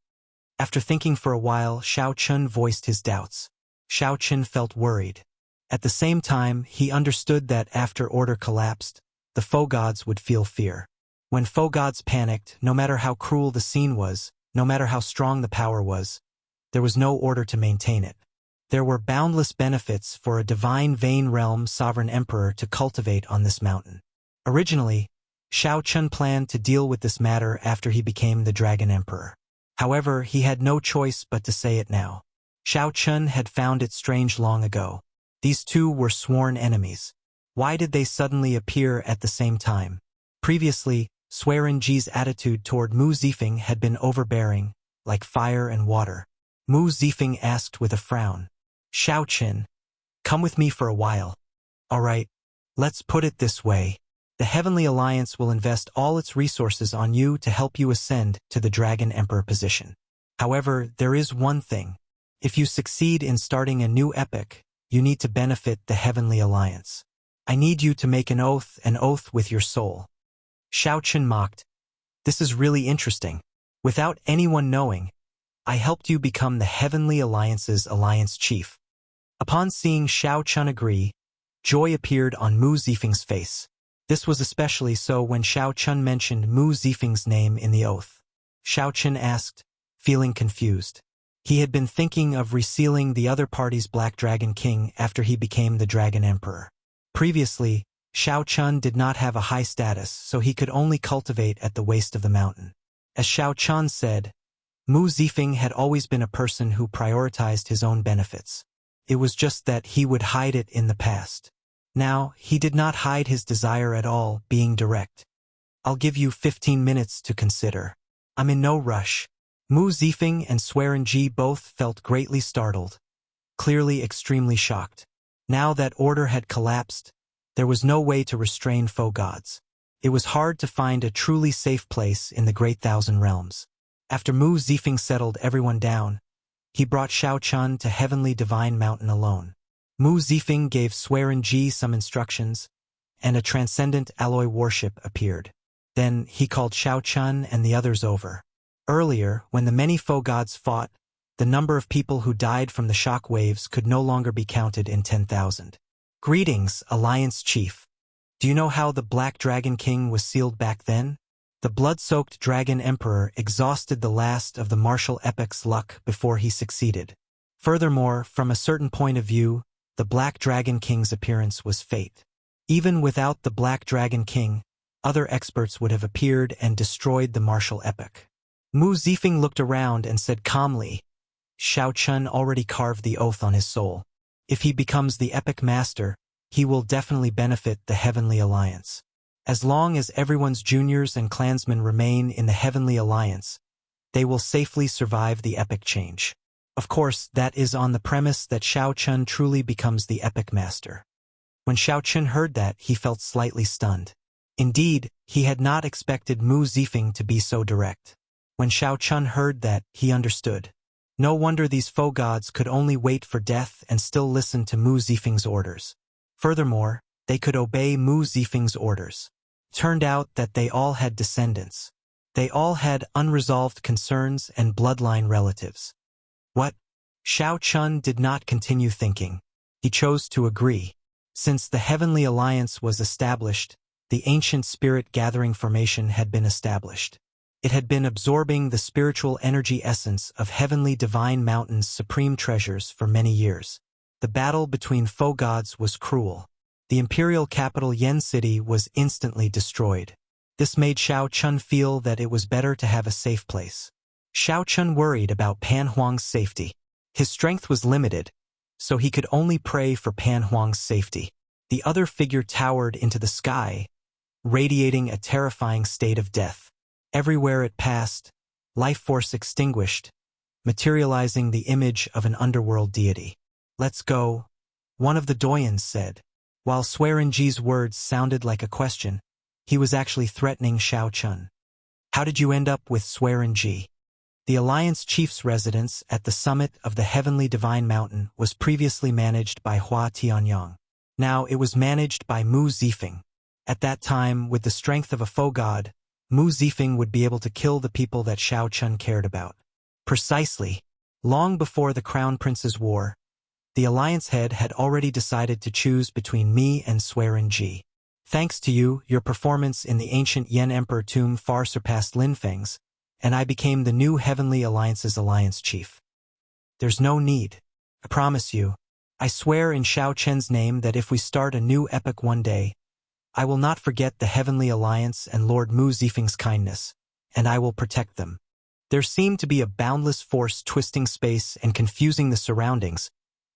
After thinking for a while, Shao Chun voiced his doubts. Shao Chun felt worried. At the same time, he understood that after order collapsed, the foe gods would feel fear. When foe gods panicked, no matter how cruel the scene was, no matter how strong the power was, there was no order to maintain it. There were boundless benefits for a divine Vein Realm sovereign emperor to cultivate on this mountain. Originally, Shao Chun planned to deal with this matter after he became the Dragon Emperor. However, he had no choice but to say it now. Shao Chun had found it strange long ago. These two were sworn enemies. Why did they suddenly appear at the same time? Previously, Swearenji's attitude toward Mu Zifeng had been overbearing, like fire and water. Mu Zifeng asked with a frown, "Shao Chun, come with me for a while." "All right, let's put it this way. The Heavenly Alliance will invest all its resources on you to help you ascend to the Dragon Emperor position. However, there is one thing. If you succeed in starting a new epoch, you need to benefit the Heavenly Alliance. I need you to make an oath with your soul." Shao Chun mocked, "This is really interesting. Without anyone knowing, I helped you become the Heavenly Alliance's Alliance Chief." Upon seeing Shao Chun agree, joy appeared on Mu Zifeng's face. This was especially so when Shao Chun mentioned Mu Zifeng's name in the oath. Shao Chun asked, feeling confused. He had been thinking of resealing the other party's Black Dragon King after he became the Dragon Emperor. Previously, Shao Chun did not have a high status, so he could only cultivate at the waist of the mountain. As Shao Chun said, Mu Zifeng had always been a person who prioritized his own benefits. It was just that he would hide it in the past. Now, he did not hide his desire at all, being direct. "I'll give you 15 minutes to consider. I'm in no rush." Mu Zifeng and Swearenji both felt greatly startled, clearly extremely shocked. Now that order had collapsed, there was no way to restrain foe gods. It was hard to find a truly safe place in the Great Thousand Realms. After Mu Zifeng settled everyone down, he brought Shao Chun to Heavenly Divine Mountain alone. Mu Zifeng gave Swearenji some instructions, and a transcendent alloy warship appeared. Then he called Shao Chun and the others over. Earlier, when the many foe gods fought, the number of people who died from the shock waves could no longer be counted in 10,000. "Greetings, Alliance Chief. Do you know how the Black Dragon King was sealed back then? The blood-soaked Dragon Emperor exhausted the last of the martial epoch's luck before he succeeded. Furthermore, from a certain point of view, the Black Dragon King's appearance was fate. Even without the Black Dragon King, other experts would have appeared and destroyed the martial epoch." Mu Zifeng looked around and said calmly, "Shao Chun already carved the oath on his soul. If he becomes the epic master, he will definitely benefit the Heavenly Alliance. As long as everyone's juniors and clansmen remain in the Heavenly Alliance, they will safely survive the epic change. Of course, that is on the premise that Shao Chun truly becomes the epic master." When Shao Chun heard that, he felt slightly stunned. Indeed, he had not expected Mu Zifeng to be so direct. When Shao Chun heard that, he understood. No wonder these foe gods could only wait for death and still listen to Mu Zifeng's orders. Furthermore, they could obey Mu Zifeng's orders. Turned out that they all had descendants. They all had unresolved concerns and bloodline relatives. What? Shao Chun did not continue thinking. He chose to agree. Since the Heavenly Alliance was established, the ancient spirit-gathering formation had been established. It had been absorbing the spiritual energy essence of Heavenly Divine Mountain's supreme treasures for many years. The battle between foe gods was cruel. The imperial capital Yen City was instantly destroyed. This made Shao Chun feel that it was better to have a safe place. Shao Chun worried about Pan Huang's safety. His strength was limited, so he could only pray for Pan Huang's safety. The other figure towered into the sky, radiating a terrifying state of death. Everywhere it passed, life force extinguished, materializing the image of an underworld deity. "Let's go," one of the doyens said. While Swearenji's words sounded like a question, he was actually threatening Shao Chun. "How did you end up with Swearenji?" The Alliance Chief's residence at the summit of the Heavenly Divine Mountain was previously managed by Hua Tianyang. Now it was managed by Mu Zifeng. At that time, with the strength of a foe god, Mu Zifeng would be able to kill the people that Shao Chun cared about. Precisely. Long before the Crown Prince's war, the Alliance head had already decided to choose between me and Swearenji. Thanks to you, your performance in the ancient Yen Emperor tomb far surpassed Lin Feng's, and I became the new Heavenly Alliance's Alliance Chief. There's no need. I promise you. I swear in Shao Chen's name that if we start a new epoch one day, I will not forget the Heavenly Alliance and Lord Mu Zifeng's kindness, and I will protect them. There seemed to be a boundless force twisting space and confusing the surroundings,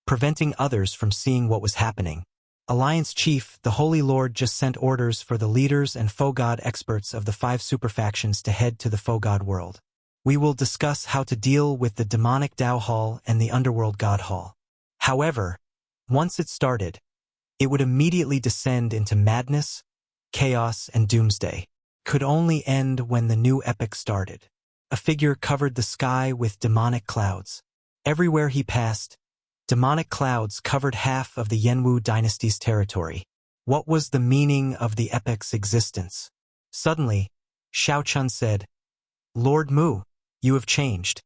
preventing others from seeing what was happening. Alliance Chief, the Holy Lord just sent orders for the leaders and foe god experts of the 5 superfactions to head to the foe god world. We will discuss how to deal with the demonic Dao Hall and the underworld God Hall. However, once it started, it would immediately descend into madness, chaos, and doomsday. Could only end when the new epoch started. A figure covered the sky with demonic clouds. Everywhere he passed, demonic clouds covered half of the Yenwu dynasty's territory. What was the meaning of the epoch's existence? Suddenly, Shao Chun said, "Lord Mu, you have changed."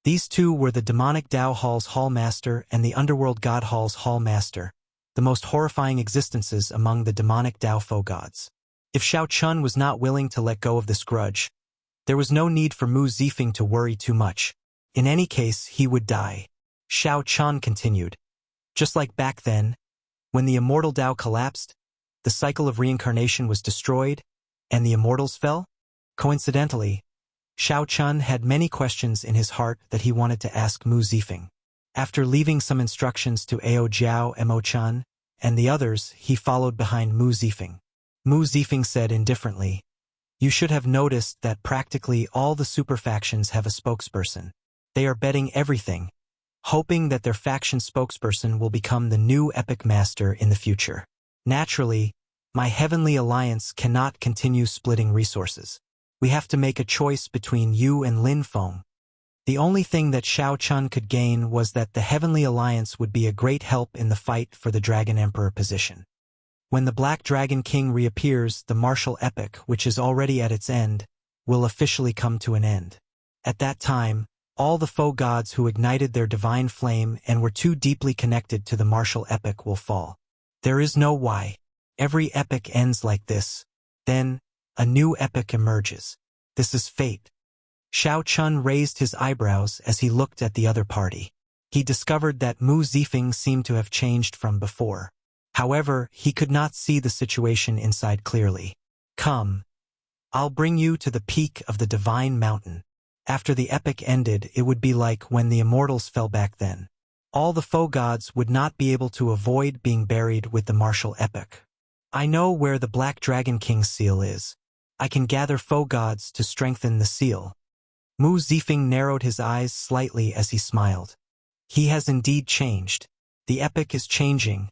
These two were the demonic Dao Hall's Hallmaster and the underworld God Hall's Hallmaster, the most horrifying existences among the demonic Dao foe gods. If Shao Chun was not willing to let go of this grudge, there was no need for Mu Zifeng to worry too much. In any case, he would die. Shao Chun continued. Just like back then, when the immortal Dao collapsed, the cycle of reincarnation was destroyed, and the immortals fell? Coincidentally, Shao Chun had many questions in his heart that he wanted to ask Mu Zifeng. After leaving some instructions to Ao Jiao, Mo Chun, and the others, he followed behind Mu Zifeng. Mu Zifeng said indifferently, "You should have noticed that practically all the superfactions have a spokesperson. They are betting everything, hoping that their faction spokesperson will become the new epic master in the future. Naturally, my Heavenly Alliance cannot continue splitting resources. We have to make a choice between you and Lin Feng." The only thing that Shao Chun could gain was that the Heavenly Alliance would be a great help in the fight for the Dragon Emperor position. When the Black Dragon King reappears, the martial epic, which is already at its end, will officially come to an end. At that time, all the foe gods who ignited their divine flame and were too deeply connected to the martial epic will fall. There is no why. Every epic ends like this. Then, a new epic emerges. This is fate. Shao Chun raised his eyebrows as he looked at the other party. He discovered that Mu Zifeng seemed to have changed from before. However, he could not see the situation inside clearly. "Come. I'll bring you to the peak of the Divine Mountain." After the epic ended, it would be like when the immortals fell back then. All the foe gods would not be able to avoid being buried with the martial epic. "I know where the Black Dragon King's seal is. I can gather foe gods to strengthen the seal." Mu Zifeng narrowed his eyes slightly as he smiled. He has indeed changed. The epic is changing,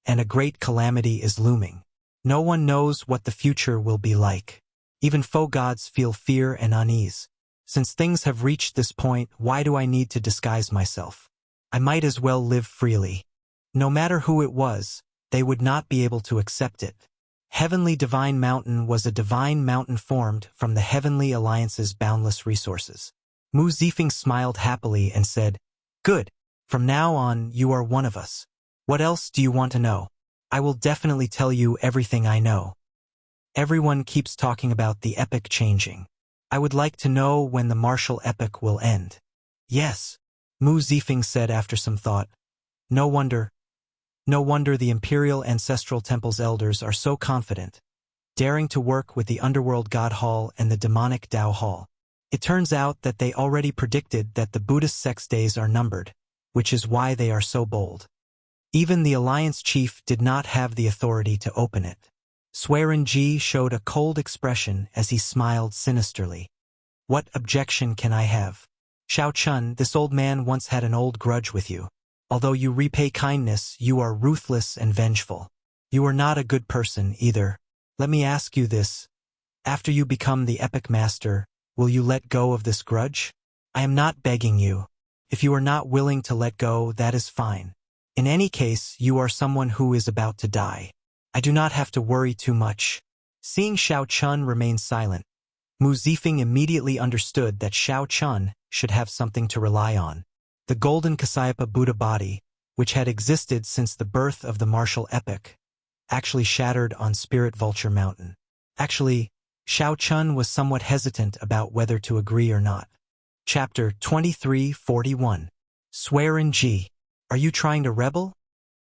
and a great calamity is looming. No one knows what the future will be like. Even foe gods feel fear and unease. Since things have reached this point, why do I need to disguise myself? I might as well live freely. No matter who it was, they would not be able to accept it. Heavenly Divine Mountain was a divine mountain formed from the Heavenly Alliance's boundless resources. Mu Zifeng smiled happily and said, "Good. From now on, you are one of us. What else do you want to know? I will definitely tell you everything I know. Everyone keeps talking about the epic changing. I would like to know when the martial epic will end." "Yes," Mu Zifeng said after some thought. No wonder the Imperial Ancestral Temple's elders are so confident, daring to work with the Underworld God Hall and the Demonic Dao Hall. It turns out that they already predicted that the Buddhist sect's days are numbered, which is why they are so bold. Even the Alliance Chief did not have the authority to open it. Swearenji showed a cold expression as he smiled sinisterly. "What objection can I have? Xiao Chun, this old man once had an old grudge with you. Although you repay kindness, you are ruthless and vengeful. You are not a good person either. Let me ask you this. After you become the epic master, will you let go of this grudge? I am not begging you. If you are not willing to let go, that is fine. In any case, you are someone who is about to die. I do not have to worry too much." Seeing Xiao Chun remain silent, Mu Zifeng immediately understood that Xiao Chun should have something to rely on. The golden Kasayapa Buddha body, which had existed since the birth of the martial epic, actually shattered on Spirit Vulture Mountain. Actually, Xiao Chun was somewhat hesitant about whether to agree or not. Chapter 2341. Swearenji. Are you trying to rebel?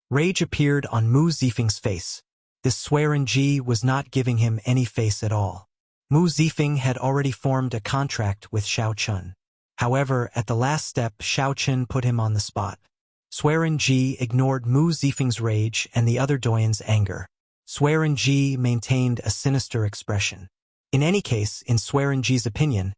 Rage appeared on Mu Zifeng's face. This Swearenji was not giving him any face at all. Mu Zifeng had already formed a contract with Xiao Chun. However, at the last step, Xiao Chun put him on the spot. Swearenji ignored Mu Zifeng's rage and the other doyen's anger. Swearenji maintained a sinister expression. In any case, in Swearenji's opinion,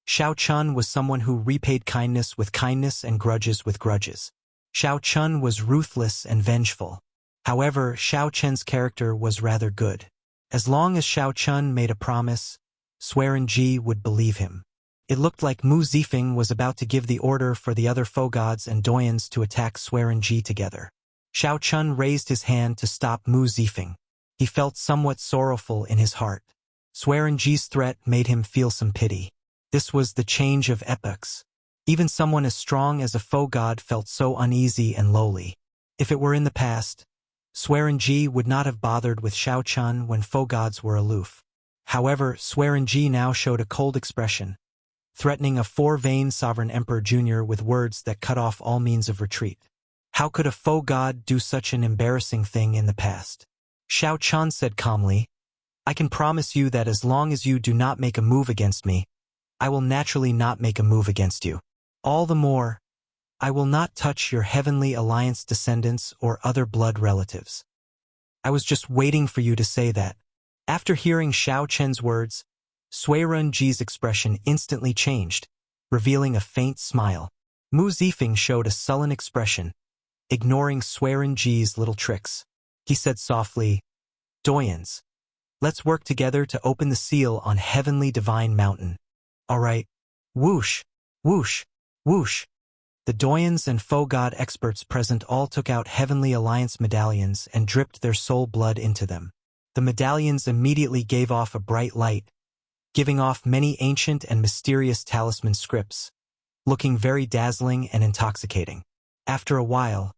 Xiao Chun was someone who repaid kindness with kindness and grudges with grudges. Xiao Chun was ruthless and vengeful. However, Xiao Chun's character was rather good. As long as Xiao Chun made a promise, Swearenji would believe him. It looked like Mu Zifeng was about to give the order for the other foe gods and doyens to attack Swearenji together. Xiao Chun raised his hand to stop Mu Zifeng. He felt somewhat sorrowful in his heart. Swearenji's threat made him feel some pity. This was the change of epochs. Even someone as strong as a foe god felt so uneasy and lowly. If it were in the past, Swearenji would not have bothered with Xiao Chun when foe gods were aloof. However, Swearenji now showed a cold expression, threatening a four-veined sovereign emperor junior with words that cut off all means of retreat. How could a foe god do such an embarrassing thing in the past? Xiao Chun said calmly, "I can promise you that as long as you do not make a move against me, I will naturally not make a move against you. All the more, I will not touch your Heavenly Alliance descendants or other blood relatives." I was just waiting for you to say that. After hearing Xiao Chen's words, Swearenji's expression instantly changed, revealing a faint smile. Mu Zifeng showed a sullen expression, ignoring Swearenji's little tricks. He said softly, "Doyens, let's work together to open the seal on Heavenly Divine Mountain." "All right." Whoosh, whoosh, whoosh. The doyens and foe god experts present all took out Heavenly Alliance medallions and dripped their soul blood into them. The medallions immediately gave off a bright light, giving off many ancient and mysterious talisman scripts, looking very dazzling and intoxicating. After a while,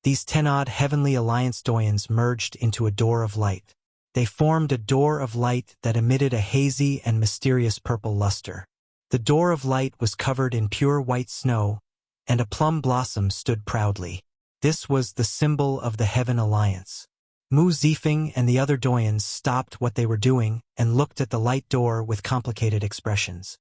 these 10-odd Heavenly Alliance doyens merged into a door of light. They formed a door of light that emitted a hazy and mysterious purple luster. The door of light was covered in pure white snow, and a plum blossom stood proudly. This was the symbol of the Heaven Alliance. Mu Zifeng and the other doyens stopped what they were doing and looked at the light door with complicated expressions.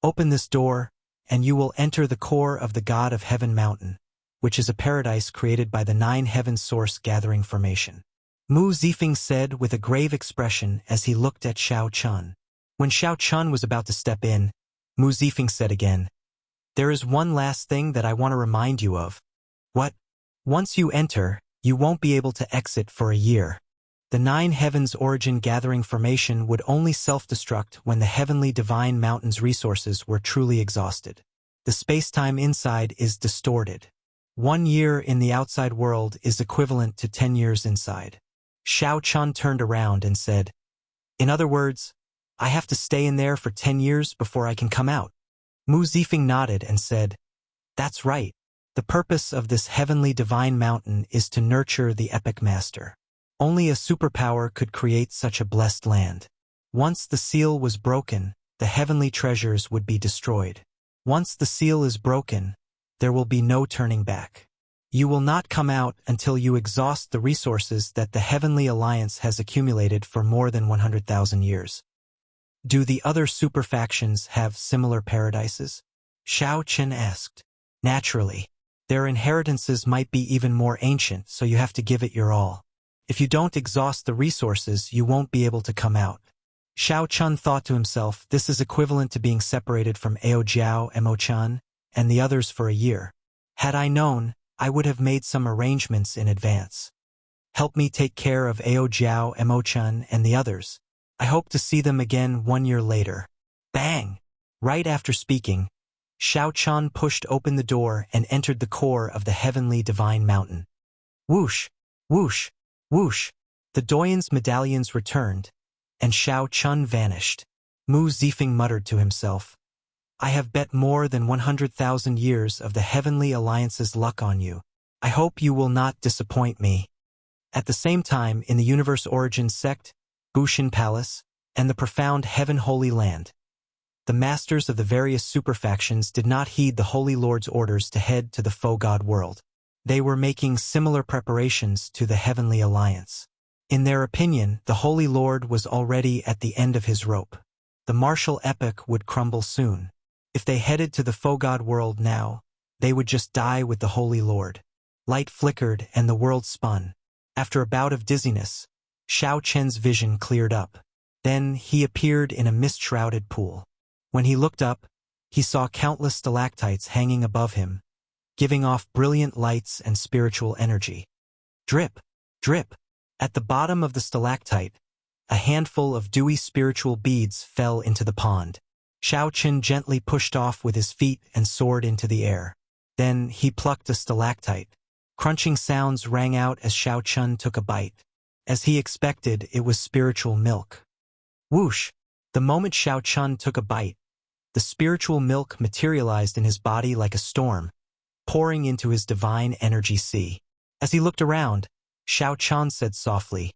"Open this door, and you will enter the core of the God of Heaven Mountain, which is a paradise created by the 9 heaven source gathering formation," Mu Zifeng said with a grave expression as he looked at Xiao Chun. When Xiao Chun was about to step in, Mu Zifeng said again, "There is one last thing that I want to remind you of." "What?" "Once you enter, you won't be able to exit for a year. The 9 heavens origin gathering formation would only self-destruct when the Heavenly Divine Mountain's resources were truly exhausted. The space-time inside is distorted. 1 year in the outside world is equivalent to 10 years inside." Xiao Chun turned around and said, "In other words, I have to stay in there for 10 years before I can come out." Mu Zifeng nodded and said, "That's right. The purpose of this heavenly divine mountain is to nurture the epic master. Only a superpower could create such a blessed land. Once the seal was broken, the heavenly treasures would be destroyed. Once the seal is broken, there will be no turning back. You will not come out until you exhaust the resources that the Heavenly Alliance has accumulated for more than 100,000 years." "Do the other super factions have similar paradises?" Xiao Chen asked. "Naturally. Their inheritances might be even more ancient, so you have to give it your all. If you don't exhaust the resources, you won't be able to come out." Xiao Chun thought to himself, this is equivalent to being separated from Ao Jiao, Emo-chan, and the others for a year. Had I known, I would have made some arrangements in advance. Help me take care of Ao Jiao, Emo-chan, and the others. I hope to see them again 1 year later. Bang! Right after speaking, Xiao Chun pushed open the door and entered the core of the heavenly divine mountain. Whoosh! Whoosh! Whoosh! The Doyan's medallions returned, and Xiao Chun vanished. Mu Zifeng muttered to himself, "I have bet more than 100,000 years of the Heavenly Alliance's luck on you. I hope you will not disappoint me." At the same time, in the Universe Origin Sect, Bushin Palace, and the profound Heaven Holy Land, the masters of the various superfactions did not heed the Holy Lord's orders to head to the Foe God world. They were making similar preparations to the Heavenly Alliance. In their opinion, the Holy Lord was already at the end of his rope. The martial epic would crumble soon. If they headed to the Foe God world now, they would just die with the Holy Lord. Light flickered and the world spun. After a bout of dizziness, Xiao Chen's vision cleared up. Then he appeared in a mist-shrouded pool. When he looked up, he saw countless stalactites hanging above him, giving off brilliant lights and spiritual energy. Drip! Drip! At the bottom of the stalactite, a handful of dewy spiritual beads fell into the pond. Xiao Chen gently pushed off with his feet and soared into the air. Then he plucked a stalactite. Crunching sounds rang out as Xiao Chen took a bite. As he expected, it was spiritual milk. Whoosh! The moment Xiao Chen took a bite, the spiritual milk materialized in his body like a storm, pouring into his divine energy sea. As he looked around, Xiao Chen said softly,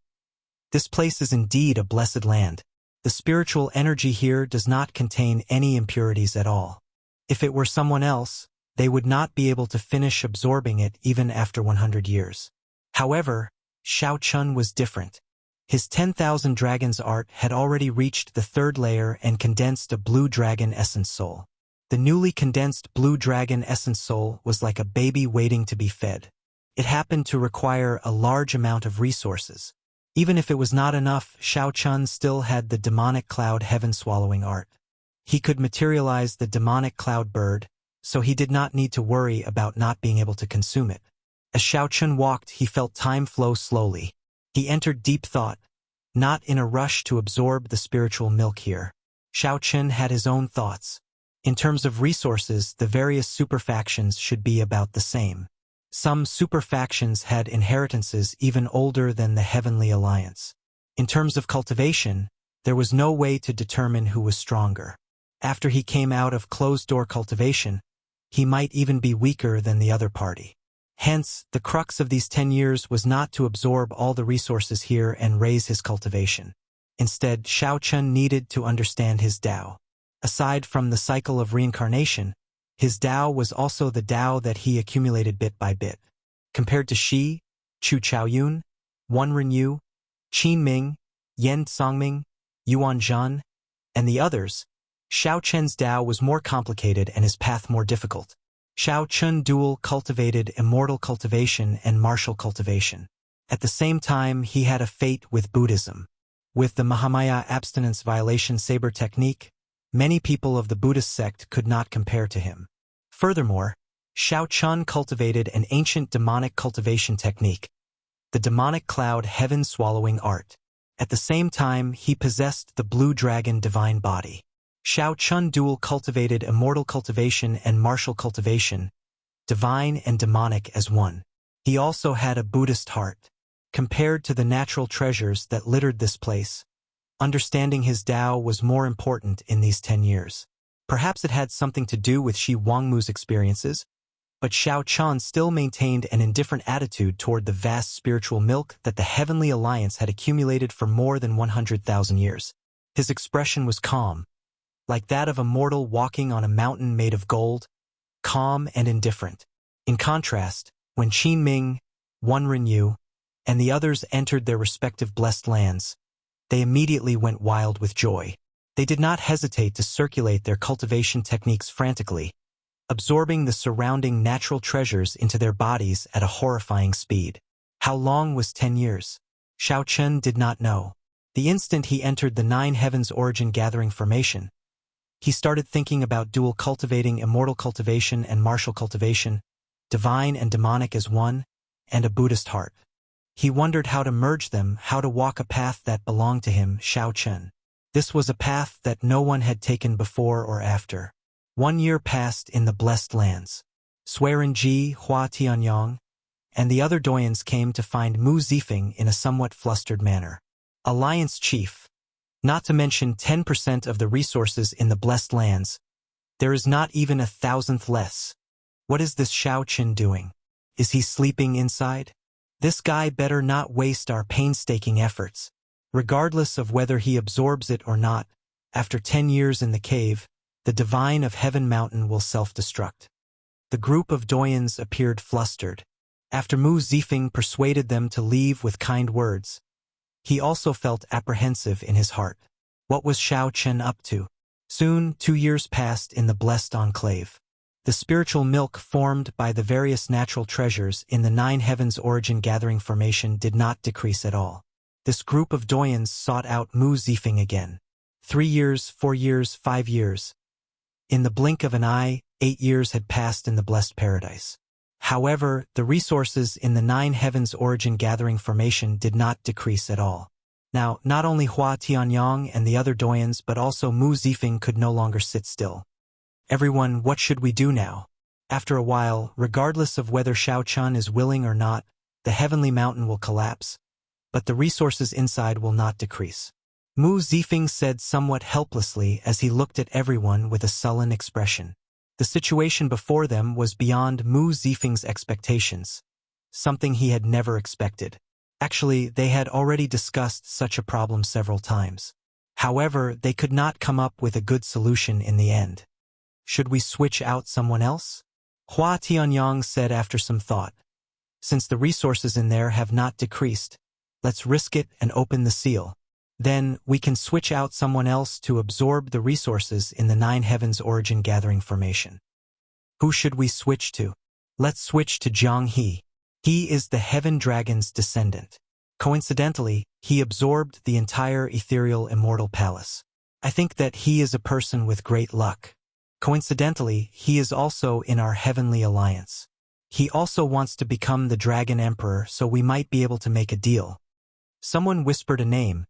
"This place is indeed a blessed land. The spiritual energy here does not contain any impurities at all. If it were someone else, they would not be able to finish absorbing it even after 100 years. However, Xiao Chen was different. His 10,000 dragons art had already reached the 3rd layer and condensed a blue dragon essence soul. The newly condensed blue dragon essence soul was like a baby waiting to be fed. It happened to require a large amount of resources. Even if it was not enough, Xiao Chun still had the demonic cloud heaven-swallowing art. He could materialize the demonic cloud bird, so he did not need to worry about not being able to consume it. As Xiao Chun walked, he felt time flow slowly. He entered deep thought, not in a rush to absorb the spiritual milk here. Xiao Chun had his own thoughts. In terms of resources, the various superfactions should be about the same. Some superfactions had inheritances even older than the Heavenly Alliance. In terms of cultivation, there was no way to determine who was stronger. After he came out of closed-door cultivation, he might even be weaker than the other party. Hence, the crux of these 10 years was not to absorb all the resources here and raise his cultivation. Instead, Xiao Chun needed to understand his Tao. Aside from the cycle of reincarnation, his Tao was also the Tao that he accumulated bit by bit. Compared to Shi, Chu Chaoyun, Wan Renyu, Qin Ming, Yen Songming, Yuan Zhan, and the others, Xiao Chen's Tao was more complicated and his path more difficult. Xiao Chun dual cultivated immortal cultivation and martial cultivation. At the same time, he had a fate with Buddhism. With the Mahamaya abstinence violation saber technique, many people of the Buddhist sect could not compare to him. Furthermore, Xiao Chun cultivated an ancient demonic cultivation technique, the demonic cloud heaven-swallowing art. At the same time, he possessed the blue dragon divine body. Xiao Chun dual cultivated immortal cultivation and martial cultivation, divine and demonic as one. He also had a Buddhist heart. Compared to the natural treasures that littered this place, understanding his Tao was more important in these 10 years. Perhaps it had something to do with Shi Wangmu's experiences, but Xiao Chun still maintained an indifferent attitude toward the vast spiritual milk that the Heavenly Alliance had accumulated for more than 100,000 years. His expression was calm, like that of a mortal walking on a mountain made of gold, calm and indifferent. In contrast, when Qin Ming, Wan Renyu, and the others entered their respective blessed lands, they immediately went wild with joy. They did not hesitate to circulate their cultivation techniques frantically, absorbing the surrounding natural treasures into their bodies at a horrifying speed. How long was 10 years? Xiao Chen did not know. The instant he entered the Nine Heavens Origin Gathering formation, he started thinking about dual cultivating, immortal cultivation and martial cultivation, divine and demonic as one, and a Buddhist heart. He wondered how to merge them, how to walk a path that belonged to him, Xiao Chen. This was a path that no one had taken before or after. 1 year passed in the blessed lands. Suiren Ji, Hua Tianyong, and the other doyens came to find Mu Zifeng in a somewhat flustered manner. Alliance chief, not to mention 10% of the resources in the blessed lands. There is not even 1,000th less. What is this Xiao Chen doing? Is he sleeping inside? This guy better not waste our painstaking efforts. Regardless of whether he absorbs it or not, after 10 years in the cave, the Divine of Heaven Mountain will self-destruct. The group of doyens appeared flustered. After Mu Zifeng persuaded them to leave with kind words, he also felt apprehensive in his heart. What was Xiao Chen up to? Soon, 2 years passed in the blessed enclave. The spiritual milk formed by the various natural treasures in the Nine Heavens Origin Gathering formation did not decrease at all. This group of doyens sought out Mu Zifeng again. 3 years, 4 years, 5 years. In the blink of an eye, 8 years had passed in the blessed paradise. However, the resources in the Nine Heavens Origin Gathering formation did not decrease at all. Now, not only Hua Tianyong and the other doyens but also Mu Zifeng could no longer sit still. Everyone, what should we do now? After a while, regardless of whether Xiao Chun is willing or not, the heavenly mountain will collapse, but the resources inside will not decrease. Mu Zifeng said somewhat helplessly as he looked at everyone with a sullen expression. The situation before them was beyond Mu Zifeng's expectations, something he had never expected. Actually, they had already discussed such a problem several times. However, they could not come up with a good solution in the end. Should we switch out someone else? Hua Tianyong said after some thought. Since the resources in there have not decreased, let's risk it and open the seal. Then, we can switch out someone else to absorb the resources in the Nine Heavens Origin Gathering formation. Who should we switch to? Let's switch to Zhang He. He is the Heaven Dragon's descendant. Coincidentally, he absorbed the entire ethereal Immortal Palace. I think that he is a person with great luck. Coincidentally, he is also in our Heavenly Alliance. He also wants to become the Dragon Emperor, so we might be able to make a deal. Someone whispered a name,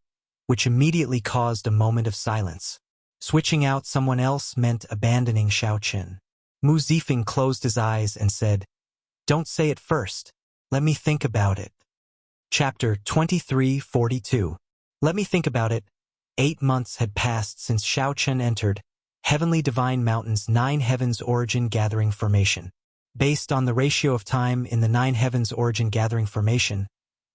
which immediately caused a moment of silence. Switching out someone else meant abandoning Xiao Chen. Mu Zifeng closed his eyes and said, "Don't say it first. Let me think about it." Chapter 2342. Let me think about it. 8 months had passed since Xiao Chen entered Heavenly Divine Mountain's Nine Heavens Origin Gathering formation. Based on the ratio of time in the Nine Heavens Origin Gathering formation,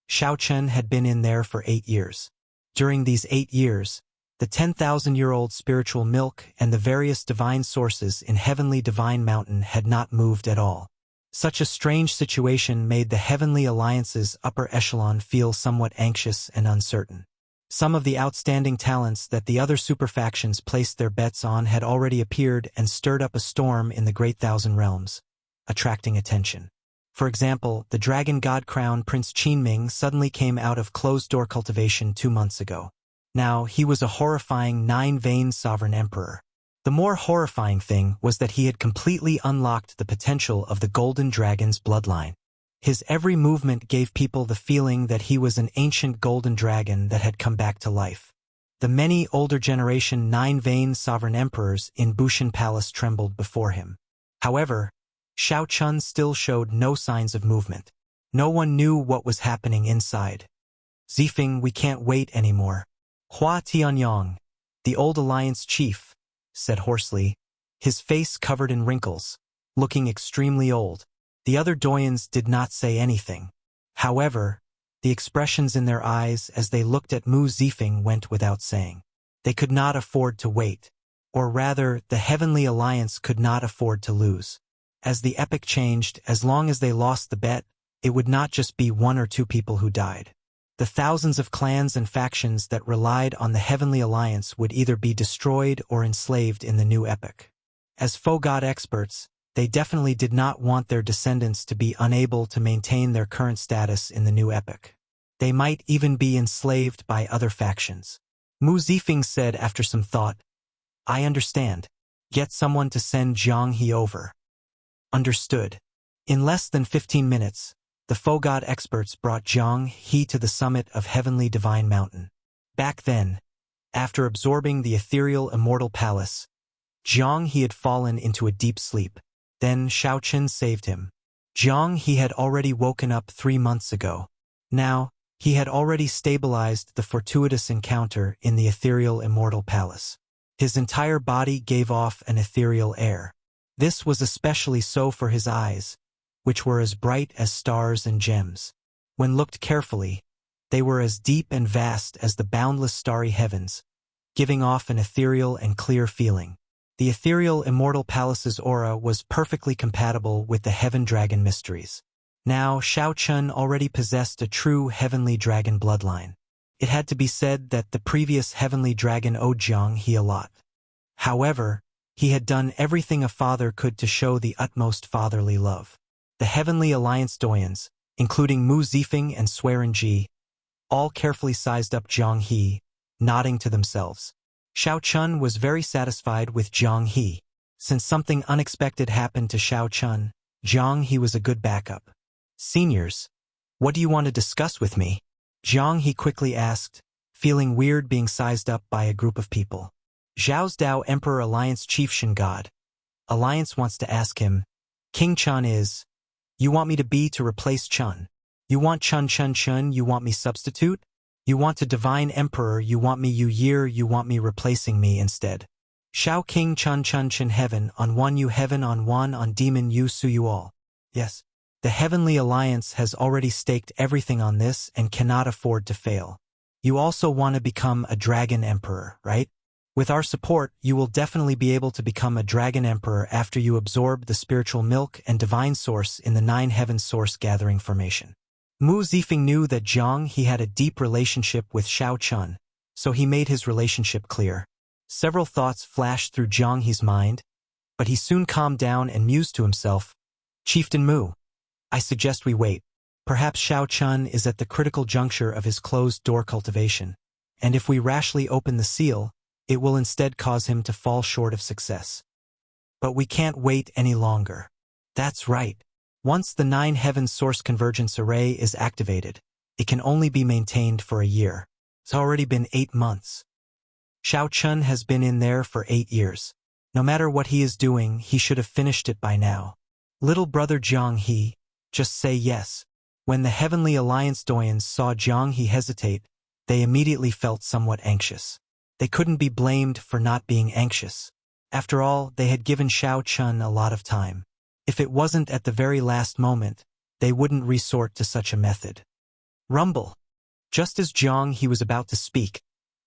Xiao Chen had been in there for 8 years. During these 8 years, the 10,000-year-old spiritual milk and the various divine sources in Heavenly Divine Mountain had not moved at all. Such a strange situation made the Heavenly Alliance's upper echelon feel somewhat anxious and uncertain. Some of the outstanding talents that the other superfactions placed their bets on had already appeared and stirred up a storm in the Great Thousand Realms, attracting attention. For example, the Dragon God Crown Prince Qinming suddenly came out of closed-door cultivation 2 months ago. Now, he was a horrifying 9-vein sovereign emperor. The more horrifying thing was that he had completely unlocked the potential of the Golden Dragon's bloodline. His every movement gave people the feeling that he was an ancient golden dragon that had come back to life. The many older generation 9-vein sovereign emperors in Bushan Palace trembled before him. However, Xiao Chun still showed no signs of movement. No one knew what was happening inside. Zifeng, we can't wait anymore. Hua Tianyang, the old alliance chief, said hoarsely, his face covered in wrinkles, looking extremely old. The other doyens did not say anything. However, the expressions in their eyes as they looked at Mu Zifeng went without saying. They could not afford to wait. Or rather, the Heavenly Alliance could not afford to lose. As the epic changed, as long as they lost the bet, it would not just be one or two people who died. The thousands of clans and factions that relied on the Heavenly Alliance would either be destroyed or enslaved in the new epic. As faux god experts, they definitely did not want their descendants to be unable to maintain their current status in the new epic. They might even be enslaved by other factions. Mu Zifeng said after some thought, I understand. Get someone to send Zhang He over. Understood. In less than 15 minutes, the faux god experts brought Zhang He to the summit of Heavenly Divine Mountain. Back then, after absorbing the ethereal Immortal Palace, Zhang He had fallen into a deep sleep. Then Shao Chen saved him. Zhang He had already woken up 3 months ago. Now, he had already stabilized the fortuitous encounter in the ethereal Immortal Palace. His entire body gave off an ethereal air. This was especially so for his eyes, which were as bright as stars and gems. When looked carefully, they were as deep and vast as the boundless starry heavens, giving off an ethereal and clear feeling. The ethereal Immortal Palace's aura was perfectly compatible with the Heaven Dragon mysteries. Now, Shao Chun already possessed a true Heavenly Dragon bloodline. It had to be said that the previous Heavenly Dragon owed Zhang He a lot. However, he had done everything a father could to show the utmost fatherly love. The Heavenly Alliance doyens, including Mu Zifeng and Swearen Ji, all carefully sized up Zhang He, nodding to themselves. Shao Chun was very satisfied with Zhang He. Since something unexpected happened to Shao Chun, Zhang He was a good backup. Seniors, what do you want to discuss with me? Zhang He quickly asked, feeling weird being sized up by a group of people. Zhao's Dao Emperor Alliance Chief Shen God. Alliance wants to ask him, King Chun is, you want me to be to replace Chun? You want Chun, you want me substitute? You want to Divine Emperor, you want me you want me replacing me instead. Shao King Chun Heaven on one you heaven on one on demon you su you all. Yes. The Heavenly Alliance has already staked everything on this and cannot afford to fail. You also want to become a Dragon Emperor, right? With our support, you will definitely be able to become a Dragon Emperor after you absorb the spiritual milk and divine source in the 9 heaven source gathering formation. Mu Zifeng knew that Zhang He had a deep relationship with Shao Chun, so he made his relationship clear. Several thoughts flashed through Zhang He's mind, but he soon calmed down and mused to himself, Chieftain Mu, I suggest we wait. Perhaps Shao Chun is at the critical juncture of his closed-door cultivation, and if we rashly open the seal, it will instead cause him to fall short of success. But we can't wait any longer. That's right. Once the 9 heaven source convergence array is activated, it can only be maintained for a year. It's already been 8 months. Shao Chun has been in there for 8 years. No matter what he is doing, he should have finished it by now. Little brother Zhang He, just say yes. When the Heavenly Alliance doyens saw Zhang He hesitate, they immediately felt somewhat anxious. They couldn't be blamed for not being anxious. After all, they had given Shao Chun a lot of time. If it wasn't at the very last moment, they wouldn't resort to such a method. Rumble. Just as Zhang He was about to speak,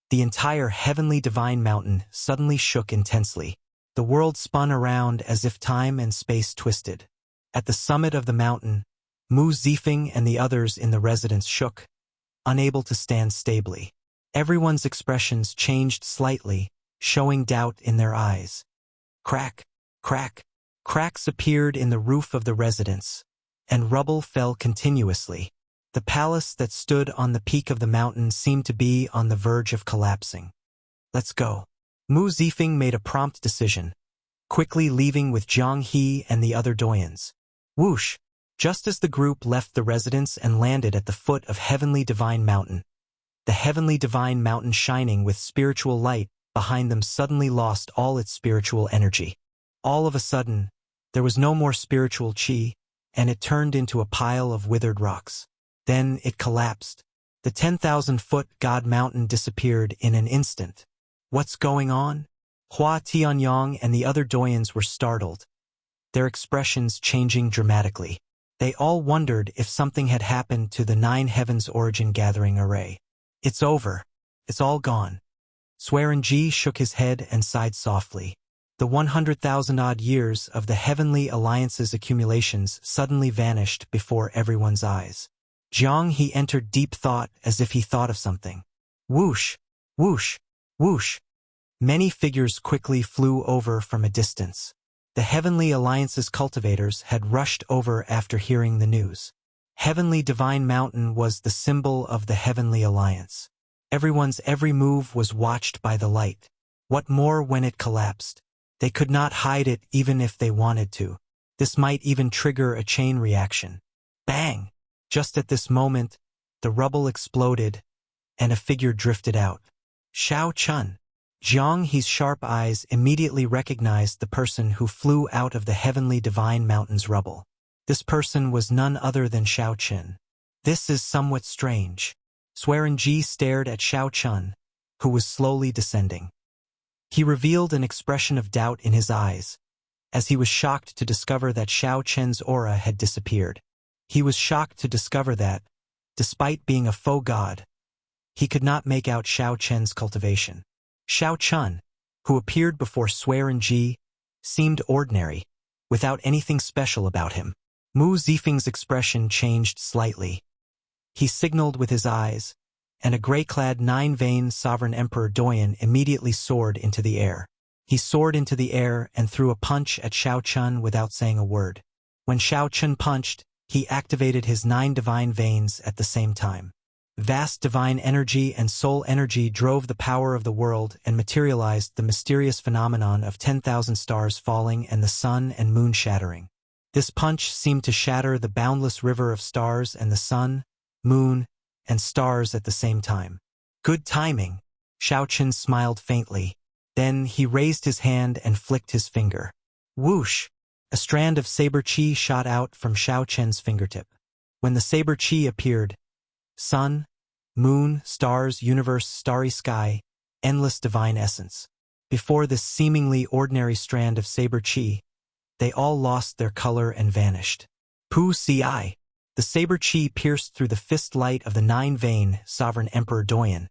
the entire Heavenly Divine Mountain suddenly shook intensely. The world spun around as if time and space twisted. At the summit of the mountain, Mu Zifeng and the others in the residence shook, unable to stand stably. Everyone's expressions changed slightly, showing doubt in their eyes. Crack, crack, cracks appeared in the roof of the residence, and rubble fell continuously. The palace that stood on the peak of the mountain seemed to be on the verge of collapsing. Let's go. Mu Zifeng made a prompt decision, quickly leaving with Zhang He and the other doyens. Whoosh! Just as the group left the residence and landed at the foot of Heavenly Divine Mountain, the Heavenly Divine Mountain shining with spiritual light behind them suddenly lost all its spiritual energy. All of a sudden, there was no more spiritual chi, and it turned into a pile of withered rocks. Then it collapsed. The 10,000-foot God Mountain disappeared in an instant. What's going on? Hua Tianyang and the other doyens were startled, their expressions changing dramatically. They all wondered if something had happened to the Nine Heavens Origin Gathering Array. It's over. It's all gone. Swearenji shook his head and sighed softly. The 100,000-odd years of the Heavenly Alliance's accumulations suddenly vanished before everyone's eyes. Jiang He entered deep thought as if he thought of something. Whoosh! Whoosh! Whoosh! Many figures quickly flew over from a distance. The Heavenly Alliance's cultivators had rushed over after hearing the news. Heavenly Divine Mountain was the symbol of the Heavenly Alliance. Everyone's every move was watched by the light. What more when it collapsed? They could not hide it even if they wanted to. This might even trigger a chain reaction. Bang! Just at this moment, the rubble exploded, and a figure drifted out. Xiao Chun. Jiang He's sharp eyes immediately recognized the person who flew out of the Heavenly Divine Mountain's rubble. This person was none other than Xiao Chun. This is somewhat strange. Swearenji stared at Xiao Chun, who was slowly descending. He revealed an expression of doubt in his eyes, as he was shocked to discover that Xiao Chen's aura had disappeared. He was shocked to discover that, despite being a faux god, he could not make out Xiao Chen's cultivation. Xiao Chun, who appeared before Swearenji, seemed ordinary, without anything special about him. Mu Zifeng's expression changed slightly. He signaled with his eyes, and a gray-clad nine-veined sovereign emperor Doyen immediately soared into the air. He soared into the air and threw a punch at Xiao Chun without saying a word. When Xiao Chun punched, he activated his 9 divine veins at the same time. Vast divine energy and soul energy drove the power of the world and materialized the mysterious phenomenon of 10,000 stars falling and the sun and moon shattering. This punch seemed to shatter the boundless river of stars and the sun, moon, and stars at the same time. Good timing. Xiao Chun smiled faintly. Then he raised his hand and flicked his finger. Whoosh! A strand of saber chi shot out from Xiao Chen's fingertip. When the saber chi appeared, sun, moon, stars, universe, starry sky, endless divine essence. Before this seemingly ordinary strand of saber chi, they all lost their color and vanished. Pu Si. The saber chi pierced through the fist light of the 9-vein sovereign emperor Doyen,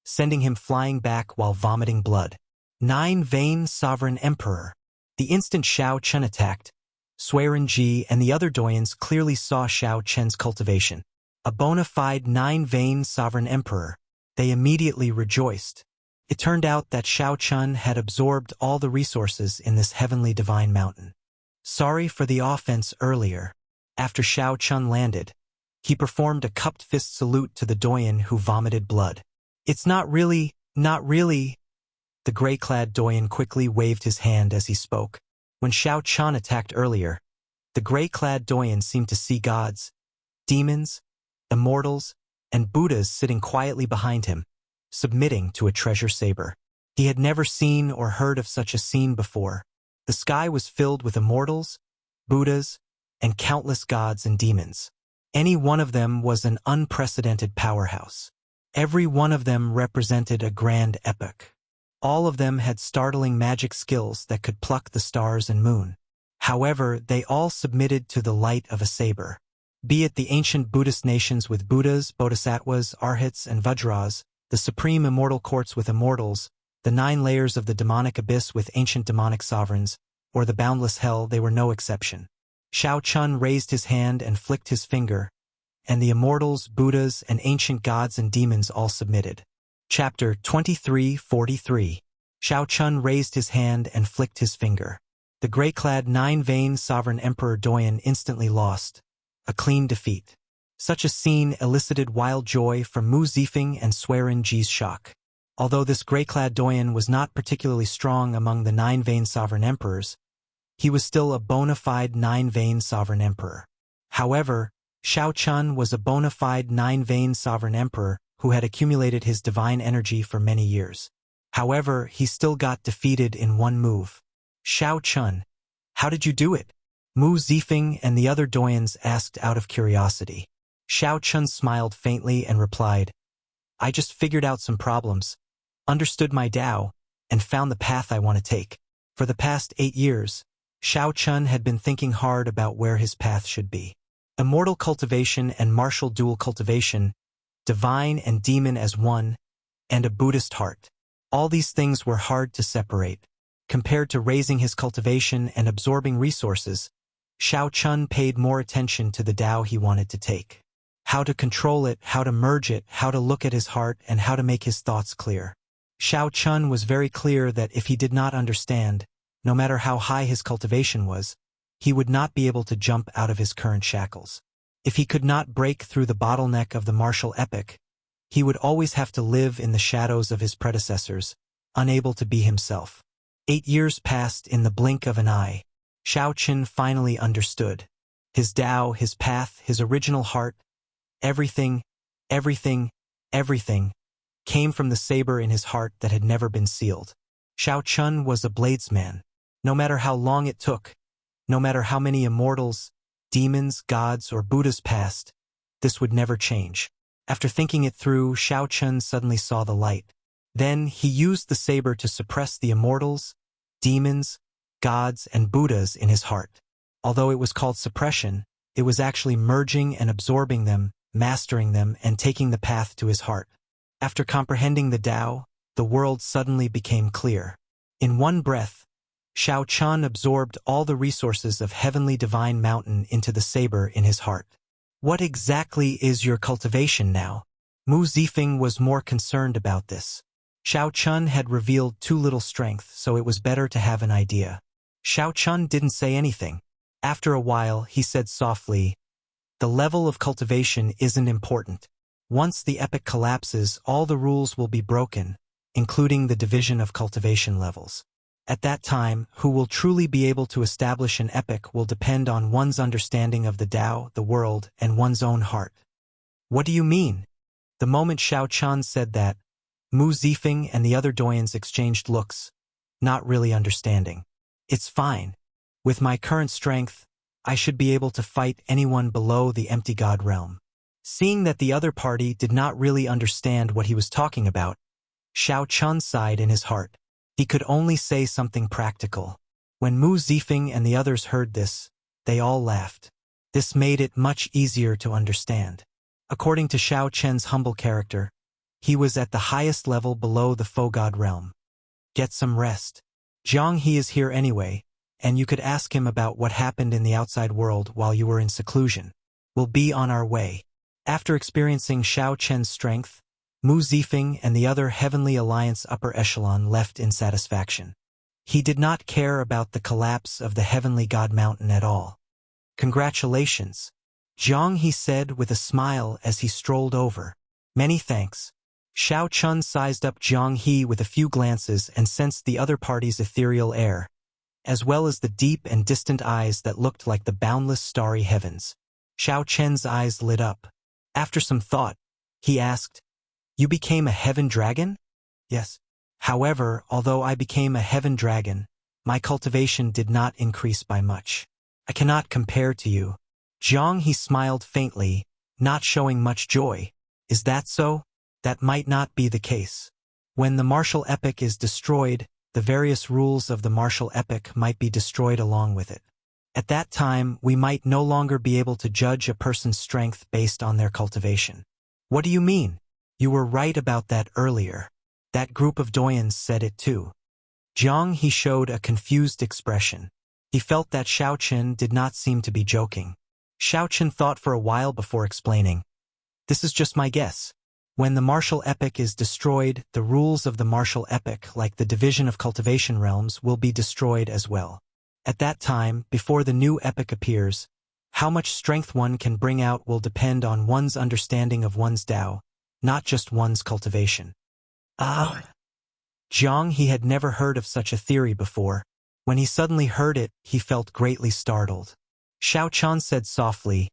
sending him flying back while vomiting blood. 9-vein sovereign emperor. The instant Xiao Chun attacked, Swearenji and the other Doyens clearly saw Xiao Chen's cultivation. A bona fide 9-vein sovereign emperor. They immediately rejoiced. It turned out that Xiao Chun had absorbed all the resources in this heavenly divine mountain. Sorry for the offense earlier. After Xiao Chun landed, he performed a cupped fist salute to the Doyen who vomited blood. It's not really. The gray-clad Doyen quickly waved his hand as he spoke. When Xiao Chun attacked earlier, the gray-clad Doyen seemed to see gods, demons, immortals, and Buddhas sitting quietly behind him, submitting to a treasure saber. He had never seen or heard of such a scene before. The sky was filled with immortals, Buddhas, and countless gods and demons. Any one of them was an unprecedented powerhouse. Every one of them represented a grand epoch. All of them had startling magic skills that could pluck the stars and moon. However, they all submitted to the light of a saber. Be it the ancient Buddhist nations with Buddhas, Bodhisattvas, Arhats, and Vajras, the supreme immortal courts with immortals, the 9 layers of the demonic abyss with ancient demonic sovereigns, or the boundless hell, they were no exception. Xiao Chun raised his hand and flicked his finger, and the immortals, Buddhas, and ancient gods and demons all submitted. Chapter 23:43. Xiao Chun raised his hand and flicked his finger. The gray-clad 9-vein sovereign emperor Doyen instantly lost. A clean defeat. Such a scene elicited wild joy from Mu Zifeng and Swearenji's shock. Although this gray-clad Doyen was not particularly strong among the 9-vein sovereign emperors, he was still a bona fide 9-vein sovereign emperor. However, Xiao Chun was a bona fide 9-vein sovereign emperor who had accumulated his divine energy for many years. However, he still got defeated in one move. Xiao Chun, how did you do it? Mu Zifeng and the other doyens asked out of curiosity. Xiao Chun smiled faintly and replied, I just figured out some problems, understood my Tao, and found the path I want to take. For the past 8 years, Xiao Chun had been thinking hard about where his path should be. Immortal cultivation and martial dual cultivation, divine and demon as one, and a Buddhist heart. All these things were hard to separate. Compared to raising his cultivation and absorbing resources, Xiao Chun paid more attention to the Tao he wanted to take. How to control it, how to merge it, how to look at his heart, and how to make his thoughts clear. Xiao Chun was very clear that if he did not understand, no matter how high his cultivation was, he would not be able to jump out of his current shackles. If he could not break through the bottleneck of the martial epic, he would always have to live in the shadows of his predecessors, unable to be himself. 8 years passed in the blink of an eye. Xiao Chun finally understood. His Tao, his path, his original heart, everything came from the saber in his heart that had never been sealed. Xiao Chun was a bladesman. No matter how long it took, no matter how many immortals, demons, gods, or Buddhas passed, this would never change. After thinking it through, Xiao Chun suddenly saw the light. Then he used the saber to suppress the immortals, demons, gods, and Buddhas in his heart. Although it was called suppression, it was actually merging and absorbing them, mastering them, and taking the path to his heart. After comprehending the Tao, the world suddenly became clear. In one breath, Xiao Chun absorbed all the resources of Heavenly Divine Mountain into the saber in his heart. What exactly is your cultivation now? Mu Zifeng was more concerned about this. Xiao Chun had revealed too little strength, so it was better to have an idea. Xiao Chun didn't say anything. After a while, he said softly, the level of cultivation isn't important. Once the epic collapses, all the rules will be broken, including the division of cultivation levels. At that time, who will truly be able to establish an epic will depend on one's understanding of the Tao, the world, and one's own heart. What do you mean? The moment Xiao Chun said that, Mu Zifeng and the other doyens exchanged looks, not really understanding. It's fine. With my current strength, I should be able to fight anyone below the empty god realm. Seeing that the other party did not really understand what he was talking about, Xiao Chun sighed in his heart. He could only say something practical. When Mu Zifeng and the others heard this, they all laughed. This made it much easier to understand. According to Xiao Chen's humble character, he was at the highest level below the faux god realm. Get some rest. Jiang He is here anyway, and you could ask him about what happened in the outside world while you were in seclusion. We'll be on our way. After experiencing Xiao Chen's strength, Mu Zifeng and the other Heavenly Alliance upper echelon left in satisfaction. He did not care about the collapse of the Heavenly God Mountain at all. Congratulations, Jiang He said with a smile as he strolled over. Many thanks. Xiao Chun sized up Jiang He with a few glances and sensed the other party's ethereal air, as well as the deep and distant eyes that looked like the boundless starry heavens. Xiao Chen's eyes lit up. After some thought, he asked, You became a heaven dragon? Yes. However, although I became a heaven dragon, my cultivation did not increase by much. I cannot compare to you. Jiang He smiled faintly, not showing much joy. Is that so? That might not be the case. When the martial epic is destroyed, the various rules of the martial epic might be destroyed along with it. At that time, we might no longer be able to judge a person's strength based on their cultivation. What do you mean? You were right about that earlier. That group of doyens said it too. Jiang He showed a confused expression. He felt that Xiao Chun did not seem to be joking. Xiao Chun thought for a while before explaining. This is just my guess. When the martial epic is destroyed, the rules of the martial epic, like the division of cultivation realms, will be destroyed as well. At that time, before the new epic appears, how much strength one can bring out will depend on one's understanding of one's Tao, not just one's cultivation. Jiang He had never heard of such a theory before. When he suddenly heard it, he felt greatly startled. Xiao Chun said softly,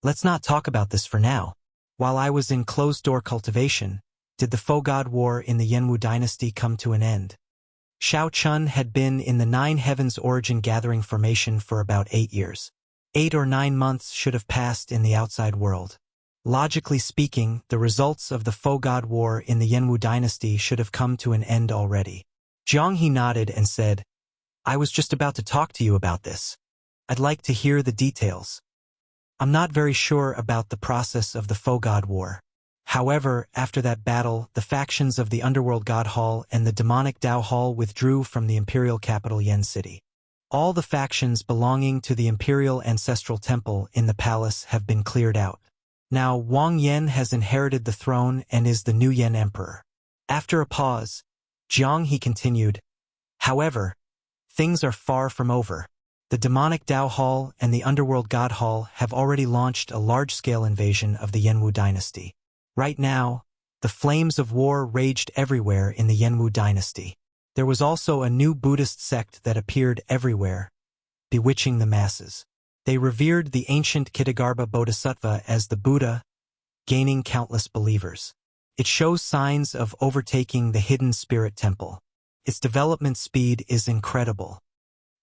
Let's not talk about this for now. While I was in closed-door cultivation, did the faux god war in the Yenwu dynasty come to an end? Xiao Chun had been in the Nine Heavens Origin Gathering formation for about 8 years. 8 or 9 months should have passed in the outside world. Logically speaking, the results of the Fougod War in the Yanwu dynasty should have come to an end already. Jiang He nodded and said, I was just about to talk to you about this. I'd like to hear the details. I'm not very sure about the process of the Fougod War. However, after that battle, the factions of the Underworld God Hall and the demonic Dao Hall withdrew from the imperial capital Yen City. All the factions belonging to the Imperial Ancestral Temple in the palace have been cleared out. Now Wang Yan has inherited the throne and is the new Yen Emperor. After a pause, Jiang He continued, however, things are far from over. The demonic Dao Hall and the Underworld God Hall have already launched a large-scale invasion of the Yanwu dynasty. Right now, the flames of war raged everywhere in the Yanwu dynasty. There was also a new Buddhist sect that appeared everywhere, bewitching the masses. They revered the ancient Kitagarbha Bodhisattva as the Buddha, gaining countless believers. It shows signs of overtaking the hidden spirit temple. Its development speed is incredible.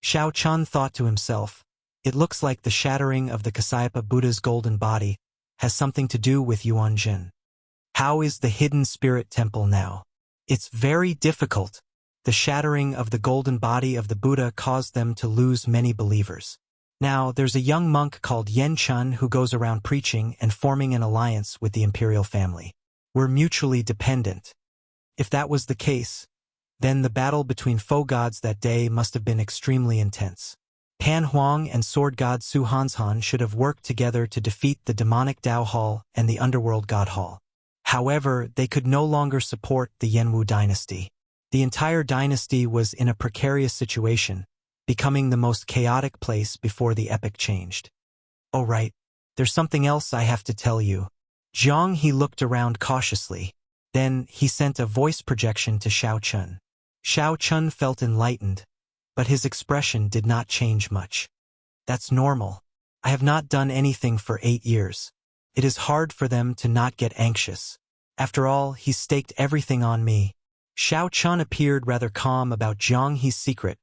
Xiao Chun thought to himself, it looks like the shattering of the Kasayapa Buddha's golden body has something to do with Yuan Jin. How is the hidden spirit temple now? It's very difficult. The shattering of the golden body of the Buddha caused them to lose many believers. Now, there's a young monk called Yen Chun who goes around preaching and forming an alliance with the imperial family. We're mutually dependent. If that was the case, then the battle between foe gods that day must have been extremely intense. Pan Huang and sword god Su Hanshan should have worked together to defeat the demonic Dao Hall and the Underworld God Hall. However, they could no longer support the Yanwu dynasty. The entire dynasty was in a precarious situation, becoming the most chaotic place before the epoch changed. Oh right, there's something else I have to tell you. Jiang He looked around cautiously. Then he sent a voice projection to Xiao Chun. Xiao Chun felt enlightened, but his expression did not change much. That's normal. I have not done anything for 8 years. It is hard for them to not get anxious. After all, he staked everything on me. Xiao Chun appeared rather calm about Jiang He's secret,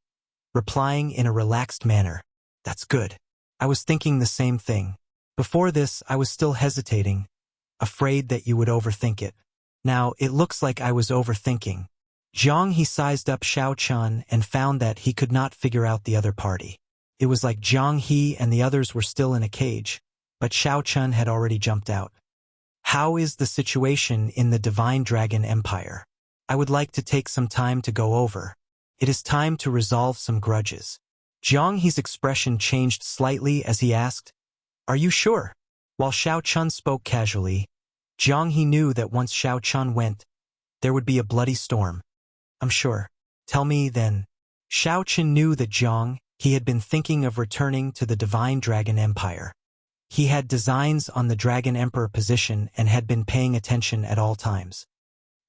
replying in a relaxed manner. That's good. I was thinking the same thing. Before this, I was still hesitating, afraid that you would overthink it. Now, it looks like I was overthinking. Jiang He sized up Xiao Chun and found that he could not figure out the other party. It was like Jiang He and the others were still in a cage, but Xiao Chun had already jumped out. How is the situation in the Divine Dragon Empire? I would like to take some time to go over. It is time to resolve some grudges. Jiang He's expression changed slightly as he asked, Are you sure? While Xiao Chun spoke casually, Jiang He knew that once Xiao Chun went, there would be a bloody storm. I'm sure. Tell me then. Xiao Chun knew that Jiang He had been thinking of returning to the Divine Dragon Empire. He had designs on the Dragon Emperor position and had been paying attention at all times.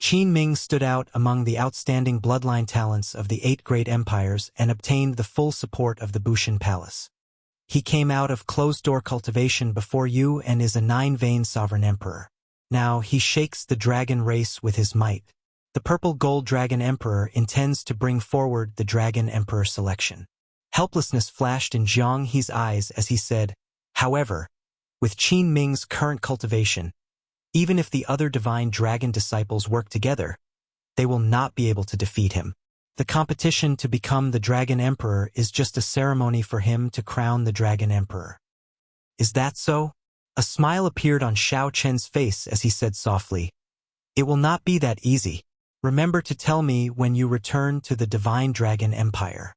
Qin Ming stood out among the outstanding bloodline talents of the 8 great empires and obtained the full support of the Bushan Palace. He came out of closed-door cultivation before you and is a 9-vein sovereign emperor. Now he shakes the dragon race with his might. The Purple Gold Dragon Emperor intends to bring forward the Dragon Emperor selection. Helplessness flashed in Jiang He's eyes as he said, However, with Qin Ming's current cultivation, even if the other divine dragon disciples work together, they will not be able to defeat him. The competition to become the Dragon Emperor is just a ceremony for him to crown the Dragon Emperor. Is that so? A smile appeared on Xiao Chen's face as he said softly, It will not be that easy. Remember to tell me when you return to the Divine Dragon Empire.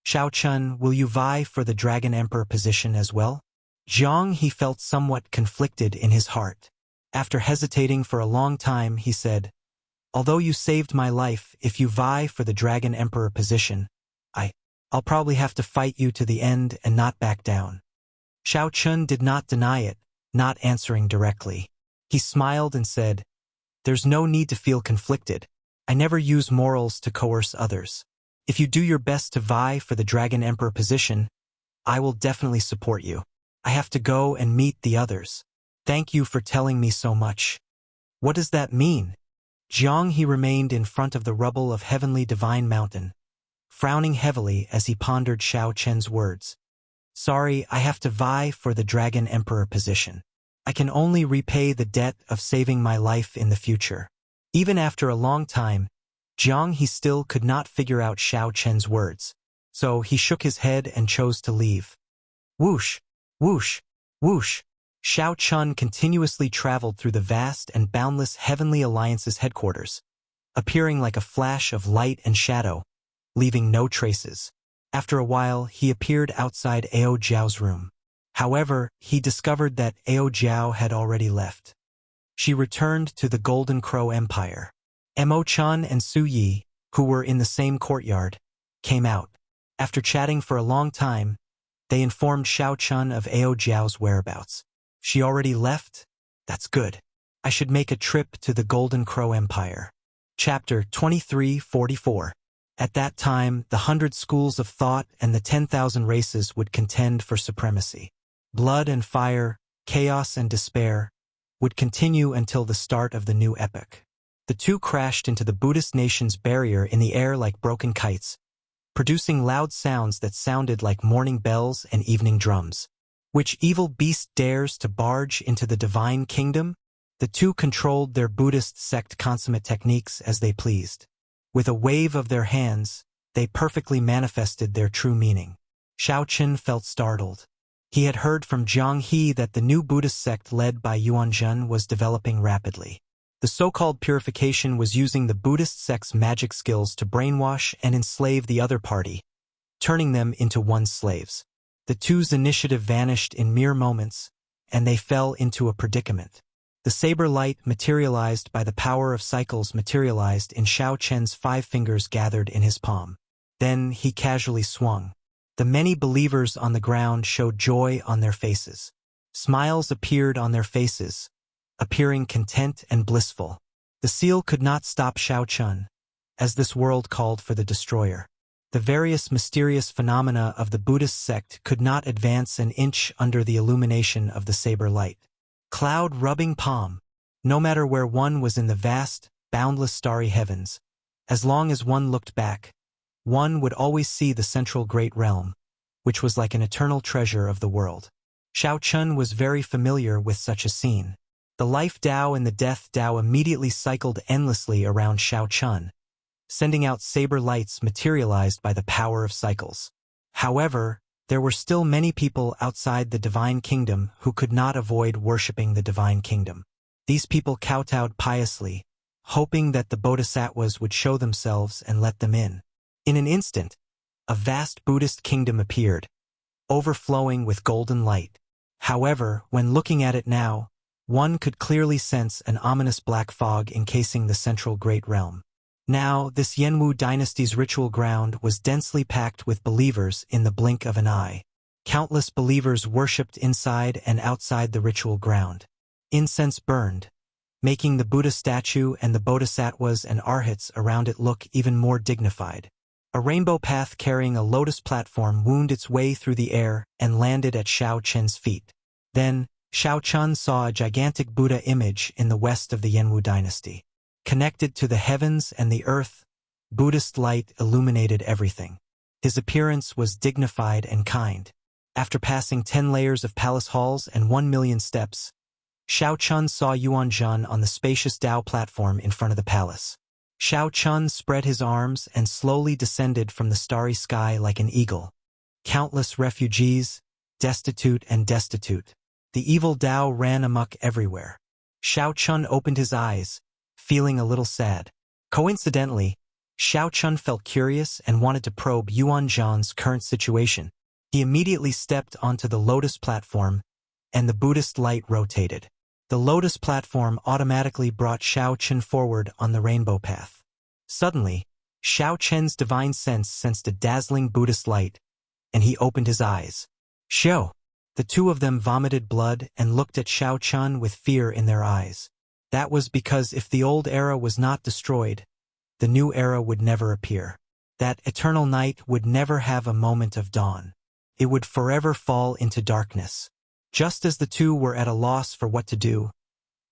Xiao Chun, will you vie for the Dragon Emperor position as well? Jiang He felt somewhat conflicted in his heart. After hesitating for a long time, he said, Although you saved my life, if you vie for the Dragon Emperor position, I'll probably have to fight you to the end and not back down. Xiao Chun did not deny it, not answering directly. He smiled and said, There's no need to feel conflicted. I never use morals to coerce others. If you do your best to vie for the Dragon Emperor position, I will definitely support you. I have to go and meet the others. Thank you for telling me so much. What does that mean? Jiang He remained in front of the rubble of heavenly divine mountain, frowning heavily as he pondered Xiao Chen's words. Sorry, I have to vie for the Dragon Emperor position. I can only repay the debt of saving my life in the future. Even after a long time, Jiang He still could not figure out Xiao Chen's words, so he shook his head and chose to leave. Whoosh, whoosh, whoosh. Xiao Chen continuously traveled through the vast and boundless Heavenly Alliance's headquarters, appearing like a flash of light and shadow, leaving no traces. After a while, he appeared outside Ao Jiao's room. However, he discovered that Ao Jiao had already left. She returned to the Golden Crow Empire. Mo Chan and Su Yi, who were in the same courtyard, came out. After chatting for a long time, they informed Xiao Chen of Ao Jiao's whereabouts. She already left? That's good. I should make a trip to the Golden Crow Empire. Chapter 2344. At that time, the 100 schools of thought and the 10,000 races would contend for supremacy. Blood and fire, chaos and despair, would continue until the start of the new epoch. The two crashed into the Buddhist nation's barrier in the air like broken kites, producing loud sounds that sounded like morning bells and evening drums. Which evil beast dares to barge into the divine kingdom? The two controlled their Buddhist sect consummate techniques as they pleased. With a wave of their hands, they perfectly manifested their true meaning. Xiao Chen felt startled. He had heard from Jiang He that the new Buddhist sect led by Yuanzhen was developing rapidly. The so-called purification was using the Buddhist sect's magic skills to brainwash and enslave the other party, turning them into one's slaves. The two's initiative vanished in mere moments, and they fell into a predicament. The saber light materialized by the power of cycles materialized in Xiao Chen's 5 fingers gathered in his palm. Then he casually swung. The many believers on the ground showed joy on their faces. Smiles appeared on their faces, appearing content and blissful. The seal could not stop Xiao Chen, as this world called for the destroyer. The various mysterious phenomena of the Buddhist sect could not advance an inch under the illumination of the saber light. Cloud rubbing palm. No matter where one was in the vast, boundless starry heavens, as long as one looked back, one would always see the central great realm, which was like an eternal treasure of the world. Xiao Chen was very familiar with such a scene. The life Tao and the death Tao immediately cycled endlessly around Xiao Chen, sending out saber lights materialized by the power of cycles. However, there were still many people outside the divine kingdom who could not avoid worshipping the divine kingdom. These people kowtowed piously, hoping that the bodhisattvas would show themselves and let them in. In an instant, a vast Buddhist kingdom appeared, overflowing with golden light. However, when looking at it now, one could clearly sense an ominous black fog encasing the central great realm. Now, this Yanwu dynasty's ritual ground was densely packed with believers in the blink of an eye. Countless believers worshipped inside and outside the ritual ground. Incense burned, making the Buddha statue and the bodhisattvas and arhats around it look even more dignified. A rainbow path carrying a lotus platform wound its way through the air and landed at Xiao Chen's feet. Then, Xiao Chen saw a gigantic Buddha image in the west of the Yanwu dynasty. Connected to the heavens and the earth, Buddhist light illuminated everything. His appearance was dignified and kind. After passing 10 layers of palace halls and 1 million steps, Xiao Chen saw Yuanzhen on the spacious Tao platform in front of the palace. Xiao Chen spread his arms and slowly descended from the starry sky like an eagle. Countless refugees, destitute and destitute. The evil Tao ran amok everywhere. Xiao Chen opened his eyes, feeling a little sad. Coincidentally, Xiao Chen felt curious and wanted to probe Yuanzhen's current situation. He immediately stepped onto the lotus platform, and the Buddhist light rotated. The lotus platform automatically brought Xiao Chen forward on the rainbow path. Suddenly, Xiao Chen's divine sense sensed a dazzling Buddhist light, and he opened his eyes. Xiao! The two of them vomited blood and looked at Xiao Chen with fear in their eyes. That was because if the old era was not destroyed, the new era would never appear. That eternal night would never have a moment of dawn. It would forever fall into darkness. Just as the two were at a loss for what to do,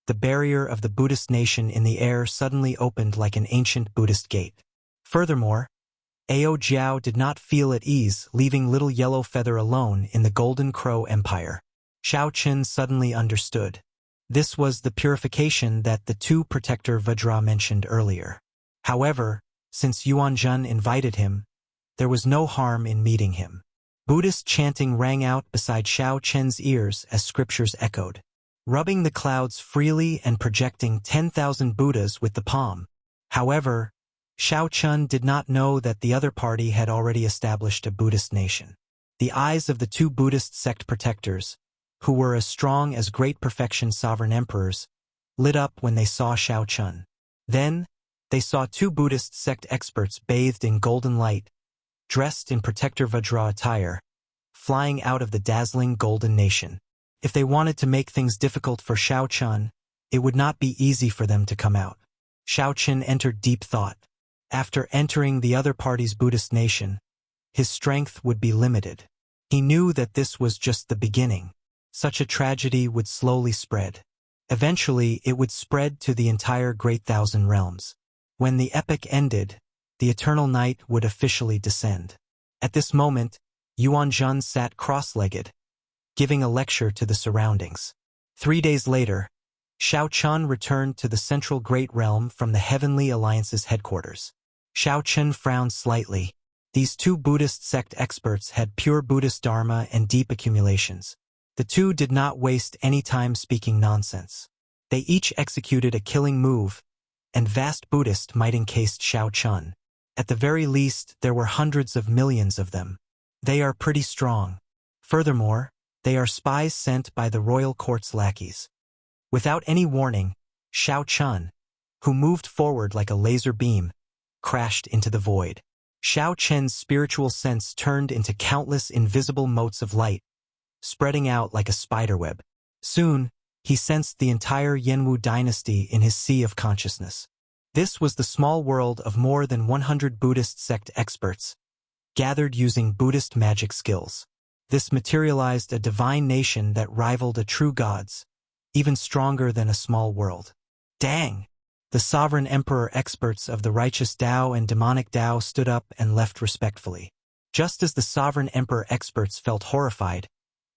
the barrier of the Buddhist nation in the air suddenly opened like an ancient Buddhist gate. Furthermore, Ao Jiao did not feel at ease leaving little Yellow Feather alone in the Golden Crow Empire. Xiao Chen suddenly understood. This was the purification that the two Protector Vajra mentioned earlier. However, since Yuanzhen invited him, there was no harm in meeting him. Buddhist chanting rang out beside Xiao Chen's ears as scriptures echoed, rubbing the clouds freely and projecting 10,000 Buddhas with the palm. However, Xiao Chen did not know that the other party had already established a Buddhist nation. The eyes of the two Buddhist sect protectors, who were as strong as great perfection sovereign emperors, lit up when they saw Xiao Chen. Then, they saw two Buddhist sect experts bathed in golden light, dressed in Protector Vajra attire, flying out of the dazzling golden nation. If they wanted to make things difficult for Xiao Chen, it would not be easy for them to come out. Xiao Chen entered deep thought. After entering the other party's Buddhist nation, his strength would be limited. He knew that this was just the beginning. Such a tragedy would slowly spread. Eventually, it would spread to the entire Great Thousand Realms. When the epic ended, the eternal night would officially descend. At this moment, Yuanzhen sat cross-legged, giving a lecture to the surroundings. 3 days later, Xiao Chen returned to the central Great Realm from the Heavenly Alliance's headquarters. Xiao Chen frowned slightly. These two Buddhist sect experts had pure Buddhist dharma and deep accumulations. The two did not waste any time speaking nonsense. They each executed a killing move, and vast Buddhist might encased Xiao Chen. At the very least, there were hundreds of millions of them. They are pretty strong. Furthermore, they are spies sent by the royal court's lackeys. Without any warning, Xiao Chen, who moved forward like a laser beam, crashed into the void. Xiao Chen's spiritual sense turned into countless invisible motes of light, spreading out like a spiderweb. Soon, he sensed the entire Yanwu dynasty in his sea of consciousness. This was the small world of more than 100 Buddhist sect experts, gathered using Buddhist magic skills. This materialized a divine nation that rivaled a true god's, even stronger than a small world. Dang! The sovereign emperor experts of the righteous Tao and demonic Tao stood up and left respectfully. Just as the sovereign emperor experts felt horrified,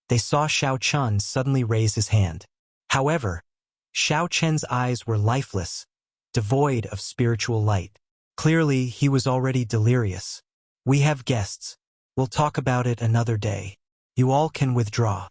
they saw Xiao Chen suddenly raise his hand. However, Xiao Chen's eyes were lifeless, devoid of spiritual light. Clearly, he was already delirious. "We have guests. We'll talk about it another day. You all can withdraw."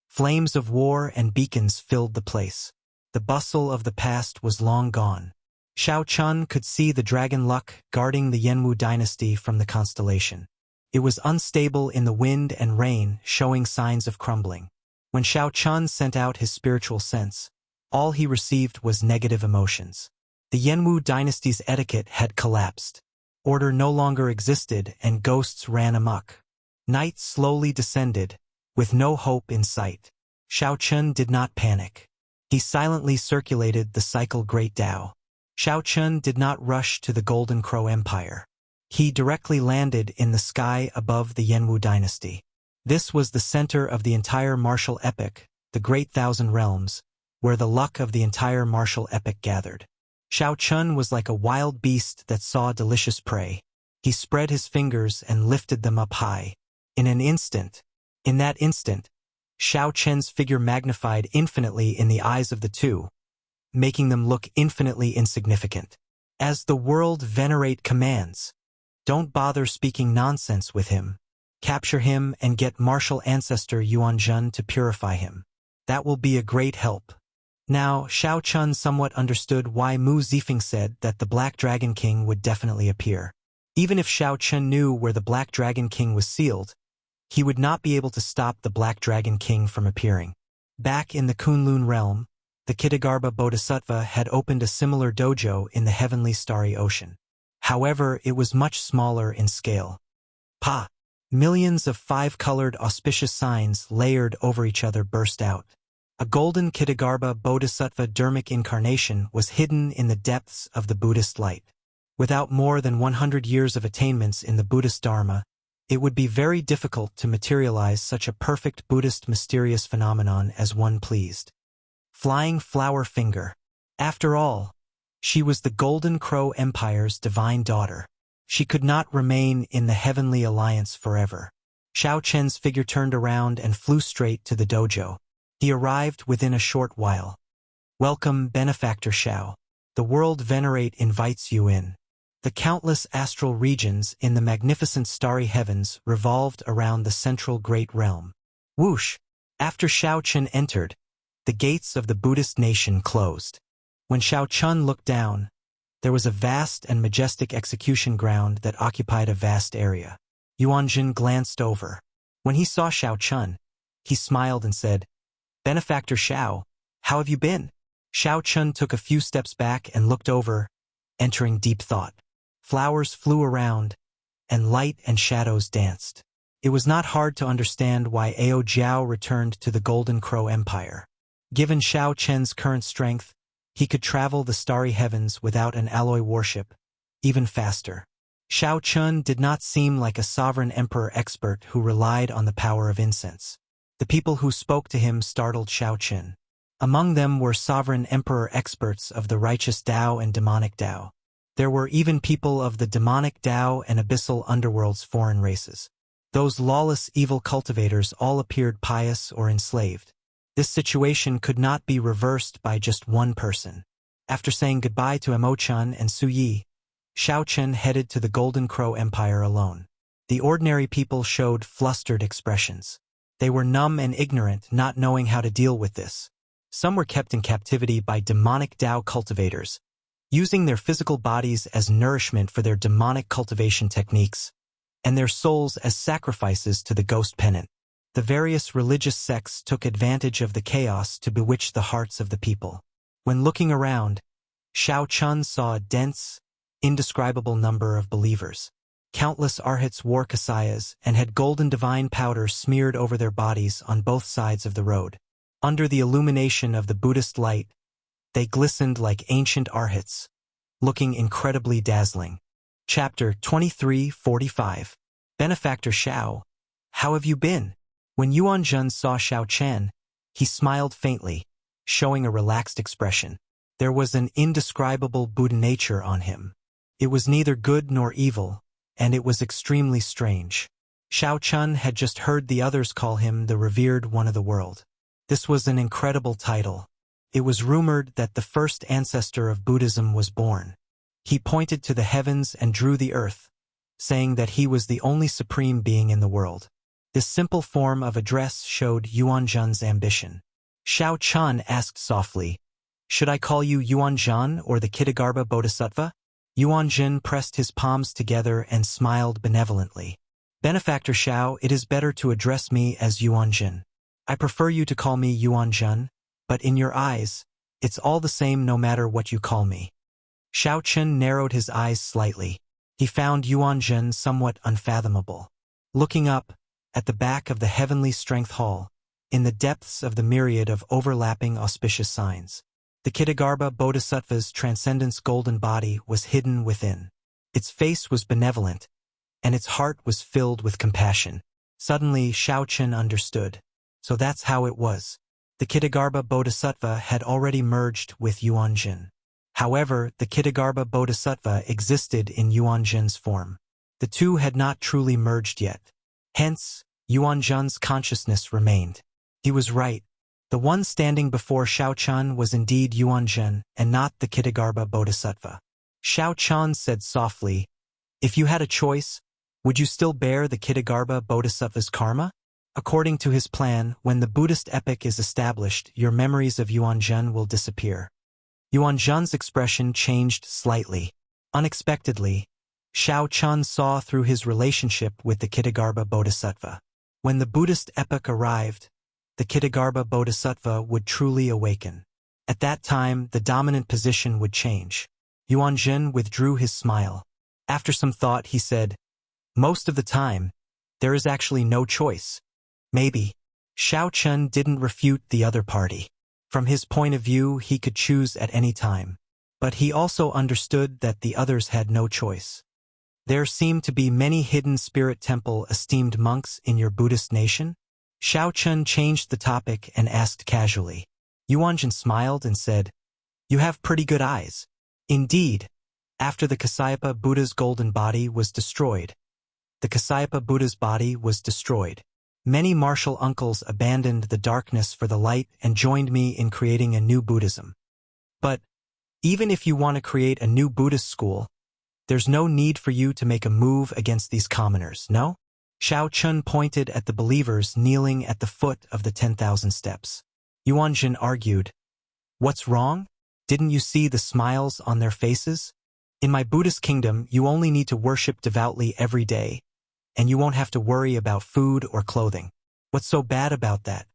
Flames of war and beacons filled the place. The bustle of the past was long gone. Xiao Chen could see the dragon luck guarding the Yanwu dynasty from the constellation. It was unstable in the wind and rain, showing signs of crumbling. When Xiao Chen sent out his spiritual sense, all he received was negative emotions. The Yanwu dynasty's etiquette had collapsed. Order no longer existed and ghosts ran amok. Night slowly descended, with no hope in sight. Xiao Chen did not panic. He silently circulated the cycle Great Tao. Xiao Chen did not rush to the Golden Crow Empire. He directly landed in the sky above the Yanwu dynasty. This was the center of the entire martial epic, the Great Thousand Realms, where the luck of the entire martial epic gathered. Xiao Chen was like a wild beast that saw delicious prey. He spread his fingers and lifted them up high. In that instant, Xiao Chen's figure magnified infinitely in the eyes of the two, making them look infinitely insignificant. As the world venerate commands, don't bother speaking nonsense with him. Capture him and get martial ancestor Yuanzhen to purify him. That will be a great help. Now, Xiao Chen somewhat understood why Mu Zifeng said that the Black Dragon King would definitely appear. Even if Xiao Chen knew where the Black Dragon King was sealed, he would not be able to stop the Black Dragon King from appearing. Back in the Kunlun realm, the Kitagarbha Bodhisattva had opened a similar dojo in the heavenly starry ocean. However, it was much smaller in scale. Millions of five-colored auspicious signs layered over each other burst out. A golden Kitagarbha Bodhisattva Dharmic incarnation was hidden in the depths of the Buddhist light. Without more than 100 years of attainments in the Buddhist Dharma, it would be very difficult to materialize such a perfect Buddhist mysterious phenomenon as one pleased. Flying flower finger. After all, she was the Golden Crow Empire's divine daughter. She could not remain in the Heavenly Alliance forever. Xiao Chen's figure turned around and flew straight to the dojo. He arrived within a short while. Welcome, Benefactor Xiao. The world venerate invites you in. The countless astral regions in the magnificent starry heavens revolved around the central great realm. Whoosh! After Xiao Chen entered, the gates of the Buddhist nation closed. When Xiao Chen looked down, there was a vast and majestic execution ground that occupied a vast area. Yuanjin glanced over. When he saw Xiao Chen, he smiled and said, Benefactor Xiao, how have you been? Xiao Chen took a few steps back and looked over, entering deep thought. Flowers flew around, and light and shadows danced. It was not hard to understand why Ao Jiao returned to the Golden Crow Empire. Given Xiao Chen's current strength, he could travel the starry heavens without an alloy warship, even faster. Xiao Chen did not seem like a sovereign emperor expert who relied on the power of incense. The people who spoke to him startled Xiao Chen. Among them were sovereign emperor experts of the righteous Tao and demonic Tao. There were even people of the demonic Tao and abyssal underworld's foreign races. Those lawless evil cultivators all appeared pious or enslaved. This situation could not be reversed by just one person. After saying goodbye to Mo-chan and Su Yi, Xiao Chen headed to the Golden Crow Empire alone. The ordinary people showed flustered expressions. They were numb and ignorant, not knowing how to deal with this. Some were kept in captivity by demonic Tao cultivators, using their physical bodies as nourishment for their demonic cultivation techniques, and their souls as sacrifices to the ghost pennant. The various religious sects took advantage of the chaos to bewitch the hearts of the people. When looking around, Xiao Chen saw a dense, indescribable number of believers. Countless arhats wore kasayas and had golden divine powder smeared over their bodies on both sides of the road. Under the illumination of the Buddhist light, they glistened like ancient arhats, looking incredibly dazzling. Chapter 23:45. Benefactor Xiao, how have you been? When Yuanjun saw Xiao Chen, he smiled faintly, showing a relaxed expression. There was an indescribable Buddha nature on him. It was neither good nor evil, and it was extremely strange. Xiao Chen had just heard the others call him the revered one of the world. This was an incredible title. It was rumored that the first ancestor of Buddhism was born. He pointed to the heavens and drew the earth, saying that he was the only supreme being in the world. This simple form of address showed Yuanjun's ambition. Xiao Chen asked softly, should I call you Yuanjun or the Kitagarbha Bodhisattva? Yuanjun pressed his palms together and smiled benevolently. Benefactor Xiao, it is better to address me as Yuanjun. I prefer you to call me Yuanjun, but in your eyes, it's all the same no matter what you call me. Xiao Chen narrowed his eyes slightly. He found Yuanjun somewhat unfathomable. Looking up, at the back of the heavenly strength hall, in the depths of the myriad of overlapping auspicious signs, the Kitagarbha Bodhisattva's transcendence golden body was hidden within. Its face was benevolent, and its heart was filled with compassion. Suddenly Xiao Chen understood. So that's how it was. The Kitagarbha Bodhisattva had already merged with Yuanjun. However, the Kitagarbha Bodhisattva existed in Yuanjun's form. The two had not truly merged yet. Hence, Yuanjun's consciousness remained. He was right. The one standing before Xiao Chen was indeed Yuanjun and not the Kitagarbha Bodhisattva. Xiao Chen said softly, if you had a choice, would you still bear the Kitagarbha Bodhisattva's karma? According to his plan, when the Buddhist epic is established, your memories of Yuanjun will disappear. Yuanjun's expression changed slightly. Unexpectedly, Xiao Chen saw through his relationship with the Kitagarbha Bodhisattva. When the Buddhist epoch arrived, the Kitagarbha Bodhisattva would truly awaken. At that time, the dominant position would change. Yuanjun withdrew his smile. After some thought, he said, most of the time, there is actually no choice. Maybe. Xiao Chen didn't refute the other party. From his point of view, he could choose at any time. But he also understood that the others had no choice. There seem to be many hidden spirit temple esteemed monks in your Buddhist nation? Xiao Chen changed the topic and asked casually. Yuanjun smiled and said, "You have pretty good eyes." Indeed, after the Kasyapa Buddha's golden body was destroyed, the Kasyapa Buddha's body was destroyed. Many martial uncles abandoned the darkness for the light and joined me in creating a new Buddhism. But even if you want to create a new Buddhist school, there's no need for you to make a move against these commoners, no? Xiao Chun pointed at the believers kneeling at the foot of the 10,000 steps. Yuanjun argued, "What's wrong? Didn't you see the smiles on their faces? In my Buddhist kingdom, you only need to worship devoutly every day, and you won't have to worry about food or clothing. What's so bad about that?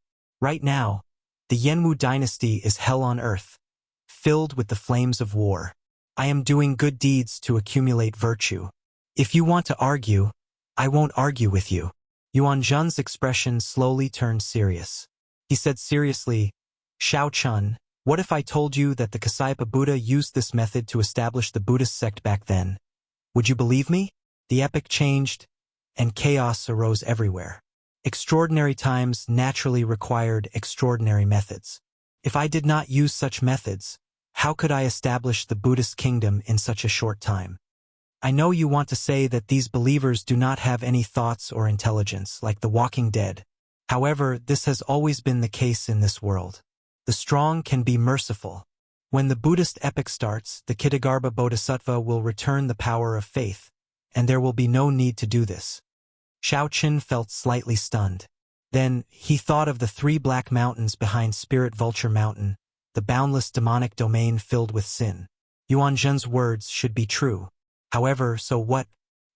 Right now, the Yenwu dynasty is hell on earth, filled with the flames of war. I am doing good deeds to accumulate virtue. If you want to argue, I won't argue with you." Yuanjun's expression slowly turned serious. He said seriously, "Xiao Chun, what if I told you that the Kasyapa Buddha used this method to establish the Buddhist sect back then? Would you believe me?" The epoch changed, and chaos arose everywhere. Extraordinary times naturally required extraordinary methods. If I did not use such methods, how could I establish the Buddhist kingdom in such a short time? I know you want to say that these believers do not have any thoughts or intelligence, like the walking dead. However, this has always been the case in this world. The strong can be merciful. When the Buddhist epoch starts, the Kitagarbha Bodhisattva will return the power of faith, and there will be no need to do this. Xiao Qin felt slightly stunned. Then, he thought of the 3 black mountains behind Spirit Vulture Mountain, the boundless demonic domain filled with sin. Yuanzhen's words should be true. However, so what?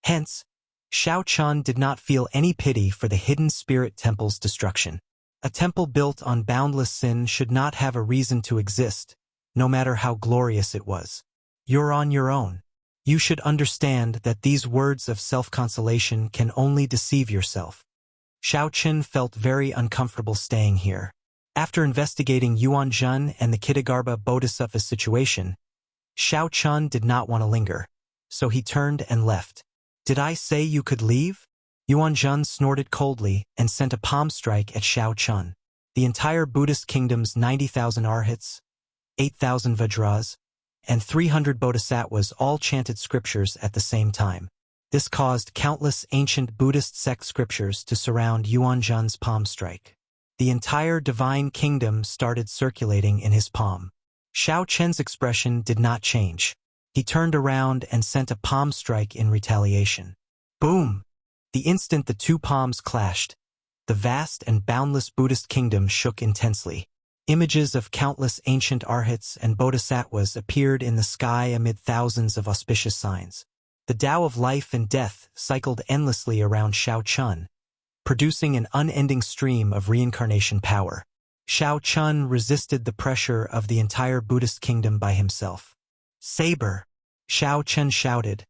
Hence, Xiao Chun did not feel any pity for the hidden spirit temple's destruction. A temple built on boundless sin should not have a reason to exist, no matter how glorious it was. You're on your own. You should understand that these words of self-consolation can only deceive yourself. Xiao Qin felt very uncomfortable staying here. After investigating Yuanzhen and the Kitagarbha Bodhisattva's situation, Xiao Chun did not want to linger, so he turned and left. "Did I say you could leave?" Yuanzhen snorted coldly and sent a palm strike at Xiao Chun. The entire Buddhist kingdom's 90,000 arhats, 8,000 vajras, and 300 bodhisattvas all chanted scriptures at the same time. This caused countless ancient Buddhist sect scriptures to surround Yuanzhen's palm strike. The entire divine kingdom started circulating in his palm. Xiao Chen's expression did not change. He turned around and sent a palm strike in retaliation. Boom! The instant the 2 palms clashed, the vast and boundless Buddhist kingdom shook intensely. Images of countless ancient arhats and bodhisattvas appeared in the sky amid thousands of auspicious signs. The Tao of life and death cycled endlessly around Xiao Chun, producing an unending stream of reincarnation power. Xiao Chun resisted the pressure of the entire Buddhist kingdom by himself. "Saber!" Xiao Chun shouted,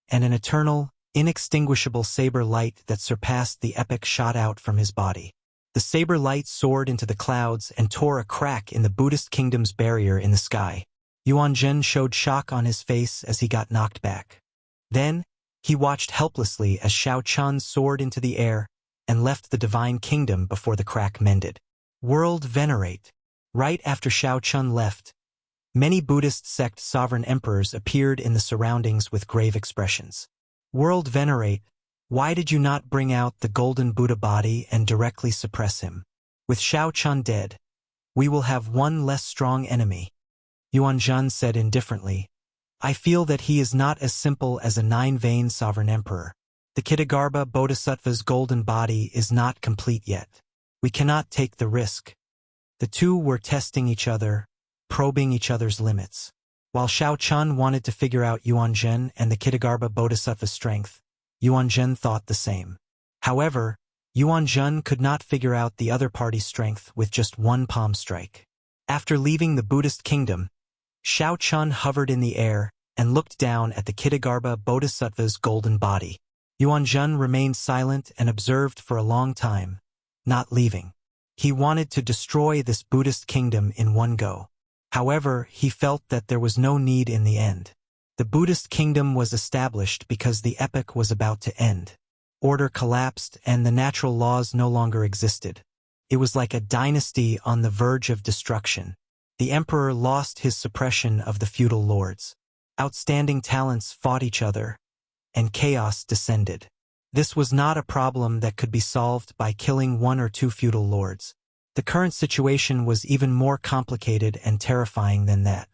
and an eternal, inextinguishable saber light that surpassed the epoch shot out from his body. The saber light soared into the clouds and tore a crack in the Buddhist kingdom's barrier in the sky. Yuanzhen showed shock on his face as he got knocked back. Then, he watched helplessly as Xiao Chun soared into the air and left the divine kingdom before the crack mended. World Venerate. Right after Xiao Chun left, many Buddhist sect sovereign emperors appeared in the surroundings with grave expressions. "World Venerate, why did you not bring out the golden Buddha body and directly suppress him? With Xiao Chun dead, we will have one less strong enemy." Yuanzhen said indifferently, "I feel that he is not as simple as a 9-vein sovereign emperor. The Kitagarbha Bodhisattva's golden body is not complete yet. We cannot take the risk." The 2 were testing each other, probing each other's limits. While Xiao Chun wanted to figure out Yuanzhen and the Kitagarbha Bodhisattva's strength, Yuanzhen thought the same. However, Yuanzhen could not figure out the other party's strength with just 1 palm strike. After leaving the Buddhist kingdom, Xiao Chun hovered in the air and looked down at the Kitagarbha Bodhisattva's golden body. Yuanzhen remained silent and observed for a long time, not leaving. He wanted to destroy this Buddhist kingdom in one go. However, he felt that there was no need in the end. The Buddhist kingdom was established because the epoch was about to end. Order collapsed and the natural laws no longer existed. It was like a dynasty on the verge of destruction. The emperor lost his suppression of the feudal lords. Outstanding talents fought each other, and chaos descended. This was not a problem that could be solved by killing one or two feudal lords. The current situation was even more complicated and terrifying than that.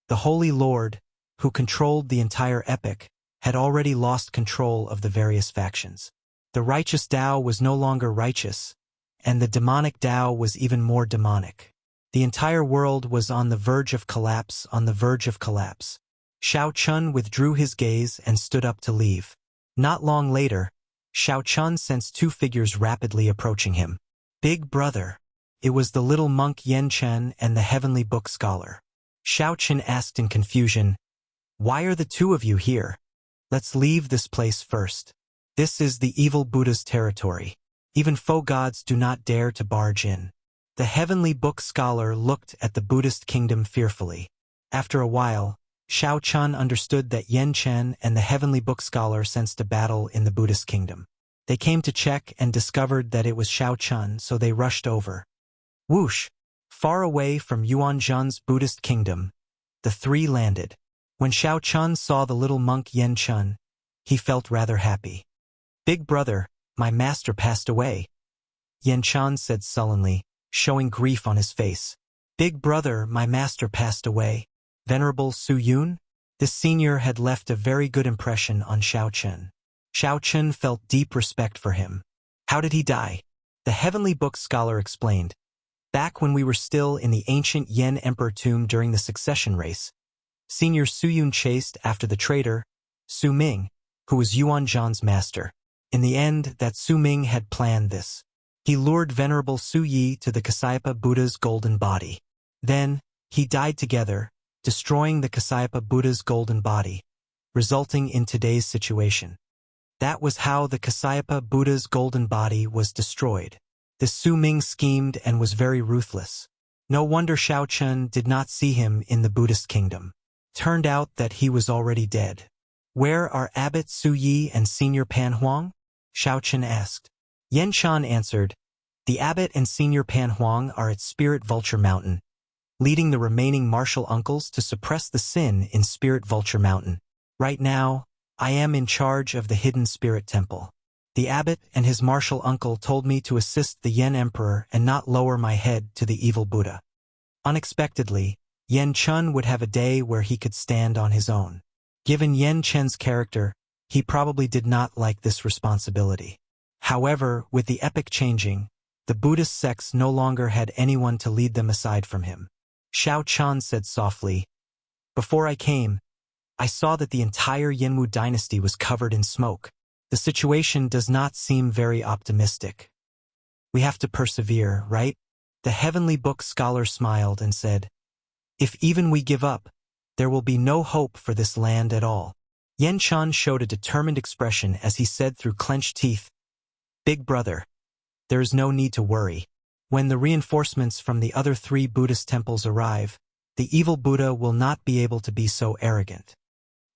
The Holy Lord, who controlled the entire epic, had already lost control of the various factions. The righteous Tao was no longer righteous, and the demonic Tao was even more demonic. The entire world was on the verge of collapse, Shao Chun withdrew his gaze and stood up to leave. Not long later, Shao Chun sensed two figures rapidly approaching him. Big brother. It was the little monk Yan Chen and the heavenly book scholar. Shao Chun asked in confusion, "Why are the two of you here? Let's leave this place first. This is the evil Buddha's territory. Even faux gods do not dare to barge in." The heavenly book scholar looked at the Buddhist kingdom fearfully. After a while, Shao Chun understood that Yan Chen and the heavenly book scholar sensed a battle in the Buddhist kingdom. They came to check and discovered that it was Shao Chun, so they rushed over. Whoosh! Far away from Yuan Zhan's Buddhist kingdom, the three landed. When Shao Chun saw the little monk Yan Chun, he felt rather happy. "Big brother, my master passed away," Yan Chun said sullenly, showing grief on his face. "Big brother, my master passed away." Venerable Su Yun? This senior had left a very good impression on Shao Chun. Shao Chun felt deep respect for him. "How did he die?" The heavenly book scholar explained. "Back when we were still in the ancient Yan Emperor tomb during the succession race, Senior Su Yun chased after the traitor, Su Ming, who was Yuan Zhan's master. In the end, that Su Ming had planned this. He lured Venerable Su Yi to the Kasayapa Buddha's golden body. Then, he died together, destroying the Kasayapa Buddha's golden body, resulting in today's situation. That was how the Kasayapa Buddha's golden body was destroyed. The Su Ming schemed and was very ruthless. No wonder Shao Chun did not see him in the Buddhist kingdom. Turned out that he was already dead. "Where are Abbot Su Yi and Senior Pan Huang?" Shao Chun asked. Yan Chan answered, "The abbot and Senior Pan Huang are at Spirit Vulture Mountain, leading the remaining martial uncles to suppress the sin in Spirit Vulture Mountain. Right now, I am in charge of the Hidden Spirit Temple. The abbot and his martial uncle told me to assist the Yan Emperor and not lower my head to the evil Buddha." Unexpectedly, Yan Chun would have a day where he could stand on his own. Given Yan Chen's character, he probably did not like this responsibility. However, with the epic changing, the Buddhist sects no longer had anyone to lead them aside from him. Shao Chun said softly, "Before I came, I saw that the entire Yanwu dynasty was covered in smoke. The situation does not seem very optimistic. We have to persevere, right?" The heavenly book scholar smiled and said, "If even we give up, there will be no hope for this land at all." Yan Chan showed a determined expression as he said through clenched teeth, "Big brother, there is no need to worry. When the reinforcements from the other three Buddhist temples arrive, the evil Buddha will not be able to be so arrogant."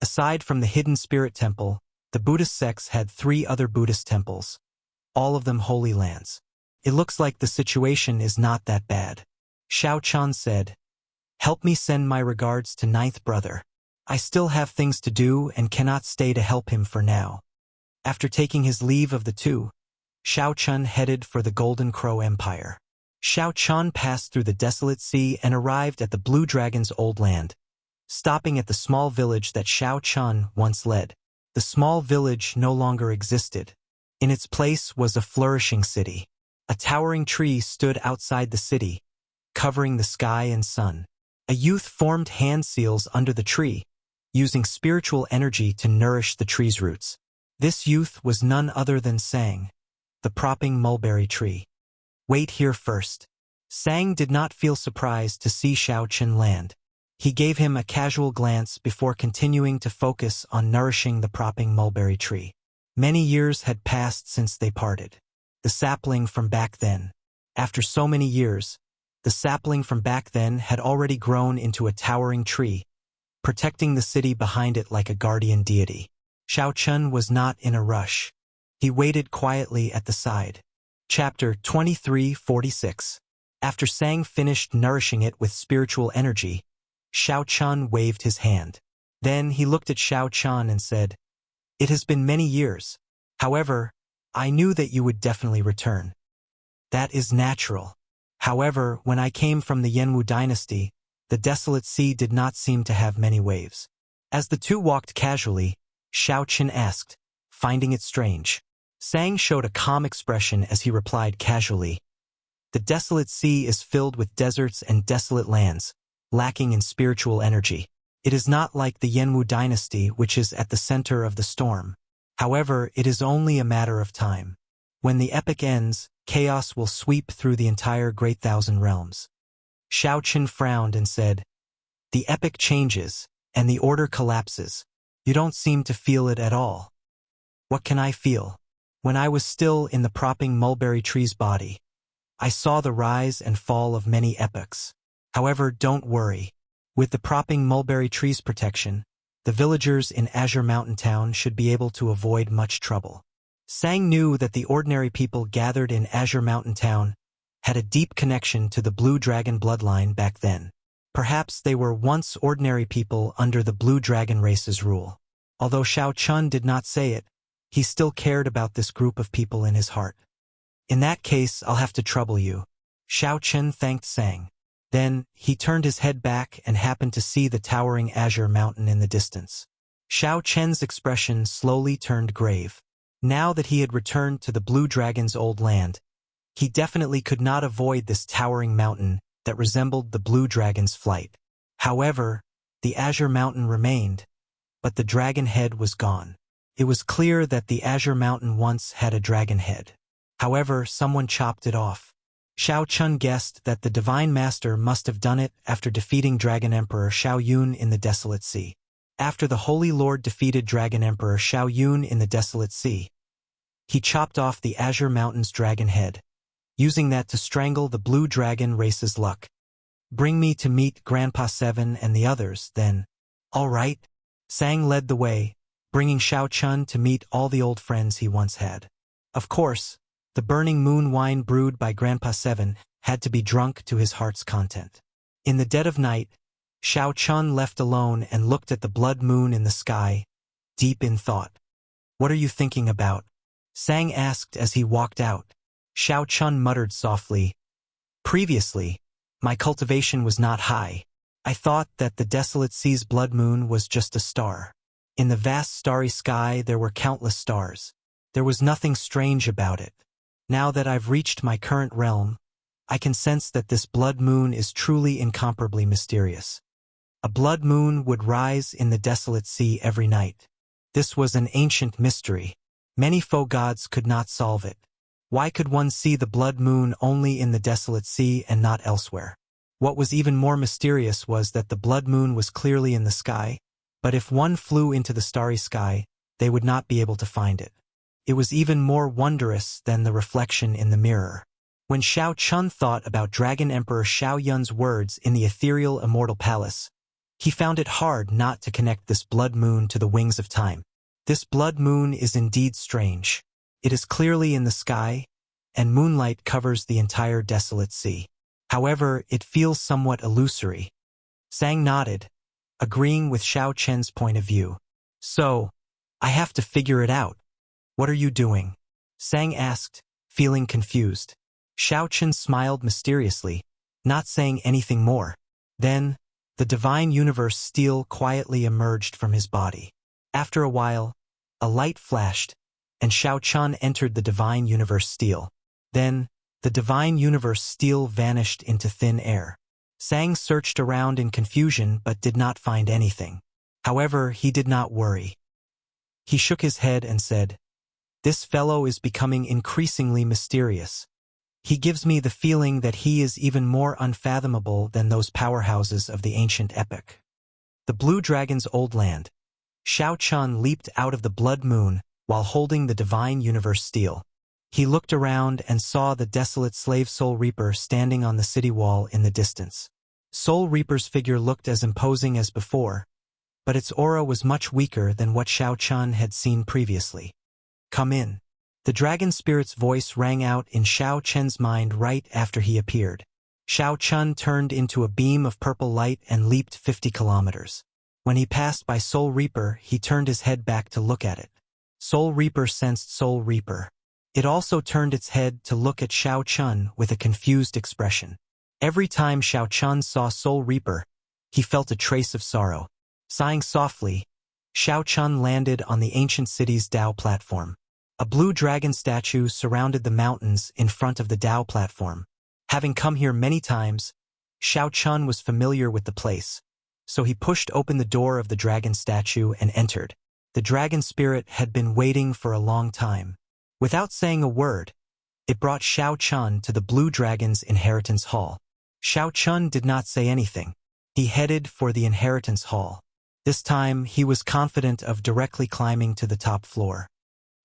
Aside from the Hidden Spirit Temple, the Buddhist sects had 3 other Buddhist temples, all of them holy lands. "It looks like the situation is not that bad," Shao Chun said. "Help me send my regards to Ninth Brother. I still have things to do and cannot stay to help him for now." After taking his leave of the two, Shao Chun headed for the Golden Crow Empire. Shao Chun passed through the desolate sea and arrived at the Blue Dragon's old land, stopping at the small village that Shao Chun once led. The small village no longer existed. In its place was a flourishing city. A towering tree stood outside the city, covering the sky and sun. A youth formed hand seals under the tree, using spiritual energy to nourish the tree's roots. This youth was none other than Sang, the propping mulberry tree. "Wait here first." Sang did not feel surprised to see Shao Chun land. He gave him a casual glance before continuing to focus on nourishing the propping mulberry tree. Many years had passed since they parted. The sapling from back then. After so many years, the sapling from back then had already grown into a towering tree, protecting the city behind it like a guardian deity. Shao Chun was not in a rush. He waited quietly at the side. Chapter 2346. After Sang finished nourishing it with spiritual energy, Xiao Chun waved his hand. Then he looked at Xiao Chun and said, "It has been many years. However, I knew that you would definitely return. That is natural. However, when I came from the Yanwu dynasty, the desolate sea did not seem to have many waves." As the two walked casually, Xiao Chun asked, finding it strange. Sang showed a calm expression as he replied casually, "The desolate sea is filled with deserts and desolate lands, lacking in spiritual energy. It is not like the Yanwu dynasty, which is at the center of the storm. However, it is only a matter of time. When the epic ends, chaos will sweep through the entire Great Thousand Realms." Xiao Chun frowned and said, "The epic changes, and the order collapses. You don't seem to feel it at all." "What can I feel? When I was still in the propping mulberry tree's body, I saw the rise and fall of many epochs. However, don't worry. With the propping mulberry tree's protection, the villagers in Azure Mountain Town should be able to avoid much trouble." Sang knew that the ordinary people gathered in Azure Mountain Town had a deep connection to the Blue Dragon bloodline back then. Perhaps they were once ordinary people under the Blue Dragon race's rule. Although Xiao Chun did not say it, he still cared about this group of people in his heart. "In that case, I'll have to trouble you." Xiao Chun thanked Sang. Then, he turned his head back and happened to see the towering Azure Mountain in the distance. Xiao Chen's expression slowly turned grave. Now that he had returned to the Blue Dragon's old land, he definitely could not avoid this towering mountain that resembled the Blue Dragon's flight. However, the Azure Mountain remained, but the dragon head was gone. It was clear that the Azure Mountain once had a dragon head. However, someone chopped it off. Xiao Chun guessed that the Divine Master must have done it after defeating Dragon Emperor Xiao Yun in the Desolate Sea. After the Holy Lord defeated Dragon Emperor Xiao Yun in the Desolate Sea, he chopped off the Azure Mountain's dragon head, using that to strangle the Blue Dragon race's luck. "Bring me to meet Grandpa Seven and the others, then." "All right." Sang led the way, bringing Xiao Chun to meet all the old friends he once had. Of course, the burning moon wine brewed by Grandpa Seven had to be drunk to his heart's content. In the dead of night, Xiao Chun left alone and looked at the blood moon in the sky, deep in thought. "What are you thinking about?" Sang asked as he walked out. Xiao Chun muttered softly, "Previously, my cultivation was not high. I thought that the Desolate Sea's blood moon was just a star. In the vast starry sky there were countless stars. There was nothing strange about it. Now that I've reached my current realm, I can sense that this blood moon is truly incomparably mysterious. A blood moon would rise in the Desolate Sea every night. This was an ancient mystery. Many foe gods could not solve it. Why could one see the blood moon only in the Desolate Sea and not elsewhere? What was even more mysterious was that the blood moon was clearly in the sky, but if one flew into the starry sky, they would not be able to find it. It was even more wondrous than the reflection in the mirror. When Xiao Chun thought about Dragon Emperor Xiao Yun's words in the ethereal Immortal Palace, he found it hard not to connect this blood moon to the wings of time. This blood moon is indeed strange. It is clearly in the sky, and moonlight covers the entire Desolate Sea. However, it feels somewhat illusory. Sang nodded, agreeing with Xiao Chen's point of view. "So, I have to figure it out." "What are you doing?" Sang asked, feeling confused. Xiao Chen smiled mysteriously, not saying anything more. Then, the Divine Universe steel quietly emerged from his body. After a while, a light flashed, and Xiao Chun entered the Divine Universe steel. Then, the Divine Universe steel vanished into thin air. Sang searched around in confusion but did not find anything. However, he did not worry. He shook his head and said, "This fellow is becoming increasingly mysterious. He gives me the feeling that he is even more unfathomable than those powerhouses of the ancient epic." The Blue Dragon's old land. Xiao Chun leaped out of the blood moon while holding the Divine Universe steel. He looked around and saw the desolate slave Soul Reaper standing on the city wall in the distance. Soul Reaper's figure looked as imposing as before, but its aura was much weaker than what Xiao Chun had seen previously. "Come in." The dragon spirit's voice rang out in Xiao Chen's mind right after he appeared. Xiao Chun turned into a beam of purple light and leaped 50 kilometers. When he passed by Soul Reaper, he turned his head back to look at it. Soul Reaper sensed Soul Reaper. It also turned its head to look at Xiao Chun with a confused expression. Every time Xiao Chun saw Soul Reaper, he felt a trace of sorrow. Sighing softly, Xiao Chun landed on the ancient city's Dao platform. A blue dragon statue surrounded the mountains in front of the Dao platform. Having come here many times, Xiao Chun was familiar with the place, so he pushed open the door of the dragon statue and entered. The dragon spirit had been waiting for a long time. Without saying a word, it brought Xiao Chun to the blue dragon's inheritance hall. Xiao Chun did not say anything. He headed for the inheritance hall. This time, he was confident of directly climbing to the top floor.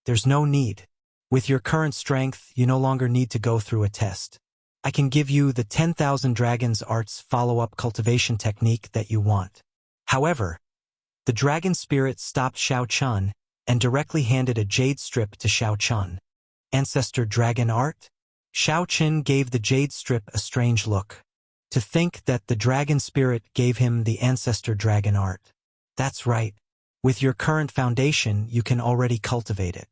There's no need. With your current strength, you no longer need to go through a test. I can give you the 10,000 Dragons Arts follow-up cultivation technique that you want. However, the dragon spirit stopped Xiao Chun and directly handed a jade strip to Xiao Chun. Ancestor Dragon Art? Xiao Chun gave the jade strip a strange look. To think that the dragon spirit gave him the Ancestor Dragon Art. That's right. With your current foundation, you can already cultivate it.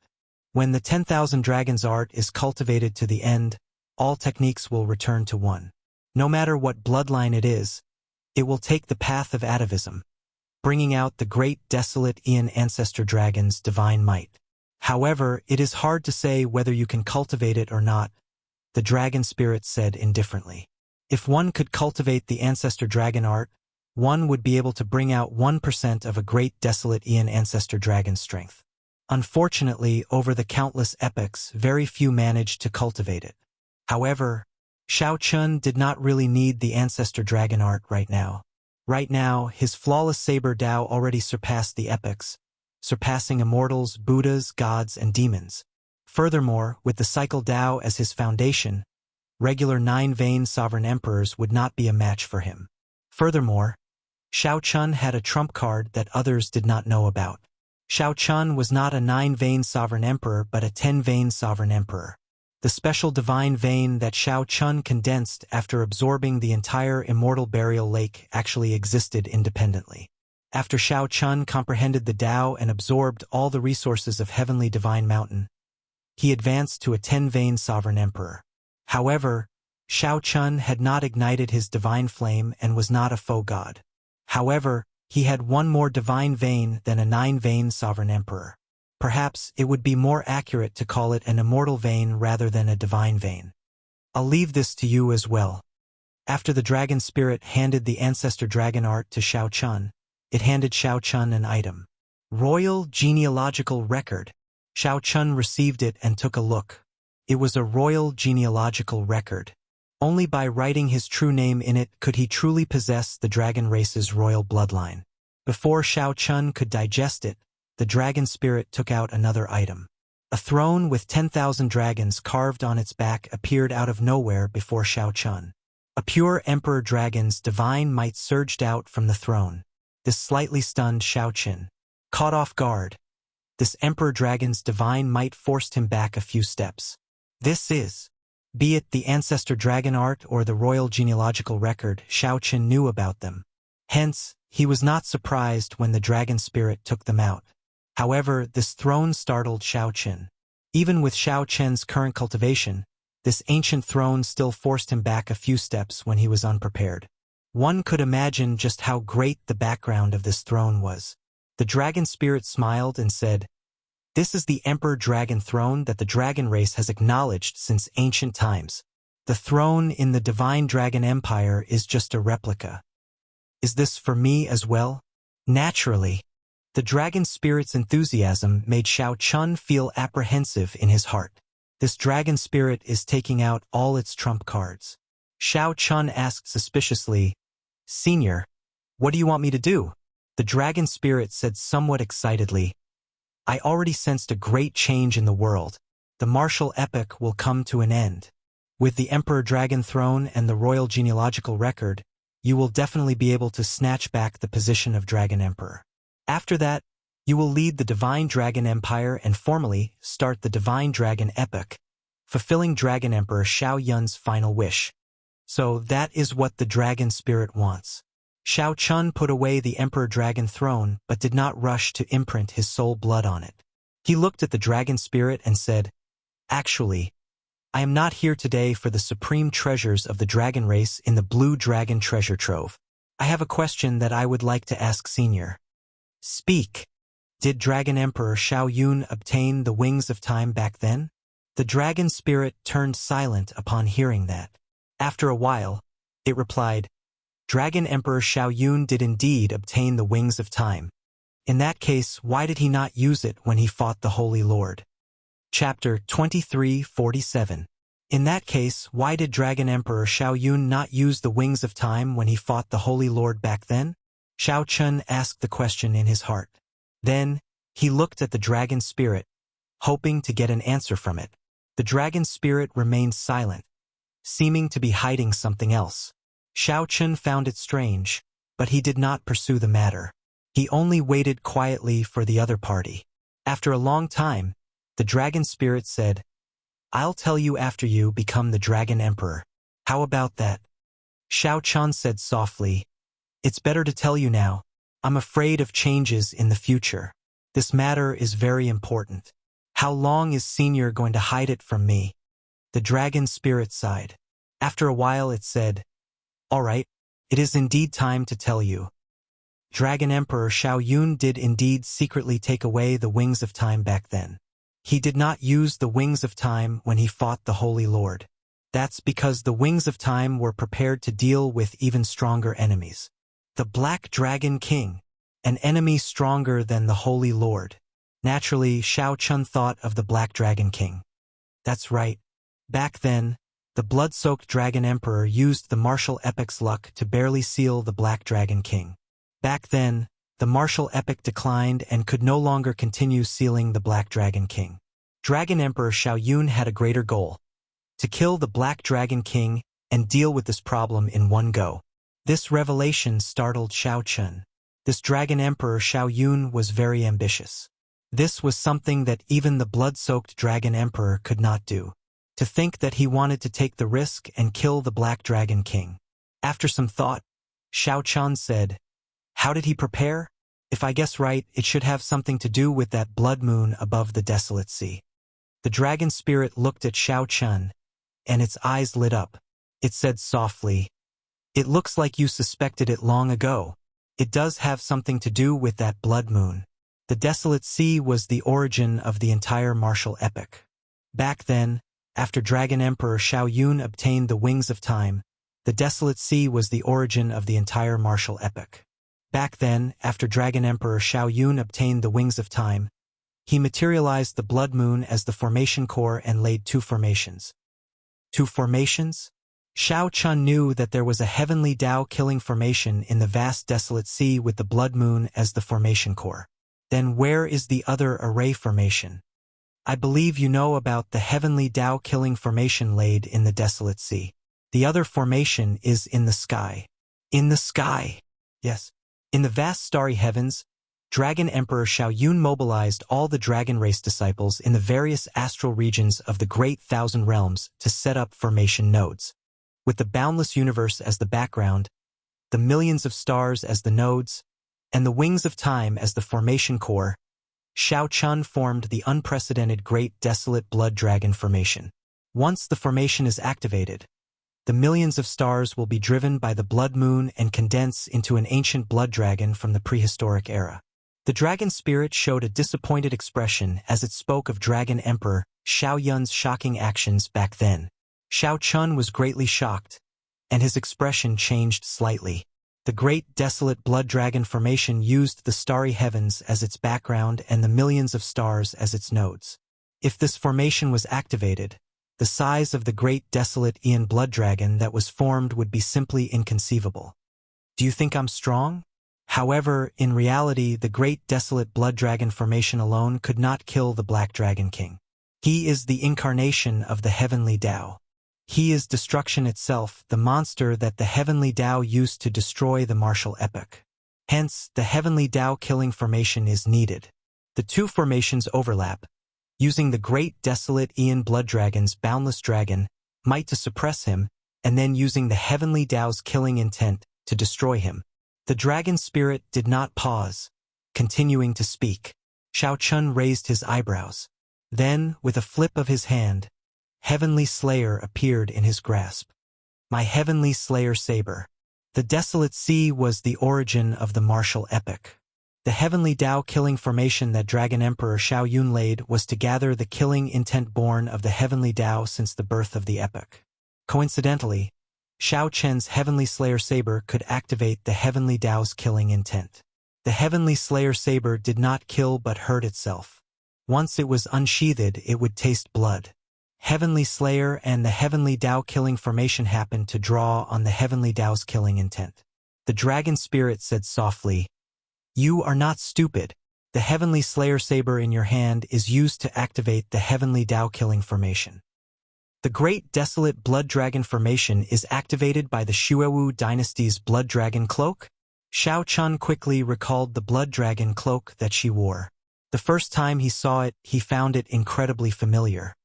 When the 10,000 Dragons Art is cultivated to the end, all techniques will return to one. No matter what bloodline it is, it will take the path of atavism, bringing out the great desolate Aeon Ancestor Dragon's divine might. However, it is hard to say whether you can cultivate it or not, the dragon spirit said indifferently. If one could cultivate the Ancestor Dragon Art, one would be able to bring out 1% of a great desolate Aeon Ancestor Dragon's strength. Unfortunately, over the countless epochs, very few managed to cultivate it. However, Xiao Chun did not really need the Ancestor Dragon Art right now. Right now, his flawless saber Dao already surpassed the epochs, surpassing immortals, Buddhas, gods, and demons. Furthermore, with the cycle Dao as his foundation, regular 9-vein sovereign emperors would not be a match for him. Furthermore, Xiao Chun had a trump card that others did not know about. Xiao Chun was not a 9-vein sovereign emperor but a 10-vein sovereign emperor. The special divine vein that Xiao Chun condensed after absorbing the entire immortal burial lake actually existed independently. After Xiao Chun comprehended the Tao and absorbed all the resources of Heavenly Divine Mountain, he advanced to a 10-vein sovereign emperor. However, Xiao Chun had not ignited his divine flame and was not a faux god. However, he had one more divine vein than a 9-vein sovereign emperor. Perhaps it would be more accurate to call it an immortal vein rather than a divine vein. I'll leave this to you as well. After the dragon spirit handed the Ancestor Dragon Art to Xiao Chun, it handed Xiao Chun an item. Royal Genealogical Record. Xiao Chun received it and took a look. It was a royal genealogical record. Only by writing his true name in it could he truly possess the dragon race's royal bloodline. Before Xiao Chun could digest it, the dragon spirit took out another item. A throne with 10,000 dragons carved on its back appeared out of nowhere before Xiao Chun. A pure emperor dragon's divine might surged out from the throne. This slightly stunned Xiao Chun. Caught off guard, this emperor dragon's divine might forced him back a few steps. This is, be it the Ancestor Dragon Art or the Royal Genealogical Record, Xiao Chun knew about them. Hence, he was not surprised when the dragon spirit took them out. However, this throne startled Xiao Chun. Even with Xiao Chun's current cultivation, this ancient throne still forced him back a few steps when he was unprepared. One could imagine just how great the background of this throne was. The dragon spirit smiled and said, "This is the Emperor Dragon throne that the dragon race has acknowledged since ancient times. The throne in the Divine Dragon Empire is just a replica. Is this for me as well?" Naturally, the dragon spirit's enthusiasm made Xiao Chun feel apprehensive in his heart. This dragon spirit is taking out all its trump cards. Xiao Chun asked suspiciously, "Senior, what do you want me to do?" The dragon spirit said somewhat excitedly, "I already sensed a great change in the world. The martial epoch will come to an end. With the Emperor Dragon Throne and the Royal Genealogical Record, you will definitely be able to snatch back the position of Dragon Emperor. After that, You will lead the Divine Dragon Empire and formally start the Divine Dragon Epoch, fulfilling Dragon Emperor Xiao Yun's final wish. So that is what the Dragon Spirit wants. Xiao Chun put away the Emperor Dragon throne but did not rush to imprint his soul blood on it. He looked at the Dragon Spirit and said, "Actually, I am not here today for the supreme treasures of the dragon race in the Blue Dragon treasure trove. I have a question that I would like to ask Senior." "Speak." Did Dragon Emperor Xiao Yun obtain the Wings of Time back then? The Dragon Spirit turned silent upon hearing that. After a while, it replied, "Dragon Emperor Xiao Yun did indeed obtain the Wings of Time. In that case, why did he not use it when he fought the Holy Lord?" Chapter 23:47. In that case, why did Dragon Emperor Xiao Yun not use the Wings of Time when he fought the Holy Lord back then? Xiao Chun asked the question in his heart. Then, he looked at the Dragon Spirit, hoping to get an answer from it. The Dragon Spirit remained silent, seeming to be hiding something else. Xiao Chun found it strange, but he did not pursue the matter. He only waited quietly for the other party. After a long time, the Dragon Spirit said, "I'll tell you after you become the Dragon Emperor. How about that?" Xiao Chun said softly, "It's better to tell you now. I'm afraid of changes in the future. This matter is very important. How long is Senior going to hide it from me?" The Dragon Spirit sighed. After a while it said, "All right, it is indeed time to tell you. Dragon Emperor Xiao Yun did indeed secretly take away the Wings of Time back then. He did not use the Wings of Time when he fought the Holy Lord. That's because the Wings of Time were prepared to deal with even stronger enemies. The Black Dragon King, an enemy stronger than the Holy Lord. Naturally, Xiao Chun thought of the Black Dragon King. That's right. Back then, the blood-soaked Dragon Emperor used the martial epic's luck to barely seal the Black Dragon King. Back then, the martial epic declined and could no longer continue sealing the Black Dragon King. Dragon Emperor Xiao Yun had a greater goal: to kill the Black Dragon King and deal with this problem in one go. This revelation startled Xiao Chun. This Dragon Emperor Xiao Yun was very ambitious. This was something that even the blood-soaked Dragon Emperor could not do. To think that he wanted to take the risk and kill the Black Dragon King. After some thought, Xiao Chun said, "How did he prepare? If I guess right, it should have something to do with that blood moon above the desolate sea." The Dragon Spirit looked at Xiao Chun, and its eyes lit up. It said softly, "It looks like you suspected it long ago. It does have something to do with that blood moon. The desolate sea was the origin of the entire martial epic. Back then, after Dragon Emperor Xiao Yun obtained the Wings of Time, the desolate sea was the origin of the entire martial epic. Back then, after Dragon Emperor Xiao Yun obtained the Wings of Time, he materialized the blood moon as the formation core and laid two formations." Two formations? Xiao Chun knew that there was a heavenly Tao-killing formation in the vast desolate sea with the blood moon as the formation core. Then where is the other array formation? I believe you know about the heavenly Tao-killing formation laid in the desolate sea. The other formation is in the sky. In the sky? Yes. In the vast starry heavens, Dragon Emperor Xiao Yun mobilized all the dragon race disciples in the various astral regions of the Great Thousand Realms to set up formation nodes. With the boundless universe as the background, the millions of stars as the nodes, and the Wings of Time as the formation core, Xiao Chun formed the unprecedented Great Desolate Blood Dragon formation. Once the formation is activated, the millions of stars will be driven by the blood moon and condense into an ancient blood dragon from the prehistoric era. The Dragon Spirit showed a disappointed expression as it spoke of Dragon Emperor Xiao Yun's shocking actions back then. Xiao Chun was greatly shocked, and his expression changed slightly. The Great Desolate Blood Dragon formation used the starry heavens as its background and the millions of stars as its nodes. If this formation was activated, the size of the Great Desolate Aeon Blood Dragon that was formed would be simply inconceivable. Do you think I'm strong? However, in reality, the Great Desolate Blood Dragon formation alone could not kill the Black Dragon King. He is the incarnation of the Heavenly Tao. He is destruction itself, the monster that the Heavenly Tao used to destroy the martial epic. Hence, the Heavenly Tao killing formation is needed. The two formations overlap, using the great desolate Aeon Blood Dragon's boundless dragon might to suppress him, and then using the heavenly Tao's killing intent to destroy him. The dragon spirit did not pause, continuing to speak. Shao Chun raised his eyebrows. Then, with a flip of his hand, Heavenly Slayer appeared in his grasp. My Heavenly Slayer saber. The desolate sea was the origin of the martial epic. The heavenly Tao killing formation that Dragon Emperor Shao Yun laid was to gather the killing intent born of the heavenly Tao since the birth of the epic. Coincidentally, Shao Chen's Heavenly Slayer saber could activate the heavenly Tao's killing intent. The Heavenly Slayer saber did not kill but hurt itself. Once it was unsheathed, it would taste blood. Heavenly Slayer and the heavenly Tao killing formation happened to draw on the heavenly Tao's killing intent. The dragon spirit said softly, "You are not stupid. The Heavenly Slayer saber in your hand is used to activate the heavenly Tao killing formation. The great desolate blood dragon formation is activated by the Xuewu dynasty's blood dragon cloak." Shao Chun quickly recalled the blood dragon cloak that she wore. The first time he saw it, he found it incredibly familiar.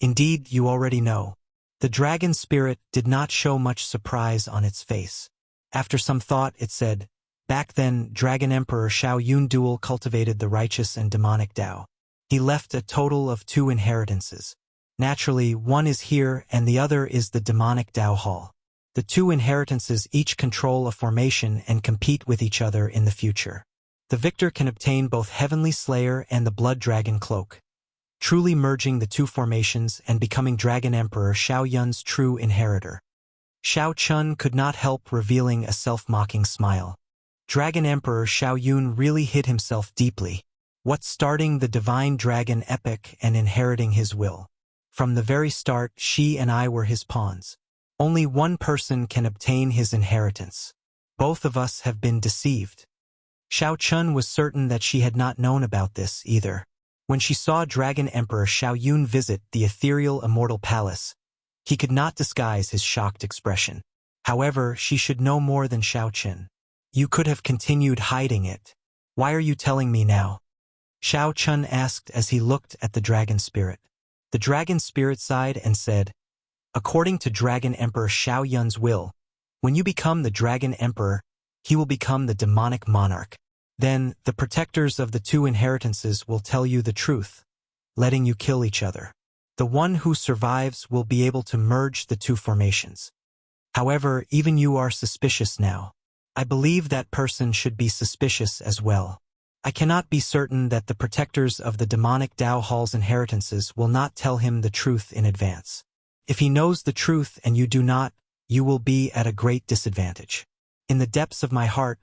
Indeed, you already know. The dragon spirit did not show much surprise on its face. After some thought, it said, "Back then, Dragon Emperor Shao Yun dual cultivated the righteous and demonic Tao. He left a total of 2 inheritances. Naturally, one is here and the other is the demonic Tao Hall. The 2 inheritances each control a formation and compete with each other in the future. The victor can obtain both Heavenly Slayer and the Blood Dragon Cloak, truly merging the 2 formations and becoming Dragon Emperor Shao Yun's true inheritor." Shao Chun could not help revealing a self-mocking smile. Dragon Emperor Shao Yun really hid himself deeply. What's starting the Divine Dragon epic and inheriting his will? From the very start, she and I were his pawns. Only one person can obtain his inheritance. Both of us have been deceived. Shao Chun was certain that she had not known about this either. When she saw Dragon Emperor Shao Yun visit the ethereal Immortal Palace, he could not disguise his shocked expression. However, she should know more than Shao Chun. "You could have continued hiding it. Why are you telling me now?" Shao Chun asked as he looked at the dragon spirit. The dragon spirit sighed and said, "According to Dragon Emperor Shao Yun's will, when you become the Dragon Emperor, he will become the demonic monarch. Then, the protectors of the 2 inheritances will tell you the truth, letting you kill each other. The one who survives will be able to merge the 2 formations. However, even you are suspicious now. I believe that person should be suspicious as well. I cannot be certain that the protectors of the demonic Tao Hall's inheritances will not tell him the truth in advance. If he knows the truth and you do not, you will be at a great disadvantage. In the depths of my heart,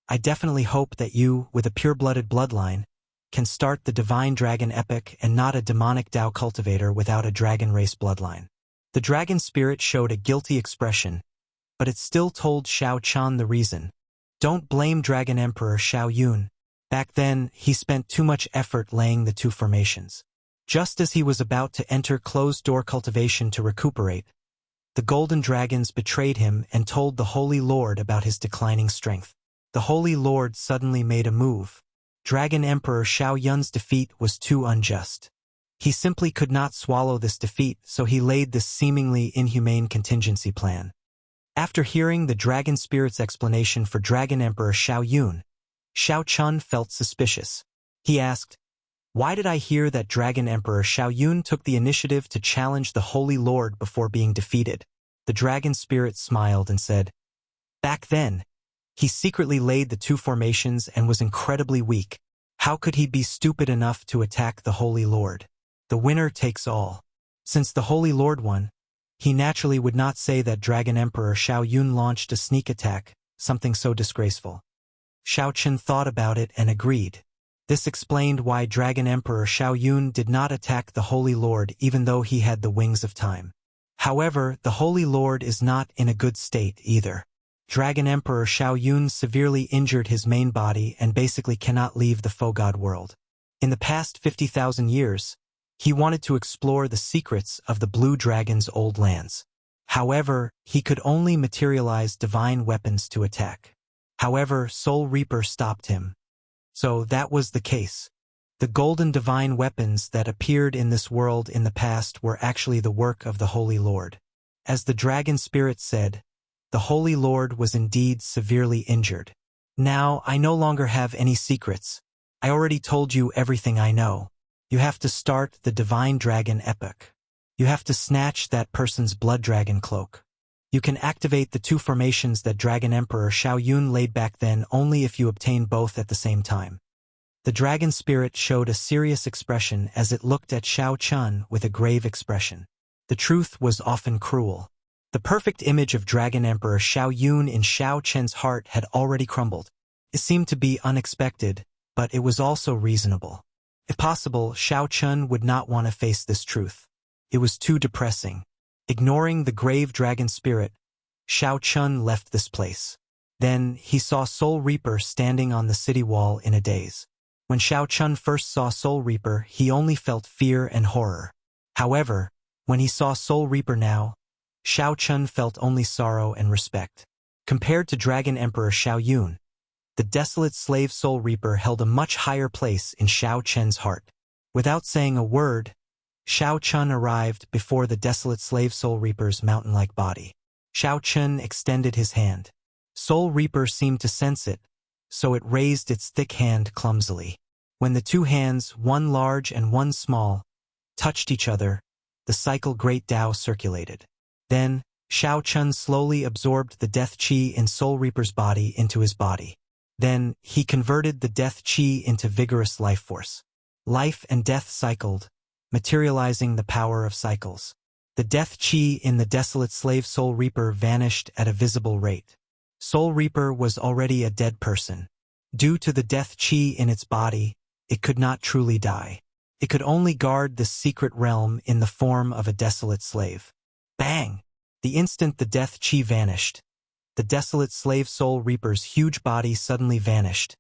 I definitely hope that you, with a pure-blooded bloodline, can start the Divine Dragon epic and not a demonic Tao cultivator without a dragon race bloodline." The dragon spirit showed a guilty expression, but it still told Shao Chun the reason. "Don't blame Dragon Emperor Shao Yun. Back then, he spent too much effort laying the 2 formations. Just as he was about to enter closed-door cultivation to recuperate, the Golden Dragons betrayed him and told the Holy Lord about his declining strength. The Holy Lord suddenly made a move. Dragon Emperor Shao Yun's defeat was too unjust. He simply could not swallow this defeat, so he laid this seemingly inhumane contingency plan." After hearing the dragon spirit's explanation for Dragon Emperor Shao Yun, Shao Chun felt suspicious. He asked, "Why did I hear that Dragon Emperor Shao Yun took the initiative to challenge the Holy Lord before being defeated?" The dragon spirit smiled and said, "Back then, he secretly laid the 2 formations and was incredibly weak. How could he be stupid enough to attack the Holy Lord? The winner takes all. Since the Holy Lord won, he naturally would not say that Dragon Emperor Shao Yun launched a sneak attack, something so disgraceful." Shao Chun thought about it and agreed. This explained why Dragon Emperor Shao Yun did not attack the Holy Lord even though he had the wings of time. However, the Holy Lord is not in a good state either. Dragon Emperor Shao Yun severely injured his main body and basically cannot leave the Fogod world. In the past 50,000 years, he wanted to explore the secrets of the Blue Dragon's old lands. However, he could only materialize divine weapons to attack. However, Soul Reaper stopped him. So that was the case. The golden divine weapons that appeared in this world in the past were actually the work of the Holy Lord. As the dragon spirit said, the Holy Lord was indeed severely injured. Now, I no longer have any secrets. I already told you everything I know. You have to start the divine dragon epic. You have to snatch that person's blood dragon cloak. You can activate the two formations that Dragon Emperor Xiao Yun laid back then only if you obtain both at the same time. The dragon spirit showed a serious expression as it looked at Xiao Chun with a grave expression. The truth was often cruel. The perfect image of Dragon Emperor Xiao Yun in Xiao Chen's heart had already crumbled. It seemed to be unexpected, but it was also reasonable. If possible, Xiao Chun would not want to face this truth. It was too depressing. Ignoring the grave dragon spirit, Xiao Chun left this place. Then, he saw Soul Reaper standing on the city wall in a daze. When Xiao Chun first saw Soul Reaper, he only felt fear and horror. However, when he saw Soul Reaper now, Xiao Chun felt only sorrow and respect. Compared to Dragon Emperor Xiao Yun, the desolate slave Soul Reaper held a much higher place in Xiao Chen's heart. Without saying a word, Xiao Chun arrived before the desolate slave Soul Reaper's mountain-like body. Xiao Chun extended his hand. Soul Reaper seemed to sense it, so it raised its thick hand clumsily. When the two hands, one large and one small, touched each other, the cycle Great Tao circulated. Then, Xiao Chun slowly absorbed the death chi in Soul Reaper's body into his body. Then, he converted the death chi into vigorous life force. Life and death cycled, materializing the power of cycles. The death chi in the desolate slave Soul Reaper vanished at a visible rate. Soul Reaper was already a dead person. Due to the death chi in its body, it could not truly die. It could only guard this secret realm in the form of a desolate slave. Bang! The instant the death chi vanished, the desolate slave Soul Reaper's huge body suddenly vanished,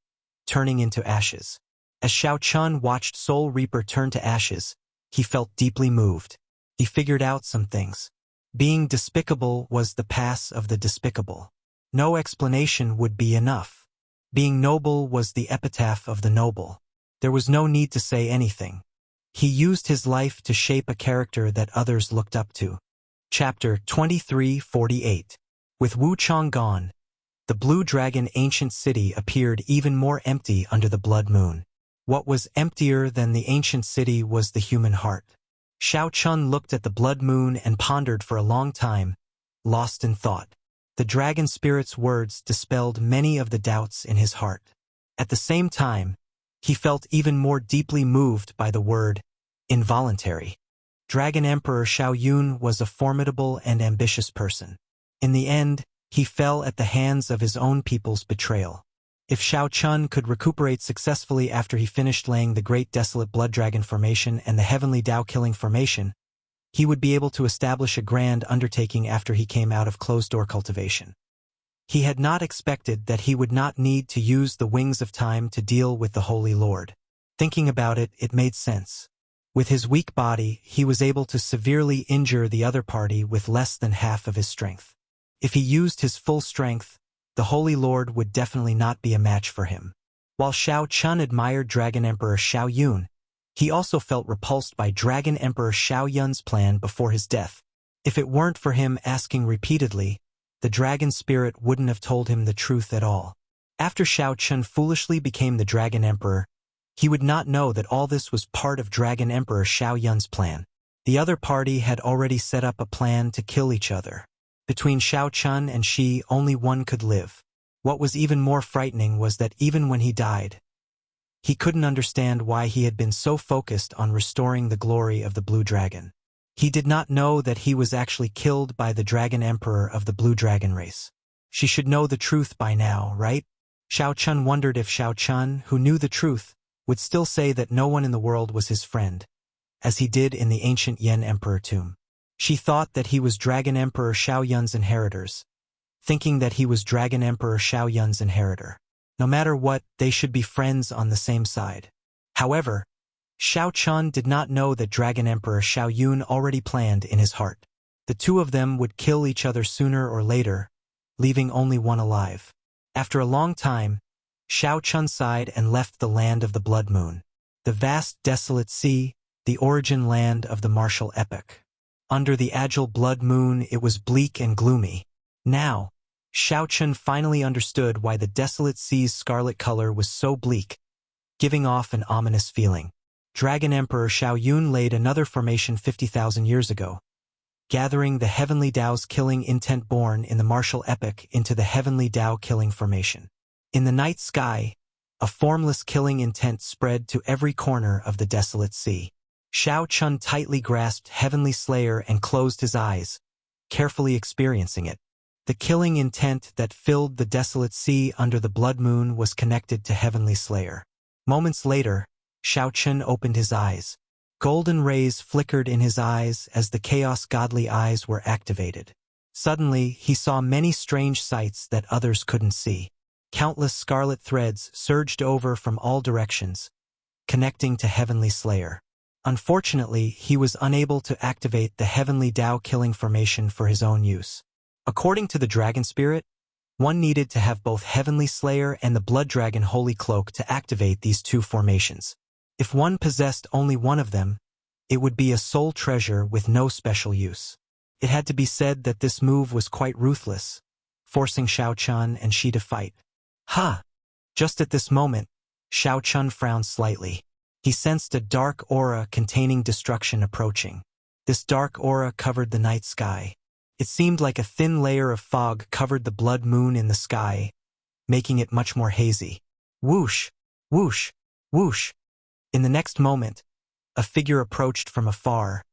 turning into ashes. As Xiao Chun watched Soul Reaper turn to ashes, he felt deeply moved. He figured out some things. Being despicable was the pass of the despicable. No explanation would be enough. Being noble was the epitaph of the noble. There was no need to say anything. He used his life to shape a character that others looked up to. Chapter 2348. With Wu Chang gone, the Blue Dragon ancient city appeared even more empty under the blood moon. What was emptier than the ancient city was the human heart. Xiao Chun looked at the blood moon and pondered for a long time, lost in thought. The dragon spirit's words dispelled many of the doubts in his heart. At the same time, he felt even more deeply moved by the word, involuntary. Dragon Emperor Xiao Yun was a formidable and ambitious person. In the end, he fell at the hands of his own people's betrayal. If Xiao Chun could recuperate successfully after he finished laying the Great Desolate Blood Dragon Formation and the Heavenly Tao-Killing Formation, he would be able to establish a grand undertaking after he came out of closed-door cultivation. He had not expected that he would not need to use the Wings of Time to deal with the Holy Lord. Thinking about it, it made sense. With his weak body, he was able to severely injure the other party with less than half of his strength. If he used his full strength, the Holy Lord would definitely not be a match for him. While Xiao Chun admired Dragon Emperor Xiao Yun, he also felt repulsed by Dragon Emperor Xiao Yun's plan before his death. If it weren't for him asking repeatedly, the dragon spirit wouldn't have told him the truth at all. After Xiao Chun foolishly became the Dragon Emperor, he would not know that all this was part of Dragon Emperor Xiao Yun's plan. The other party had already set up a plan to kill each other. Between Xiao Chun and Shi, only one could live. What was even more frightening was that even when he died, he couldn't understand why he had been so focused on restoring the glory of the Blue Dragon. He did not know that he was actually killed by the Dragon Emperor of the Blue Dragon race. She should know the truth by now, right? Xiao Chun wondered if Xiao Chun, who knew the truth, would still say that no one in the world was his friend, as he did in the ancient Yan Emperor tomb. She thought that he was Dragon Emperor Xiao Yun's inheritors, thinking that he was Dragon Emperor Xiao Yun's inheritor. No matter what, they should be friends on the same side. However, Xiao Chun did not know that Dragon Emperor Xiao Yun already planned in his heart. The two of them would kill each other sooner or later, leaving only one alive. After a long time, Xiao Chun sighed and left the land of the blood moon. The vast desolate sea, the origin land of the martial epic. Under the agile blood moon it was bleak and gloomy. Now, Xiao Chun finally understood why the desolate sea's scarlet color was so bleak, giving off an ominous feeling. Dragon Emperor Xiao Yun laid another formation 50,000 years ago, gathering the heavenly Tao's killing intent born in the martial epic into the heavenly Tao killing formation. In the night sky, a formless killing intent spread to every corner of the desolate sea. Xiao Chun tightly grasped Heavenly Slayer and closed his eyes, carefully experiencing it. The killing intent that filled the desolate sea under the blood moon was connected to Heavenly Slayer. Moments later, Xiao Chun opened his eyes. Golden rays flickered in his eyes as the chaos godly eyes were activated. Suddenly, he saw many strange sights that others couldn't see. Countless scarlet threads surged over from all directions, connecting to Heavenly Slayer. Unfortunately, he was unable to activate the Heavenly Tao killing formation for his own use. According to the Dragon Spirit, one needed to have both Heavenly Slayer and the Blood Dragon Holy Cloak to activate these two formations. If one possessed only one of them, it would be a soul treasure with no special use. It had to be said that this move was quite ruthless, forcing Xiao Chun and Shi to fight. Ha! Just at this moment, Xiao Chun frowned slightly. He sensed a dark aura containing destruction approaching. This dark aura covered the night sky. It seemed like a thin layer of fog covered the blood moon in the sky, making it much more hazy. Whoosh! Whoosh! Whoosh! In the next moment, a figure approached from afar,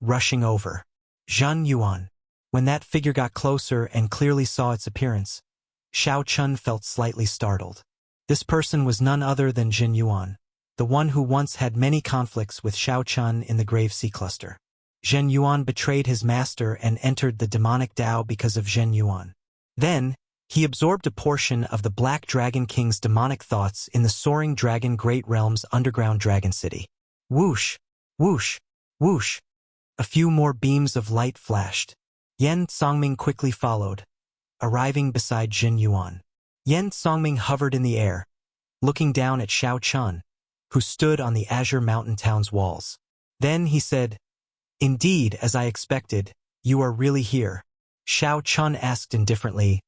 rushing over. Zhen Yuan. When that figure got closer and clearly saw its appearance, Xiao Chun felt slightly startled. This person was none other than Zhen Yuan, the one who once had many conflicts with Xiao Chun in the Grave Sea Cluster. Zhen Yuan betrayed his master and entered the demonic Tao because of Zhen Yuan. Then, he absorbed a portion of the Black Dragon King's demonic thoughts in the Soaring Dragon Great Realm's underground dragon city. Whoosh! Whoosh! Whoosh! A few more beams of light flashed. Yen Songming quickly followed, arriving beside Zhen Yuan. Yen Songming hovered in the air, looking down at Xiao Chun, who stood on the Azure Mountain Town's walls. Then he said, "Indeed, as I expected, you are really here." Xiao Chun asked indifferently,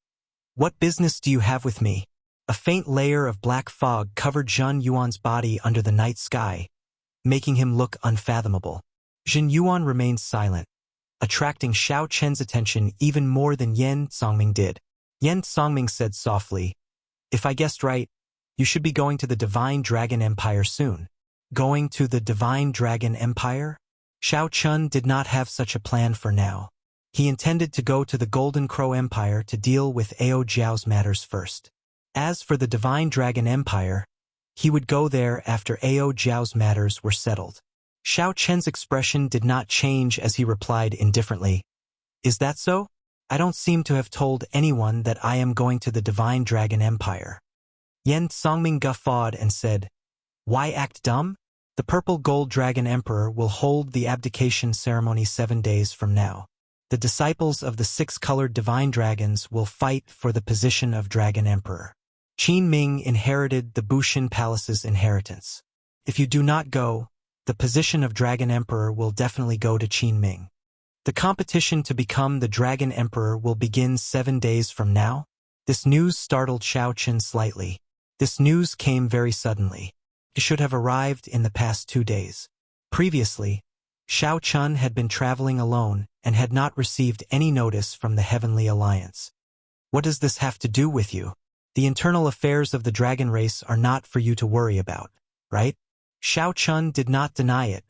"What business do you have with me?" A faint layer of black fog covered Zhen Yuan's body under the night sky, making him look unfathomable. Zhen Yuan remained silent, attracting Xiao Chen's attention even more than Yen Songming did. Yen Songming said softly, "If I guessed right, you should be going to the Divine Dragon Empire soon." Going to the Divine Dragon Empire? Xiao Chun did not have such a plan for now. He intended to go to the Golden Crow Empire to deal with Ao Jiao's matters first. As for the Divine Dragon Empire, he would go there after Ao Jiao's matters were settled. Xiao Chen's expression did not change as he replied indifferently, "Is that so? I don't seem to have told anyone that I am going to the Divine Dragon Empire." Yen Songming guffawed and said, "Why act dumb? The Purple Gold Dragon Emperor will hold the abdication ceremony 7 days from now. The disciples of the 6-colored divine dragons will fight for the position of Dragon Emperor. Qin Ming inherited the Bushin Palace's inheritance. If you do not go, the position of Dragon Emperor will definitely go to Qin Ming. The competition to become the Dragon Emperor will begin 7 days from now." This news startled Xiao Chun slightly. This news came very suddenly. It should have arrived in the past 2 days. Previously, Xiao Chun had been traveling alone and had not received any notice from the Heavenly Alliance. "What does this have to do with you? The internal affairs of the dragon race are not for you to worry about, right?" Xiao Chun did not deny it,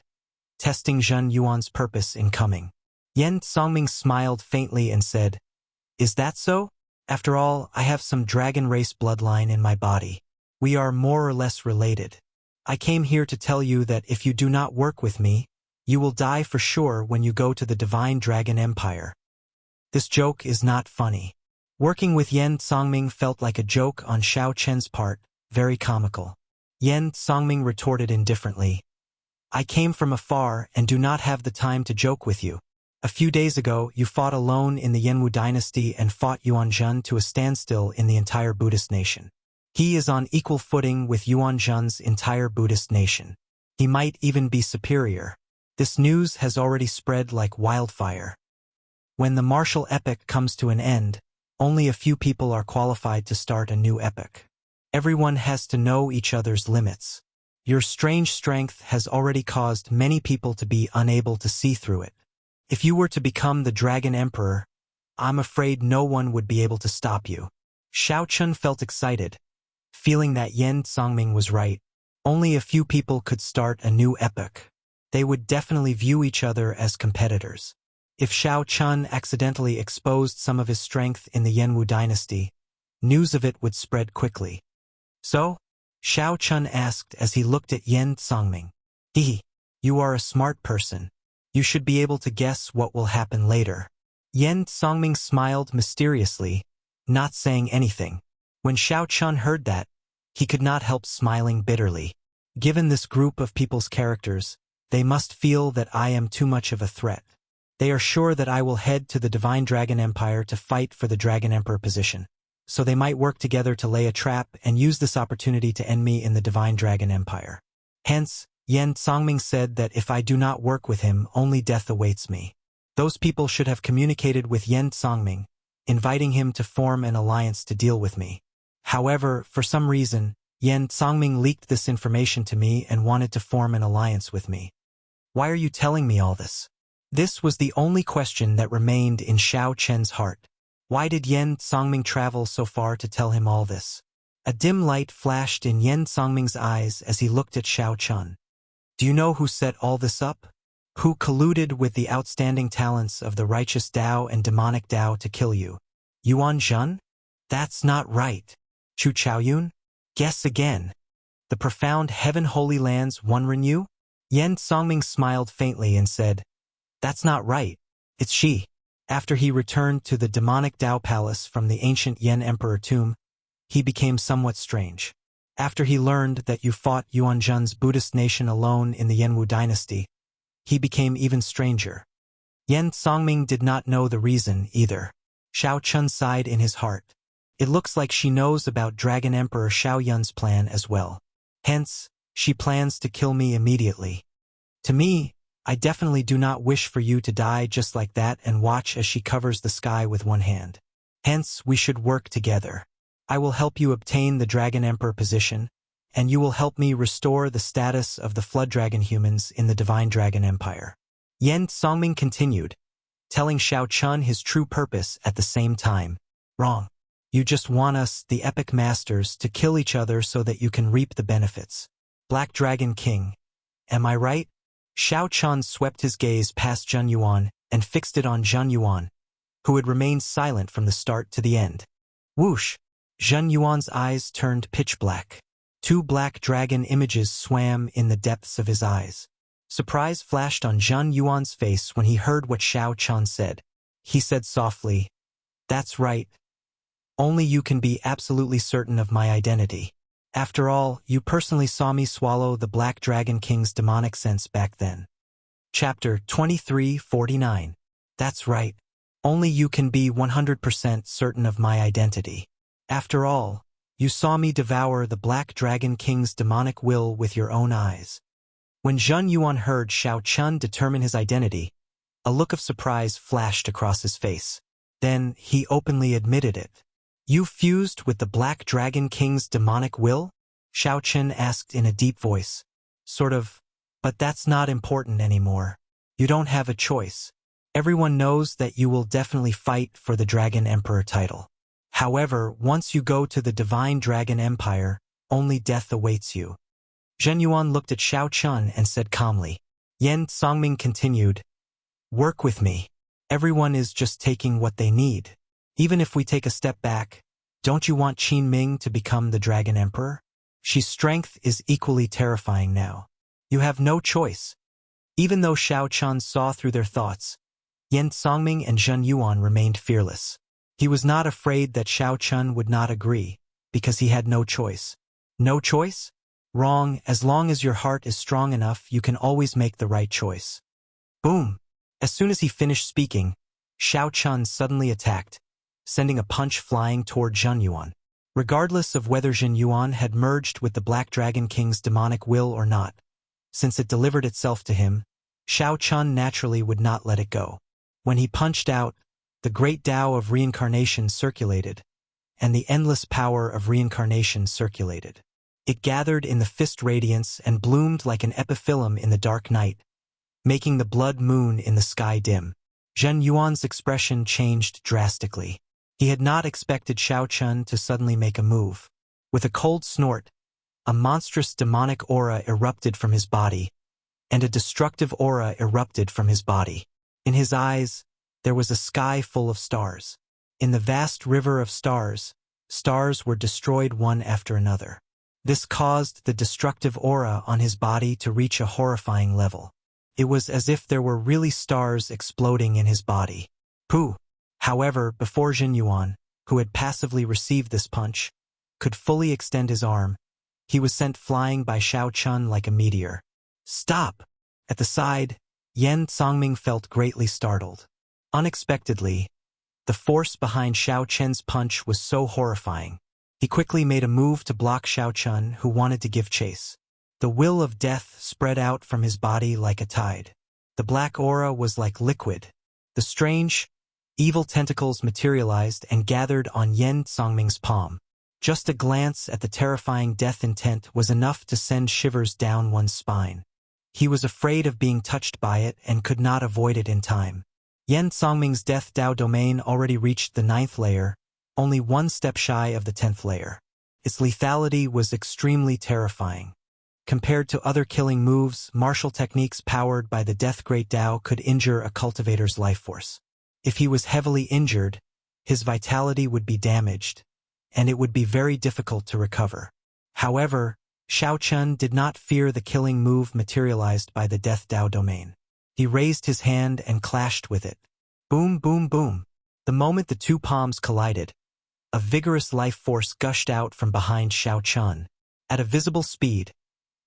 testing Zhen Yuan's purpose in coming. Yen Songming smiled faintly and said, "Is that so? After all, I have some dragon race bloodline in my body. We are more or less related. I came here to tell you that if you do not work with me, you will die for sure when you go to the Divine Dragon Empire." This joke is not funny. Working with Yen Songming felt like a joke on Xiao Chen's part, very comical. Yen Songming retorted indifferently, "I came from afar and do not have the time to joke with you. A few days ago, you fought alone in the Yenwu dynasty and fought Yuan Zhen to a standstill in the entire Buddhist nation. He is on equal footing with Yuan Zhen's entire Buddhist nation. He might even be superior. This news has already spread like wildfire. When the martial epic comes to an end, only a few people are qualified to start a new epic. Everyone has to know each other's limits. Your strange strength has already caused many people to be unable to see through it. If you were to become the Dragon Emperor, I'm afraid no one would be able to stop you. Xiao Chun felt excited, feeling that Yen Songming was right. Only a few people could start a new epic. They would definitely view each other as competitors. If Xiao Chun accidentally exposed some of his strength in the Yenwu dynasty, news of it would spread quickly. So, Xiao Chun asked as he looked at Yen Songming. You are a smart person. You should be able to guess what will happen later. Yen Songming smiled mysteriously, not saying anything. When Xiao Chun heard that, he could not help smiling bitterly. Given this group of people's characters, they must feel that I am too much of a threat. They are sure that I will head to the Divine Dragon Empire to fight for the Dragon Emperor position. So they might work together to lay a trap and use this opportunity to end me in the Divine Dragon Empire. Hence, Yen Songming said that if I do not work with him, only death awaits me. Those people should have communicated with Yen Songming, inviting him to form an alliance to deal with me. However, for some reason, Yen Songming leaked this information to me and wanted to form an alliance with me. Why are you telling me all this? This was the only question that remained in Xiao Chen's heart. Why did Yen Songming travel so far to tell him all this? A dim light flashed in Yen Songming's eyes as he looked at Xiao Chun. Do you know who set all this up? Who colluded with the outstanding talents of the righteous Dao and demonic Dao to kill you? Yuan Zhen? That's not right. Chu Chaoyun? Guess again. The profound Heaven Holy Lands Wonren Yu? Yen Songming smiled faintly and said, That's not right. It's she. After he returned to the demonic Dao Palace from the ancient Yen Emperor tomb, he became somewhat strange. After he learned that you fought Yuan Zhen's Buddhist nation alone in the Yenwu dynasty, he became even stranger. Yen Songming did not know the reason either. Xiao Chun sighed in his heart. It looks like she knows about Dragon Emperor Xiao Yun's plan as well. Hence, she plans to kill me immediately. To me, I definitely do not wish for you to die just like that and watch as she covers the sky with one hand. Hence, we should work together. I will help you obtain the Dragon Emperor position, and you will help me restore the status of the Flood Dragon humans in the Divine Dragon Empire. Yen Songming continued, telling Xiao Chun his true purpose at the same time. Wrong. You just want us, the epic masters, to kill each other so that you can reap the benefits. Black Dragon King. Am I right? Xiao Chun swept his gaze past Zhen Yuan and fixed it on Zhen Yuan, who had remained silent from the start to the end. Whoosh! Zhen Yuan's eyes turned pitch black. Two black dragon images swam in the depths of his eyes. Surprise flashed on Zhen Yuan's face when he heard what Xiao Chun said. He said softly, That's right. Only you can be absolutely certain of my identity. After all, you personally saw me swallow the Black Dragon King's demonic sense back then. Chapter 2349. That's right. Only you can be 100% certain of my identity. After all, you saw me devour the Black Dragon King's demonic will with your own eyes. When Zhen Yuan heard Xiao Chun determine his identity, a look of surprise flashed across his face. Then he openly admitted it. You fused with the Black Dragon King's demonic will? Xiao Chun asked in a deep voice. Sort of, but that's not important anymore. You don't have a choice. Everyone knows that you will definitely fight for the Dragon Emperor title. However, once you go to the Divine Dragon Empire, only death awaits you. Zhen Yuan looked at Xiao Chun and said calmly. Yen Songming continued, Work with me. Everyone is just taking what they need. Even if we take a step back, don't you want Qin Ming to become the Dragon Emperor? She's strength is equally terrifying now. You have no choice. Even though Xiao Chun saw through their thoughts, Yen Songming and Zhen Yuan remained fearless. He was not afraid that Xiao Chun would not agree, because he had no choice. No choice? Wrong. As long as your heart is strong enough, you can always make the right choice. Boom! As soon as he finished speaking, Xiao Chun suddenly attacked, sending a punch flying toward Zhen Yuan. Regardless of whether Zhen Yuan had merged with the Black Dragon King's demonic will or not, Since it delivered itself to him, Shao Chun naturally would not let it go. When he punched out, the great Tao of reincarnation circulated, and the endless power of reincarnation circulated. It gathered in the fist radiance and bloomed like an epiphyllum in the dark night, making the blood moon in the sky dim. Zhen Yuan's expression changed drastically. He had not expected Shao Chun to suddenly make a move. With a cold snort, a monstrous demonic aura erupted from his body, and a destructive aura erupted from his body. In his eyes, there was a sky full of stars. In the vast river of stars, stars were destroyed one after another. This caused the destructive aura on his body to reach a horrifying level. It was as if there were really stars exploding in his body. Pooh! However, before Zhen Yuan, who had passively received this punch, could fully extend his arm, he was sent flying by Shao Chun like a meteor. Stop! At the side, Yan Songming felt greatly startled. Unexpectedly, the force behind Shao Chen's punch was so horrifying. He quickly made a move to block Shao Chun, who wanted to give chase. The will of death spread out from his body like a tide. The black aura was like liquid. The strange, evil tentacles materialized and gathered on Yan Songming's palm. Just a glance at the terrifying death intent was enough to send shivers down one's spine. He was afraid of being touched by it and could not avoid it in time. Yan Songming's Death Dao domain already reached the 9th layer, only one step shy of the 10th layer. Its lethality was extremely terrifying. Compared to other killing moves, martial techniques powered by the Death Great Dao could injure a cultivator's life force. If he was heavily injured, his vitality would be damaged, and it would be very difficult to recover. However, Shao Chun did not fear the killing move materialized by the Death Dao domain. He raised his hand and clashed with it. Boom, boom, boom. The moment the two palms collided, a vigorous life force gushed out from behind Shao Chun. At a visible speed,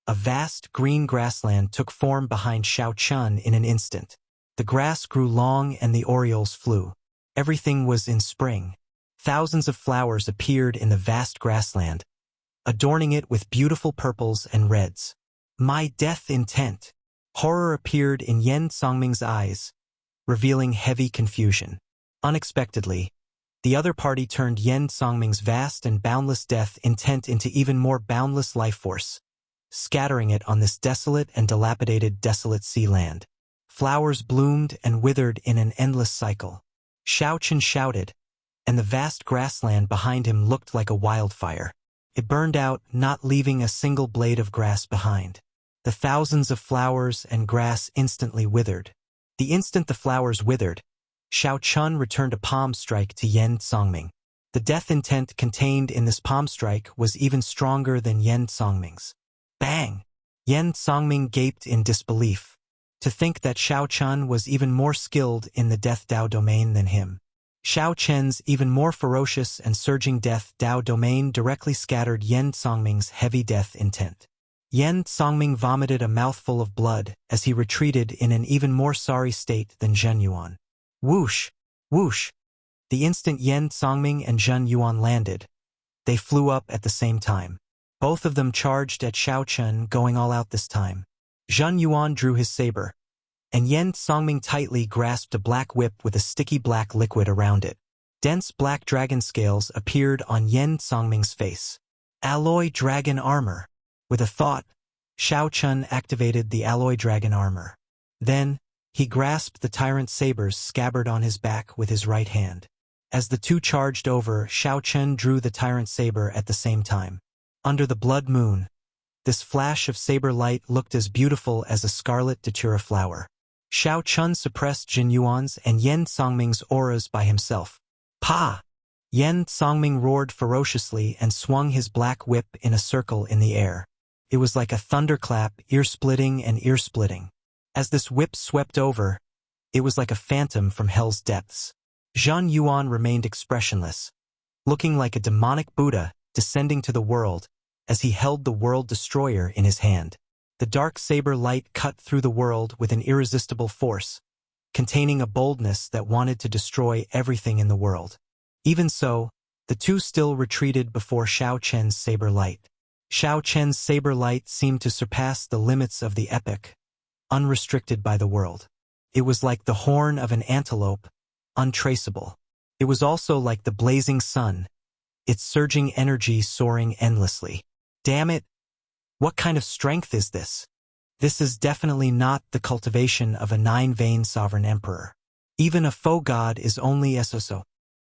a vast green grassland took form behind Shao Chun in an instant. The grass grew long and the orioles flew. Everything was in spring. Thousands of flowers appeared in the vast grassland, adorning it with beautiful purples and reds. My death intent. Horror appeared in Yan Songming's eyes, revealing heavy confusion. Unexpectedly, the other party turned Yan Songming's vast and boundless death intent into even more boundless life force, scattering it on this desolate and dilapidated sea land. Flowers bloomed and withered in an endless cycle. Shao Chun shouted, and the vast grassland behind him looked like a wildfire. It burned out, not leaving a single blade of grass behind. The thousands of flowers and grass instantly withered. The instant the flowers withered, Shao Chun returned a palm strike to Yan Songming. The death intent contained in this palm strike was even stronger than Yan Songming's. Bang! Yan Songming gaped in disbelief. To think that Shao Chun was even more skilled in the Death Dao domain than him. Shao Chen's even more ferocious and surging Death Dao domain directly scattered Yan Songming's heavy death intent. Yan Songming vomited a mouthful of blood as he retreated in an even more sorry state than Zhen Yuan. Whoosh! Whoosh! The instant Yan Songming and Zhen Yuan landed, they flew up at the same time. Both of them charged at Shao Chun, going all out this time. Zhen Yuan drew his saber, and Yan Songming tightly grasped a black whip with a sticky black liquid around it. Dense black dragon scales appeared on Yan Songming's face. Alloy Dragon Armor. With a thought, Shao Chun activated the Alloy Dragon Armor. Then, he grasped the Tyrant Saber's scabbard on his back with his right hand. As the two charged over, Shao Chun drew the Tyrant Saber at the same time. Under the blood moon, this flash of saber light looked as beautiful as a scarlet datura flower. Shao Chun suppressed Jin Yuan's and Yan Songming's auras by himself. Pa! Yan Songming roared ferociously and swung his black whip in a circle in the air. It was like a thunderclap, ear-splitting and ear-splitting. As this whip swept over, it was like a phantom from hell's depths. Zhen Yuan remained expressionless, looking like a demonic Buddha descending to the world as he held the world destroyer in his hand. The dark saber light cut through the world with an irresistible force, containing a boldness that wanted to destroy everything in the world. Even so, the two still retreated before Shao Chen's saber light. Xiao Chen's saber light seemed to surpass the limits of the epic, unrestricted by the world. It was like the horn of an antelope, untraceable. It was also like the blazing sun, its surging energy soaring endlessly. Damn it! What kind of strength is this? This is definitely not the cultivation of a nine-vein sovereign emperor. Even a faux god is only so.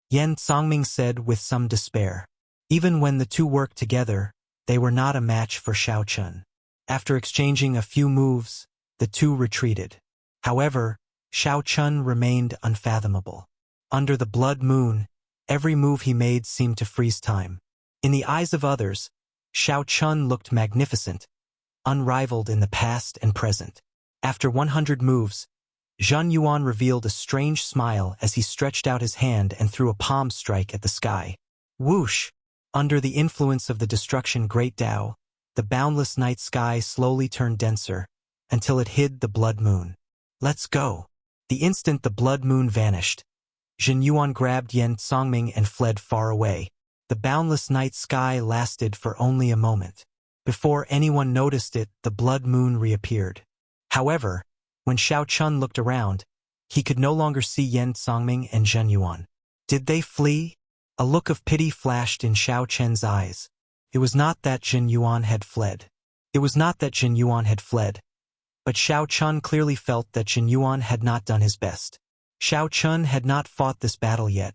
Yan Songming said with some despair. Even when the two worked together, they were not a match for Xiao Chun. After exchanging a few moves, the two retreated. However, Xiao Chun remained unfathomable. Under the blood moon, every move he made seemed to freeze time. In the eyes of others, Xiao Chun looked magnificent, unrivaled in the past and present. After 100 moves, Zhen Yuan revealed a strange smile as he stretched out his hand and threw a palm strike at the sky. Whoosh! Under the influence of the destruction Great Tao, the boundless night sky slowly turned denser, until it hid the blood moon. Let's go! The instant the blood moon vanished, Zhen Yuan grabbed Yan Songming and fled far away. The boundless night sky lasted for only a moment. Before anyone noticed it, the blood moon reappeared. However, when Xiao Chun looked around, he could no longer see Yan Songming and Zhen Yuan. Did they flee? A look of pity flashed in Xiao Chen's eyes. It was not that Zhen Yuan had fled. But Xiao Chun clearly felt that Zhen Yuan had not done his best. Xiao Chun had not fought this battle yet,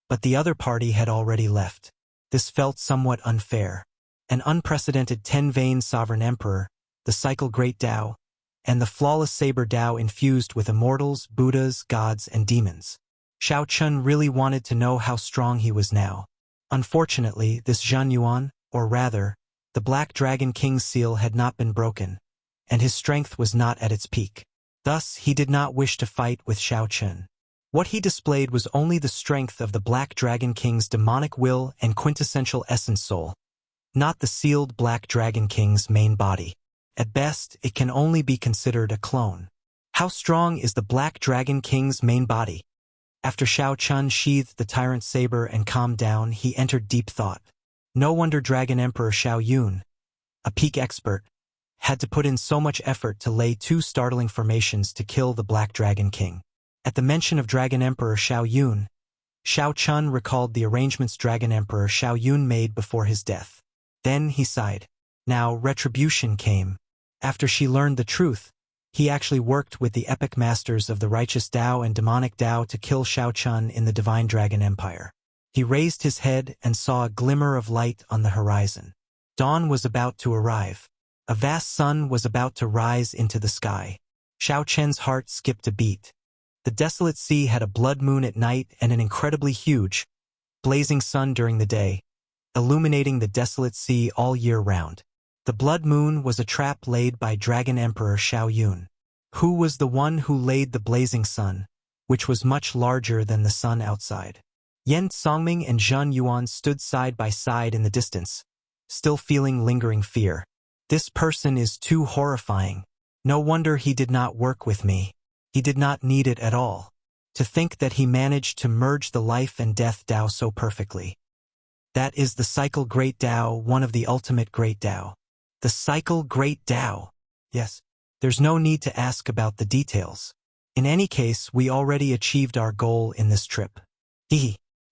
but the other party had already left. This felt somewhat unfair. An unprecedented 10-vein sovereign emperor, the cycle Great Tao, and the flawless saber Tao infused with immortals, Buddhas, gods, and demons. Xiao Chun really wanted to know how strong he was now. Unfortunately, this Zhen Yuan, or rather, the Black Dragon King's seal had not been broken, and his strength was not at its peak. Thus, he did not wish to fight with Xiao Chun. What he displayed was only the strength of the Black Dragon King's demonic will and quintessential essence soul, not the sealed Black Dragon King's main body. At best, it can only be considered a clone. How strong is the Black Dragon King's main body? After Xiao Chun sheathed the tyrant saber and calmed down, he entered deep thought. No wonder Dragon Emperor Xiao Yun, a peak expert, had to put in so much effort to lay two startling formations to kill the Black Dragon King. At the mention of Dragon Emperor Xiao Yun, Xiao Chun recalled the arrangements Dragon Emperor Xiao Yun made before his death. Then he sighed. Now retribution came. After she learned the truth, he actually worked with the epic masters of the righteous Tao and demonic Tao to kill Xiao Chun in the Divine Dragon Empire. He raised his head and saw a glimmer of light on the horizon. Dawn was about to arrive. A vast sun was about to rise into the sky. Xiao Chen's heart skipped a beat. The desolate sea had a blood moon at night and an incredibly huge, blazing sun during the day, illuminating the desolate sea all year round. The blood moon was a trap laid by Dragon Emperor Xiao Yun. Who was the one who laid the blazing sun, which was much larger than the sun outside? Yan Songming and Zhen Yuan stood side by side in the distance, still feeling lingering fear. This person is too horrifying. No wonder he did not work with me. He did not need it at all. To think that he managed to merge the life and death Tao so perfectly. That is the cycle Great Tao, one of the ultimate Great Tao. The cycle Great Tao. Yes, there's no need to ask about the details. In any case, we already achieved our goal in this trip.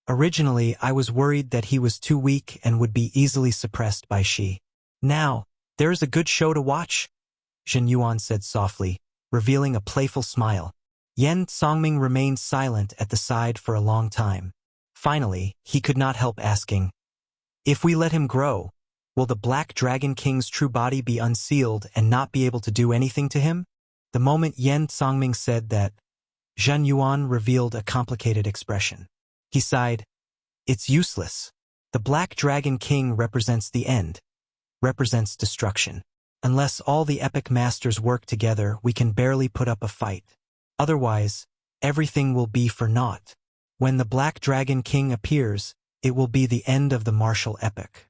Originally, I was worried that he was too weak and would be easily suppressed by she. Now, there is a good show to watch, Zhen Yuan said softly, revealing a playful smile. Yan Songming remained silent at the side for a long time. Finally, he could not help asking, if we let him grow, will the Black Dragon King's true body be unsealed and not be able to do anything to him? The moment Yan Songming said that, Zhen Yuan revealed a complicated expression. He sighed. It's useless. The Black Dragon King represents the end, represents destruction. Unless all the epic masters work together, we can barely put up a fight. Otherwise, everything will be for naught. When the Black Dragon King appears, it will be the end of the martial epic.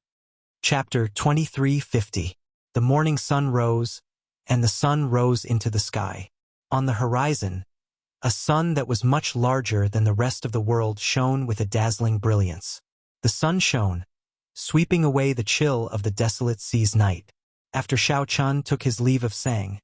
Chapter 2350. The morning sun rose, and the sun rose into the sky. On the horizon, a sun that was much larger than the rest of the world shone with a dazzling brilliance. The sun shone, sweeping away the chill of the desolate sea's night. After Shao Chun took his leave of Sang,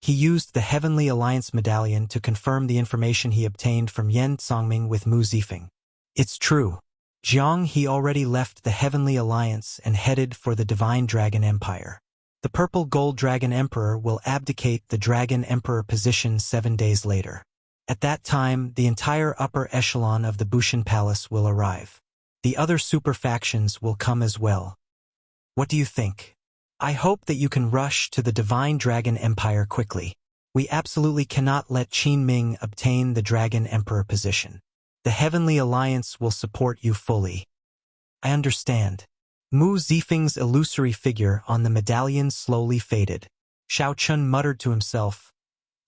he used the Heavenly Alliance medallion to confirm the information he obtained from Yan Zongming with Mu Zifeng. It's true. Jiang He already left the Heavenly Alliance and headed for the Divine Dragon Empire. The Purple Gold Dragon Emperor will abdicate the Dragon Emperor position 7 days later. At that time, the entire upper echelon of the Bushan Palace will arrive. The other super factions will come as well. What do you think? I hope that you can rush to the Divine Dragon Empire quickly. We absolutely cannot let Qin Ming obtain the Dragon Emperor position. The Heavenly Alliance will support you fully. I understand. Mu Zifeng's illusory figure on the medallion slowly faded. Shao Chun muttered to himself,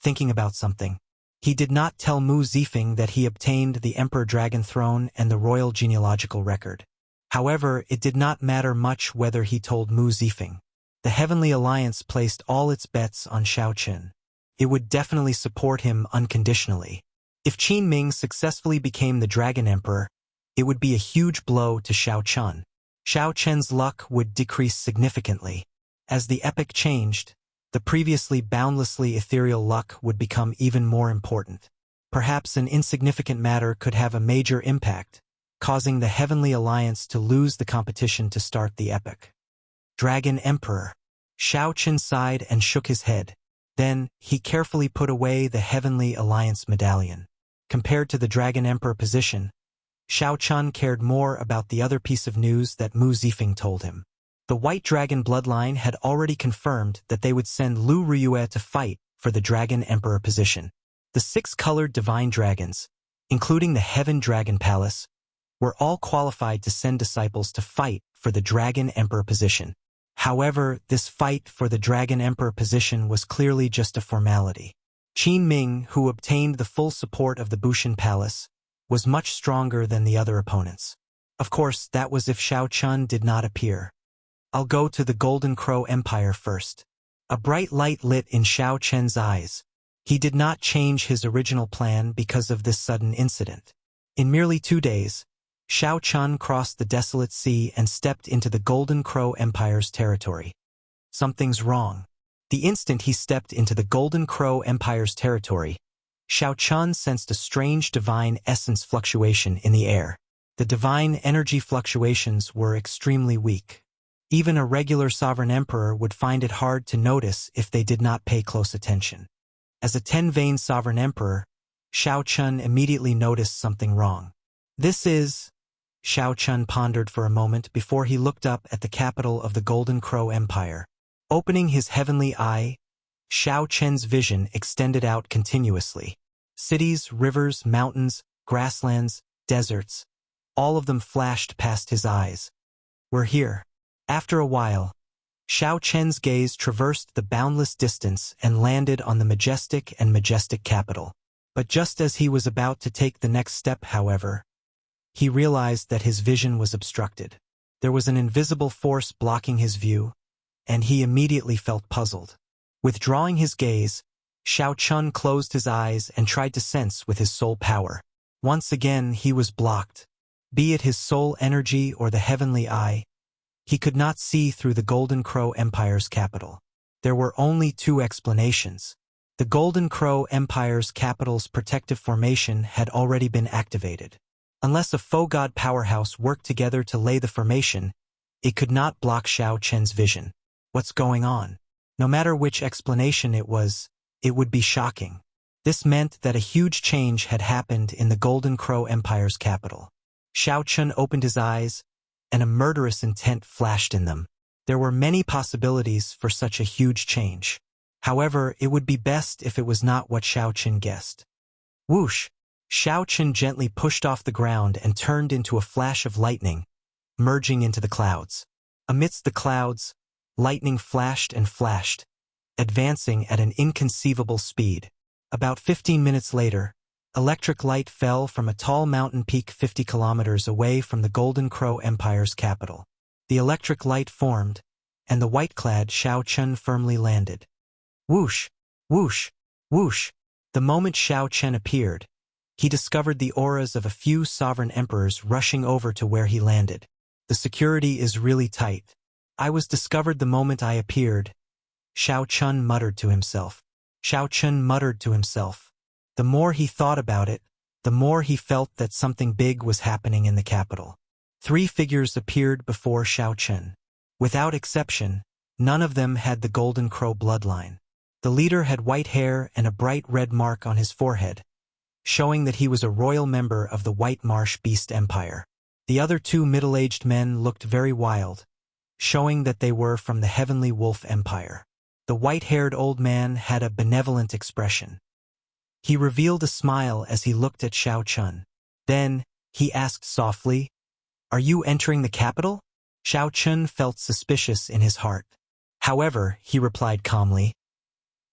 thinking about something. He did not tell Mu Zifeng that he obtained the Emperor Dragon Throne and the royal genealogical record. However, it did not matter much whether he told Mu Zifeng. The Heavenly Alliance placed all its bets on Shao Chun. It would definitely support him unconditionally. If Qin Ming successfully became the Dragon Emperor, it would be a huge blow to Shao Chun. Shao Chun's luck would decrease significantly. As the epoch changed, the previously boundlessly ethereal luck would become even more important. Perhaps an insignificant matter could have a major impact, causing the Heavenly Alliance to lose the competition to start the epoch. Dragon Emperor. Shao Chun sighed and shook his head. Then, he carefully put away the Heavenly Alliance medallion. Compared to the Dragon Emperor position, Shao Chun cared more about the other piece of news that Mu Zifeng told him. The White Dragon bloodline had already confirmed that they would send Lu Riyue to fight for the Dragon Emperor position. The 6-colored divine dragons, including the Heaven Dragon Palace, were all qualified to send disciples to fight for the Dragon Emperor position. However, this fight for the Dragon Emperor position was clearly just a formality. Qin Ming, who obtained the full support of the Bushan Palace, was much stronger than the other opponents. Of course, that was if Shao Chun did not appear. I'll go to the Golden Crow Empire first. A bright light lit in Shao Chun's eyes. He did not change his original plan because of this sudden incident. In merely 2 days, Shao Chun crossed the desolate sea and stepped into the Golden Crow Empire's territory. Something's wrong. The instant he stepped into the Golden Crow Empire's territory, Shao Chun sensed a strange divine essence fluctuation in the air. The divine energy fluctuations were extremely weak. Even a regular sovereign emperor would find it hard to notice if they did not pay close attention. As a 10-vein sovereign emperor, Shao Chun immediately noticed something wrong. This is... Shao Chun pondered for a moment before he looked up at the capital of the Golden Crow Empire. Opening his heavenly eye, Shao Chun's vision extended out continuously. Cities, rivers, mountains, grasslands, deserts, all of them flashed past his eyes. We're here. After a while, Shao Chun's gaze traversed the boundless distance and landed on the majestic capital. But just as he was about to take the next step, however, he realized that his vision was obstructed. There was an invisible force blocking his view, and he immediately felt puzzled. Withdrawing his gaze, Shao Chun closed his eyes and tried to sense with his soul power. Once again, he was blocked. Be it his soul energy or the heavenly eye, he could not see through the Golden Crow Empire's capital. There were only 2 explanations. The Golden Crow Empire's capital's protective formation had already been activated. Unless a faux god powerhouse worked together to lay the formation, it could not block Shao Chun's vision. What's going on? No matter which explanation it would be shocking. This meant that a huge change had happened in the Golden Crow Empire's capital. Shao Chun opened his eyes, and a murderous intent flashed in them. There were many possibilities for such a huge change. However, it would be best if it was not what Shao Chun guessed. Whoosh! Shao Chun gently pushed off the ground and turned into a flash of lightning, merging into the clouds. Amidst the clouds, lightning flashed and flashed, advancing at an inconceivable speed. About 15 minutes later, electric light fell from a tall mountain peak 50 kilometers away from the Golden Crow Empire's capital. The electric light formed, and the white-clad Shao Chun firmly landed. Whoosh! Whoosh! Whoosh! The moment Shao Chun appeared, he discovered the auras of a few sovereign emperors rushing over to where he landed. The security is really tight. I was discovered the moment I appeared. Xiao Chun muttered to himself. Xiao Chun muttered to himself. The more he thought about it, the more he felt that something big was happening in the capital. 3 figures appeared before Xiao Chun. Without exception, none of them had the Golden Crow bloodline. The leader had white hair and a bright red mark on his forehead, showing that he was a royal member of the White Marsh Beast Empire. The other 2 middle-aged men looked very wild, showing that they were from the Heavenly Wolf Empire. The white-haired old man had a benevolent expression. He revealed a smile as he looked at Xiao Chun. Then, he asked softly, "Are you entering the capital?" Xiao Chun felt suspicious in his heart. However, he replied calmly,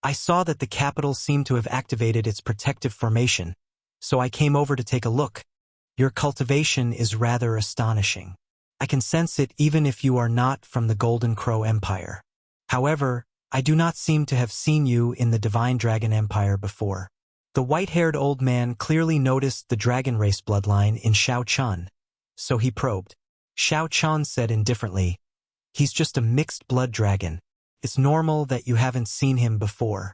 "I saw that the capital seemed to have activated its protective formation, so I came over to take a look. Your cultivation is rather astonishing. I can sense it even if you are not from the Golden Crow Empire. However, I do not seem to have seen you in the Divine Dragon Empire before." The white-haired old man clearly noticed the dragon race bloodline in Xiao Chun, so he probed. Xiao Chun said indifferently, "He's just a mixed blood dragon. It's normal that you haven't seen him before."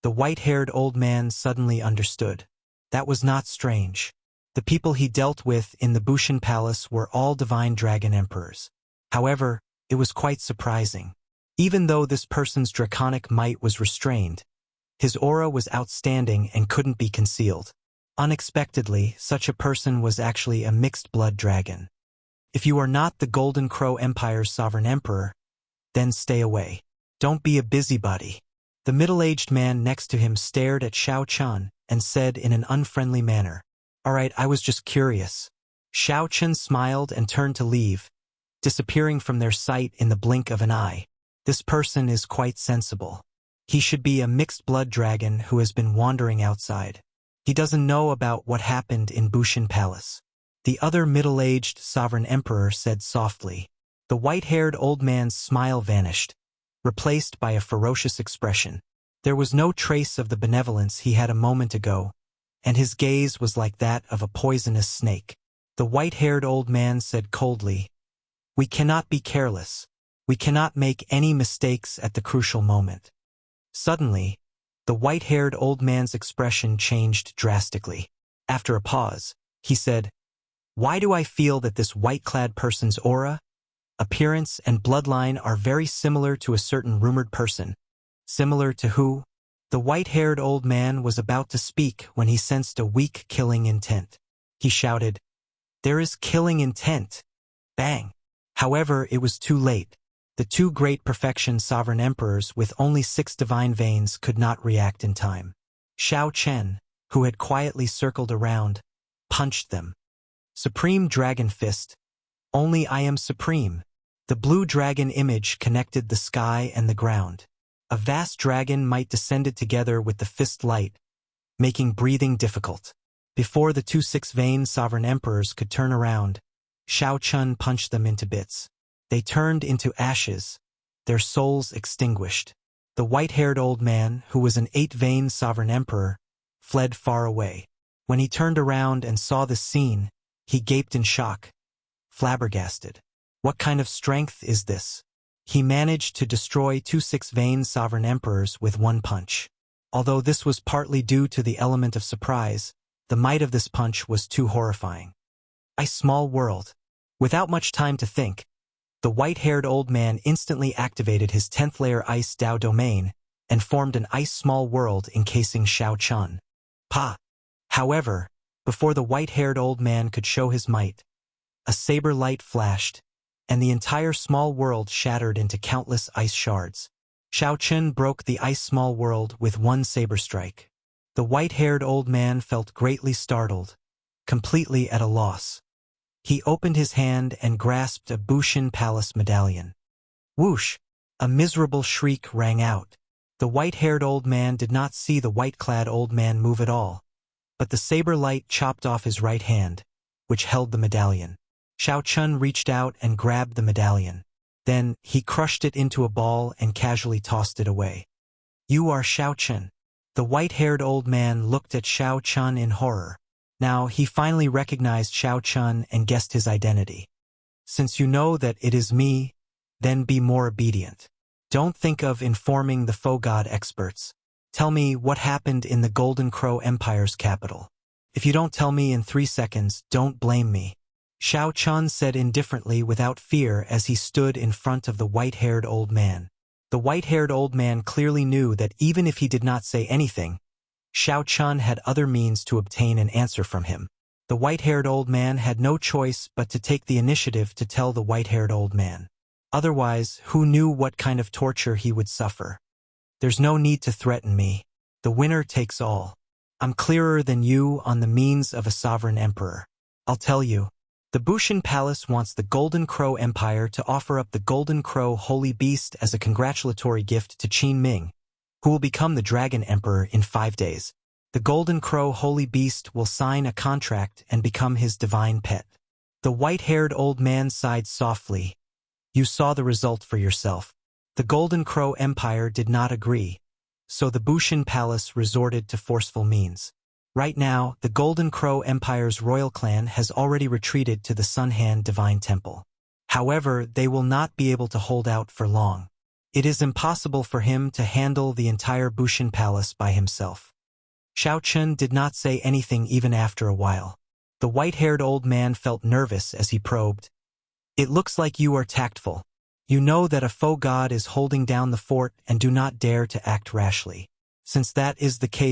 The white-haired old man suddenly understood. That was not strange. The people he dealt with in the Bushin Palace were all divine dragon emperors. However, it was quite surprising. Even though this person's draconic might was restrained, his aura was outstanding and couldn't be concealed. Unexpectedly, such a person was actually a mixed-blood dragon. If you are not the Golden Crow Empire's sovereign emperor, then stay away. Don't be a busybody. The middle-aged man next to him stared at Xiao Chun and said in an unfriendly manner, "All right, I was just curious." Xiao Chun smiled and turned to leave, disappearing from their sight in the blink of an eye. This person is quite sensible. He should be a mixed-blood dragon who has been wandering outside. He doesn't know about what happened in Bushin Palace. The other middle-aged sovereign emperor said softly. The white-haired old man's smile vanished, replaced by a ferocious expression. There was no trace of the benevolence he had a moment ago, and his gaze was like that of a poisonous snake. The white-haired old man said coldly, "We cannot be careless. We cannot make any mistakes at the crucial moment." Suddenly, the white-haired old man's expression changed drastically. After a pause, he said, "Why do I feel that this white-clad person's aura, appearance, and bloodline are very similar to a certain rumored person? Similar to who?" The white-haired old man was about to speak when he sensed a weak killing intent. He shouted, "There is killing intent!" Bang! However, it was too late. The 2 great perfection sovereign emperors with only 6 divine veins could not react in time. Xiao Chen, who had quietly circled around, punched them. Supreme Dragon Fist. Only I am supreme. The blue dragon image connected the sky and the ground. A vast dragon might descended together with the fist light, making breathing difficult. Before the 2 6-vein sovereign emperors could turn around, Xiao Chun punched them into bits. They turned into ashes, their souls extinguished. The white-haired old man, who was an 8-vein sovereign emperor, fled far away. When he turned around and saw this scene, he gaped in shock, flabbergasted. What kind of strength is this? He managed to destroy 2 6-vein sovereign emperors with 1 punch. Although this was partly due to the element of surprise, the might of this punch was too horrifying. Ice small world. Without much time to think, the white-haired old man instantly activated his 10th layer ice Dao domain and formed an ice small world encasing Xiao Chun. Pa! However, before the white-haired old man could show his might, a saber light flashed, and the entire small world shattered into countless ice shards. Xiao Chun broke the ice small world with 1 saber strike. The white-haired old man felt greatly startled, completely at a loss. He opened his hand and grasped a Bushin Palace medallion. Whoosh! A miserable shriek rang out. The white-haired old man did not see the white-clad old man move at all, but the saber light chopped off his right hand, which held the medallion. Xiao Chun reached out and grabbed the medallion. Then, he crushed it into a ball and casually tossed it away. "You are Xiao Chun." The white-haired old man looked at Xiao Chun in horror. Now, he finally recognized Xiao Chun and guessed his identity. Since you know that it is me, then be more obedient. Don't think of informing the faux god experts. Tell me what happened in the Golden Crow Empire's capital. If you don't tell me in 3 seconds, don't blame me. Xiao Chun said indifferently without fear as he stood in front of the white-haired old man. The white-haired old man clearly knew that even if he did not say anything, Xiao Chun had other means to obtain an answer from him. The white-haired old man had no choice but to take the initiative to tell the white-haired old man. Otherwise, who knew what kind of torture he would suffer? There's no need to threaten me. The winner takes all. I'm clearer than you on the means of a sovereign emperor. I'll tell you. The Bushan Palace wants the Golden Crow Empire to offer up the Golden Crow Holy Beast as a congratulatory gift to Qin Ming, who will become the Dragon Emperor in 5 days. The Golden Crow Holy Beast will sign a contract and become his divine pet. The white-haired old man sighed softly. You saw the result for yourself. The Golden Crow Empire did not agree, so the Bushan Palace resorted to forceful means. Right now, the Golden Crow Empire's royal clan has already retreated to the Sunhan Divine Temple. However, they will not be able to hold out for long. It is impossible for him to handle the entire Bushan Palace by himself. Xiao Chun did not say anything even after a while. The white-haired old man felt nervous as he probed. It looks like you are tactful. You know that a faux god is holding down the fort and do not dare to act rashly. Since that is the case,